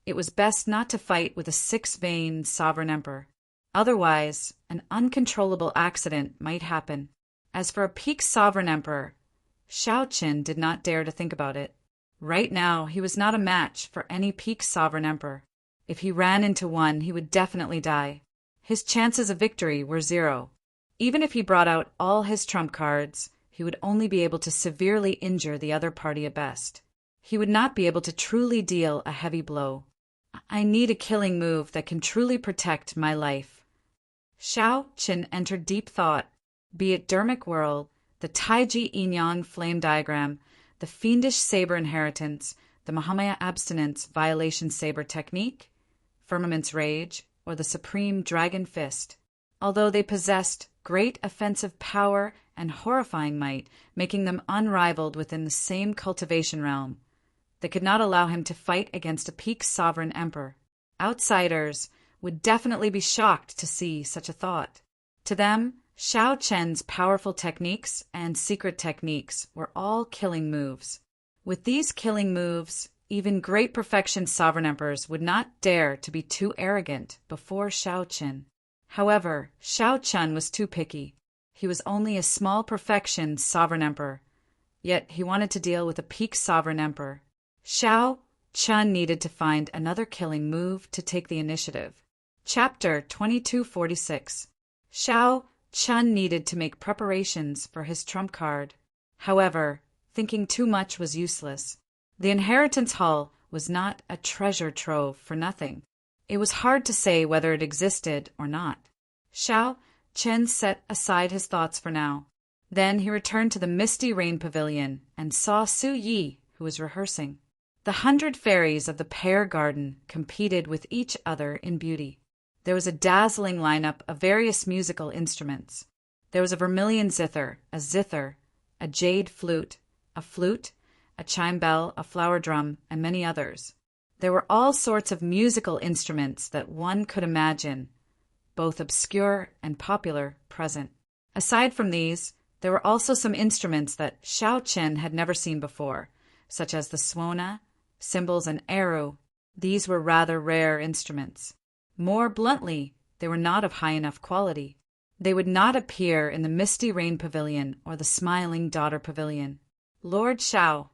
it was best not to fight with a six-vein sovereign emperor. Otherwise, an uncontrollable accident might happen. As for a peak sovereign emperor, Xiao Qin did not dare to think about it. Right now, he was not a match for any peak sovereign emperor. If he ran into one, he would definitely die. His chances of victory were zero. Even if he brought out all his trump cards, he would only be able to severely injure the other party at best. He would not be able to truly deal a heavy blow. I need a killing move that can truly protect my life. Xiao Qin entered deep thought, be it Dermic Whirl, the Taiji Yin-Yang flame diagram, the Fiendish Saber inheritance, the Mahamaya abstinence violation saber technique, Firmament's Rage, or the Supreme Dragon Fist. Although they possessed great offensive power and horrifying might, making them unrivaled within the same cultivation realm, they could not allow him to fight against a peak sovereign emperor. Outsiders would definitely be shocked to see such a thought. To them, Xiao Qin's powerful techniques and secret techniques were all killing moves. With these killing moves, even great perfection sovereign emperors would not dare to be too arrogant before Xiao Qin. However, Xiao Qin was too picky. He was only a small perfection sovereign emperor, yet he wanted to deal with a peak sovereign emperor. Xiao Qin needed to find another killing move to take the initiative. Chapter 2246. Xiao Qin needed to make preparations for his trump card. However, thinking too much was useless. The inheritance hall was not a treasure trove for nothing. It was hard to say whether it existed or not. Xiao Qin set aside his thoughts for now. Then he returned to the misty rain pavilion and saw Su Yi, who was rehearsing. The 100 fairies of the pear garden competed with each other in beauty. There was a dazzling lineup of various musical instruments. There was a vermilion zither, a jade flute, a chime bell, a flower drum, and many others. There were all sorts of musical instruments that one could imagine, both obscure and popular, present. Aside from these, there were also some instruments that Xiao Qin had never seen before, such as the swona, cymbals, and eru. These were rather rare instruments. More bluntly, they were not of high enough quality. They would not appear in the Misty Rain Pavilion or the Smiling Daughter Pavilion. Lord Xiao.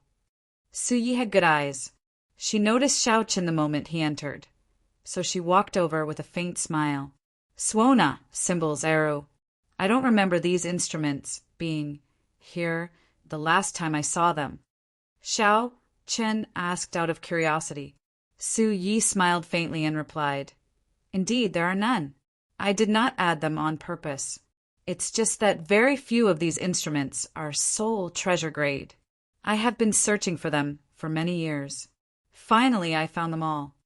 Su Yi had good eyes. She noticed Xiao Qin the moment he entered, so she walked over with a faint smile. Swona, cymbals, eru. I don't remember these instruments being here the last time I saw them. Xiao Qin asked out of curiosity. Su Yi smiled faintly and replied, Indeed, there are none. I did not add them on purpose. It's just that very few of these instruments are soul treasure grade. I have been searching for them for many years. Finally, I found them all.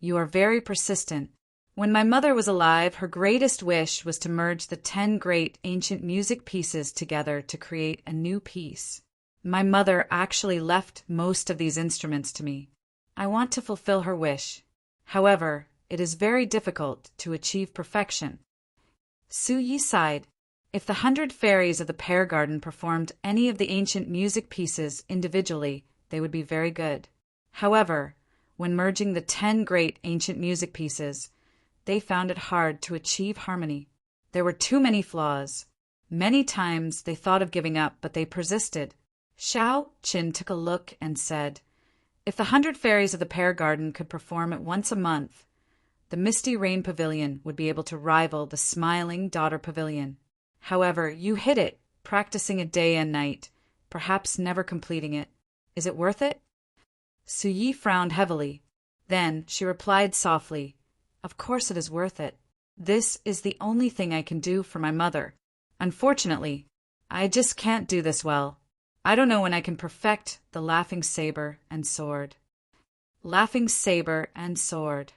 You are very persistent. When my mother was alive, her greatest wish was to merge the 10 great ancient music pieces together to create a new piece. My mother actually left most of these instruments to me. I want to fulfill her wish. However, it is very difficult to achieve perfection. Su Yi sighed. If the 100 fairies of the pear garden performed any of the ancient music pieces individually, they would be very good. However, When merging the 10 great ancient music pieces, they found it hard to achieve harmony. There were too many flaws. Many times they thought of giving up, but they persisted. Xiao Qin took a look and said, "If the 100 fairies of the Pear Garden could perform it once a month, the Misty Rain Pavilion would be able to rival the Smiling Daughter Pavilion. However, you hit it, practicing it day and night, perhaps never completing it. Is it worth it?" Su Yi frowned heavily. Then she replied softly, "Of course it is worth it. This is the only thing I can do for my mother. Unfortunately, I just can't do this well. I don't know when I can perfect the laughing saber and sword." Laughing saber and sword.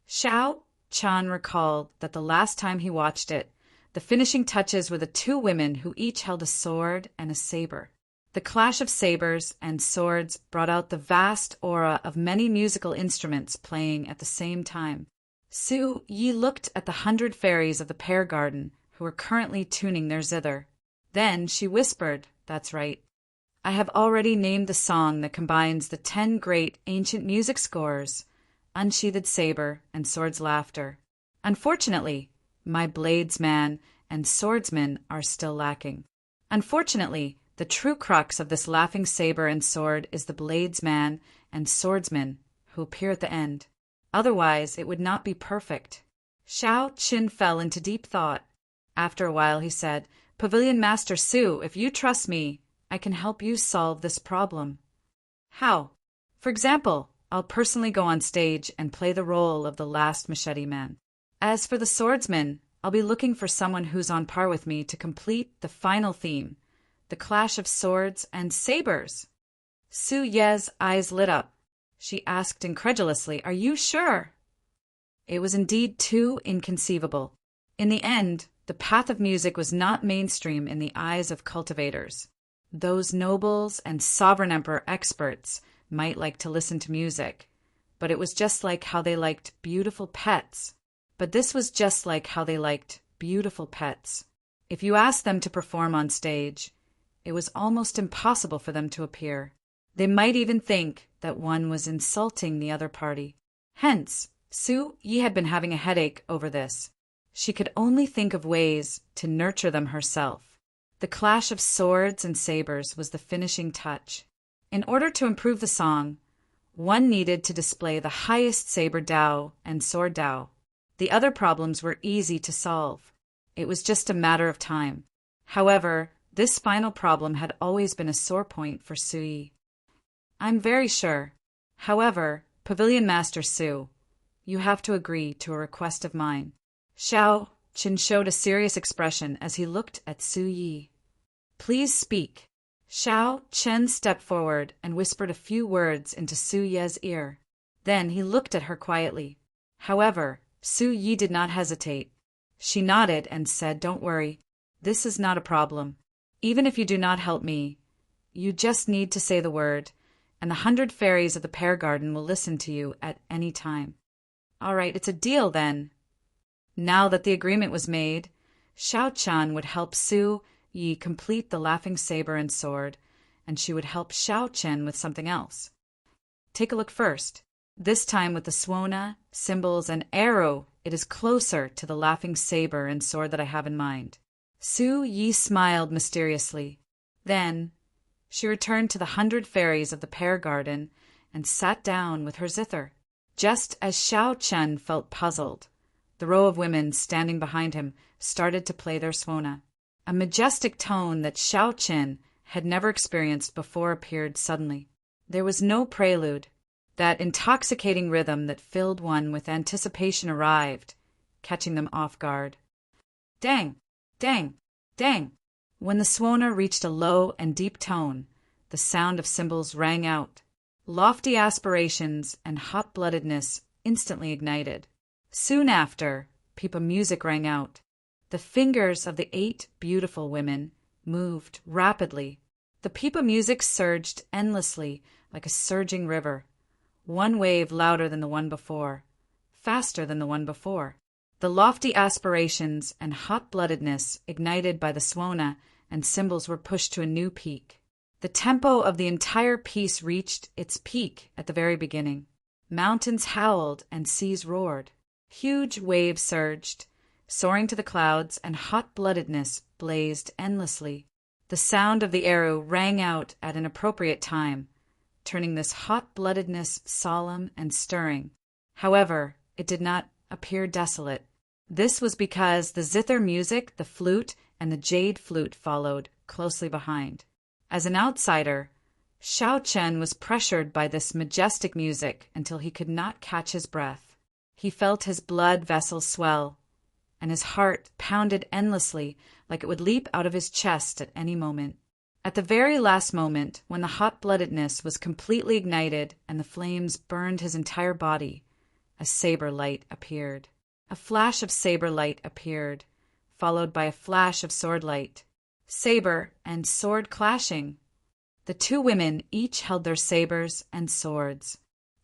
Xiao Chan recalled that the last time he watched it, the finishing touches were the two women who each held a sword and a saber. The clash of sabers and swords brought out the vast aura of many musical instruments playing at the same time. Su Yi looked at the 100 fairies of the Pear Garden who were currently tuning their zither. Then she whispered, "That's right. I have already named the song that combines the 10 great ancient music scores, unsheathed saber and sword's laughter. Unfortunately, my bladesman and swordsman are still lacking. Unfortunately, the true crux of this laughing saber and sword is the bladesman and swordsman who appear at the end. Otherwise, it would not be perfect." Xiao Qin fell into deep thought. After a while, he said, "Pavilion Master Su, if you trust me, I can help you solve this problem." "How?" "For example, I'll personally go on stage and play the role of the last machete man. As for the swordsman, I'll be looking for someone who's on par with me to complete the final theme, the clash of swords and sabers." Su Ye's eyes lit up. She asked incredulously, "Are you sure?" It was indeed too inconceivable. In the end, the path of music was not mainstream in the eyes of cultivators. Those nobles and sovereign emperor experts might like to listen to music, but it was just like how they liked beautiful pets. But this was just like how they liked beautiful pets. If you asked them to perform on stage, it was almost impossible for them to appear. They might even think that one was insulting the other party. Hence, Su Yi had been having a headache over this. She could only think of ways to nurture them herself. The clash of swords and sabers was the finishing touch. In order to improve the song, one needed to display the highest saber Dao and sword Dao. The other problems were easy to solve. It was just a matter of time. However, this final problem had always been a sore point for Su Yi. "I'm very sure. However, Pavilion Master Su, you have to agree to a request of mine." Xiao Qin showed a serious expression as he looked at Su Yi. "Please speak." Xiao Chen stepped forward and whispered a few words into Su Ye's ear. Then he looked at her quietly. However, Su Yi did not hesitate. She nodded and said, "Don't worry. This is not a problem. Even if you do not help me, you just need to say the word, and the 100 fairies of the Pear Garden will listen to you at any time." "All right, it's a deal then." Now that the agreement was made, Xiao Chan would help Su Yi complete the laughing saber and sword, and she would help Xiao Chen with something else. Take a look first. This time with the suona, cymbals, and arrow, it is closer to the laughing saber and sword that I have in mind. Su Yi smiled mysteriously. Then she returned to the 100 fairies of the Pear Garden and sat down with her zither. Just as Xiao Chen felt puzzled, the row of women standing behind him started to play their suona. A majestic tone that Xiao Chen had never experienced before appeared suddenly. There was no prelude. That intoxicating rhythm that filled one with anticipation arrived, catching them off guard. Dang! Dang! Dang! When the suona reached a low and deep tone, the sound of cymbals rang out. Lofty aspirations and hot-bloodedness instantly ignited. Soon after, pipa music rang out. The fingers of the 8 beautiful women moved rapidly. The pipa music surged endlessly like a surging river, one wave louder than the one before, faster than the one before. The lofty aspirations and hot-bloodedness ignited by the suona and cymbals were pushed to a new peak. The tempo of the entire piece reached its peak at the very beginning. Mountains howled and seas roared. Huge waves surged, soaring to the clouds, and hot-bloodedness blazed endlessly. The sound of the arrow rang out at an appropriate time, turning this hot-bloodedness solemn and stirring. However, it did not appear desolate. This was because the zither music, the flute, and the jade flute followed closely behind. As an outsider, Xiao Chen was pressured by this majestic music until he could not catch his breath. He felt his blood vessels swell, and his heart pounded endlessly like it would leap out of his chest at any moment. At the very last moment, when the hot-bloodedness was completely ignited and the flames burned his entire body, a saber light appeared. A flash of saber light appeared, followed by a flash of sword light. Saber and sword clashing. The two women each held their sabers and swords.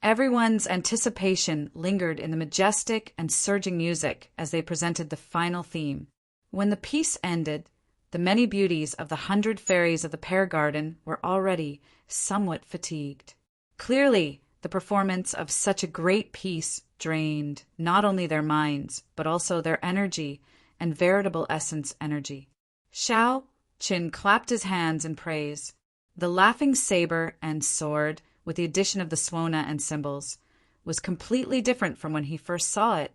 Everyone's anticipation lingered in the majestic and surging music as they presented the final theme. When the piece ended, the many beauties of the 100 fairies of the pear garden were already somewhat fatigued. Clearly, the performance of such a great piece drained not only their minds, but also their energy and veritable essence energy. Xiao Qin clapped his hands in praise. The laughing saber and sword, with the addition of the suona and cymbals, was completely different from when he first saw it.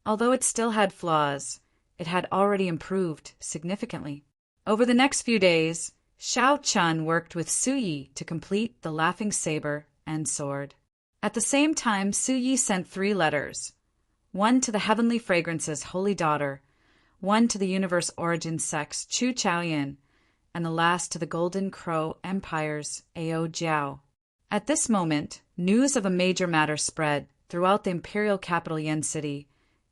Although it still had flaws, it had already improved significantly. Over the next few days, Xiao Chun worked with Su Yi to complete the laughing saber and sword. At the same time, Su Yi sent 3 letters, one to the Heavenly Fragrance's Holy Daughter, one to the Universe Origin Sect's Chu Chaoyin, and the last to the Golden Crow Empire's Ao Jiao. At this moment, news of a major matter spread throughout the imperial capital Yen City,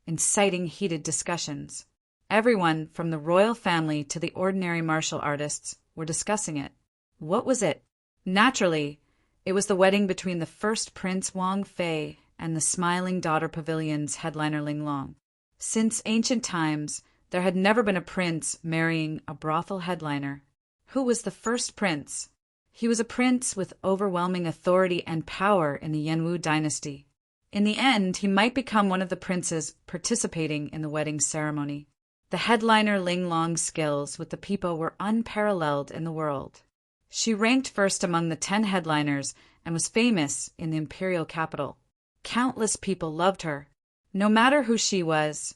inciting heated discussions. Everyone, from the royal family to the ordinary martial artists, were discussing it. What was it? Naturally, it was the wedding between the first Prince Wang Fei and the Smiling Daughter Pavilion's headliner Ling Long. Since ancient times, there had never been a prince marrying a brothel headliner. Who was the first prince? He was a prince with overwhelming authority and power in the Yanwu dynasty. In the end, he might become one of the princes participating in the wedding ceremony. The headliner Ling Long's skills with the people were unparalleled in the world. She ranked first among the 10 headliners and was famous in the imperial capital. Countless people loved her. No matter who she was,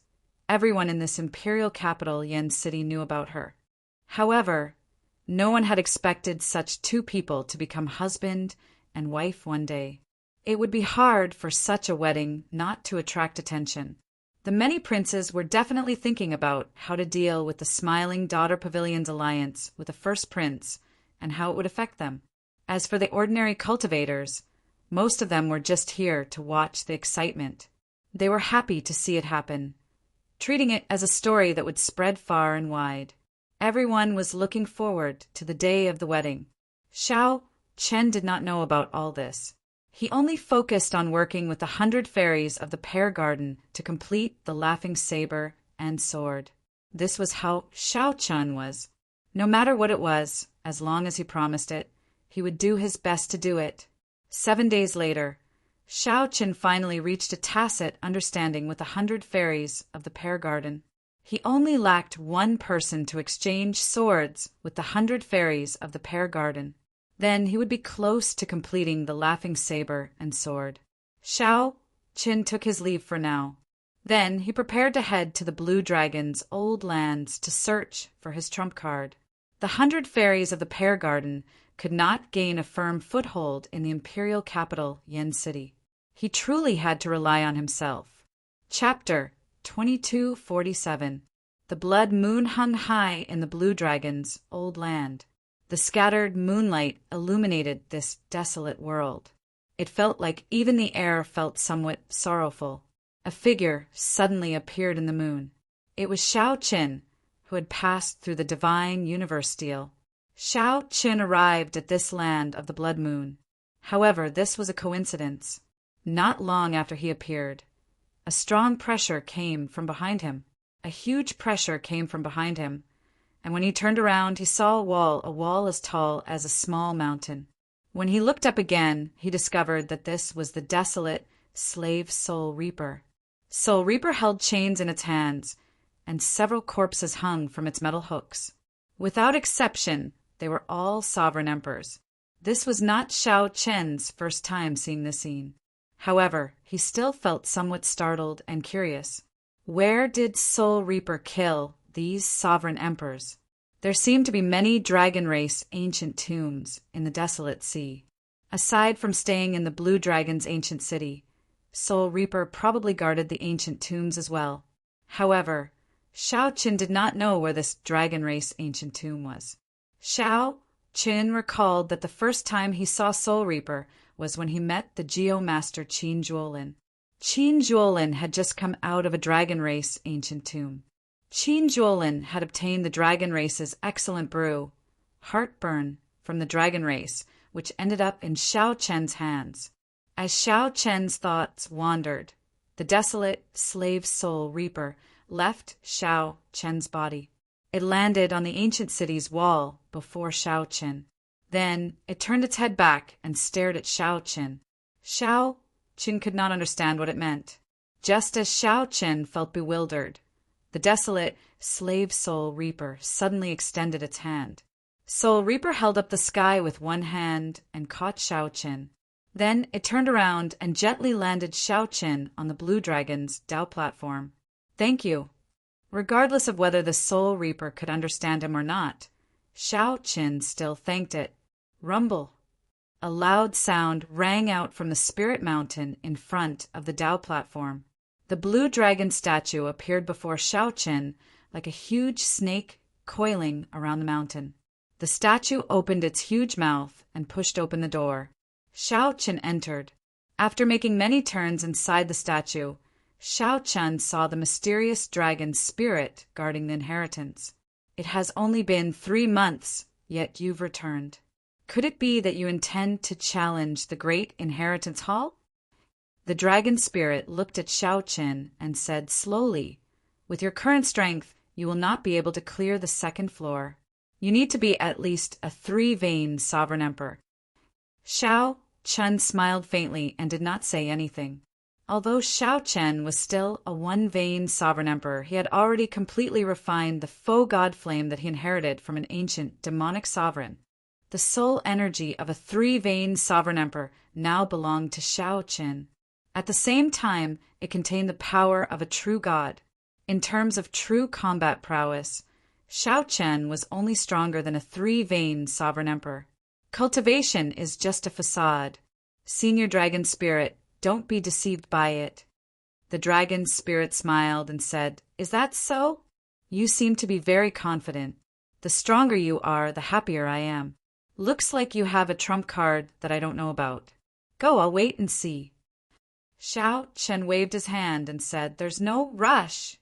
everyone in this imperial capital Yen City knew about her. However, no one had expected such 2 people to become husband and wife one day. It would be hard for such a wedding not to attract attention. The many princes were definitely thinking about how to deal with the Smiling Daughter Pavilion's alliance with the first prince and how it would affect them. As for the ordinary cultivators, most of them were just here to watch the excitement. They were happy to see it happen, treating it as a story that would spread far and wide. Everyone was looking forward to the day of the wedding. Xiao Chen did not know about all this. He only focused on working with the 100 fairies of the pear garden to complete the laughing saber and sword. This was how Xiao Chun was. No matter what it was, as long as he promised it, he would do his best to do it. 7 days later, Xiao Chen finally reached a tacit understanding with the 100 fairies of the pear garden. He only lacked one person to exchange swords with the 100 fairies of the pear garden. Then he would be close to completing the laughing saber and sword. Xiao Qin took his leave for now. Then he prepared to head to the Blue Dragon's old lands to search for his trump card. The 100 fairies of the pear garden could not gain a firm foothold in the imperial capital Yen City. He truly had to rely on himself. Chapter 2247. The blood moon hung high in the Blue Dragon's old land. The scattered moonlight illuminated this desolate world. It felt like even the air felt somewhat sorrowful. A figure suddenly appeared in the moon. It was Xiao Qin, who had passed through the divine universe steel. Xiao Qin arrived at this land of the blood moon. However, this was a coincidence. Not long after he appeared, a strong pressure came from behind him. A huge pressure came from behind him, and when he turned around, he saw a wall as tall as a small mountain. When he looked up again, he discovered that this was the desolate slave Soul Reaper. Soul Reaper held chains in its hands, and several corpses hung from its metal hooks. Without exception, they were all sovereign emperors. This was not Shao Chen's first time seeing this scene. However, he still felt somewhat startled and curious. Where did Soul Reaper kill these sovereign emperors? There seemed to be many dragon race ancient tombs in the desolate sea. Aside from staying in the Blue Dragon's ancient city, Soul Reaper probably guarded the ancient tombs as well. However, Shao Chen did not know where this dragon race ancient tomb was. Shao Chen recalled that the first time he saw Soul Reaper was when he met the Geo Master Qin Juolin. Qin Juolin had just come out of a dragon race ancient tomb. Qin Juolin had obtained the dragon race's excellent brew, Heartburn, from the dragon race, which ended up in Shao Chen's hands. As Shao Chen's thoughts wandered, the desolate slave Soul Reaper left Shao Chen's body. It landed on the ancient city's wall before Shao Chen. Then it turned its head back and stared at Shao Chen. Shao Chen could not understand what it meant. Just as Shao Chen felt bewildered, the desolate slave Soul Reaper suddenly extended its hand. Soul Reaper held up the sky with one hand and caught Shao Chen. Then it turned around and gently landed Shao Chen on the Blue Dragon's Dao platform. "Thank you." Regardless of whether the Soul Reaper could understand him or not, Shao Chen still thanked it. Rumble. A loud sound rang out from the Spirit Mountain in front of the Dao platform. The Blue Dragon statue appeared before Shao Chen like a huge snake coiling around the mountain. The statue opened its huge mouth and pushed open the door. Shao Chen entered. After making many turns inside the statue, Shao Chen saw the mysterious dragon Spirit guarding the inheritance. "It has only been 3 months, yet you've returned. Could it be that you intend to challenge the great inheritance hall?" The dragon Spirit looked at Shao Chen and said slowly, "With your current strength, you will not be able to clear the 2nd floor. You need to be at least a 3-vein sovereign emperor." Shao Chen smiled faintly and did not say anything. Although Shao Chen was still a 1-vein sovereign emperor, he had already completely refined the faux god flame that he inherited from an ancient demonic sovereign. The soul energy of a 3-vein sovereign emperor now belonged to Shao Chen. At the same time, it contained the power of a true god. In terms of true combat prowess, Shao Chen was only stronger than a 3-vein sovereign emperor. Cultivation is just a facade. Senior Dragon Spirit, don't be deceived by it. The Dragon Spirit smiled and said, "Is that so? You seem to be very confident. The stronger you are, the happier I am. Looks like you have a trump card that I don't know about. Go, I'll wait and see." Shao Chen waved his hand and said, "There's no rush.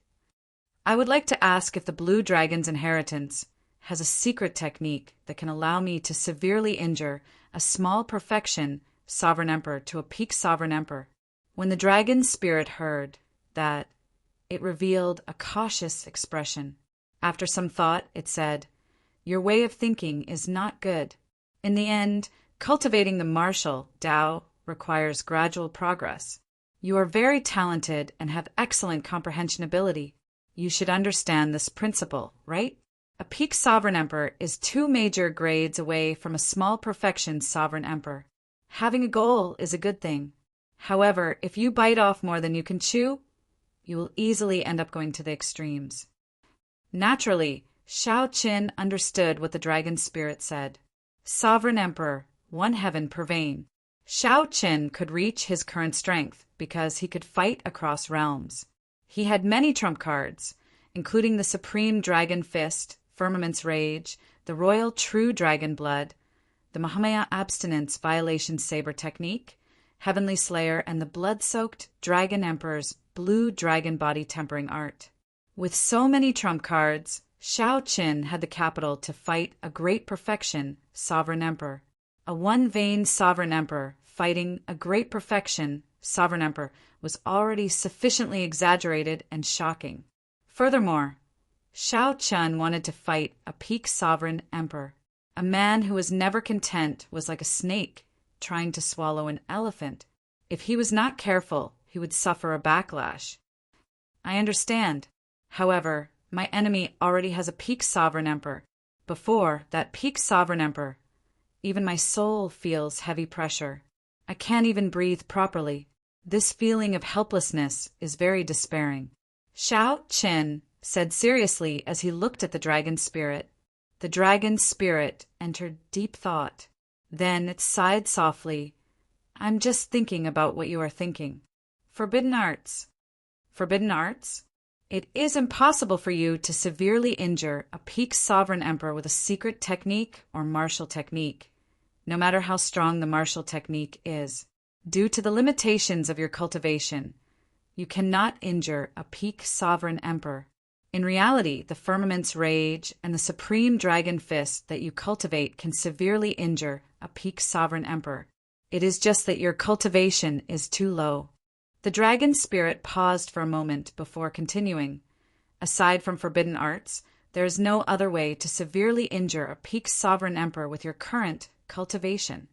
I would like to ask if the Blue Dragon's inheritance has a secret technique that can allow me to severely injure a small perfection sovereign emperor to a peak sovereign emperor." When the dragon Spirit heard that, it revealed a cautious expression. After some thought, it said, "Your way of thinking is not good. In the end, cultivating the martial Dao requires gradual progress. You are very talented and have excellent comprehension ability. You should understand this principle, right? A peak sovereign emperor is 2 major grades away from a small perfection sovereign emperor. Having a goal is a good thing. However, if you bite off more than you can chew, you will easily end up going to the extremes." Naturally, Shao Chen understood what the dragon Spirit said. Sovereign emperor, 1 heaven per vein. Shao Chen could reach his current strength because he could fight across realms. He had many trump cards, including the Supreme Dragon Fist, Firmament's Rage, the Royal True Dragon Blood, the Mahamaya Abstinence Violation Saber Technique, Heavenly Slayer, and the blood-soaked Dragon Emperor's Blue Dragon Body Tempering Art. With so many trump cards, Shao Chen had the capital to fight a great perfection sovereign emperor. A 1-vein sovereign emperor fighting a great perfection sovereign emperor was already sufficiently exaggerated and shocking. Furthermore, Xiao Chun wanted to fight a peak sovereign emperor. A man who was never content was like a snake trying to swallow an elephant. If he was not careful, he would suffer a backlash. I understand. However, my enemy already has a peak sovereign emperor. Before that peak sovereign emperor, even my soul feels heavy pressure. I can't even breathe properly. This feeling of helplessness is very despairing. Xiao Qin said seriously as he looked at the dragon spirit. The dragon spirit entered deep thought. Then it sighed softly. I'm just thinking about what you are thinking. Forbidden arts. Forbidden arts? It is impossible for you to severely injure a peak sovereign emperor with a secret technique or martial technique, no matter how strong the martial technique is. Due to the limitations of your cultivation, you cannot injure a peak sovereign emperor. In reality, the firmament's rage and the supreme dragon fist that you cultivate can severely injure a peak sovereign emperor. It is just that your cultivation is too low. The dragon spirit paused for a moment before continuing. Aside from forbidden arts, there is no other way to severely injure a peak sovereign emperor with your current cultivation.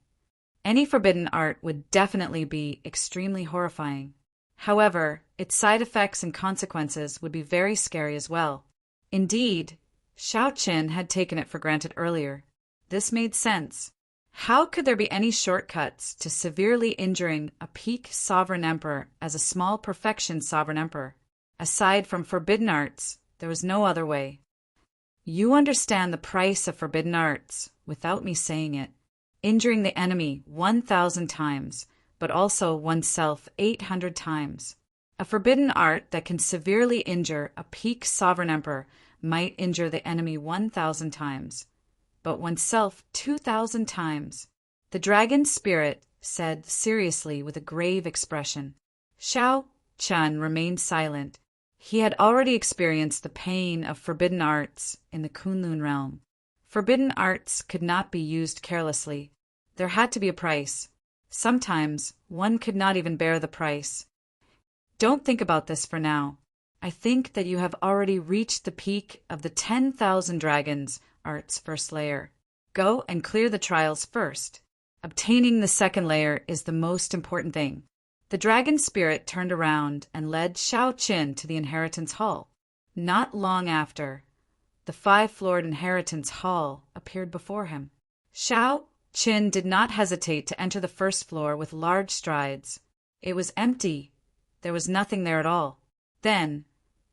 Any forbidden art would definitely be extremely horrifying. However, its side effects and consequences would be very scary as well. Indeed, Xiao Qin had taken it for granted earlier. This made sense. How could there be any shortcuts to severely injuring a peak sovereign emperor as a small perfection sovereign emperor? Aside from forbidden arts, there was no other way. You understand the price of forbidden arts without me saying it. Injuring the enemy 1,000 times, but also oneself 800 times. A forbidden art that can severely injure a peak sovereign emperor might injure the enemy 1,000 times, but oneself 2,000 times. The dragon spirit said seriously with a grave expression. Xiao Chun remained silent. He had already experienced the pain of forbidden arts in the Kunlun realm. Forbidden arts could not be used carelessly. There had to be a price. Sometimes one could not even bear the price. Don't think about this for now. I think that you have already reached the peak of the 10,000 dragons arts first layer. Go and clear the trials first. Obtaining the second layer is the most important thing. The dragon spirit turned around and led Xiao Qin to the inheritance hall. Not long after, the 5-floored inheritance hall appeared before him. Xiao Qin did not hesitate to enter the first floor with large strides. It was empty. There was nothing there at all. Then,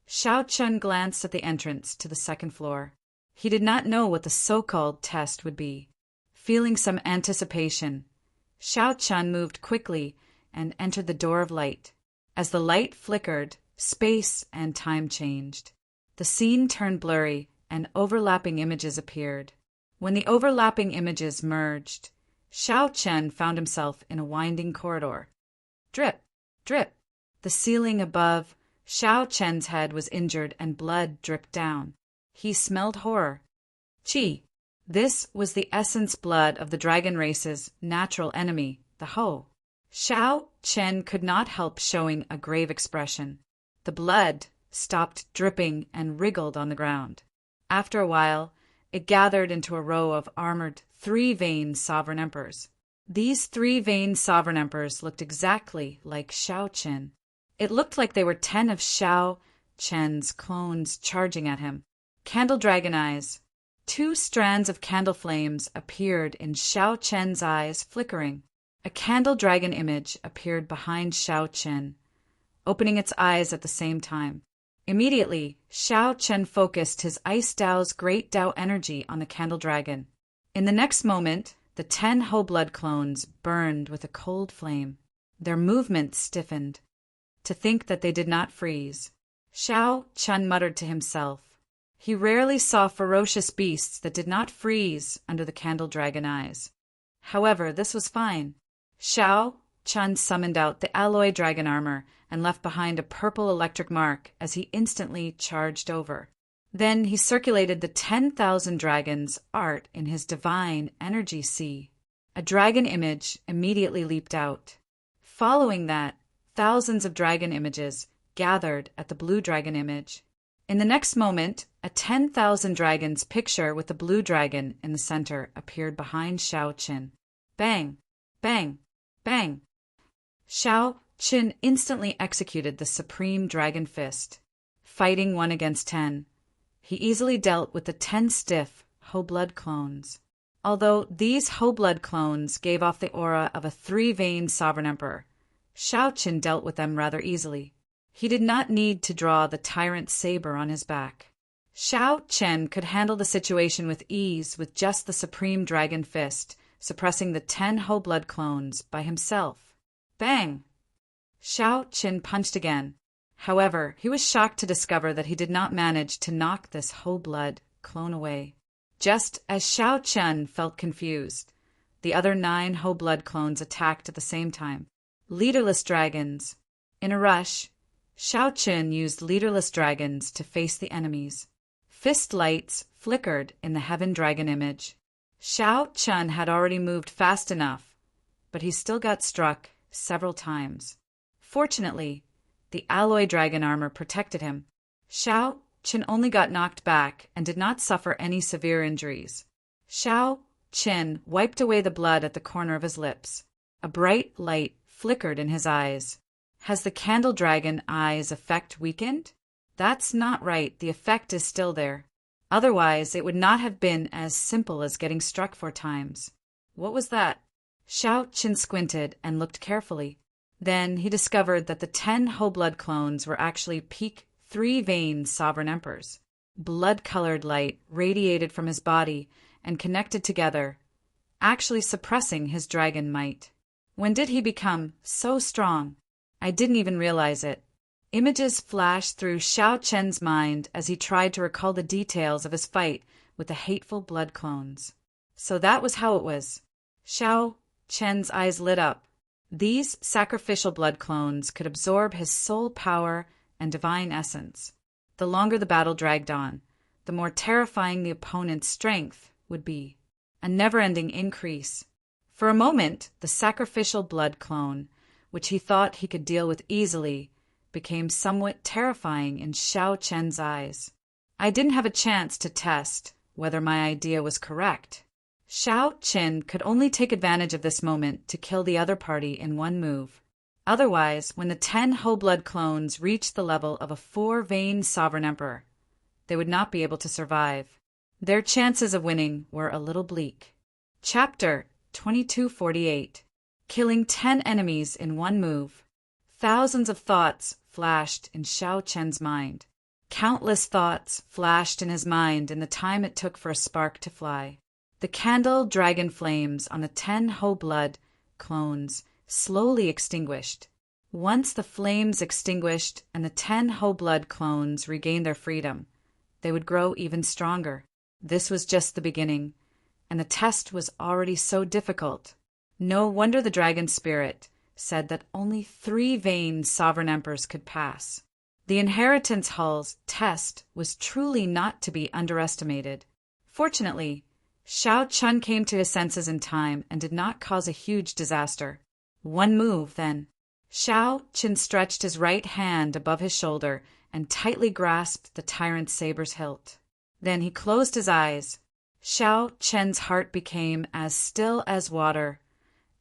Xiao Chun glanced at the entrance to the second floor. He did not know what the so-called test would be. Feeling some anticipation, Xiao Chun moved quickly and entered the door of light. As the light flickered, space and time changed. The scene turned blurry and overlapping images appeared. When the overlapping images merged, Xiao Chen found himself in a winding corridor. Drip, drip. The ceiling above Xiao Chen's head was injured and blood dripped down. He smelled horror. Qi. This was the essence blood of the dragon race's natural enemy, the Ho. Xiao Chen could not help showing a grave expression. The blood stopped dripping and wriggled on the ground. After a while, it gathered into a row of armored 3-veined sovereign emperors. These 3-veined sovereign emperors looked exactly like Xiao Qin. It looked like they were 10 of Xiao Chen's clones charging at him. Candle dragon eyes. 2 strands of candle flames appeared in Xiao Chen's eyes, flickering. A candle dragon image appeared behind Xiao Chen, opening its eyes at the same time. Immediately, Xiao Chen focused his Ice Dao's Great Dao energy on the candle dragon. In the next moment, the 10 Ho blood clones burned with a cold flame. Their movements stiffened. To think that they did not freeze. Xiao Chen muttered to himself. He rarely saw ferocious beasts that did not freeze under the candle dragon eyes. However, this was fine. Xiao Chen summoned out the alloy dragon armor and left behind a purple electric mark as he instantly charged over. Then he circulated the 10,000 dragons art in his divine energy sea. A dragon image immediately leaped out. Following that, thousands of dragon images gathered at the blue dragon image. In the next moment, a 10,000 dragons picture with a blue dragon in the center appeared behind Shao Qin. Bang! Bang! Bang! Shao Qin instantly executed the supreme dragon fist. Fighting 1 against 10, he easily dealt with the 10 stiff whole-blood clones. Although these whole-blood clones gave off the aura of a 3-veined sovereign emperor, Shao Qin dealt with them rather easily. He did not need to draw the tyrant saber on his back. Shao Qin could handle the situation with ease with just the supreme dragon fist, suppressing the 10 whole-blood clones by himself. Bang! Shao Qin punched again. However, he was shocked to discover that he did not manage to knock this whole-blood clone away. Just as Shao Qin felt confused, the other 9 whole-blood clones attacked at the same time. Leaderless dragons. In a rush, Shao Qin used leaderless dragons to face the enemies. Fist lights flickered in the heaven dragon image. Shao Qin had already moved fast enough, but he still got struck several times. Fortunately, the alloy dragon armor protected him. Shao Qin only got knocked back and did not suffer any severe injuries. Shao Qin wiped away the blood at the corner of his lips. A bright light flickered in his eyes. Has the candle dragon eyes effect weakened? That's not right, the effect is still there. Otherwise, it would not have been as simple as getting struck 4 times. What was that? Shao Qin squinted and looked carefully. Then he discovered that the 10 whole-blood clones were actually peak 3-veined sovereign emperors. Blood-colored light radiated from his body and connected together, actually suppressing his dragon might. When did he become so strong? I didn't even realize it. Images flashed through Shao Qin's mind as he tried to recall the details of his fight with the hateful blood clones. So that was how it was. Shao Qin's eyes lit up. These sacrificial blood clones could absorb his soul power and divine essence. The longer the battle dragged on, the more terrifying the opponent's strength would be. A never-ending increase. For a moment, the sacrificial blood clone, which he thought he could deal with easily, became somewhat terrifying in Shao Qin's eyes. I didn't have a chance to test whether my idea was correct. Shao Qin could only take advantage of this moment to kill the other party in 1 move. Otherwise, when the 10 whole-blood clones reached the level of a 4-veined sovereign emperor, they would not be able to survive. Their chances of winning were a little bleak. Chapter 2248. Killing 10 enemies in 1 move. Thousands of thoughts flashed in Shao Qin's mind. Countless thoughts flashed in his mind in the time it took for a spark to fly. The candle dragon flames on the 10 whole-blood clones slowly extinguished. Once the flames extinguished and the 10 whole-blood clones regained their freedom, they would grow even stronger. This was just the beginning, and the test was already so difficult. No wonder the dragon spirit said that only 3-veined sovereign emperors could pass. The inheritance hall's test was truly not to be underestimated. Fortunately, Shao Qin came to his senses in time and did not cause a huge disaster. 1 move, then. Shao Qin stretched his right hand above his shoulder and tightly grasped the tyrant's saber's hilt. Then he closed his eyes. Shao Qin's heart became as still as water,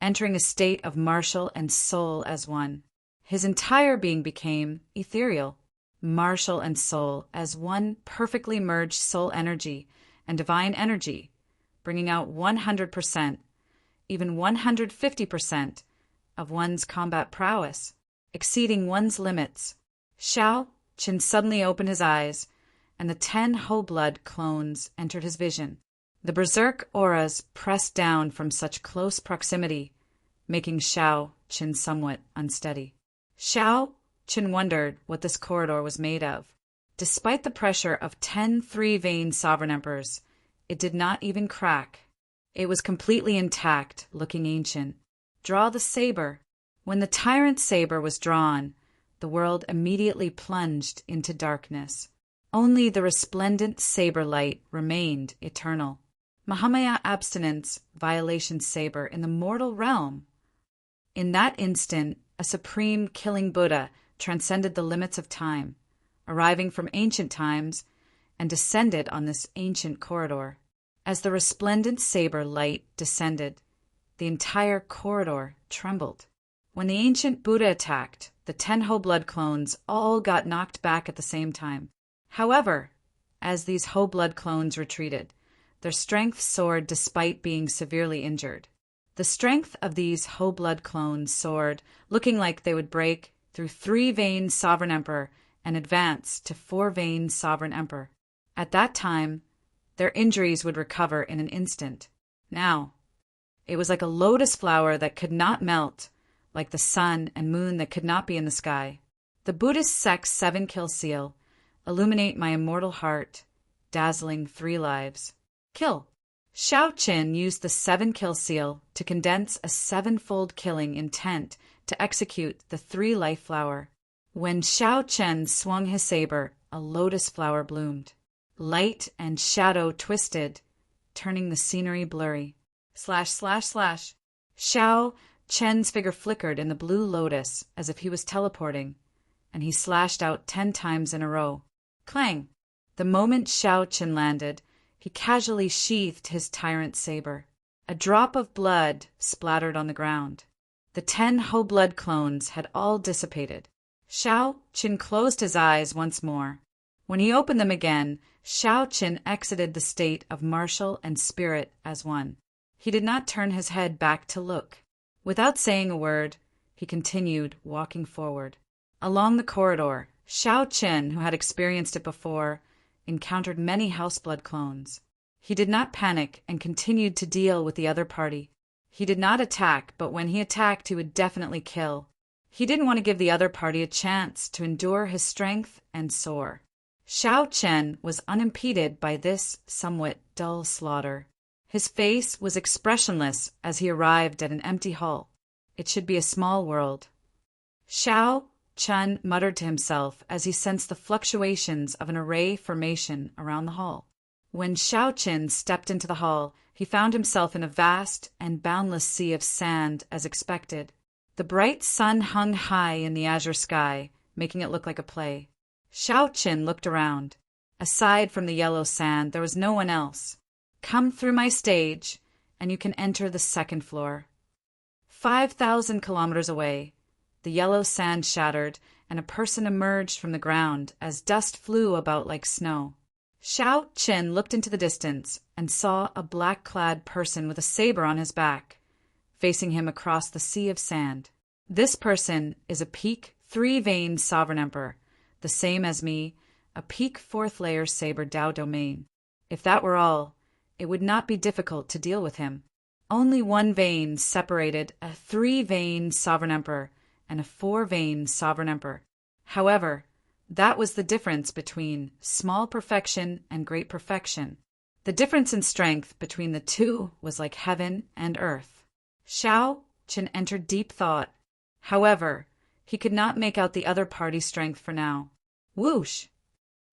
entering a state of martial and soul as one. His entire being became ethereal, martial and soul as one perfectly merged soul energy and divine energy, bringing out 100%, even 150% of one's combat prowess, exceeding one's limits. Shao Qin suddenly opened his eyes, and the 10 whole-blood clones entered his vision. The berserk auras pressed down from such close proximity, making Shao Qin somewhat unsteady. Shao Qin wondered what this corridor was made of. Despite the pressure of 10 3-veined sovereign emperors, it did not even crack. It was completely intact, looking ancient. Draw the saber. When the tyrant's saber was drawn, the world immediately plunged into darkness. Only the resplendent saber light remained eternal. Mahamaya abstinence violation saber in the mortal realm. In that instant, a supreme killing Buddha transcended the limits of time, arriving from ancient times, and descended on this ancient corridor. As the resplendent saber light descended, the entire corridor trembled. When the ancient Buddha attacked, the 10 whole blood clones all got knocked back at the same time. However, as these whole blood clones retreated, their strength soared despite being severely injured. The strength of these whole blood clones soared, looking like they would break through 3-veined Sovereign Emperor and advance to 4-veined Sovereign Emperor. At that time, their injuries would recover in an instant. Now, it was like a lotus flower that could not melt, like the sun and moon that could not be in the sky. The Buddhist sect's 7-kill seal, illuminate my immortal heart, dazzling 3 lives. Kill. Shao Qin used the 7-kill seal to condense a 7-fold killing intent to execute the 3-life flower. When Shao Qin swung his saber, a lotus flower bloomed. Light and shadow twisted, turning the scenery blurry. // Shao Qin's figure flickered in the blue lotus as if he was teleporting, and he slashed out 10 times in a row. Clang! The moment Shao Qin landed, he casually sheathed his tyrant saber. A drop of blood splattered on the ground. The 10 whole blood clones had all dissipated. Shao Qin closed his eyes once more. When he opened them again, Shao Qin exited the state of martial and spirit as one. He did not turn his head back to look. Without saying a word, he continued walking forward. Along the corridor, Shao Qin, who had experienced it before, encountered many houseblood clones. He did not panic and continued to deal with the other party. He did not attack, but when he attacked, he would definitely kill. He didn't want to give the other party a chance to endure his strength and soar. Shao Qin was unimpeded by this somewhat dull slaughter. His face was expressionless as he arrived at an empty hall. It should be a small world. Shao Qin muttered to himself as he sensed the fluctuations of an array formation around the hall. When Shao Qin stepped into the hall, he found himself in a vast and boundless sea of sand as expected. The bright sun hung high in the azure sky, making it look like a play. Shao Qin looked around. Aside from the yellow sand, there was no one else. Come through my stage, and you can enter the 2nd floor. 5,000 kilometers away, the yellow sand shattered, and a person emerged from the ground as dust flew about like snow. Shao Qin looked into the distance and saw a black-clad person with a saber on his back, facing him across the sea of sand. This person is a peak 3-veined Sovereign Emperor, the same as me, a peak 4th-layer saber Dao domain. If that were all, it would not be difficult to deal with him. Only 1 vein separated a 3-veined Sovereign Emperor and a 4-veined Sovereign Emperor. However, that was the difference between small perfection and great perfection. The difference in strength between the two was like heaven and earth. Shao Qin entered deep thought. However, he could not make out the other party's strength for now. Whoosh!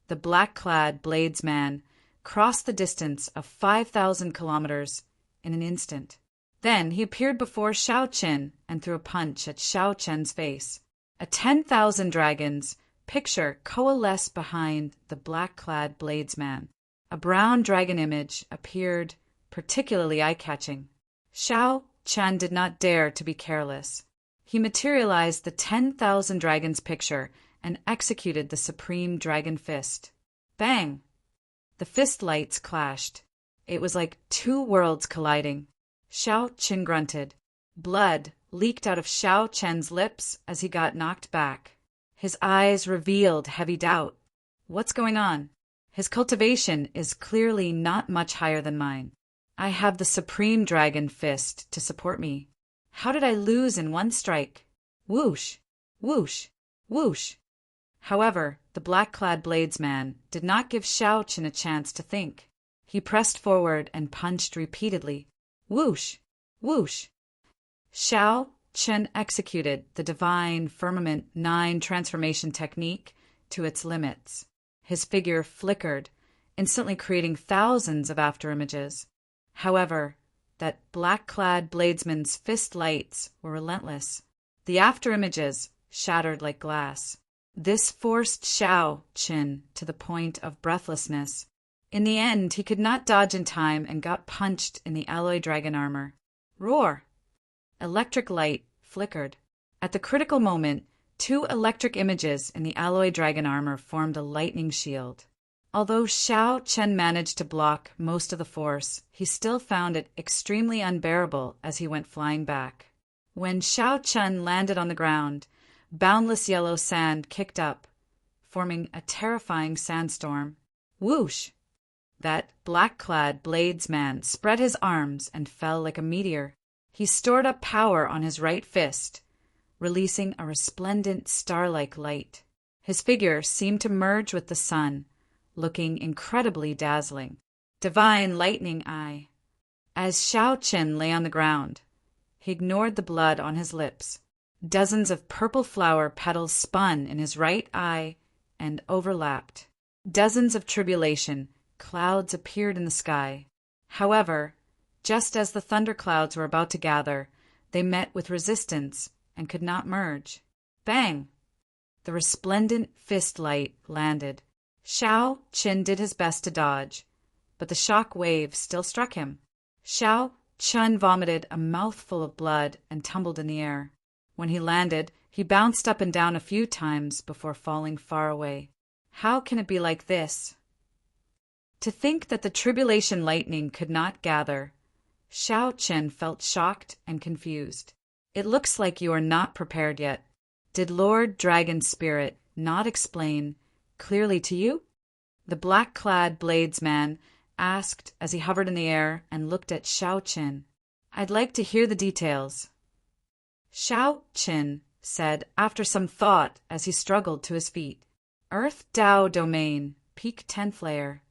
The black-clad bladesman crossed the distance of 5,000 kilometers in an instant. Then he appeared before Shao Qin and threw a punch at Shao Qin's face. A 10,000 dragons picture coalesced behind the black-clad bladesman. A brown dragon image appeared, particularly eye-catching. Shao Qin did not dare to be careless. He materialized the 10,000 dragons picture and executed the supreme dragon fist. Bang! The fist lights clashed. It was like 2 worlds colliding. Shao Qin grunted. Blood leaked out of Shao Qin's lips as he got knocked back. His eyes revealed heavy doubt. What's going on? His cultivation is clearly not much higher than mine. I have the supreme dragon fist to support me. How did I lose in 1 strike? Whoosh! Whoosh! Whoosh! However, the black-clad bladesman did not give Shao Qin a chance to think. He pressed forward and punched repeatedly. Whoosh! Whoosh! Shao Qin executed the divine Firmament 9 transformation technique to its limits. His figure flickered, instantly creating thousands of afterimages. However, that black-clad bladesman's fist lights were relentless. The afterimages shattered like glass. This forced Xiao Qin to the point of breathlessness. In the end, he could not dodge in time and got punched in the alloy dragon armor. Roar! Electric light flickered. At the critical moment, 2 electric images in the alloy dragon armor formed a lightning shield. Although Xiao Chen managed to block most of the force, he still found it extremely unbearable as he went flying back. When Xiao Chen landed on the ground, boundless yellow sand kicked up, forming a terrifying sandstorm. Whoosh! That black-clad bladesman spread his arms and fell like a meteor. He stored up power on his right fist, releasing a resplendent star-like light. His figure seemed to merge with the sun, looking incredibly dazzling. Divine Lightning Eye. As Xiao Qin lay on the ground, he ignored the blood on his lips. Dozens of purple flower petals spun in his right eye and overlapped. Dozens of tribulation clouds appeared in the sky. However, just as the thunderclouds were about to gather, they met with resistance and could not merge. Bang! The resplendent fist light landed. Xiao Qin did his best to dodge, but the shock wave still struck him. Xiao Qin vomited a mouthful of blood and tumbled in the air. When he landed, he bounced up and down a few times before falling far away. How can it be like this? To think that the tribulation lightning could not gather, Xiao Qin felt shocked and confused. It looks like you are not prepared yet. Did Lord Dragon Spirit not explain clearly to you? The black-clad bladesman asked as he hovered in the air and looked at Xiao Qin. I'd like to hear the details. Xiao Qin said after some thought as he struggled to his feet. Earth Dao Domain, Peak 10th Layer.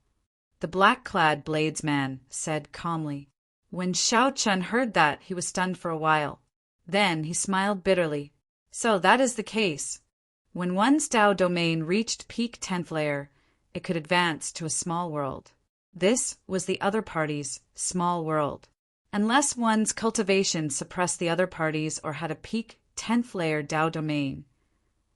The black-clad bladesman said calmly. When Xiao Qin heard that, he was stunned for a while. Then he smiled bitterly. So that is the case. When one's Dao domain reached peak 10th layer, it could advance to a small world. This was the other party's small world. Unless one's cultivation suppressed the other party's or had a peak 10th layer Dao domain,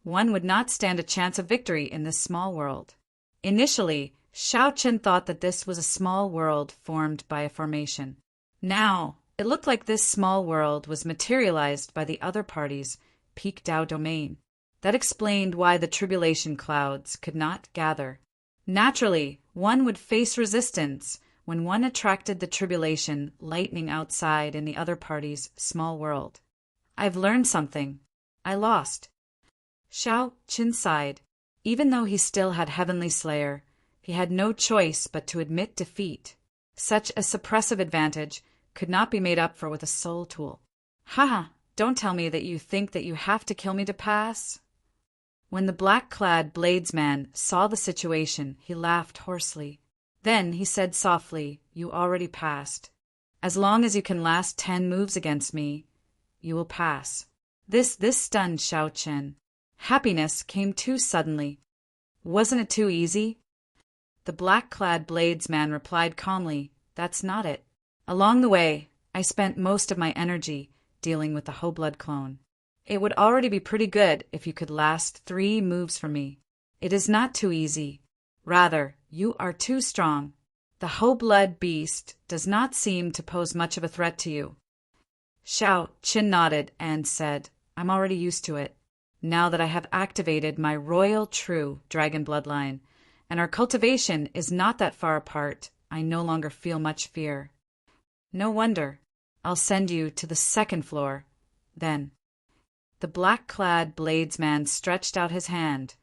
one would not stand a chance of victory in this small world. Initially, Xiao Qin thought that this was a small world formed by a formation. Now, it looked like this small world was materialized by the other party's peak Dao domain. That explained why the tribulation clouds could not gather. Naturally, one would face resistance when one attracted the tribulation lightning outside in the other party's small world. I've learned something. I lost. Xiao Qin sighed. Even though he still had Heavenly Slayer, he had no choice but to admit defeat. Such a suppressive advantage could not be made up for with a soul tool. Haha, don't tell me that you think that you have to kill me to pass. When the black-clad bladesman saw the situation, he laughed hoarsely. Then he said softly, You already passed. As long as you can last 10 moves against me, you will pass. This stunned Xiao Qin. Happiness came too suddenly. Wasn't it too easy? The black-clad bladesman replied calmly, That's not it. Along the way, I spent most of my energy dealing with the whole blood clone. It would already be pretty good if you could last 3 moves from me. It is not too easy. Rather, you are too strong. The whole blood beast does not seem to pose much of a threat to you. Xiao Qin nodded and said, I'm already used to it. Now that I have activated my royal true dragon bloodline, and our cultivation is not that far apart, I no longer feel much fear. No wonder. I'll send you to the 2nd floor. Then. The black-clad bladesman stretched out his hand,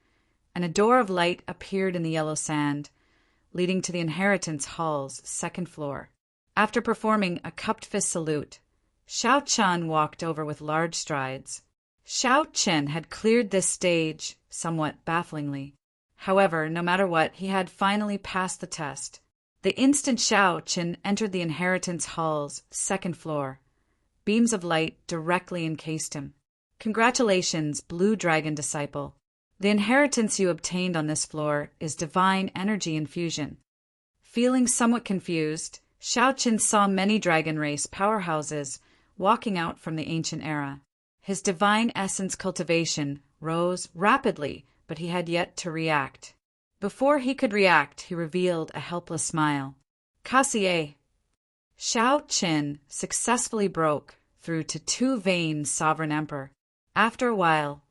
and a door of light appeared in the yellow sand, leading to the inheritance hall's 2nd floor. After performing a cupped fist salute, Xiao Qin walked over with large strides. Xiao Qin had cleared this stage somewhat bafflingly. However, no matter what, he had finally passed the test. The instant Xiao Qin entered the inheritance hall's 2nd floor, beams of light directly encased him. Congratulations, Blue Dragon Disciple. The inheritance you obtained on this floor is divine energy infusion. Feeling somewhat confused, Xiao Qin saw many dragon race powerhouses walking out from the ancient era. His divine essence cultivation rose rapidly but he had yet to react. Before he could react, he revealed a helpless smile. Kassier. Shao Qin successfully broke through to two-vein sovereign emperor. After a while,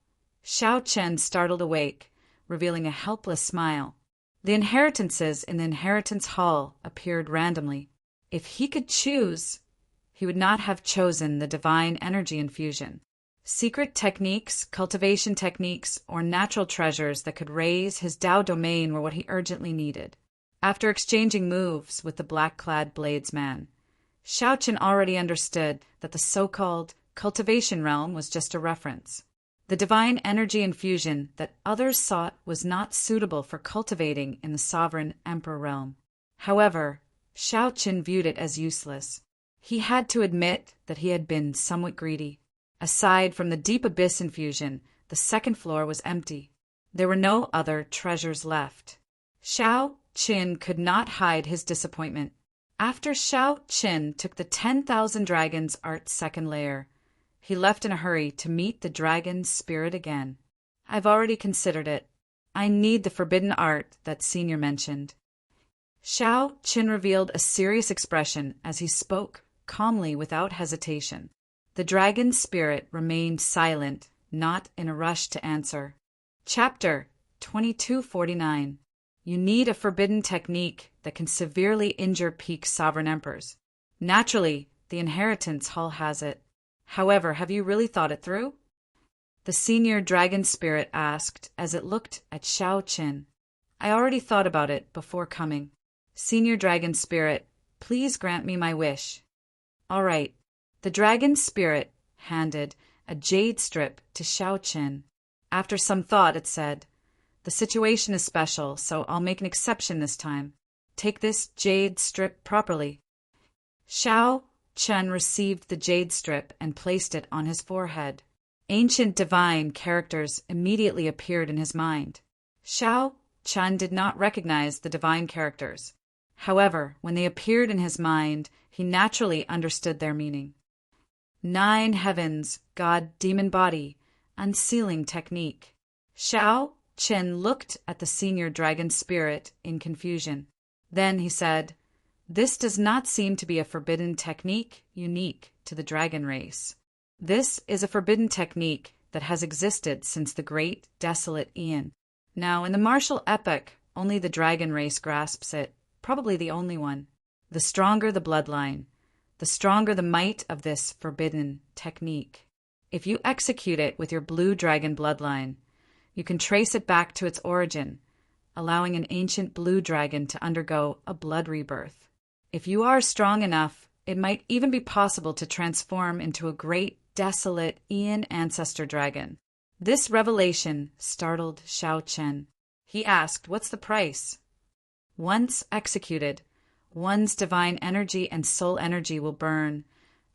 Shao Chen startled awake, revealing a helpless smile. The inheritances in the inheritance hall appeared randomly. If he could choose, he would not have chosen the divine energy infusion. Secret techniques, cultivation techniques, or natural treasures that could raise his Dao domain were what he urgently needed. After exchanging moves with the black-clad bladesman, Shao Chen already understood that the so-called cultivation realm was just a reference. The divine energy infusion that others sought was not suitable for cultivating in the sovereign emperor realm. However, Shao Chen viewed it as useless. He had to admit that he had been somewhat greedy. Aside from the deep abyss infusion, the second floor was empty. There were no other treasures left. Shao Chen could not hide his disappointment. After Shao Chen took the 10,000 Dragons Art second layer, he left in a hurry to meet the dragon spirit again. I've already considered it. I need the forbidden art that Senior mentioned. Shao Chen revealed a serious expression as he spoke calmly without hesitation. The dragon spirit remained silent, not in a rush to answer. Chapter 2249. You need a forbidden technique that can severely injure peak sovereign emperors. Naturally, the inheritance hall has it. However, have you really thought it through? The senior dragon spirit asked as it looked at Shao Chen. I already thought about it before coming. Senior dragon spirit, please grant me my wish. All right. The dragon spirit handed a jade strip to Shao Chen. After some thought, it said, the situation is special, so I'll make an exception this time. Take this jade strip properly. Shao Chen received the jade strip and placed it on his forehead. Ancient divine characters immediately appeared in his mind. Shao Chen did not recognize the divine characters. However, when they appeared in his mind, he naturally understood their meaning. 9 heavens, God, demon body, unsealing technique. Shao Chen looked at the senior dragon spirit in confusion. Then he said, this does not seem to be a forbidden technique unique to the dragon race. This is a forbidden technique that has existed since the great desolate Eon. Now, in the martial epoch, only the dragon race grasps it, probably the only one. The stronger the bloodline, the stronger the might of this forbidden technique. If you execute it with your blue dragon bloodline, you can trace it back to its origin, allowing an ancient blue dragon to undergo a blood rebirth. If you are strong enough, it might even be possible to transform into a great, desolate Eon ancestor dragon. This revelation startled Shao Chen. He asked, what's the price? Once executed, one's divine energy and soul energy will burn,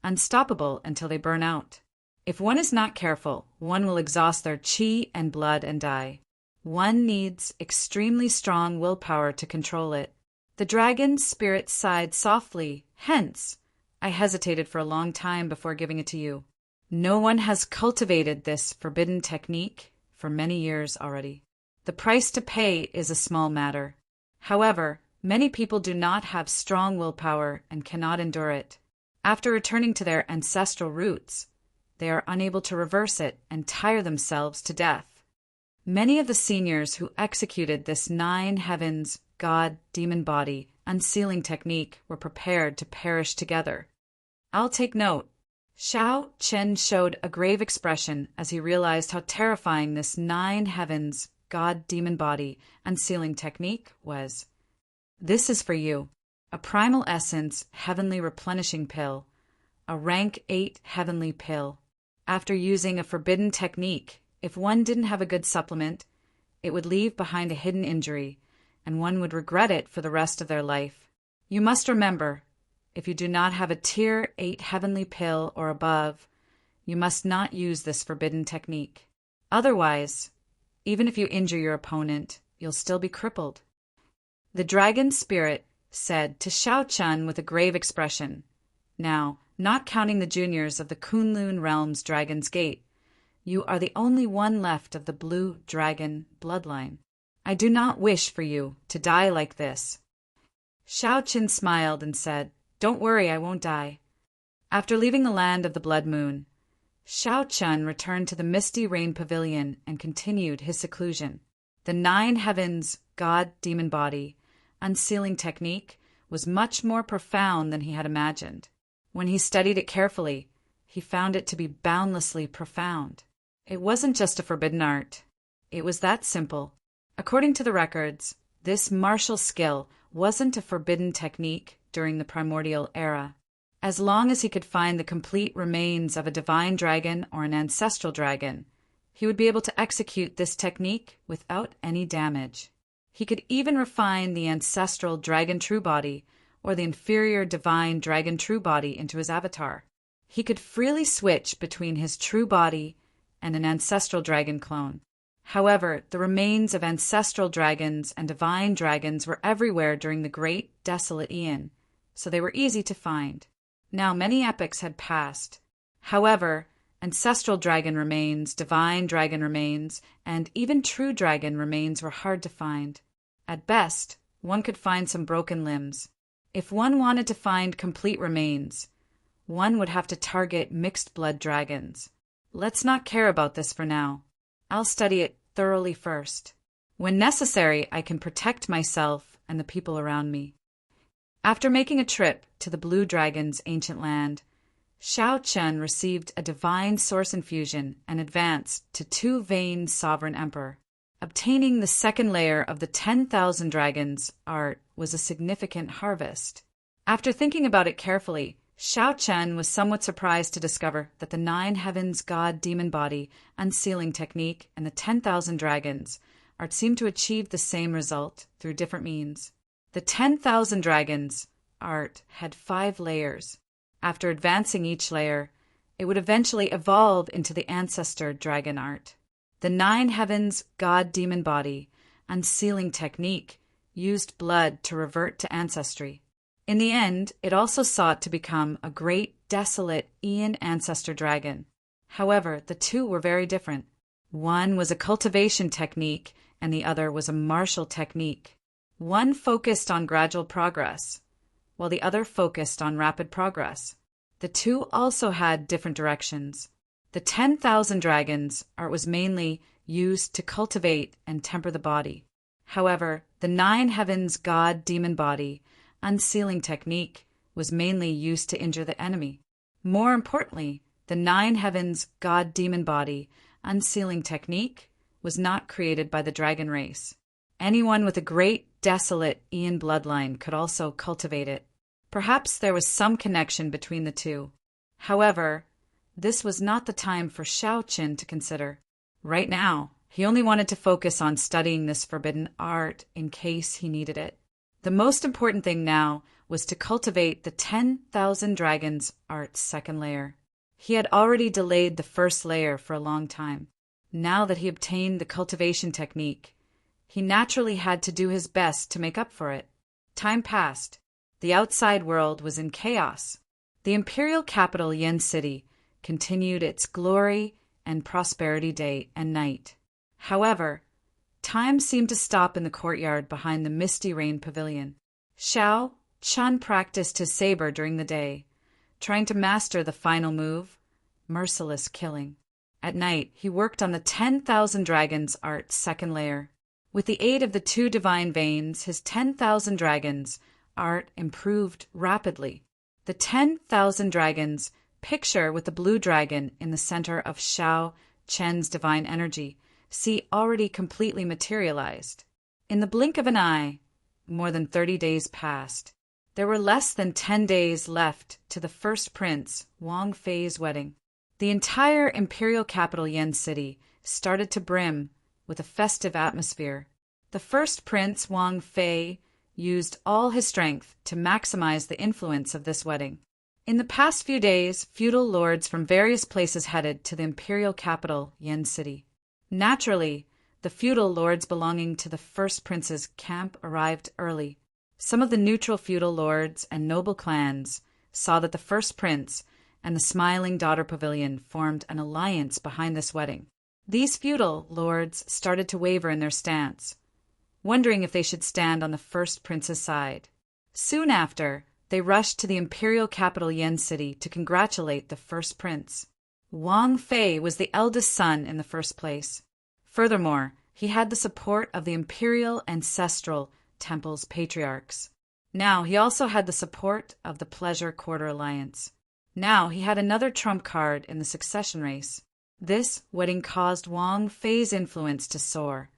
unstoppable until they burn out. If one is not careful, one will exhaust their chi and blood and die. One needs extremely strong willpower to control it. The dragon spirit sighed softly. Hence, I hesitated for a long time before giving it to you. No one has cultivated this forbidden technique for many years already. The price to pay is a small matter. However, many people do not have strong willpower and cannot endure it. After returning to their ancestral roots, they are unable to reverse it and tire themselves to death. Many of the seniors who executed this 9 heavens, God, demon body, unsealing technique were prepared to perish together. I'll take note. Shao Chen showed a grave expression as he realized how terrifying this 9 heavens, God, demon body, unsealing technique was. This is for you. A primal essence, heavenly replenishing pill. A rank 8 heavenly pill. After using a forbidden technique, if one didn't have a good supplement, it would leave behind a hidden injury, and one would regret it for the rest of their life. You must remember, if you do not have a tier 8 heavenly pill or above, you must not use this forbidden technique. Otherwise, even if you injure your opponent, you'll still be crippled. The dragon spirit said to Shao Chen with a grave expression. Now, not counting the juniors of the Kunlun realm's Dragon's Gate, You are the only one left of the blue dragon bloodline. I do not wish for you to die like this." Xiaoqin smiled and said, "Don't worry, I won't die." After leaving the land of the Blood Moon, Xiaoqin returned to the Misty Rain Pavilion and continued his seclusion. The Nine Heavens God-Demon Body unsealing technique was much more profound than he had imagined. When he studied it carefully, he found it to be boundlessly profound. It wasn't just a forbidden art. It was that simple. According to the records, this martial skill wasn't a forbidden technique during the primordial era. As long as he could find the complete remains of a divine dragon or an ancestral dragon, he would be able to execute this technique without any damage. He could even refine the ancestral dragon true body or the inferior divine dragon true body into his avatar. He could freely switch between his true body and an ancestral dragon clone. However, the remains of ancestral dragons and divine dragons were everywhere during the Great Desolate Aeon, so they were easy to find. Now many epochs had passed. However, ancestral dragon remains, divine dragon remains, and even true dragon remains were hard to find. At best, one could find some broken limbs. If one wanted to find complete remains, one would have to target mixed blood dragons. Let's not care about this for now. I'll study it thoroughly first. When necessary, I can protect myself and the people around me. After making a trip to the Blue Dragon's ancient land, Xiaoqin received a divine source infusion and advanced to Two-Vein Sovereign Emperor. Obtaining the second layer of the 10,000 Dragons art was a significant harvest. After thinking about it carefully, Xiaoqin was somewhat surprised to discover that the Nine Heavens God-Demon Body unsealing technique and the 10,000 Dragons art seemed to achieve the same result through different means. The 10,000 Dragons art had 5 layers. After advancing each layer, it would eventually evolve into the Ancestor Dragon art. The Nine Heavens God-Demon Body unsealing technique used blood to revert to ancestry. In the end, it also sought to become a great, desolate Aeon ancestor dragon. However, the two were very different. One was a cultivation technique, and the other was a martial technique. One focused on gradual progress, while the other focused on rapid progress. The two also had different directions. The 10,000 Dragons art was mainly used to cultivate and temper the body. However, the Nine Heavens God-Demon Body unsealing technique was mainly used to injure the enemy. More importantly, the Nine Heavens God-Demon Body unsealing technique was not created by the dragon race. Anyone with a great, desolate Aeon bloodline could also cultivate it. Perhaps there was some connection between the two. However, this was not the time for Xiaoqin to consider. Right now, he only wanted to focus on studying this forbidden art in case he needed it. The most important thing now was to cultivate the 10,000 Dragons art's second layer. He had already delayed the first layer for a long time. Now that he obtained the cultivation technique, he naturally had to do his best to make up for it. Time passed. The outside world was in chaos. The imperial capital, Yen City, continued its glory and prosperity day and night. However, time seemed to stop in the courtyard behind the Misty Rain Pavilion. Xiaoqin practiced his saber during the day, trying to master the final move, merciless killing. At night, he worked on the 10,000 Dragons art's second layer. With the aid of the 2 divine veins, his 10,000 Dragons art improved rapidly. The 10,000 Dragons picture with the blue dragon in the center of Xiaoqin's divine energy see already completely materialized. In the blink of an eye, more than 30 days passed. There were less than 10 days left to the first prince, Wang Fei's wedding. The entire imperial capital, Yen City, started to brim with a festive atmosphere. The first prince, Wang Fei, used all his strength to maximize the influence of this wedding. In the past few days, feudal lords from various places headed to the imperial capital, Yen City. Naturally, the feudal lords belonging to the first prince's camp arrived early. Some of the neutral feudal lords and noble clans saw that the first prince and the smiling daughter pavilion formed an alliance behind this wedding. These feudal lords started to waver in their stance, wondering if they should stand on the first prince's side. Soon after, they rushed to the imperial capital Yen City to congratulate the first prince. Wang Fei was the eldest son in the first place. Furthermore, he had the support of the imperial ancestral temple's patriarchs. Now he also had the support of the Pleasure Quarter Alliance. Now he had another trump card in the succession race. This wedding caused Wang Fei's influence to soar,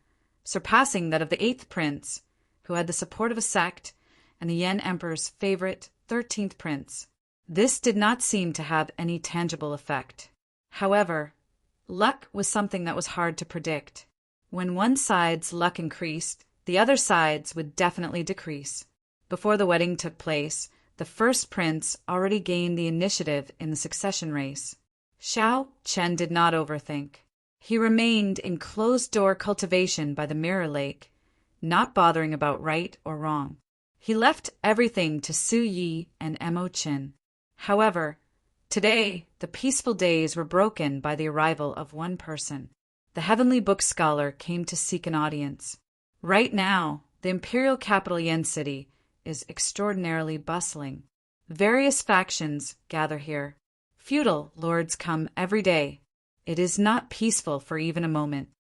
surpassing that of the 8th prince, who had the support of a sect, and the Yen Emperor's favorite 13th prince. This did not seem to have any tangible effect. However, luck was something that was hard to predict. When one side's luck increased, the other side's would definitely decrease. Before the wedding took place, the first prince already gained the initiative in the succession race. Xiao Chen did not overthink. He remained in closed-door cultivation by the Mirror Lake, not bothering about right or wrong. He left everything to Su Yi and Mo Qin. However, today the peaceful days were broken by the arrival of one person. The Heavenly Book Scholar came to seek an audience. Right now, the imperial capital Yen City is extraordinarily bustling. Various factions gather here. Feudal lords come every day. It is not peaceful for even a moment.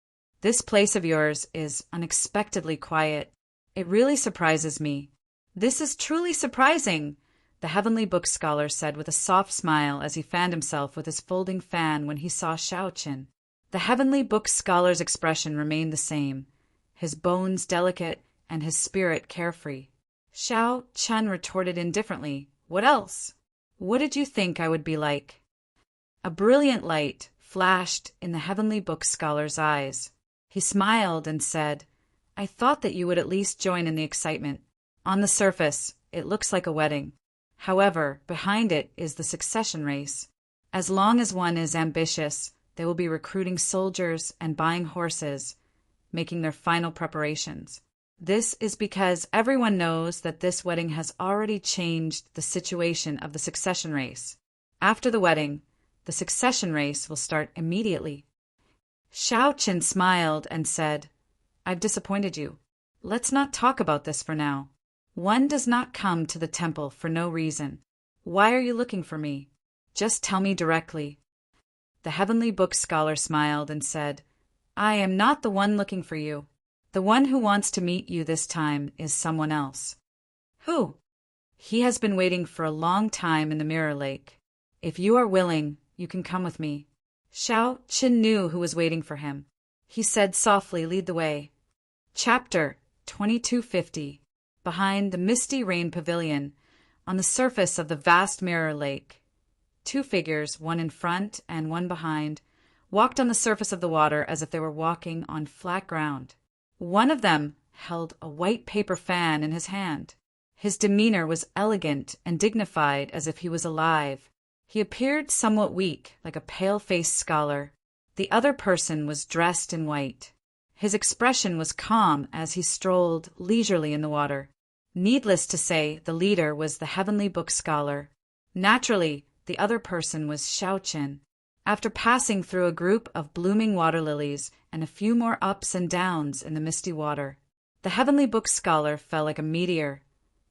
This place of yours is unexpectedly quiet. It really surprises me. This is truly surprising, the Heavenly Book Scholar said with a soft smile as he fanned himself with his folding fan when he saw Xiao Chen. The Heavenly Book Scholar's expression remained the same, his bones delicate and his spirit carefree. Xiao Chen retorted indifferently, "What else? What did you think I would be like?" A brilliant light flashed in the Heavenly Book Scholar's eyes. He smiled and said, "I thought that you would at least join in the excitement. On the surface, it looks like a wedding. However, behind it is the succession race. As long as one is ambitious, they will be recruiting soldiers and buying horses, making their final preparations. This is because everyone knows that this wedding has already changed the situation of the succession race. After the wedding, the succession race will start immediately." Xiao Chen smiled and said, "I've disappointed you. Let's not talk about this for now. One does not come to the temple for no reason. Why are you looking for me? Just tell me directly." The Heavenly Book Scholar smiled and said, "I am not the one looking for you. The one who wants to meet you this time is someone else." "Who?" "He has been waiting for a long time in the Mirror Lake. If you are willing, you can come with me." Xiao Chen knew who was waiting for him. He said softly, "Lead the way." Chapter 2250. Behind the misty rain pavilion, on the surface of the vast Mirror Lake, two figures, one in front and one behind, walked on the surface of the water as if they were walking on flat ground. One of them held a white paper fan in his hand. His demeanor was elegant and dignified as if he was alive. He appeared somewhat weak, like a pale-faced scholar. The other person was dressed in white. His expression was calm as he strolled leisurely in the water. Needless to say, the leader was the Heavenly Book Scholar. Naturally, the other person was Xiao Chen. After passing through a group of blooming water lilies and a few more ups and downs in the misty water, the Heavenly Book Scholar fell like a meteor,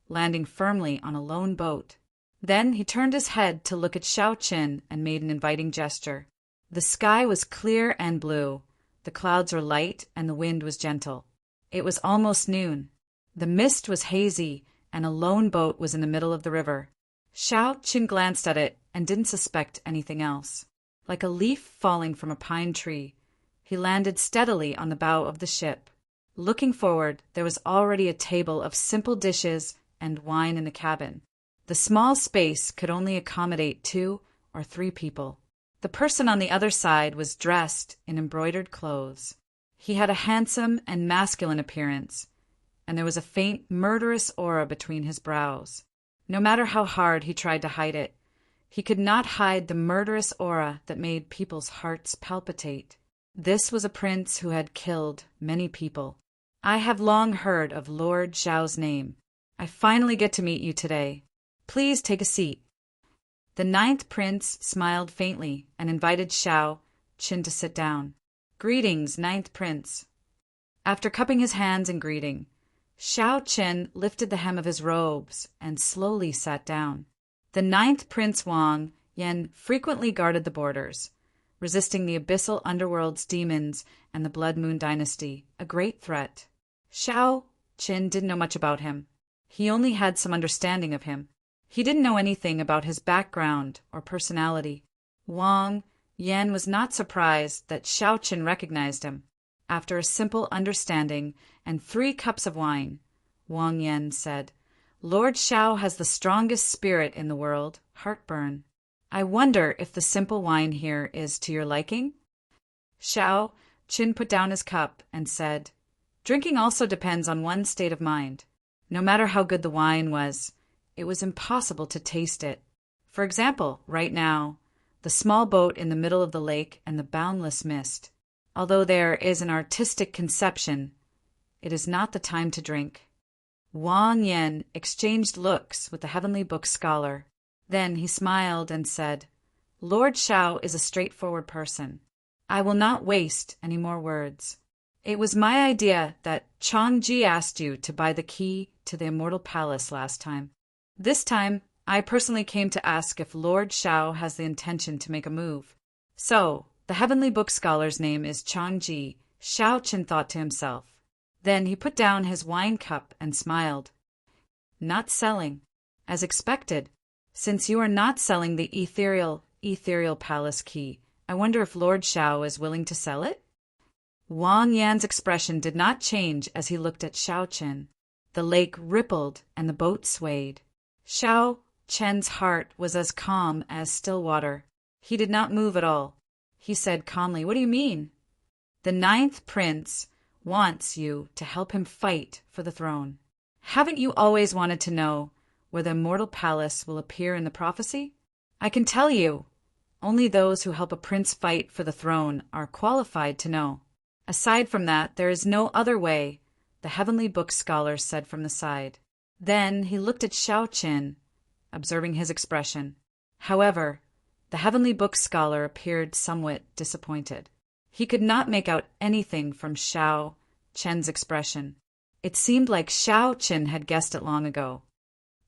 landing firmly on a lone boat. Then he turned his head to look at Xiao Chen and made an inviting gesture. The sky was clear and blue, the clouds were light, and the wind was gentle. It was almost noon. The mist was hazy, and a lone boat was in the middle of the river. Xiao Chen glanced at it and didn't suspect anything else. Like a leaf falling from a pine tree, he landed steadily on the bow of the ship. Looking forward, there was already a table of simple dishes and wine in the cabin. The small space could only accommodate 2 or 3 people. The person on the other side was dressed in embroidered clothes. He had a handsome and masculine appearance, and there was a faint, murderous aura between his brows. No matter how hard he tried to hide it, he could not hide the murderous aura that made people's hearts palpitate. This was a prince who had killed many people. "I have long heard of Lord Zhao's name. I finally get to meet you today. Please take a seat." The ninth prince smiled faintly and invited Shao Qin to sit down. Greetings, ninth prince. After cupping his hands in greeting, Shao Qin lifted the hem of his robes and slowly sat down. The ninth prince Wang Yan frequently guarded the borders, resisting the abyssal underworld's demons and the Blood Moon dynasty, a great threat. Shao Qin didn't know much about him. He only had some understanding of him. He didn't know anything about his background or personality. Wang Yan was not surprised that Shao Qin recognized him. After a simple understanding and 3 cups of wine, Wang Yan said, "Lord Shao has the strongest spirit in the world, heartburn. I wonder if the simple wine here is to your liking?" Shao Qin put down his cup and said, "Drinking also depends on one's state of mind. No matter how good the wine was, it was impossible to taste it. For example, right now, the small boat in the middle of the lake and the boundless mist. Although there is an artistic conception, it is not the time to drink." Wang Yan exchanged looks with the Heavenly Book scholar. Then he smiled and said, "Lord Shao is a straightforward person. I will not waste any more words. It was my idea that Changji asked you to buy the key to the Immortal Palace last time. This time, I personally came to ask if Lord Shao has the intention to make a move. So, the Heavenly Book scholar's name is Changji," Shao Qin thought to himself. Then he put down his wine cup and smiled. "Not selling. As expected. Since you are not selling the ethereal palace key, I wonder if Lord Shao is willing to sell it?" Wang Yan's expression did not change as he looked at Shao Qin. The lake rippled and the boat swayed. Shao Qin's heart was as calm as still water. He did not move at all. He said calmly, "What do you mean?" "The ninth prince wants you to help him fight for the throne. Haven't you always wanted to know where the Immortal Palace will appear in the prophecy? I can tell you, only those who help a prince fight for the throne are qualified to know. Aside from that, there is no other way," the Heavenly Book scholar said from the side. Then he looked at Shao Qin, observing his expression. However, the Heavenly Book scholar appeared somewhat disappointed. He could not make out anything from Shao Qin's expression. It seemed like Shao Qin had guessed it long ago.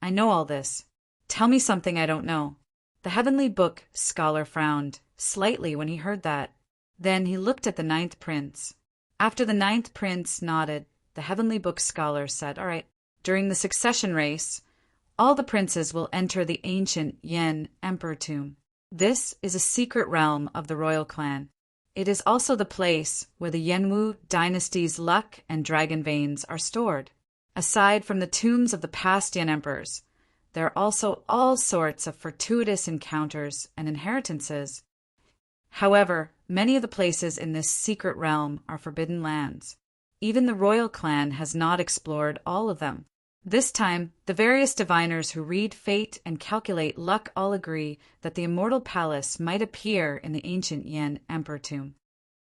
"I know all this. Tell me something I don't know." The Heavenly Book scholar frowned slightly when he heard that. Then he looked at the ninth prince. After the ninth prince nodded, the Heavenly Book scholar said, "All right, during the succession race, all the princes will enter the ancient Yan Emperor tomb. This is a secret realm of the royal clan. It is also the place where the Yanwu dynasty's luck and dragon veins are stored. Aside from the tombs of the past Yan emperors, there are also all sorts of fortuitous encounters and inheritances. However, many of the places in this secret realm are forbidden lands. Even the royal clan has not explored all of them. This time, the various diviners who read fate and calculate luck all agree that the Immortal Palace might appear in the ancient Yan Emperor tomb.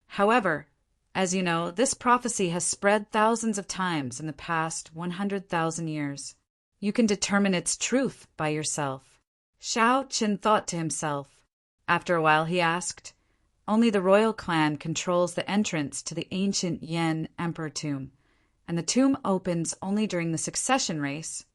However, as you know, this prophecy has spread thousands of times in the past 100,000 years. You can determine its truth by yourself." Shao Qin thought to himself. After a while he asked, "Only the royal clan controls the entrance to the ancient Yan Emperor tomb, and the tomb opens only during the succession race?"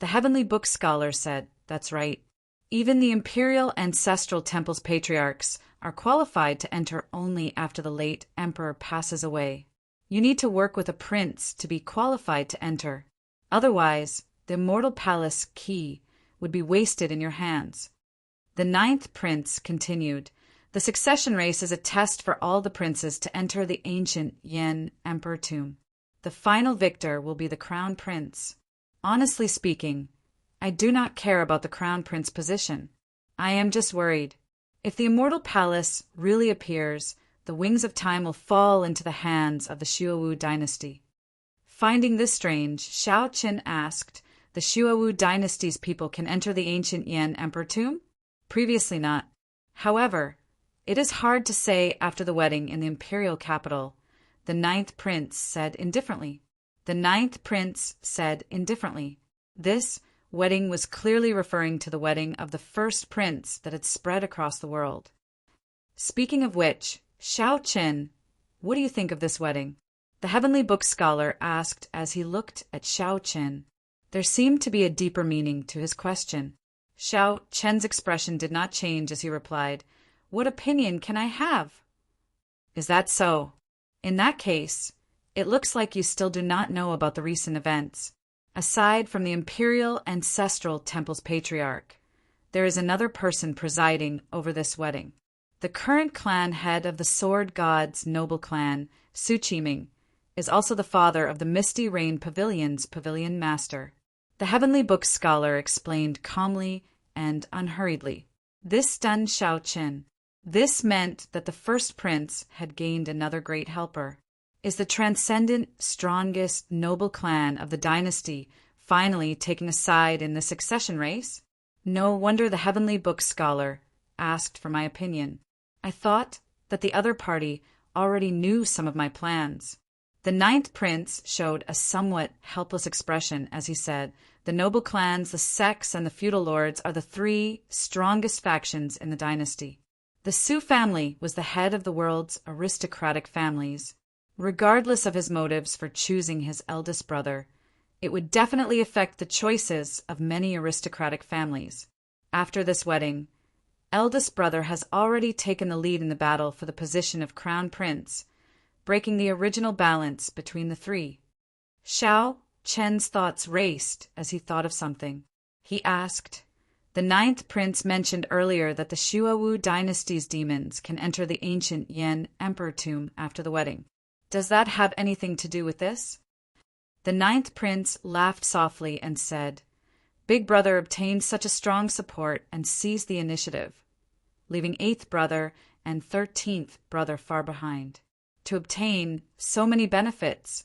The Heavenly Book scholar said, "That's right. Even the imperial ancestral temple's patriarchs are qualified to enter only after the late emperor passes away. You need to work with a prince to be qualified to enter. Otherwise, the Immortal Palace key would be wasted in your hands." The ninth prince continued, "The succession race is a test for all the princes to enter the ancient Yan Emperor tomb. The final victor will be the crown prince. Honestly speaking, I do not care about the crown prince position. I am just worried. If the Immortal Palace really appears, the wings of time will fall into the hands of the Shuowu dynasty." Finding this strange, Shao Qin asked, "The Shuowu dynasty's people can enter the ancient Yan Emperor tomb?" Previously not. However, it is hard to say after the wedding in the imperial capital, the ninth prince said indifferently. This wedding was clearly referring to the wedding of the first prince that had spread across the world. Speaking of which, Xiao Chen, what do you think of this wedding? The heavenly book scholar asked as he looked at Xiao Chen. There seemed to be a deeper meaning to his question. Xiao Chen's expression did not change as he replied, "What opinion can I have?" "Is that so? In that case, it looks like you still do not know about the recent events. Aside from the imperial ancestral temple's patriarch, there is another person presiding over this wedding. The current clan head of the Sword God's noble clan, Su Qiming, is also the father of the Misty Rain Pavilion's pavilion master." The heavenly book scholar explained calmly and unhurriedly. This stunned Xiao Chen. This meant that the first prince had gained another great helper. Is the transcendent, strongest, noble clan of the dynasty finally taking a side in the succession race? No wonder the heavenly book scholar asked for my opinion. I thought that the other party already knew some of my plans. The ninth prince showed a somewhat helpless expression as he said, "The noble clans, the sects, and the feudal lords are the three strongest factions in the dynasty. The Su family was the head of the world's aristocratic families. Regardless of his motives for choosing his eldest brother, it would definitely affect the choices of many aristocratic families. After this wedding, eldest brother has already taken the lead in the battle for the position of crown prince, breaking the original balance between the three." Xiao Chen's thoughts raced as he thought of something. He asked, "The ninth prince mentioned earlier that the Shuawu dynasty's demons can enter the ancient Yan emperor tomb after the wedding. Does that have anything to do with this?" The ninth prince laughed softly and said, "Big brother obtained such a strong support and seized the initiative, leaving eighth brother and 13th brother far behind. To obtain so many benefits,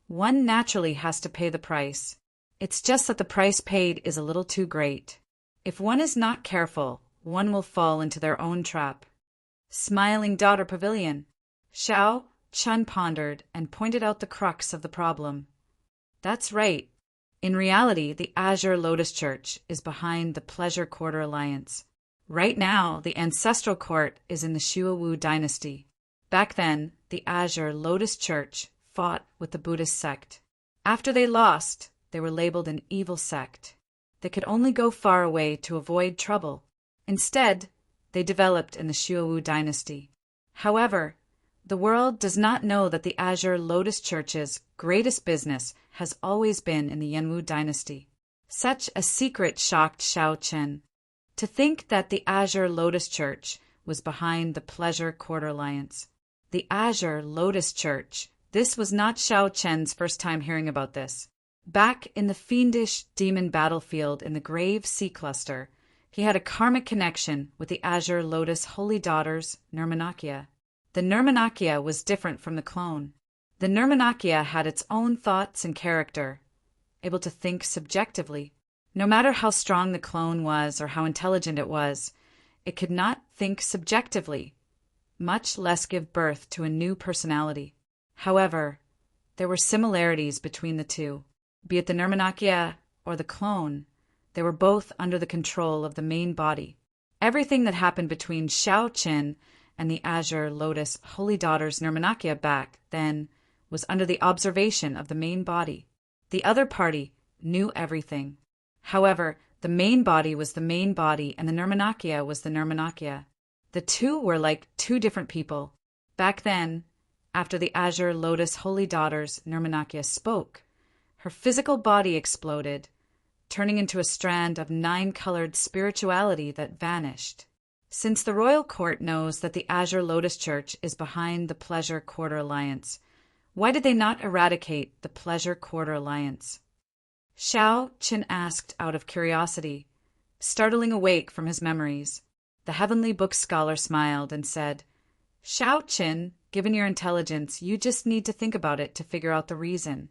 one naturally has to pay the price. It's just that the price paid is a little too great. If one is not careful, one will fall into their own trap." Smiling daughter pavilion. Xiao Chen pondered and pointed out the crux of the problem. "That's right. In reality, the Azure Lotus Church is behind the Pleasure Quarter Alliance. Right now, the ancestral court is in the Shuawu dynasty. Back then, the Azure Lotus Church fought with the Buddhist sect. After they lost, they were labeled an evil sect. They could only go far away to avoid trouble. Instead, they developed in the Shuawu dynasty. However, the world does not know that the Azure Lotus Church's greatest business has always been in the Yanwu dynasty." Such a secret shocked Xiao Chen. To think that the Azure Lotus Church was behind the Pleasure Quarter Alliance. The Azure Lotus Church. This was not Xiao Chen's first time hearing about this. Back in the fiendish demon battlefield in the Grave Sea Cluster, he had a karmic connection with the Azure Lotus Holy Daughters, Nirmanakia. The Nirmanakia was different from the clone. The Nirmanakia had its own thoughts and character, able to think subjectively. No matter how strong the clone was or how intelligent it was, it could not think subjectively, much less give birth to a new personality. However, there were similarities between the two. Be it the Nirmanakia or the clone, they were both under the control of the main body. Everything that happened between Xiao Chen and the Azure Lotus Holy Daughters Nirmanakia back then was under the observation of the main body. The other party knew everything. However, the main body was the main body and the Nirmanakia was the Nirmanakia. The two were like two different people. Back then, after the Azure Lotus Holy Daughters Nirmanakia spoke, her physical body exploded, turning into a strand of 9-colored spirituality that vanished. Since the royal court knows that the Azure Lotus Church is behind the Pleasure Quarter Alliance, why did they not eradicate the Pleasure Quarter Alliance? Xiao Chen asked out of curiosity, startling awake from his memories. The heavenly book scholar smiled and said, "Xiao Chen, given your intelligence, you just need to think about it to figure out the reason.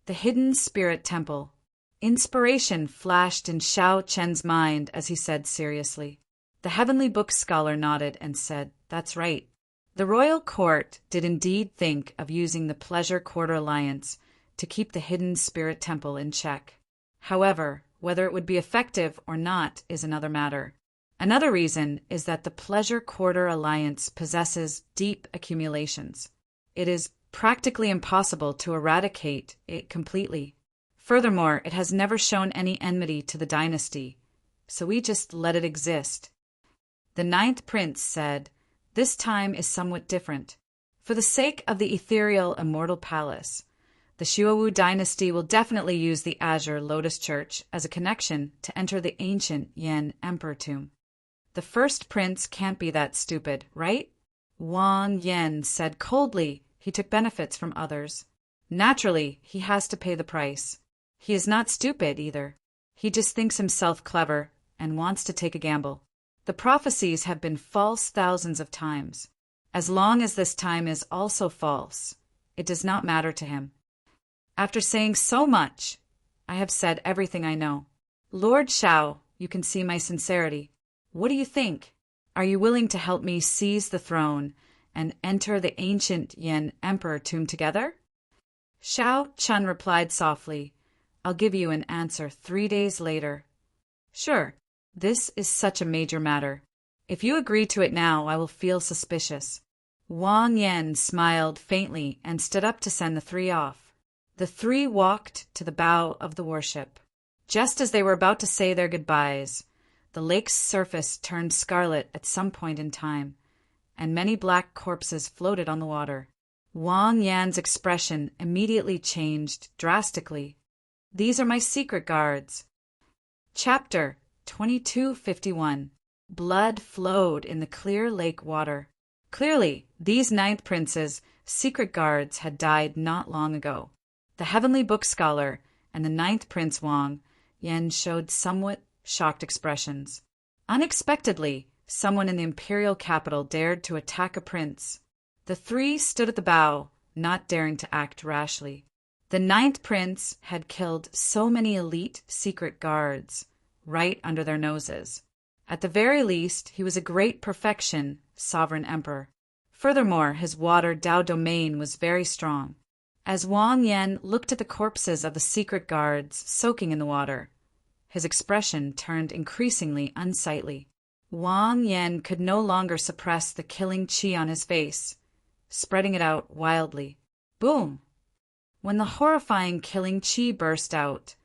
The hidden spirit temple." Inspiration flashed in Xiao Chen's mind as he said seriously. The heavenly book scholar nodded and said, "That's right. The royal court did indeed think of using the Pleasure Quarter Alliance to keep the hidden spirit temple in check. However, Whether it would be effective or not is another matter. Another reason is that the Pleasure Quarter Alliance possesses deep accumulations. It is practically impossible to eradicate it completely. Furthermore, it has never shown any enmity to the dynasty, so we just let it exist. The ninth prince said, "This time is somewhat different. For the sake of the ethereal Immortal Palace, the Shuowu dynasty will definitely use the Azure Lotus Church as a connection to enter the ancient Yen Emperor tomb. The first prince can't be that stupid, right?" Wang Yen said coldly. He took benefits from others. Naturally, he has to pay the price. He is not stupid either. He just thinks himself clever and wants to take a gamble. The prophecies have been false thousands of times. As long as this time is also false, it does not matter to him. After saying so much, I have said everything I know. Lord Shao, you can see my sincerity. What do you think? Are you willing to help me seize the throne and enter the ancient Yen Emperor tomb together? Shao Chun replied softly, "I'll give you an answer 3 days later." "Sure, this is such a major matter. If you agree to it now, I will feel suspicious." Wang Yen smiled faintly and stood up to send the three off. The three walked to the bow of the warship. Just as they were about to say their goodbyes, the lake's surface turned scarlet at some point in time, and many black corpses floated on the water. Wang Yan's expression immediately changed drastically. "These are my secret guards." Chapter 2251. Blood flowed in the clear lake water. Clearly, these ninth princes' secret guards had died not long ago. The heavenly book scholar and the ninth prince Wang Yan showed somewhat shocked expressions. Unexpectedly, someone in the imperial capital dared to attack a prince. The three stood at the bow, not daring to act rashly. The ninth prince had killed so many elite secret guards, right under their noses. At the very least, he was a great perfection, sovereign emperor. Furthermore, his water Dao domain was very strong. As Wang Yan looked at the corpses of the secret guards soaking in the water, his expression turned increasingly unsightly. Wang Yan could no longer suppress the killing qi on his face, spreading it out wildly. Boom! When the horrifying killing qi burst out,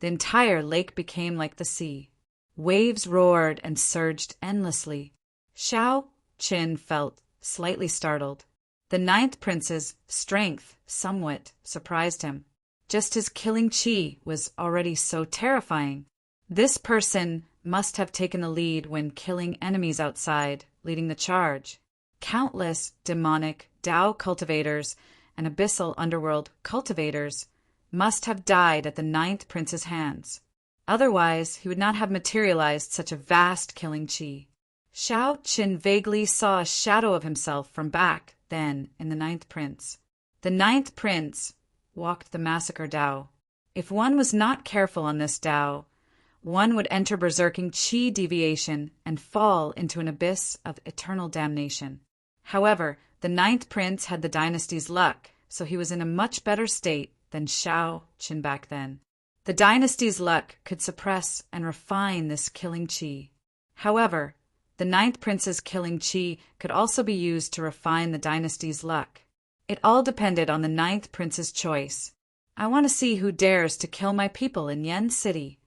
the entire lake became like the sea. Waves roared and surged endlessly. Shao Qin felt slightly startled. The ninth prince's strength somewhat surprised him. Just his killing qi was already so terrifying. This person must have taken the lead when killing enemies outside, leading the charge. Countless demonic Dao cultivators and abyssal underworld cultivators must have died at the ninth prince's hands. Otherwise, he would not have materialized such a vast killing qi. Shao Qin vaguely saw a shadow of himself from back then in the ninth prince. The ninth prince walked the massacre Dao. If one was not careful on this Dao, one would enter berserking qi deviation and fall into an abyss of eternal damnation. However, the ninth prince had the dynasty's luck, so he was in a much better state than Shao Qin back then. The dynasty's luck could suppress and refine this killing qi. However, the ninth prince's killing qi could also be used to refine the dynasty's luck. It all depended on the ninth prince's choice. I want to see who dares to kill my people in Yen City.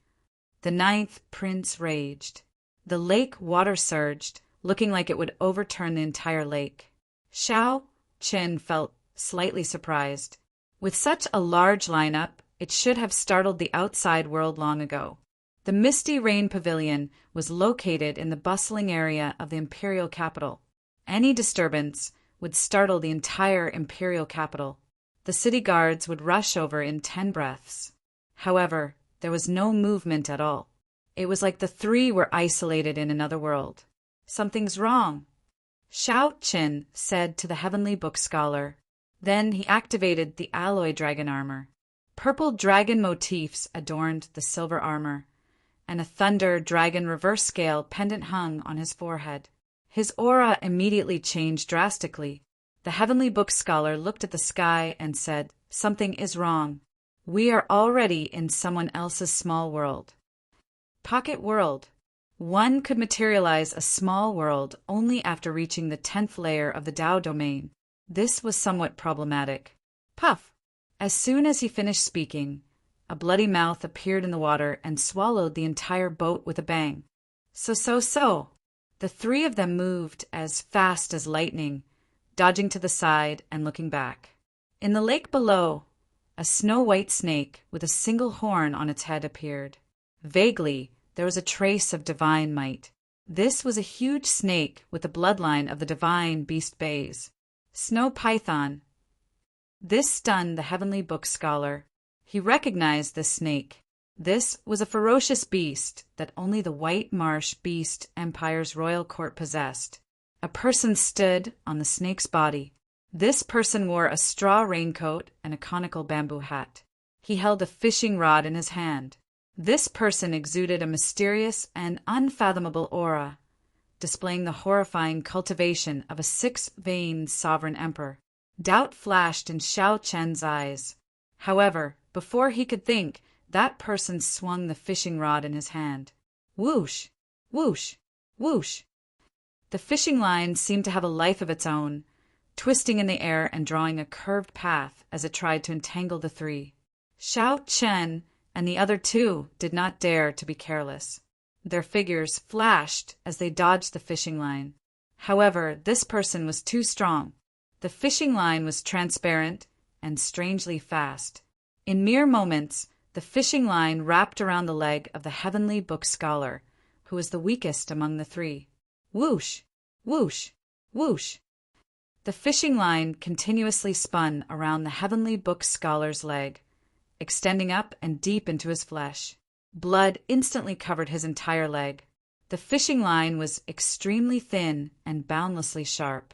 The ninth prince raged. The lake water surged, looking like it would overturn the entire lake. Shao Qin felt slightly surprised. With such a large lineup, it should have startled the outside world long ago. The Misty Rain Pavilion was located in the bustling area of the imperial capital. Any disturbance would startle the entire imperial capital. The city guards would rush over in 10 breaths. However, there was no movement at all. It was like the three were isolated in another world. "Something's wrong," Shao Qin said to the heavenly book scholar. Then he activated the alloy dragon armor. Purple dragon motifs adorned the silver armor, and a thunder dragon reverse scale pendant hung on his forehead. His aura immediately changed drastically. The heavenly book scholar looked at the sky and said, "Something is wrong. We are already in someone else's small world." Pocket world. One could materialize a small world only after reaching the 10th layer of the Tao domain. This was somewhat problematic. Puff! As soon as he finished speaking, a bloody mouth appeared in the water and swallowed the entire boat with a bang. So. The three of them moved as fast as lightning, dodging to the side and looking back. In the lake below, a snow-white snake with a single horn on its head appeared. Vaguely, there was a trace of divine might. This was a huge snake with the bloodline of the divine beast bays. Snow python. This stunned the heavenly book scholar. He recognized this snake. This was a ferocious beast that only the White Marsh Beast Empire's royal court possessed. A person stood on the snake's body. This person wore a straw raincoat and a conical bamboo hat. He held a fishing rod in his hand. This person exuded a mysterious and unfathomable aura, displaying the horrifying cultivation of a six-veined sovereign emperor. Doubt flashed in Xiao Chen's eyes. However, before he could think, that person swung the fishing rod in his hand. Whoosh! Whoosh! Whoosh! The fishing line seemed to have a life of its own, twisting in the air and drawing a curved path as it tried to entangle the three. Xiao Chen and the other two did not dare to be careless. Their figures flashed as they dodged the fishing line. However, this person was too strong. The fishing line was transparent and strangely fast. In mere moments, the fishing line wrapped around the leg of the heavenly book scholar, who was the weakest among the three. Whoosh! Whoosh! Whoosh! The fishing line continuously spun around the heavenly book scholar's leg, extending up and deep into his flesh. Blood instantly covered his entire leg. The fishing line was extremely thin and boundlessly sharp.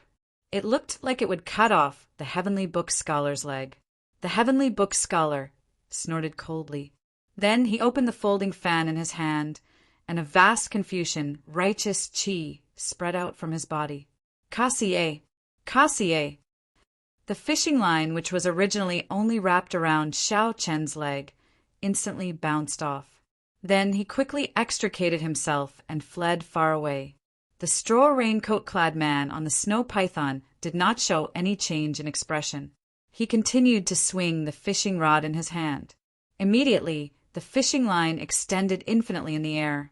It looked like it would cut off the heavenly book scholar's leg. The heavenly book scholar snorted coldly. Then he opened the folding fan in his hand, and a vast confusion, righteous qi spread out from his body. Kassier! Kassier! The fishing line, which was originally only wrapped around Xiao Chen's leg, instantly bounced off. Then he quickly extricated himself and fled far away. The straw raincoat-clad man on the snow python did not show any change in expression. He continued to swing the fishing rod in his hand. Immediately, the fishing line extended infinitely in the air,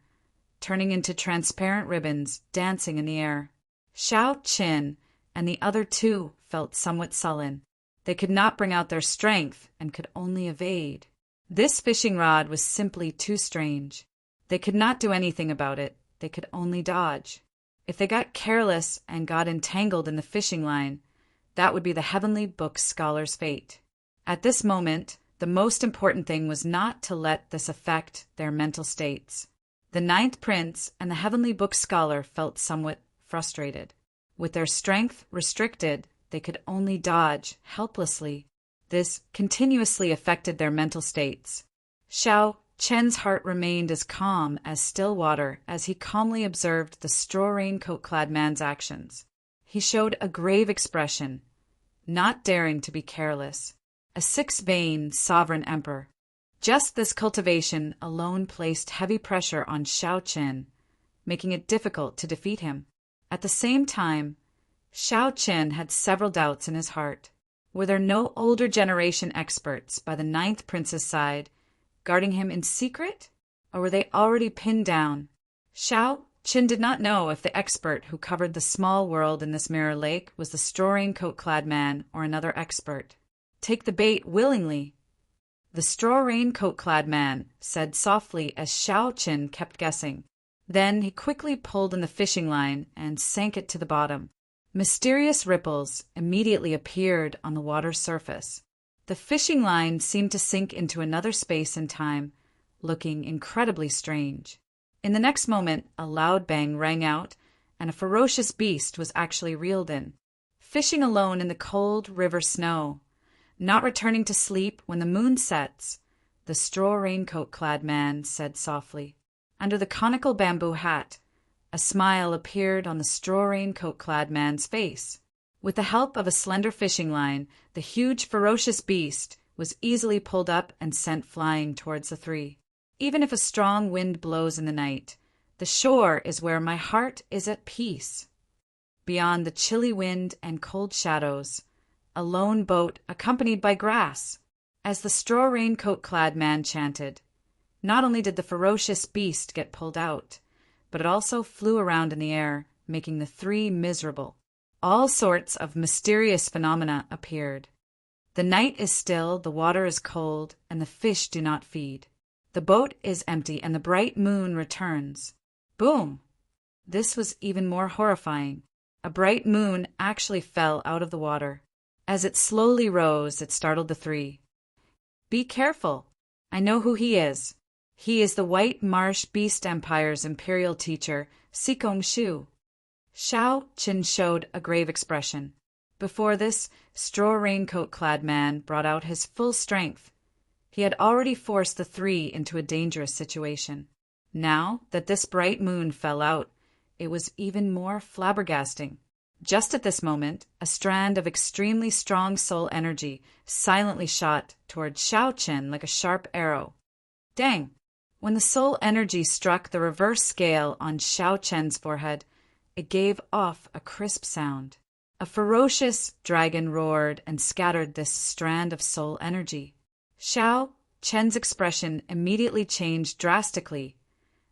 turning into transparent ribbons dancing in the air. Xiao Qin and the other two felt somewhat sullen. They could not bring out their strength and could only evade. This fishing rod was simply too strange. They could not do anything about it. They could only dodge. If they got careless and got entangled in the fishing line, that would be the heavenly book scholar's fate. At this moment, the most important thing was not to let this affect their mental states. The ninth prince and the heavenly book scholar felt somewhat frustrated. With their strength restricted, they could only dodge helplessly. This continuously affected their mental states. Xiao Chen's heart remained as calm as still water as he calmly observed the straw raincoat-clad man's actions. He showed a grave expression, not daring to be careless. A six-veined sovereign emperor. Just this cultivation alone placed heavy pressure on Xiao Chen, making it difficult to defeat him. At the same time, Xiao Chen had several doubts in his heart. Were there no older generation experts by the ninth prince's side, guarding him in secret? Or were they already pinned down? Xiao Chen did not know if the expert who covered the small world in this mirror lake was the straw raincoat-clad man or another expert. Take the bait willingly. The straw raincoat-clad man said softly as Xiao Chen kept guessing. Then he quickly pulled in the fishing line and sank it to the bottom. Mysterious ripples immediately appeared on the water's surface. The fishing line seemed to sink into another space and time, looking incredibly strange. In the next moment, a loud bang rang out, and a ferocious beast was actually reeled in. Fishing alone in the cold river snow, not returning to sleep when the moon sets, the straw raincoat-clad man said softly. Under the conical bamboo hat, a smile appeared on the straw raincoat-clad man's face. With the help of a slender fishing line, the huge ferocious beast was easily pulled up and sent flying towards the three. Even if a strong wind blows in the night, the shore is where my heart is at peace. Beyond the chilly wind and cold shadows, a lone boat accompanied by grass. As the straw raincoat-clad man chanted, not only did the ferocious beast get pulled out, but it also flew around in the air, making the three miserable. All sorts of mysterious phenomena appeared. The night is still, the water is cold, and the fish do not feed. The boat is empty, and the bright moon returns. Boom! This was even more horrifying. A bright moon actually fell out of the water. As it slowly rose, it startled the three. Be careful. I know who he is. He is the White Marsh Beast Empire's imperial teacher, Sikong Shu. Shao Qin showed a grave expression. Before this, straw raincoat-clad man brought out his full strength. He had already forced the three into a dangerous situation. Now that this bright moon fell out, it was even more flabbergasting. Just at this moment, a strand of extremely strong soul energy silently shot toward Shao Qin like a sharp arrow. Dang! When the soul energy struck the reverse scale on Shao Qin's forehead, it gave off a crisp sound. A ferocious dragon roared and scattered this strand of soul energy. Shao Qin's expression immediately changed drastically,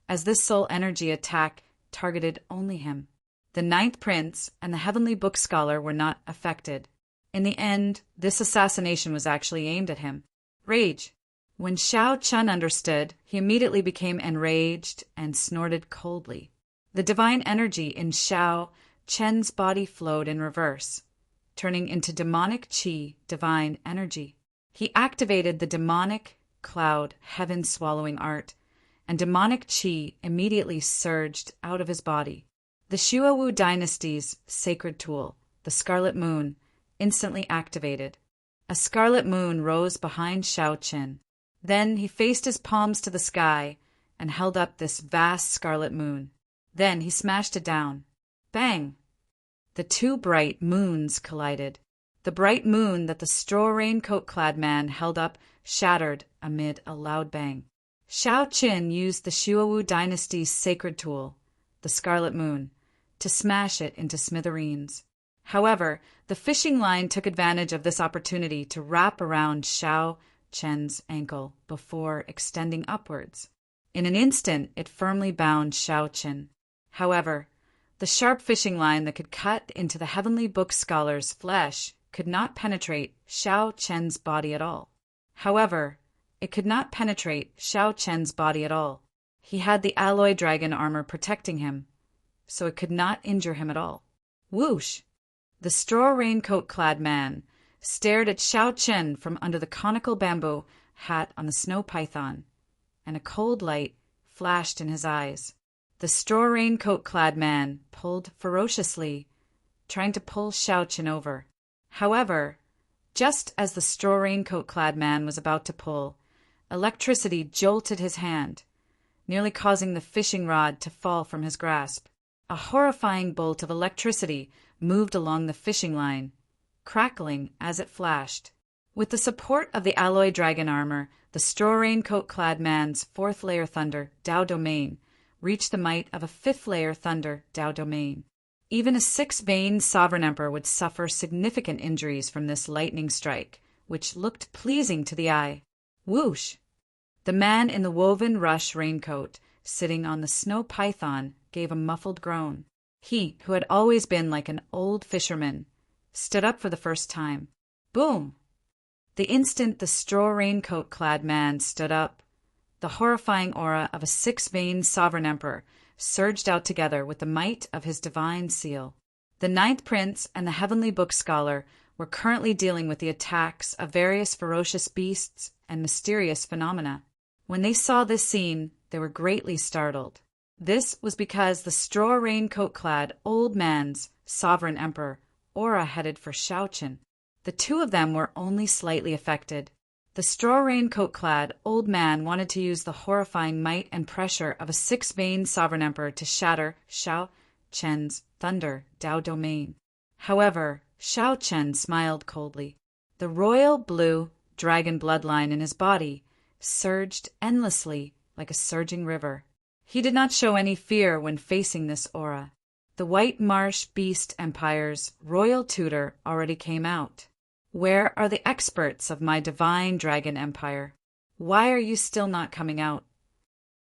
as this soul energy attack targeted only him. The Ninth Prince and the Heavenly Book Scholar were not affected. In the end, this assassination was actually aimed at him. Rage. When Shao Qin understood, he immediately became enraged and snorted coldly. The divine energy in Shao Qin's body flowed in reverse, turning into demonic qi, divine energy. He activated the demonic cloud heaven-swallowing art, and demonic qi immediately surged out of his body. The Shuawu dynasty's sacred tool, the Scarlet Moon, instantly activated. A scarlet moon rose behind Shao Qin. Then he faced his palms to the sky and held up this vast scarlet moon. Then he smashed it down. Bang! The two bright moons collided. The bright moon that the straw raincoat-clad man held up shattered amid a loud bang. Shao Qin used the Shuawu dynasty's sacred tool, the Scarlet Moon, to smash it into smithereens. However, the fishing line took advantage of this opportunity to wrap around Shao Qin's ankle before extending upwards. In an instant, it firmly bound Shao Qin. However, the sharp fishing line that could cut into the Heavenly Book Scholar's flesh could not penetrate Shao Qin's body at all. He had the alloy dragon armor protecting him, so it could not injure him at all. Whoosh! The straw raincoat-clad man stared at Shao Qin from under the conical bamboo hat on the snow python, and a cold light flashed in his eyes. The straw raincoat-clad man pulled ferociously, trying to pull Shao Qin over. However, just as the straw raincoat-clad man was about to pull, electricity jolted his hand, nearly causing the fishing rod to fall from his grasp. A horrifying bolt of electricity moved along the fishing line, crackling as it flashed. With the support of the alloy dragon armor, the straw raincoat-clad man's fourth-layer thunder, Dao Domain, reached the might of a fifth-layer thunder, Dao Domain. Even a six-vein sovereign emperor would suffer significant injuries from this lightning strike, which looked pleasing to the eye. Whoosh! The man in the woven rush raincoat, sitting on the snow python, gave a muffled groan. He, who had always been like an old fisherman, stood up for the first time. Boom! The instant the straw raincoat-clad man stood up, the horrifying aura of a six-vein sovereign emperor surged out together with the might of his divine seal. The Ninth Prince and the Heavenly Book Scholar were currently dealing with the attacks of various ferocious beasts and mysterious phenomena. When they saw this scene, they were greatly startled. This was because the straw raincoat-clad old man's sovereign emperor aura headed for Shao Qin. The two of them were only slightly affected. The straw raincoat-clad old man wanted to use the horrifying might and pressure of a six-vein sovereign emperor to shatter Shao Qin's thunder, Dao Domain. However, Shao Qin smiled coldly. The royal blue dragon bloodline in his body surged endlessly like a surging river. He did not show any fear when facing this aura. The White Marsh Beast Empire's royal tutor already came out. Where are the experts of my divine dragon empire? Why are you still not coming out?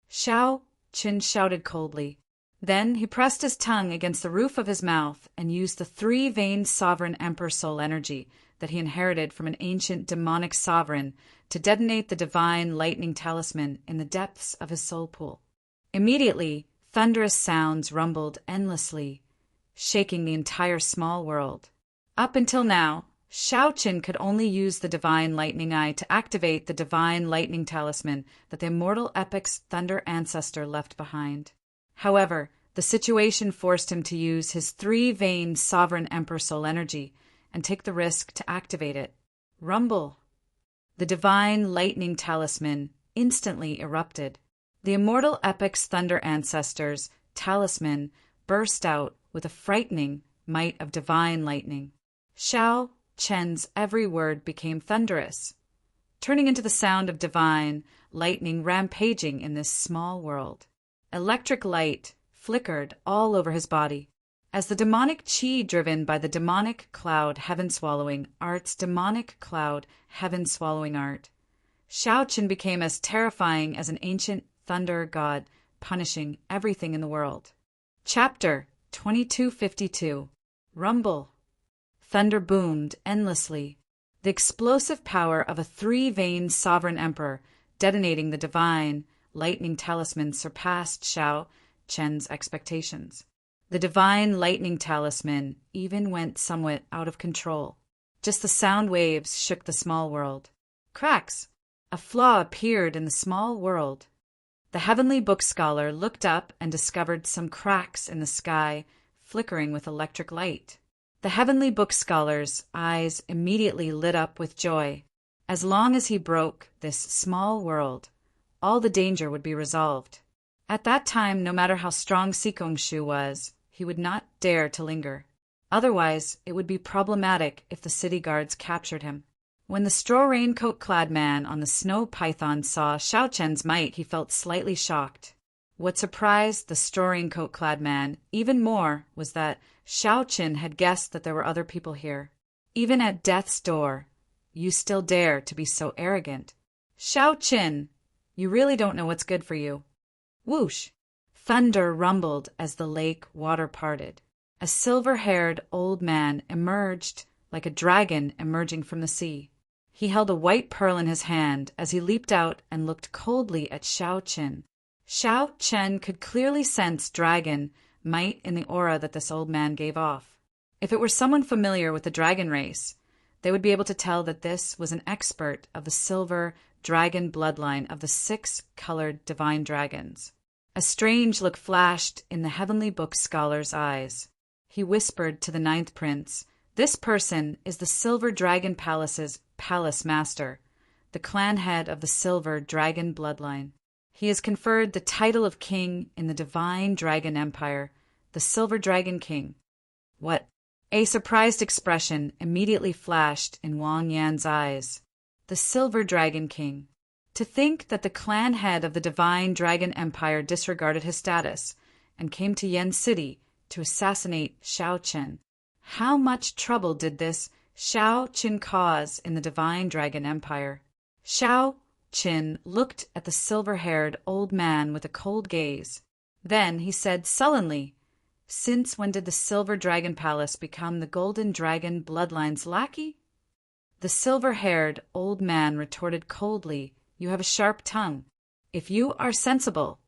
Shao Qin shouted coldly. Then he pressed his tongue against the roof of his mouth and used the three-veined sovereign emperor soul energy that he inherited from an ancient demonic sovereign to detonate the divine lightning talisman in the depths of his soul pool. Immediately, thunderous sounds rumbled endlessly, shaking the entire small world. Up until now, Shao Qin could only use the Divine Lightning Eye to activate the Divine Lightning Talisman that the Immortal Epic's Thunder Ancestor left behind. However, the situation forced him to use his three-veined Sovereign Emperor Soul Energy and take the risk to activate it. Rumble! The Divine Lightning Talisman instantly erupted. The Immortal Epic's Thunder Ancestor's talisman burst out with a frightening might of divine lightning. Shao Chen's every word became thunderous, turning into the sound of divine lightning rampaging in this small world. Electric light flickered all over his body. As the demonic chi driven by the demonic cloud heaven-swallowing art's demonic cloud heaven-swallowing art, Shao Chen became as terrifying as an ancient thunder god punishing everything in the world. Chapter 2252. Rumble. Thunder boomed endlessly. The explosive power of a three-veined sovereign emperor detonating the divine lightning talisman surpassed Shao Chen's expectations. The divine lightning talisman even went somewhat out of control. Just the sound waves shook the small world. Cracks! A flaw appeared in the small world. The heavenly book scholar looked up and discovered some cracks in the sky flickering with electric light. The heavenly book scholar's eyes immediately lit up with joy. As long as he broke this small world, all the danger would be resolved. At that time, no matter how strong Sikongshu was, he would not dare to linger. Otherwise, it would be problematic if the city guards captured him. When the straw raincoat-clad man on the snow python saw Shao Chen's might, he felt slightly shocked. What surprised the straw raincoat-clad man even more was that Shao Chen had guessed that there were other people here. Even at death's door, you still dare to be so arrogant. Shao Chen, you really don't know what's good for you. Whoosh! Thunder rumbled as the lake water parted. A silver-haired old man emerged like a dragon emerging from the sea. He held a white pearl in his hand as he leaped out and looked coldly at Shao Chen. Shao Chen could clearly sense dragon might in the aura that this old man gave off. If it were someone familiar with the dragon race, they would be able to tell that this was an expert of the silver dragon bloodline of the 6 colored divine dragons. A strange look flashed in the heavenly book scholar's eyes. He whispered to the 9th prince, "This person is the Silver Dragon Palace's palace master, the clan head of the Silver Dragon bloodline. He is conferred the title of king in the Divine Dragon Empire, the Silver Dragon King." What? A surprised expression immediately flashed in Wang Yan's eyes. The Silver Dragon King. To think that the clan head of the Divine Dragon Empire disregarded his status and came to Yen City to assassinate Shao Chen. How much trouble did this Shao Chen cause in the Divine Dragon Empire? Shao Chen looked at the silver-haired old man with a cold gaze. Then he said sullenly, "Since when did the Silver Dragon Palace become the Golden Dragon bloodline's lackey?" The silver-haired old man retorted coldly, "You have a sharp tongue. If you are sensible,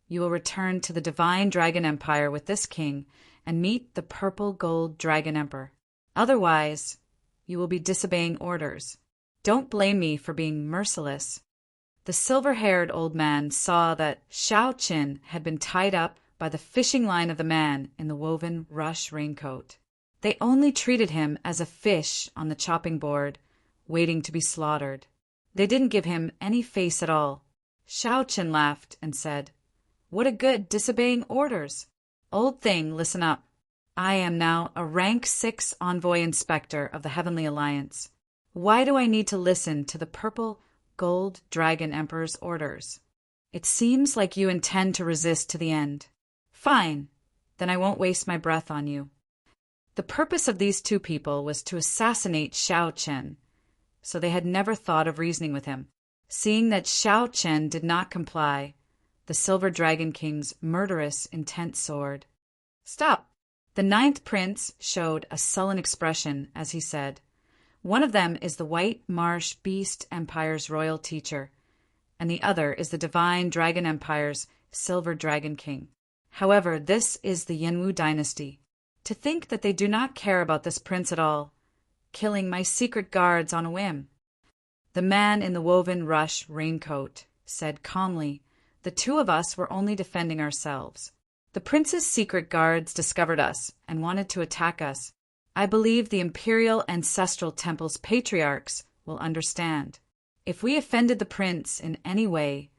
you will return to the Divine Dragon Empire with this king and meet the Purple Gold Dragon Emperor. Otherwise, you will be disobeying orders. Don't blame me for being merciless." The silver-haired old man saw that Shao Chen had been tied up by the fishing line of the man in the woven rush raincoat. They only treated him as a fish on the chopping board, waiting to be slaughtered. They didn't give him any face at all. Shao Chen laughed and said, "What a good disobeying orders. Old thing, listen up. I am now a rank 6 envoy inspector of the Heavenly Alliance. Why do I need to listen to the Purple Gold Dragon Emperor's orders? It seems like you intend to resist to the end. Fine, then I won't waste my breath on you. The purpose of these two people was to assassinate Xiao Chen, so they had never thought of reasoning with him. Seeing that Xiao Chen did not comply, the Silver Dragon King's murderous, intent soared. Stop! The ninth prince showed a sullen expression as he said, one of them is the White Marsh Beast Empire's royal teacher, and the other is the Divine Dragon Empire's Silver Dragon King. However, this is the Yanwu dynasty. To think that they do not care about this prince at all, killing my secret guards on a whim. The man in the woven rush raincoat said calmly, the two of us were only defending ourselves. The prince's secret guards discovered us and wanted to attack us. I believe the Imperial Ancestral Temple's patriarchs will understand. If we offended the prince in any way,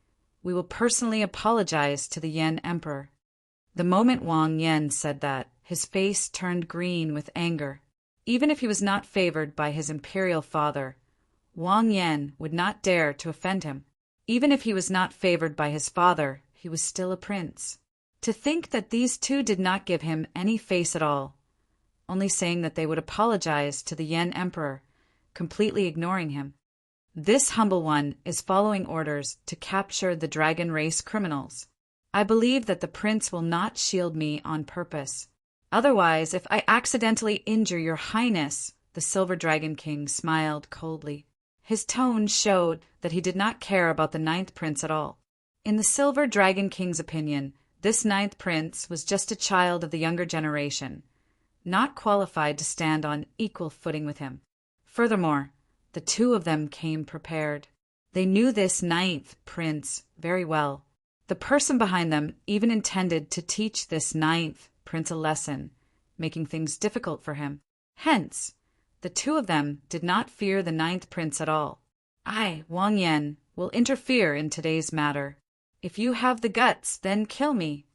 we will personally apologize to the Yan Emperor. The moment Wang Yan said that, his face turned green with anger. Even if he was not favored by his imperial father, Wang Yan would not dare to offend him. Even if he was not favored by his father, he was still a prince. To think that these two did not give him any face at all, only saying that they would apologize to the Yan Emperor, completely ignoring him. This humble one is following orders to capture the dragon race criminals. I believe that the prince will not shield me on purpose. Otherwise, if I accidentally injure your highness, the Silver Dragon King smiled coldly. His tone showed that he did not care about the ninth prince at all. In the Silver Dragon King's opinion, this ninth prince was just a child of the younger generation, not qualified to stand on equal footing with him. Furthermore, the two of them came prepared. They knew this ninth prince very well. The person behind them even intended to teach this ninth prince a lesson, making things difficult for him. Hence, the two of them did not fear the ninth prince at all. I, Wang Yan, will interfere in today's matter. If you have the guts, then kill me.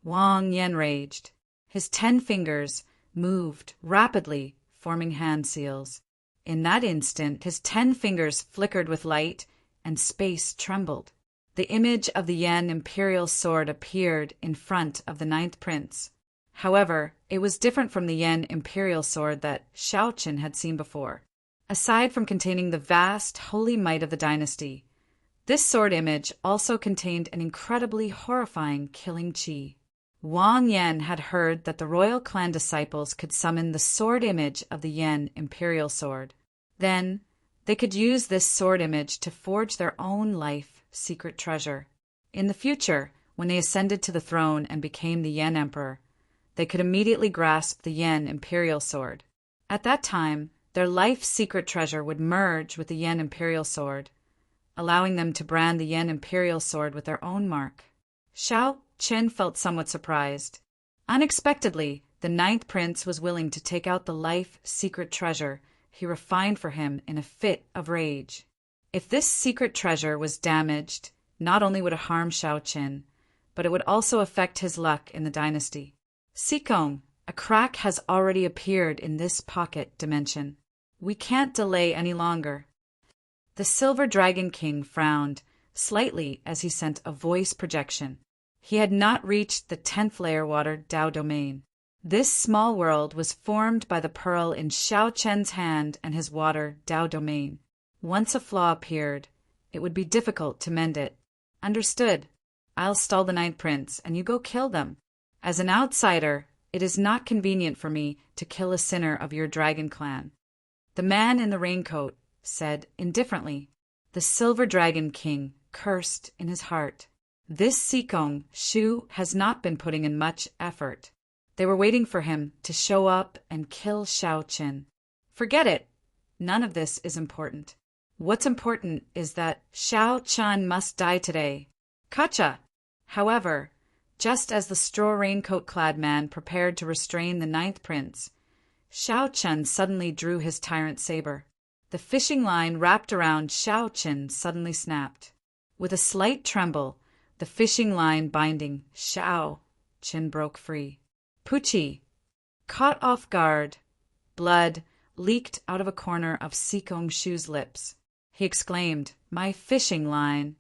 Wang Yan raged. His 10 fingers moved rapidly, forming hand seals. In that instant, his 10 fingers flickered with light, and space trembled. The image of the Yan imperial sword appeared in front of the ninth prince. However, it was different from the Yan imperial sword that Xiao Chen had seen before. Aside from containing the vast, holy might of the dynasty, this sword image also contained an incredibly horrifying killing chi. Wang Yan had heard that the royal clan disciples could summon the sword image of the Yan imperial sword. Then, they could use this sword image to forge their own life secret treasure. In the future, when they ascended to the throne and became the Yan Emperor, they could immediately grasp the Yan imperial sword. At that time, their life secret treasure would merge with the Yan imperial sword, allowing them to brand the Yan imperial sword with their own mark. Xiao Chen felt somewhat surprised. Unexpectedly, the ninth prince was willing to take out the life secret treasure he refined for him in a fit of rage. If this secret treasure was damaged, not only would it harm Xiao Chen, but it would also affect his luck in the dynasty. Sikong, a crack has already appeared in this pocket dimension. We can't delay any longer. The Silver Dragon King frowned slightly as he sent a voice projection. He had not reached the 10th layer water Dao domain. This small world was formed by the pearl in Xiao Chen's hand and his water Dao domain. Once a flaw appeared, it would be difficult to mend it. Understood. I'll stall the ninth prince, and you go kill them. As an outsider, it is not convenient for me to kill a sinner of your dragon clan. The man in the raincoat said indifferently. The Silver Dragon King cursed in his heart. This Sikong Shu has not been putting in much effort. They were waiting for him to show up and kill Xiao Chen. Forget it. None of this is important. What's important is that Xiao Chen must die today. Kacha! However, just as the straw raincoat-clad man prepared to restrain the ninth prince, Xiao Chen suddenly drew his tyrant saber. The fishing line wrapped around Xiao Chen suddenly snapped. With a slight tremble, the fishing line binding Xiao Chen broke free. Pucci! Caught off guard, blood leaked out of a corner of Sikong Shu's lips. He exclaimed, "My fishing line!"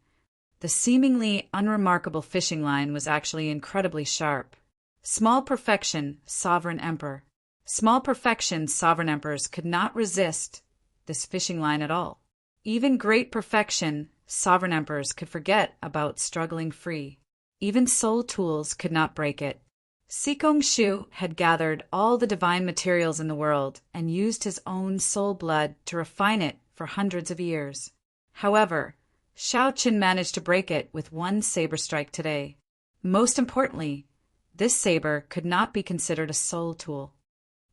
The seemingly unremarkable fishing line was actually incredibly sharp. Small perfection, sovereign emperor. Small perfection, sovereign emperors could not resist this fishing line at all. Even great perfection, sovereign emperors could forget about struggling free. Even soul tools could not break it. Sikong Shu had gathered all the divine materials in the world and used his own soul blood to refine it for hundreds of years. However, Shao Qin managed to break it with one saber strike today. Most importantly, this saber could not be considered a soul tool.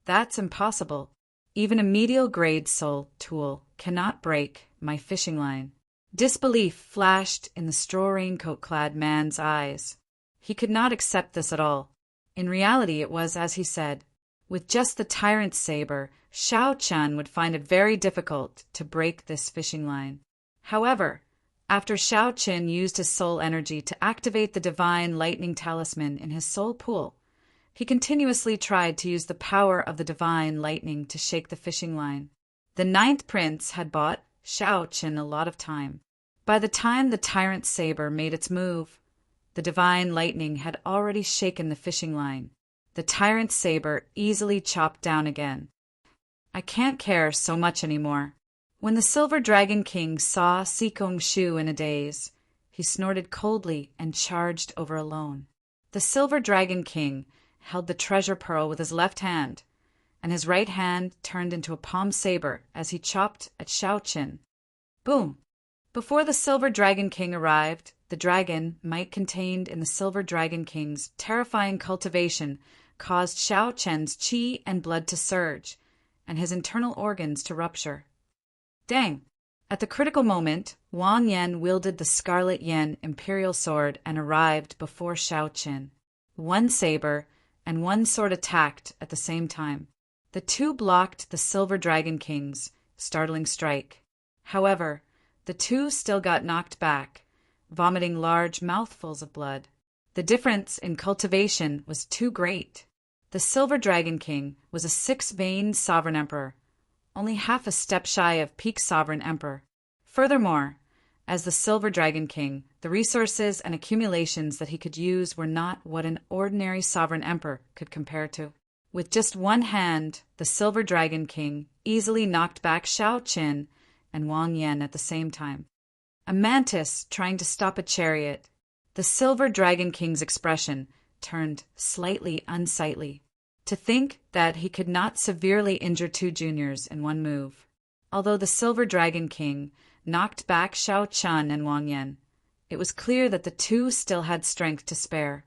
That's impossible. Even a medial-grade soul tool cannot break my fishing line. Disbelief flashed in the straw raincoat-clad man's eyes. He could not accept this at all. In reality, it was as he said. With just the tyrant's saber, Shao Chen would find it very difficult to break this fishing line. However, after Shao Qin used his soul energy to activate the divine lightning talisman in his soul pool, he continuously tried to use the power of the divine lightning to shake the fishing line. The ninth prince had bought Shao Qin a lot of time. By the time the tyrant's saber made its move, the divine lightning had already shaken the fishing line. The tyrant's saber easily chopped down again. I can't care so much anymore. When the Silver Dragon King saw Sikong Shu in a daze, he snorted coldly and charged over alone. The Silver Dragon King held the treasure pearl with his left hand, and his right hand turned into a palm saber as he chopped at Shao Qin. Boom! Before the Silver Dragon King arrived, the dragon might contained in the Silver Dragon King's terrifying cultivation caused Shao Chen's qi and blood to surge, and his internal organs to rupture. Dang! At the critical moment, Wang Yan wielded the Scarlet Yen Imperial Sword and arrived before Shao Qin. One saber and one sword attacked at the same time. The two blocked the Silver Dragon King's startling strike. However, the two still got knocked back, vomiting large mouthfuls of blood. The difference in cultivation was too great. The Silver Dragon King was a six-veined sovereign emperor, only half a step shy of peak sovereign emperor. Furthermore, as the Silver Dragon King, the resources and accumulations that he could use were not what an ordinary sovereign emperor could compare to. With just one hand, the Silver Dragon King easily knocked back Shao Qin and Wang Yan at the same time. A mantis trying to stop a chariot. The Silver Dragon King's expression turned slightly unsightly. To think that he could not severely injure two juniors in one move. Although the Silver Dragon King knocked back Shao Chen and Wang Yan, it was clear that the two still had strength to spare.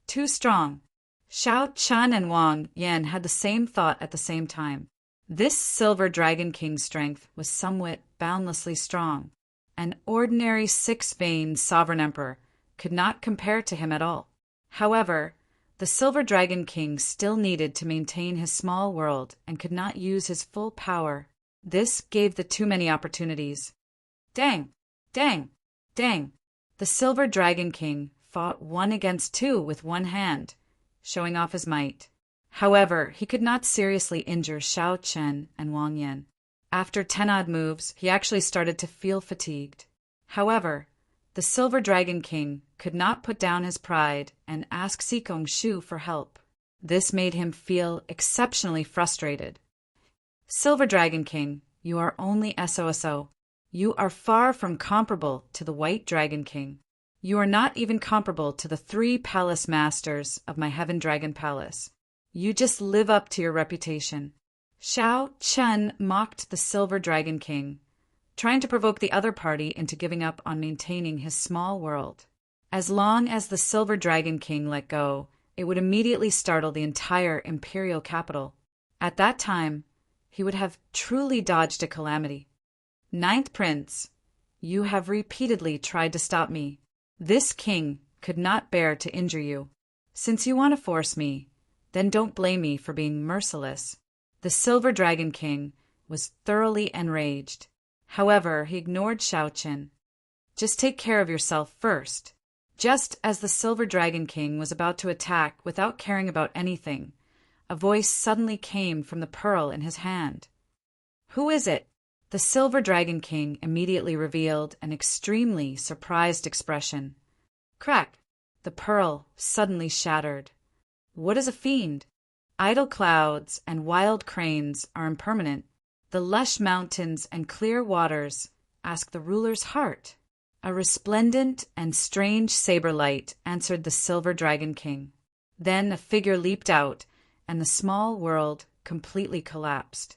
Too strong. Shao Chen and Wang Yan had the same thought at the same time. This Silver Dragon King's strength was somewhat boundlessly strong. An ordinary six-veined sovereign emperor could not compare to him at all. However, the Silver Dragon King still needed to maintain his small world and could not use his full power. This gave the too many opportunities. Dang! Dang! Dang! The Silver Dragon King fought one against two with one hand, showing off his might. However, he could not seriously injure Shao Chen and Wang Yan. After 10 odd moves, he actually started to feel fatigued. However, the Silver Dragon King could not put down his pride and ask Sikong Shu for help. This made him feel exceptionally frustrated. Silver Dragon King, you are only SOSO. You are far from comparable to the White Dragon King. You are not even comparable to the 3 palace masters of my Heaven Dragon Palace. You just live up to your reputation. Shao Chen mocked the Silver Dragon King, trying to provoke the other party into giving up on maintaining his small world. As long as the Silver Dragon King let go, it would immediately startle the entire imperial capital. At that time, he would have truly dodged a calamity. Ninth Prince, you have repeatedly tried to stop me. This king could not bear to injure you. Since you want to force me, then don't blame me for being merciless. The Silver Dragon King was thoroughly enraged. However, he ignored Shao Qin. Just take care of yourself first. Just as the Silver Dragon King was about to attack without caring about anything, a voice suddenly came from the pearl in his hand. Who is it? The Silver Dragon King immediately revealed an extremely surprised expression. Crack! The pearl suddenly shattered. What is a fiend? Idle clouds and wild cranes are impermanent. The lush mountains and clear waters ask the ruler's heart. A resplendent and strange saber light answered the Silver Dragon King. Then a figure leaped out, and the small world completely collapsed.